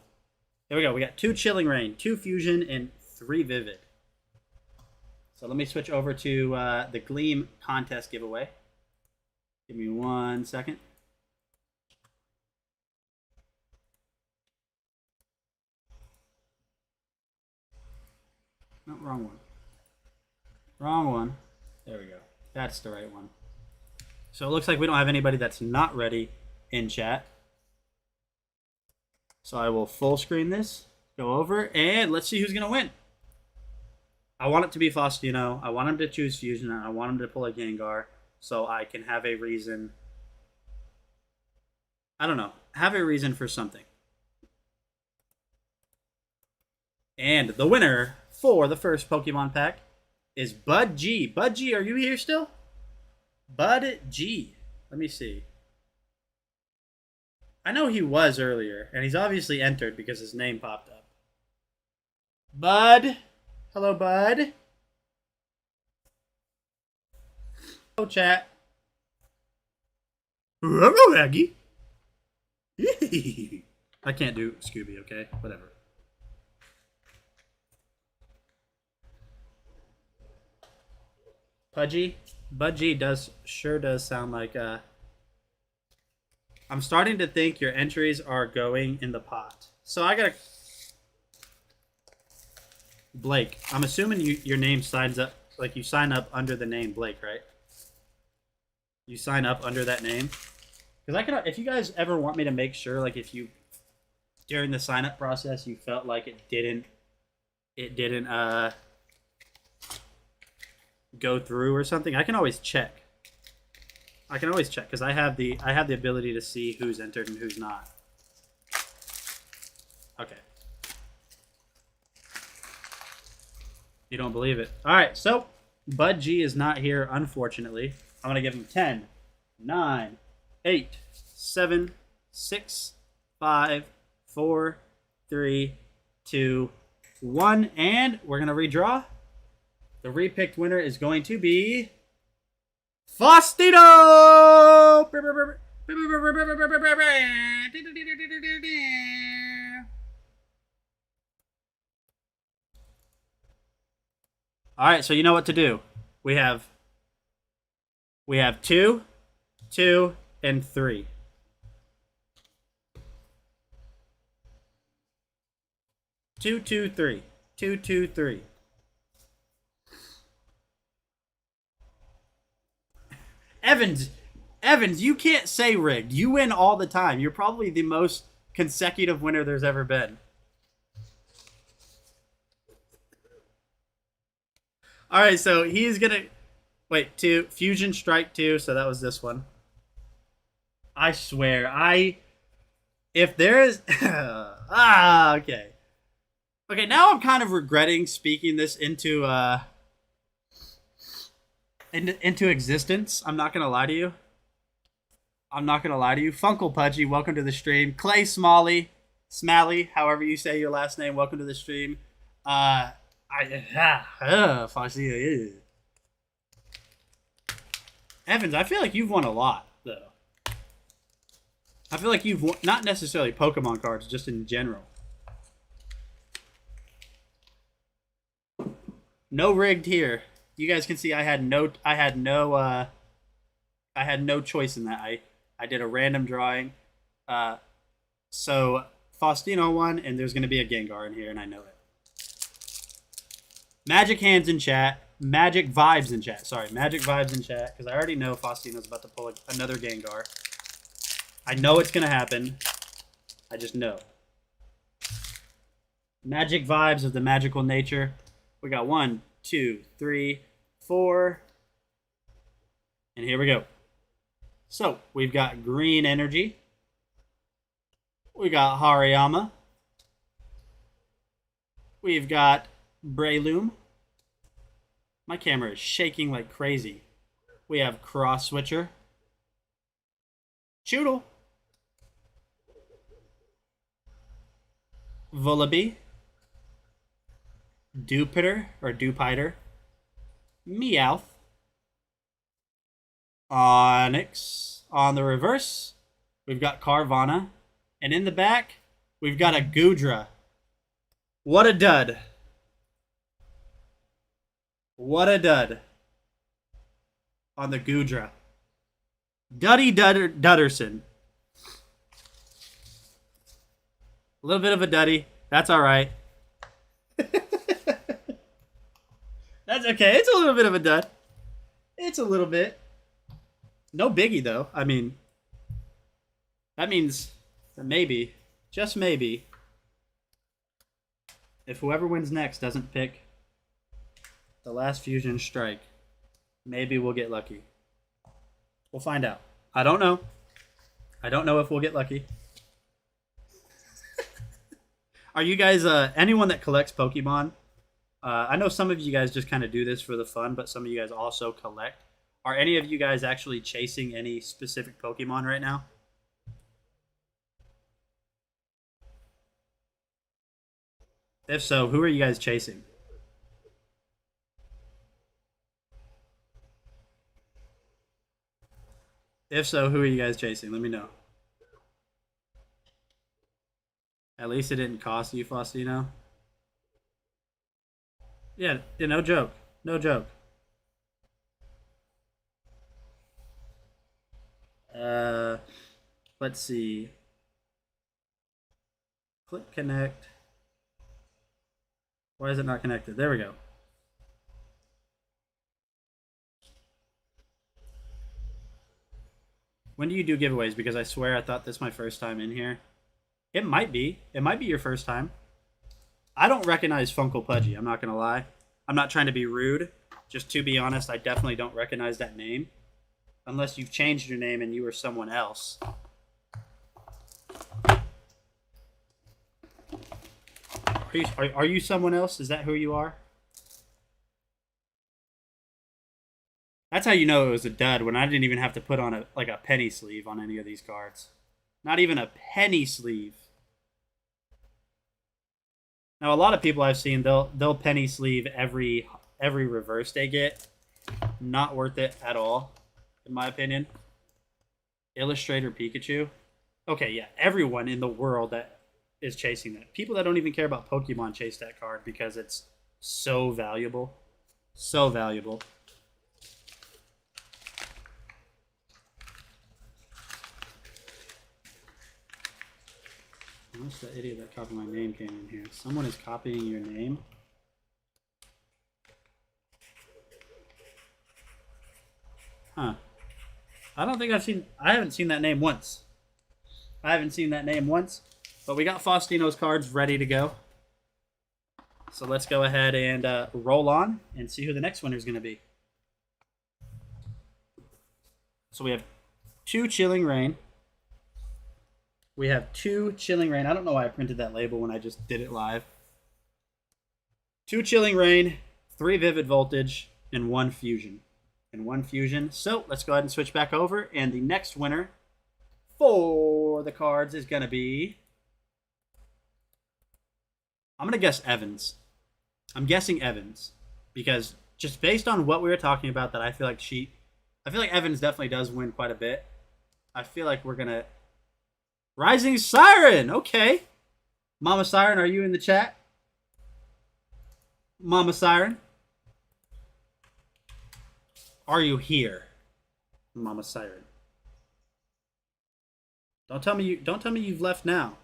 There we go. We got 2 Chilling Reign, 2 Fusion, and 3 Vivid. So let me switch over to the Gleam contest giveaway. Give me 1 second. No, wrong one. Wrong one. There we go. That's the right one. So it looks like we don't have anybody that's not ready in chat. So I will full screen this, go over, and let's see who's going to win. I want it to be Faustino. I want him to choose Fusion, and I want him to pull a Gengar so I can have a reason. I don't know. Have a reason for something. And the winner for the first Pokemon pack is Bud G. Bud G, are you here still? Bud G. Let me see. I know he was earlier, and he's obviously entered because his name popped up. Bud. Hello, Bud. Hello, chat. Hello, Aggie. I can't do Scooby, okay? Whatever. Pudgy? Budgie sure does sound like I'm starting to think your entries are going in the pot. So I gotta Blake, I'm assuming your name signs up, like you sign up under the name Blake, right? You sign up under that name? Because I can, if you guys ever want me to make sure, like if you, during the sign up process, you felt like it didn't go through or something, I can always check. Because I have the ability to see who's entered and who's not. You don't believe it. All right, so Bud G is not here, unfortunately. I'm going to give him 10, 9, 8, 7, 6, 5, 4, 3, 2, 1. And we're going to redraw. The repicked winner is going to be Faustino! All right, so you know what to do. We have 2, 2, and 3. 2, 2, 3. 2, 2, 3. Evans, you can't say rigged. You win all the time. You're probably the most consecutive winner there's ever been. All right, so he's gonna wait. 2 Fusion Strike 2. So that was this one. I swear, if there is okay. Okay, now I'm kind of regretting speaking this into existence. I'm not gonna lie to you. Funkle Pudgy, welcome to the stream. Clay Smalley, however you say your last name, welcome to the stream. Evans, I feel like you've won a lot, though. I feel like you've won, not necessarily Pokemon cards, just in general. No rigged here. You guys can see I had no choice in that. I did a random drawing. So Faustino won, and there's going to be a Gengar in here, and I know it. Magic hands in chat. Magic vibes in chat. Sorry, magic vibes in chat, because I already know Faustino's about to pull another Gengar. I know it's going to happen. I just know. Magic vibes of the magical nature. We got 1, 2, 3, 4. And here we go. So, we've got green energy. We got Hariyama. We've got Breloom. My camera is shaking like crazy. We have Cross Switcher. Choodle. Vullaby. Dupiter. Meowth. Onyx. On the reverse, we've got Carvana. And in the back, we've got a Goodra. What a dud. What a dud. On the Goodra. Duddy Dudderson. A little bit of a duddy. That's alright. That's okay. It's a little bit of a dud. It's a little bit. No biggie, though. I mean, that means that maybe, just maybe, if whoever wins next doesn't pick the last Fusion Strike, maybe we'll get lucky. We'll find out. I don't know. I don't know if we'll get lucky. Are you guys, anyone that collects Pokemon? I know some of you guys just kind of do this for the fun, but some of you guys also collect. Are any of you guys actually chasing any specific Pokemon right now? If so, who are you guys chasing? If so, who are you guys chasing? Let me know. At least it didn't cost you, Faustino. Yeah, no joke. No joke. Let's see. Click connect. Why is it not connected? There we go. When do you do giveaways? Because I swear I thought this was my first time in here. It might be. It might be your first time. I don't recognize Funkle Pudgy. I'm not going to lie. I'm not trying to be rude. Just to be honest, I definitely don't recognize that name. Unless you've changed your name and you were someone else. Are you someone else? Is that who you are? That's how you know it was a dud, when I didn't even have to put on a penny sleeve on any of these cards. Not even a penny sleeve. Now, a lot of people I've seen, they'll penny sleeve every reverse they get. Not worth it at all, in my opinion. Illustrator Pikachu. Okay, yeah, everyone in the world that is chasing that. People that don't even care about Pokemon chase that card because it's so valuable. So valuable. Unless the idiot that copied my name came in here. Someone is copying your name. Huh. I haven't seen that name once. But we got Faustino's cards ready to go. So let's go ahead and roll on and see who the next winner is going to be. So we have 2 Chilling Reign. We have 2 Chilling Reign. I don't know why I printed that label when I just did it live. 2 Chilling Reign, 3 Vivid Voltage, and 1 Fusion. So let's go ahead and switch back over. And the next winner for the cards is going to be... I'm going to guess Evans. I'm guessing Evans. Because just based on what we were talking about, that I feel like Evans definitely does win quite a bit. I feel like we're going to... Rising Siren! Okay. Mama Siren, are you in the chat? Mama Siren? Are you here? Mama Siren. Don't tell me you've left now.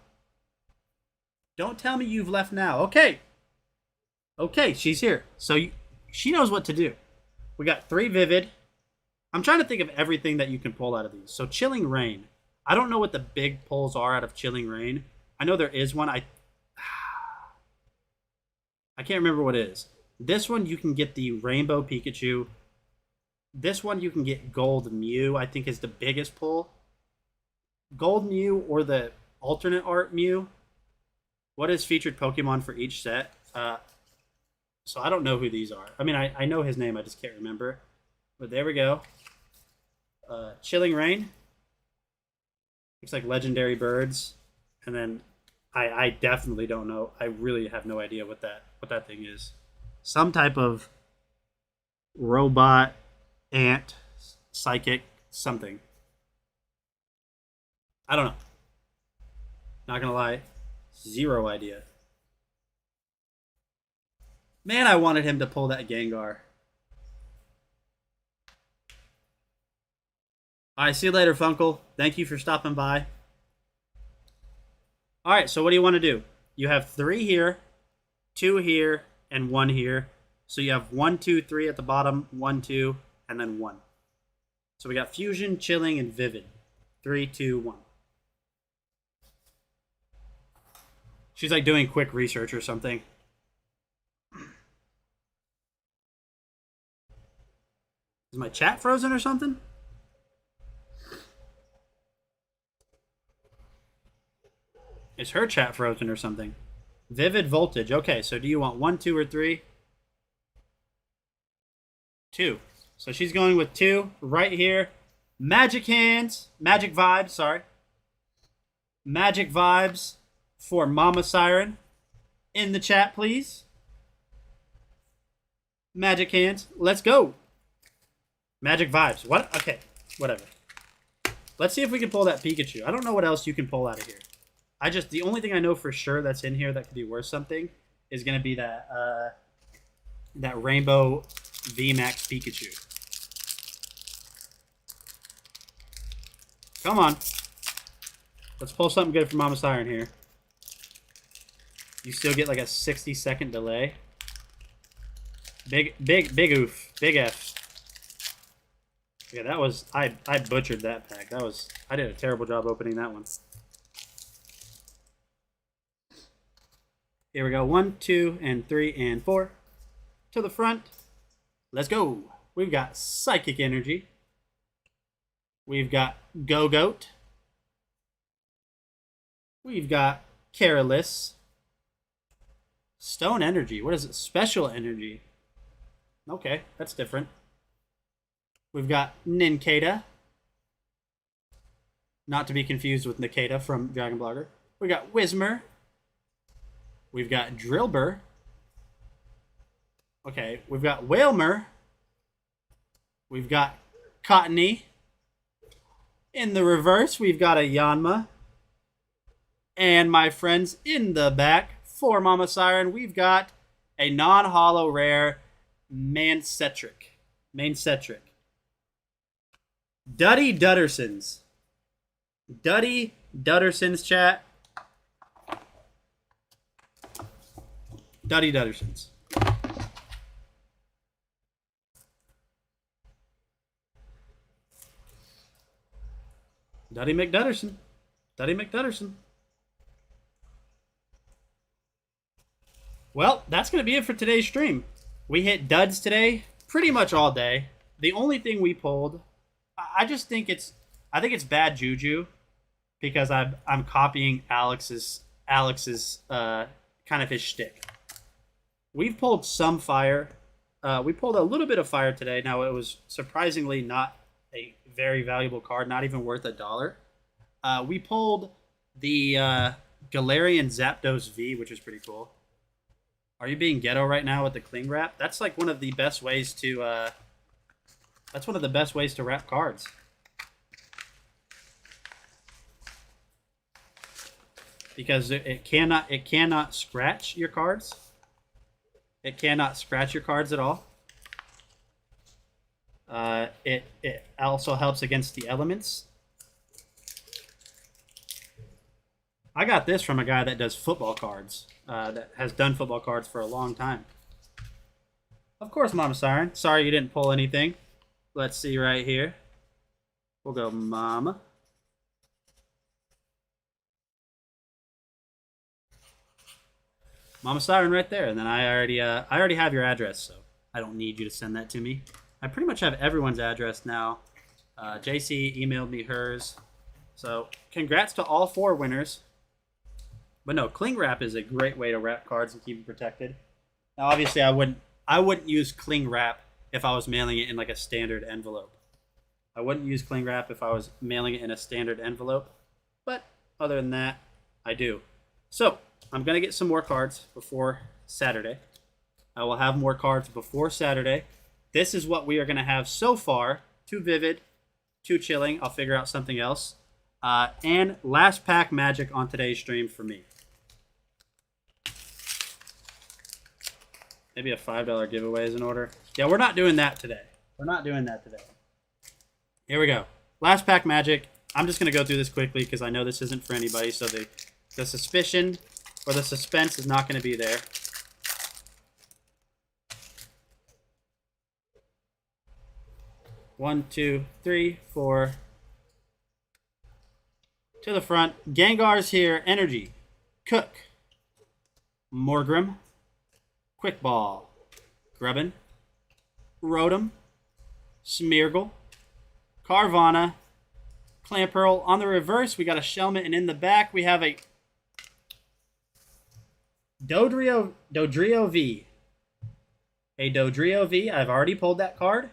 Don't tell me you've left now. Okay. Okay, she's here. So she knows what to do. We got 3 Vivid. I'm trying to think of everything that you can pull out of these. So Chilling Reign. I don't know what the big pulls are out of Chilling Reign. I know there is one. I can't remember what it is. This one you can get the Rainbow Pikachu. This one you can get Gold Mew, I think is the biggest pull. Gold Mew or the alternate art Mew. What is featured Pokemon for each set? So I don't know who these are. I mean, I know his name, I just can't remember. But there we go. Chilling Reign. Looks like Legendary Birds. And then I definitely don't know. I really have no idea what that thing is. Some type of robot, ant, psychic, something. I don't know. Not gonna lie. 0 idea. Man, I wanted him to pull that Gengar. Alright, see you later, Funkle. Thank you for stopping by. Alright, so what do you want to do? You have 3 here, 2 here, and 1 here. So you have 1, 2, 3 at the bottom, 1, 2, and then 1. So we got Fusion, Chilling, and Vivid. 3, 2, 1. She's like doing quick research or something. Is my chat frozen or something? Is her chat frozen or something? Vivid Voltage. Okay, so do you want 1, 2, or 3? 2. So she's going with 2 right here. Magic Vibes, sorry. Magic Vibes for Mama Siren. In the chat, please. Magic Hands. Let's go. Magic Vibes. What? Okay, whatever. Let's see if we can pull that Pikachu. I don't know what else you can pull out of here. The only thing I know for sure that's in here that could be worth something is going to be that that Rainbow VMAX Pikachu. Come on. Let's pull something good for Mama Siren here. You still get like a 60-second delay. Big oof. Big F. Yeah, that was... I butchered that pack. I did a terrible job opening that one. Here we go. 1, 2, and 3, and 4. To the front. Let's go. We've got Psychic Energy. We've got Go-Goat. We've got Careless. Stone Energy. What is it? Special Energy. Okay, that's different. We've got Nincada. Not to be confused with Nikeda from Dragon Blogger. We got Whismer. We've got Drillbur. Okay, we've got Whalmer. We've got Cottony. In the reverse, we've got a Yanma. And my friends in the back, for Mama Siren, we've got a non-holo rare Mancetric. Duddy Duddersons. Duddy Duddersons, chat. Duddy Duddersons. Duddy McDudderson. Duddy McDudderson. Well, that's going to be it for today's stream. We hit duds today pretty much all day. The only thing we pulled, I think it's bad juju because I'm copying Alex's kind of his shtick. We've pulled some fire. We pulled a little bit of fire today. Now, it was surprisingly not a very valuable card, not even worth $1. We pulled the Galarian Zapdos V, which is pretty cool. Are you being ghetto right now with the cling wrap? That's like one of the best ways to wrap cards. Because it cannot scratch your cards. It cannot scratch your cards at all. It also helps against the elements. I got this from a guy that does football cards. That has done football cards for a long time. Of course, Mama Siren. Sorry you didn't pull anything. Let's see right here. We'll go Mama. Mama Siren right there. And then I already have your address, so I don't need you to send that to me. I pretty much have everyone's address now. JC emailed me hers. So congrats to all 4 winners. But no, cling wrap is a great way to wrap cards and keep them protected. Now, obviously, I wouldn't use cling wrap if I was mailing it in like a standard envelope. I wouldn't use cling wrap if I was mailing it in a standard envelope. But other than that, I do. So I'm going to get some more cards before Saturday. I will have more cards before Saturday. This is what we are going to have so far. Too vivid, too chilling. I'll figure out something else. And last pack magic on today's stream for me. Maybe a $5 giveaway is in order. Yeah, we're not doing that today. Here we go. Last pack magic. I'm just going to go through this quickly because I know this isn't for anybody. So the suspicion or the suspense is not going to be there. One, two, three, four. To the front. Gengar's here. Energy. Cook. Morgrem. Quick Ball. Grubbin. Rotom. Smeargle. Carvana. Clamperl. On the reverse, we got a Shelmet, and in the back, we have a Dodrio V. A Dodrio V. I've already pulled that card.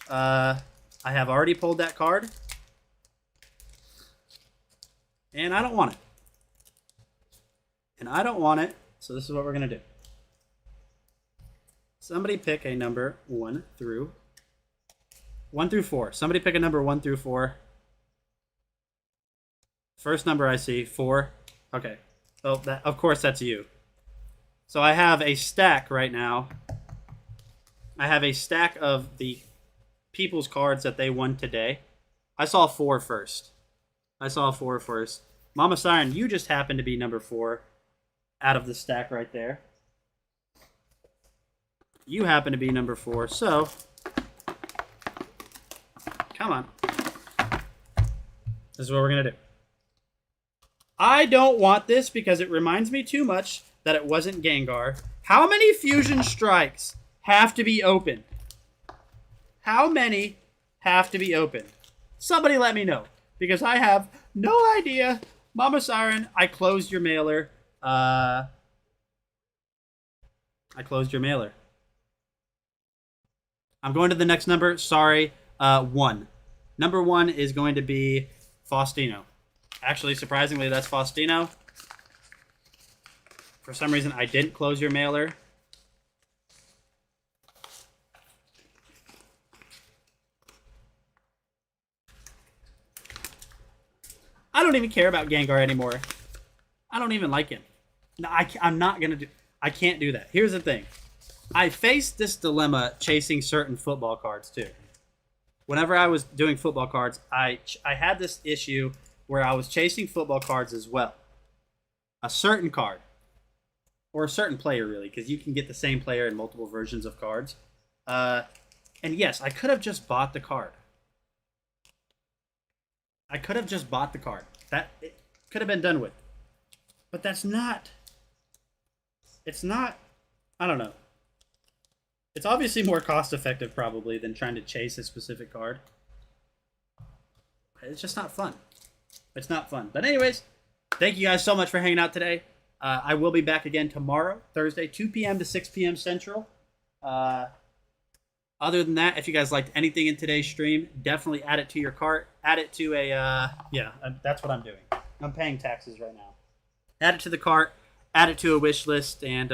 And I don't want it. So this is what we're going to do. Somebody pick a number 1 through 4. Somebody pick a number 1 through 4. First number I see, 4. Okay. Oh, of course that's you. So I have a stack right now. I have a stack of the people's cards that they won today. I saw 4 first. Mama Siren, you just happen to be number 4 out of the stack right there. You happen to be number 4, so come on. This is what we're going to do. I don't want this because it reminds me too much that it wasn't Gengar. How many Fusion Strikes have to be opened? Somebody let me know because I have no idea. Mama Siren, I closed your mailer. I'm going to the next number. Sorry. 1. Number 1 is going to be Faustino. Actually, surprisingly, that's Faustino. For some reason, I didn't close your mailer. I don't even care about Gengar anymore. I don't even like him. No, I'm not going to do... I can't do that. Here's the thing. I faced this dilemma chasing certain football cards, too. Whenever I was doing football cards, I had this issue where I was chasing football cards as well. A certain card. Or a certain player, really, because you can get the same player in multiple versions of cards. And yes, I could have just bought the card. I could have just bought the card. It could have been done with. But that's not... It's not... I don't know. It's obviously more cost-effective, probably, than trying to chase a specific card. It's just not fun. It's not fun. But anyways, thank you guys so much for hanging out today. I will be back again tomorrow, Thursday, 2 p.m. to 6 p.m. Central. Other than that, if you guys liked anything in today's stream, definitely add it to your cart. Add it to a... that's what I'm doing. I'm paying taxes right now. Add it to the cart. Add it to a wish list. And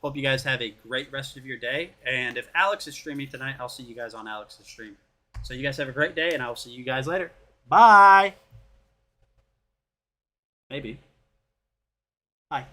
hope you guys have a great rest of your day. And if Alex is streaming tonight, I'll see you guys on Alex's stream. So you guys have a great day, and I will see you guys later. Bye! Maybe. Bye.